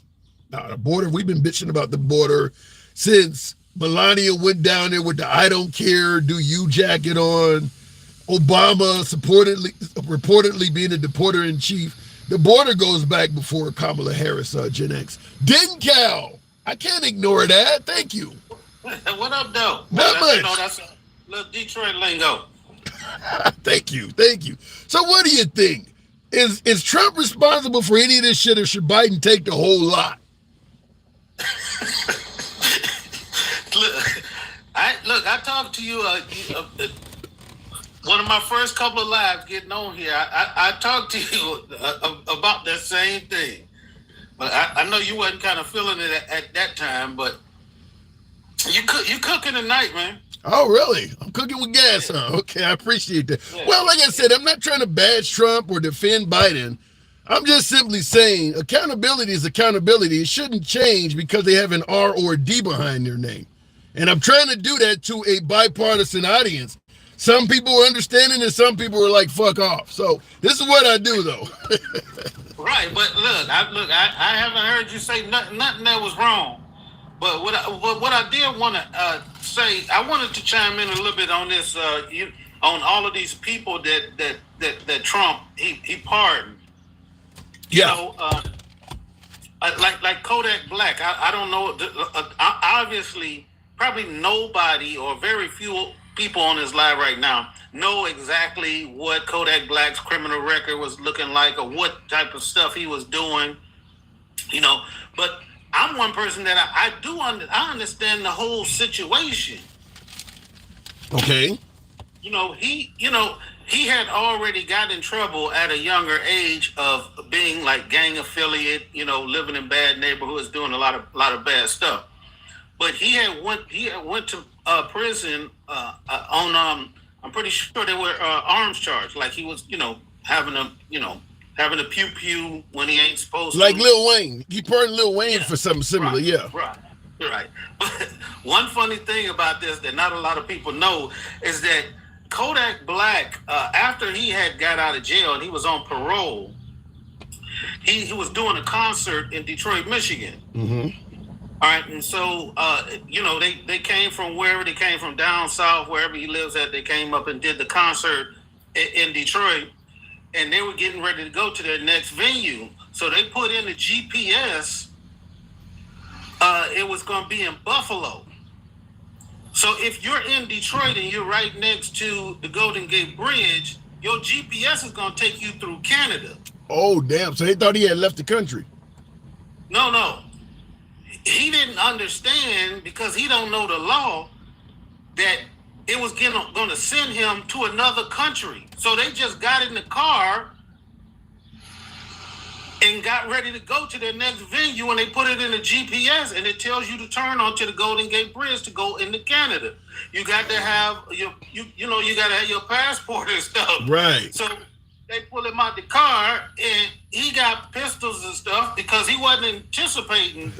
the border, we've been bitching about the border since Melania went down there with the I don't care, do you jacket on. Obama reportedly being a deporter in chief. The border goes back before Kamala Harris, Gen X. Denkow. I can't ignore that. Thank you. What up, though? Not much. That's a little Detroit lingo. Thank you. So what do you think? Is Trump responsible for any of this shit, or should Biden take the whole lot? I talked to you, one of my first couple of lives getting on here. I talked to you about that same thing. But I know you wasn't kind of feeling it at that time, but you cooking tonight, man. Oh, really? I'm cooking with gas, huh? Okay, I appreciate that. Yeah. Well, like I said, I'm not trying to bash Trump or defend Biden. I'm just simply saying accountability is accountability. It shouldn't change because they have an R or a D behind their name. And I'm trying to do that to a bipartisan audience. Some people are understanding and some people are like, fuck off. So this is what I do, though. Right, but I haven't heard you say nothing that was wrong. But what I did want to say, I wanted to chime in a little bit on this, on all of these people that Trump he pardoned. Yeah. You know, like Kodak Black. I don't know. Obviously, probably nobody or very few people on this live right now know exactly what Kodak Black's criminal record was looking like or what type of stuff he was doing. You know, but I'm one person that I understand the whole situation. Okay. He had already got in trouble at a younger age of being like gang affiliate, living in bad neighborhoods, doing a lot of bad stuff. But he had went to prison on I'm pretty sure they were arms charged, like he was having a pew pew when he ain't supposed to. Like Lil Wayne. He pardoned Lil Wayne for something similar, Right. But one funny thing about this that not a lot of people know is that Kodak Black, after he had got out of jail and he was on parole, he was doing a concert in Detroit, Michigan. Mm-hmm. All right, and so, they came from wherever they came from, down south, wherever he lives at, they came up and did the concert in Detroit, and they were getting ready to go to their next venue. So they put in the GPS, it was going to be in Buffalo. So if you're in Detroit and you're right next to the Golden Gate Bridge, your GPS is going to take you through Canada. Oh, damn. So they thought he had left the country. No. He didn't understand, because he don't know the law, that it was going to send him to another country. So they just got in the car and got ready to go to their next venue, and they put it in the GPS, and it tells you to turn onto the Golden Gate Bridge to go into Canada. You got to have you got to have your passport and stuff. Right. So they pull him out the car, and he got pistols and stuff because he wasn't anticipating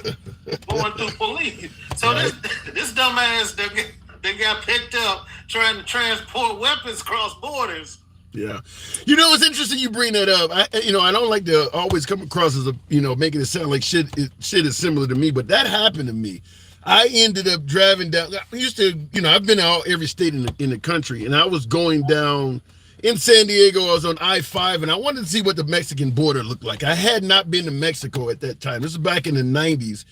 going through police. So right. this dumbass they got picked up trying to transport weapons across borders. Yeah. You know, it's interesting you bring that up. I don't like to always come across as making it sound like shit is similar to me, but that happened to me. I ended up driving down. I used to, I've been out every state in the country, and I was going down in San Diego. I was on I-5, and I wanted to see what the Mexican border looked like. I had not been to Mexico at that time. This was back in the 90s.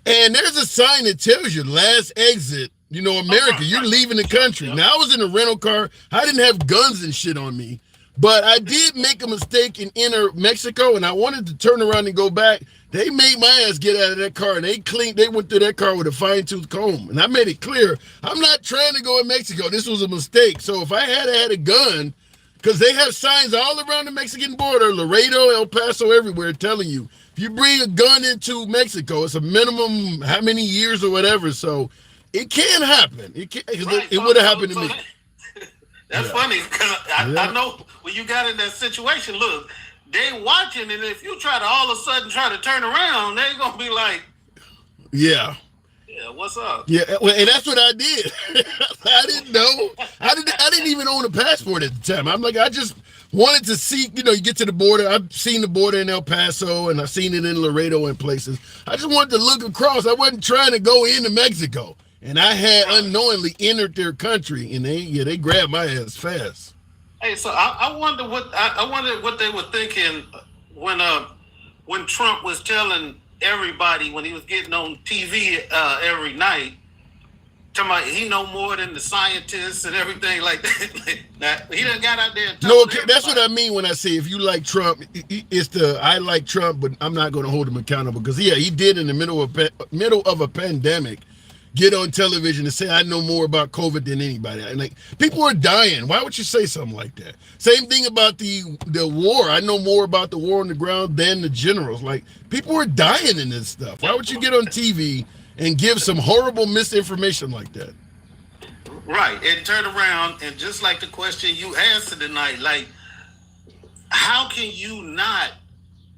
And there's a sign that tells you last exit, America, you're leaving the country. Now, I was in a rental car. I didn't have guns and shit on me, but I did make a mistake and enter Mexico, and I wanted to turn around and go back. They made my ass get out of that car, and they went through that car with a fine-tooth comb. And I made it clear, I'm not trying to go in Mexico. This was a mistake. So if I had a gun, because they have signs all around the Mexican border, Laredo, El Paso, everywhere, telling you, if you bring a gun into Mexico, it's a minimum how many years or whatever. So it can happen. It would have happened to me. That's funny, because I know when you got in that situation, look, they watching, and if you try to all of a sudden try to turn around, they're going to be like, yeah, what's up? Yeah, well, and that's what I did. I didn't know. I didn't even own a passport at the time. I'm like, I just wanted to see, you get to the border. I've seen the border in El Paso, and I've seen it in Laredo and places. I just wanted to look across. I wasn't trying to go into Mexico. And I had unknowingly entered their country, and they grabbed my ass fast. Hey, so I wonder what they were thinking when Trump was telling everybody when he was getting on TV every night, talking about he know more than the scientists and everything like that. He done got out there and told everybody. That's what I mean when I say if you like Trump, it's I like Trump, but I'm not going to hold him accountable because he did in the middle of a pandemic get on television and say I know more about COVID than anybody. And like people are dying. Why would you say something like that? Same thing about the war. I know more about the war on the ground than the generals. Like people are dying in this stuff. Why would you get on TV and give some horrible misinformation like that? Right, and turn around and just like the question you answered tonight, like how can you not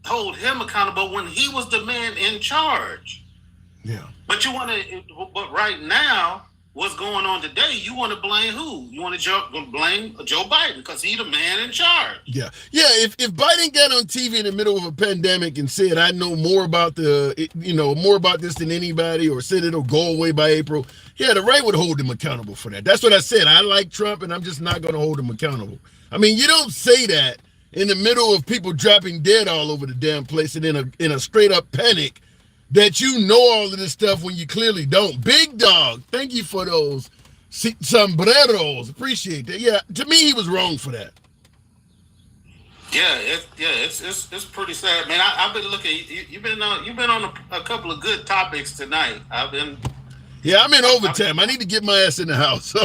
hold him accountable when he was the man in charge? Yeah. But right now, what's going on today, you want to blame who? You want to blame Joe Biden because he's the man in charge. Yeah. If Biden got on TV in the middle of a pandemic and said, I know more about more about this than anybody, or said it'll go away by April, the right would hold him accountable for that. That's what I said. I like Trump, and I'm just not going to hold him accountable. I mean, you don't say that in the middle of people dropping dead all over the damn place and in a straight up panic that you know all of this stuff when you clearly don't. Big Dog, thank you for those sombreros. Appreciate that. Yeah, to me, he was wrong for that. It's pretty sad, man. I've been looking. You've been on a couple of good topics tonight. I'm in overtime. I need to get my ass in the house. No,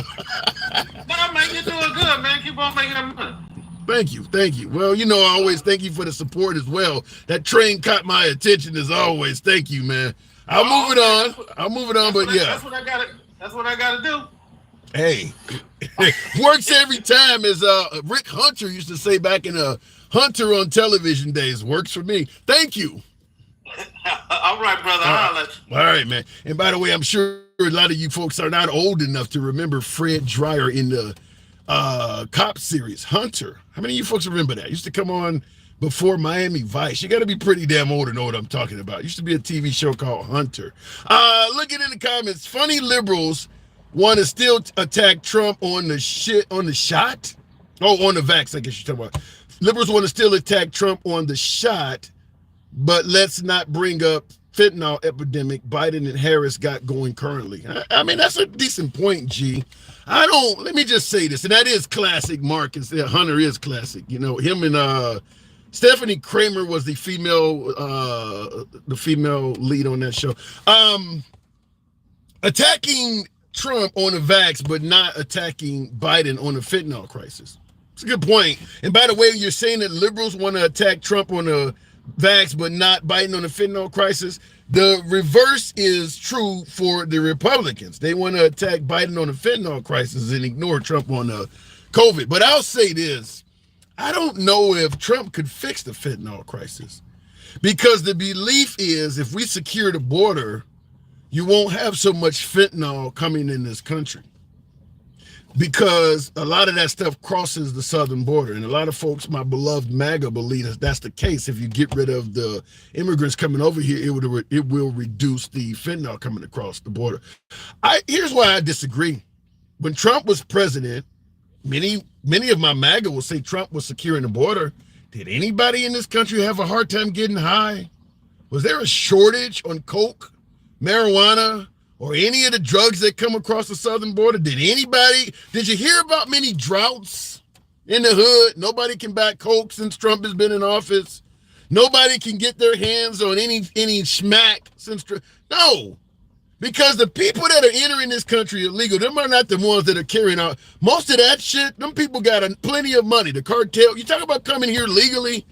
man, you're doing good, man. Keep on making that money. Thank you. Well, I always thank you for the support as well. That train caught my attention as always. Thank you, man. I'll move it on, but yeah. That's what I gotta do. Hey, works every time, as Rick Hunter used to say back in Hunter on television days. Works for me. Thank you. All right, brother. All right, man. And by the way, I'm sure a lot of you folks are not old enough to remember Fred Dreyer in the cop series Hunter. How many of you folks remember that? It used to come on before Miami Vice. You got to be pretty damn old to know what I'm talking about. It used to be a TV show called Hunter. Looking in the comments, funny liberals want to still attack Trump on the shot. Oh, on the vax, I guess you're talking about. Liberals want to still attack Trump on the shot, but let's not bring up fentanyl epidemic Biden and Harris got going currently. I mean, that's a decent point, G. Let me just say this, and that is classic Marcus. Hunter is classic. Him and Stephanie Kramer was the female lead on that show. Attacking Trump on the vax, but not attacking Biden on the fentanyl crisis? It's a good point. And by the way, you're saying that liberals want to attack Trump on the vax, but not Biden on the fentanyl crisis. The reverse is true for the Republicans. They want to attack Biden on the fentanyl crisis and ignore Trump on the COVID. But I'll say this. I don't know if Trump could fix the fentanyl crisis, because the belief is if we secure the border, you won't have so much fentanyl coming in this country, because a lot of that stuff crosses the southern border. And a lot of folks, my beloved MAGA, believe that's the case. If you get rid of the immigrants coming over here, it will reduce the fentanyl coming across the border. Here's why I disagree. When Trump was president, many of my MAGA will say Trump was securing the border. Did anybody in this country have a hard time getting high? Was there a shortage on coke, marijuana, or any of the drugs that come across the southern border? Did you hear about many droughts in the hood? Nobody can buy coke since Trump has been in office. Nobody can get their hands on any schmack since Trump. No, because the people that are entering this country illegal, them are not the ones that are carrying out most of that shit. Them people got plenty of money. The cartel, you talk about coming here legally,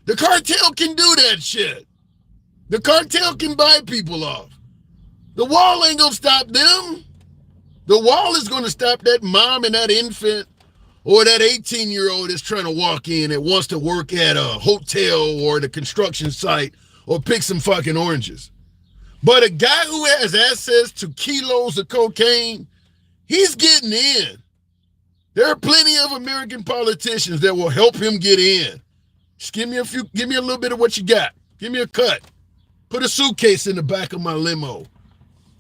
the cartel can do that shit. The cartel can buy people off. The wall ain't gonna stop them. The wall is gonna stop that mom and that infant or that 18-year-old that's trying to walk in that wants to work at a hotel or the construction site or pick some fucking oranges. But a guy who has access to kilos of cocaine, he's getting in. There are plenty of American politicians that will help him get in. Just give me a little bit of what you got. Give me a cut. Put a suitcase in the back of my limo.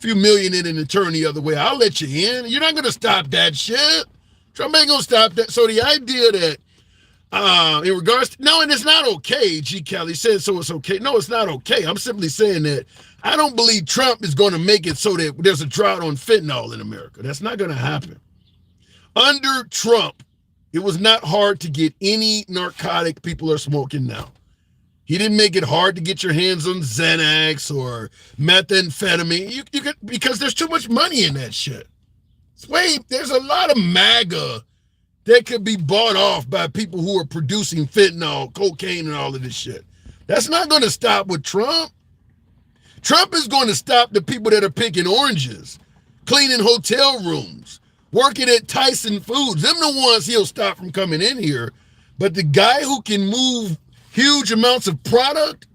Few million in and turn the other way. I'll let you in. You're not going to stop that shit. Trump ain't going to stop that. So the idea that in regards to, no, and it's not okay, G. Kelly said so it's okay. No, it's not okay. I'm simply saying that I don't believe Trump is going to make it so that there's a drought on fentanyl in America. That's not going to happen. Under Trump, it was not hard to get any narcotic people are smoking now. He didn't make it hard to get your hands on Xanax or methamphetamine. You could, because there's too much money in that shit. There's a lot of MAGA that could be bought off by people who are producing fentanyl, cocaine, and all of this shit. That's not going to stop with Trump. Trump is going to stop the people that are picking oranges, cleaning hotel rooms, working at Tyson Foods. Them the ones he'll stop from coming in here. But the guy who can move huge amounts of product,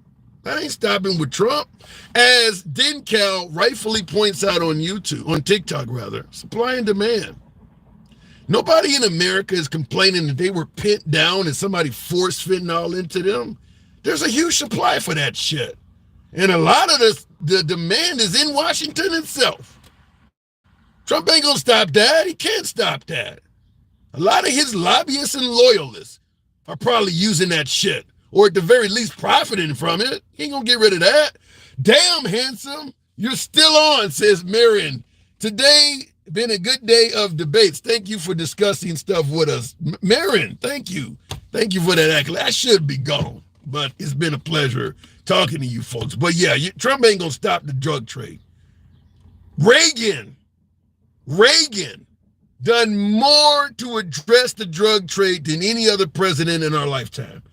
that ain't stopping with Trump. As Dencal rightfully points out on TikTok rather, supply and demand. Nobody in America is complaining that they were pinned down and somebody forced fentanyl into them. There's a huge supply for that shit. And a lot of the demand is in Washington itself. Trump ain't gonna stop that. He can't stop that. A lot of his lobbyists and loyalists are probably using that shit, or at the very least profiting from it. He ain't gonna get rid of that. Damn, handsome, you're still on, says Marion. Today been a good day of debates. Thank you for discussing stuff with us. Marion, thank you. Thank you for that accolade. I should be gone, but it's been a pleasure talking to you folks. But yeah, Trump ain't gonna stop the drug trade. Reagan done more to address the drug trade than any other president in our lifetime.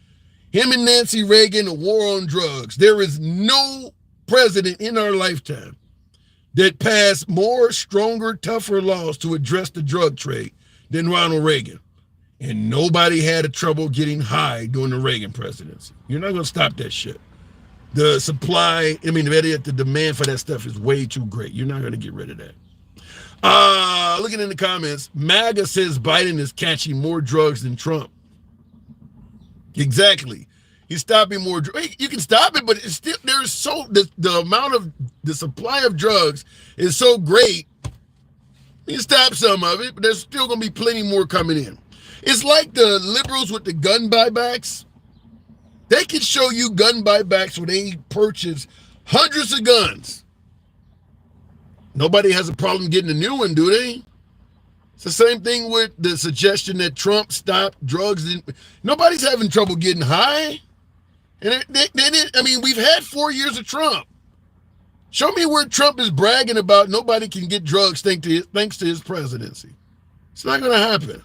Him and Nancy Reagan, a war on drugs. There is no president in our lifetime that passed more stronger, tougher laws to address the drug trade than Ronald Reagan. And nobody had a trouble getting high during the Reagan presidency. You're not going to stop that shit. The supply, the demand for that stuff is way too great. You're not going to get rid of that. Looking in the comments, MAGA says Biden is catching more drugs than Trump. Exactly. He's stopping more. You can stop it, but it's still the amount of the supply of drugs is so great. You can stop some of it, but there's still going to be plenty more coming in. It's like the liberals with the gun buybacks. They can show you gun buybacks where they purchase hundreds of guns. Nobody has a problem getting a new one, do they? It's the same thing with the suggestion that Trump stopped drugs. Nobody's having trouble getting high. And we've had 4 years of Trump. Show me where Trump is bragging about nobody can get drugs thanks to his presidency. It's not going to happen.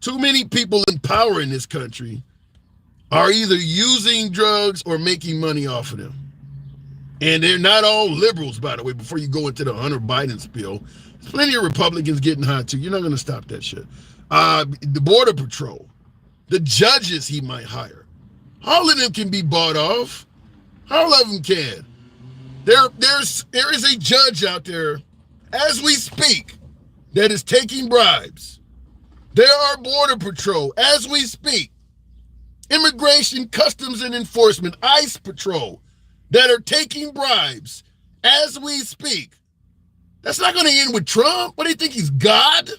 Too many people in power in this country are either using drugs or making money off of them. And they're not all liberals, by the way, before you go into the Hunter Biden spiel. There's plenty of Republicans getting high, too. You're not going to stop that shit. The Border Patrol, the judges he might hire, all of them can be bought off. All of them can. There is a judge out there, as we speak, that is taking bribes. There are Border Patrol, as we speak, Immigration, Customs and Enforcement, ICE Patrol, that are taking bribes as we speak. That's not going to end with Trump. What do you think, he's God?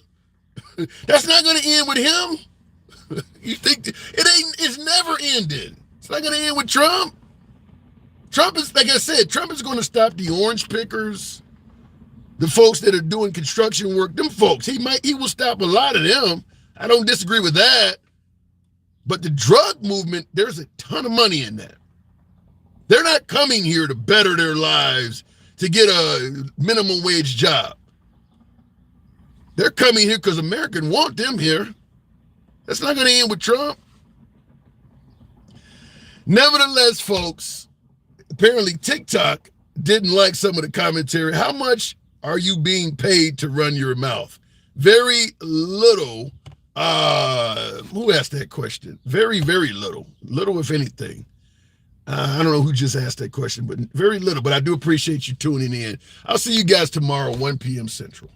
That's not going to end with him. You think it's never ended. It's not going to end with Trump. Trump is, like I said, Trump is going to stop the orange pickers, the folks that are doing construction work, them folks. He will stop a lot of them. I don't disagree with that. But the drug movement, there's a ton of money in that. They're not coming here to better their lives, to get a minimum wage job. They're coming here because Americans want them here. That's not going to end with Trump. Nevertheless, folks, apparently TikTok didn't like some of the commentary. How much are you being paid to run your mouth? Very little. Who asked that question? Very, very little. Little, if anything. I don't know who just asked that question, but very little. But I do appreciate you tuning in. I'll see you guys tomorrow, 1 p.m. Central.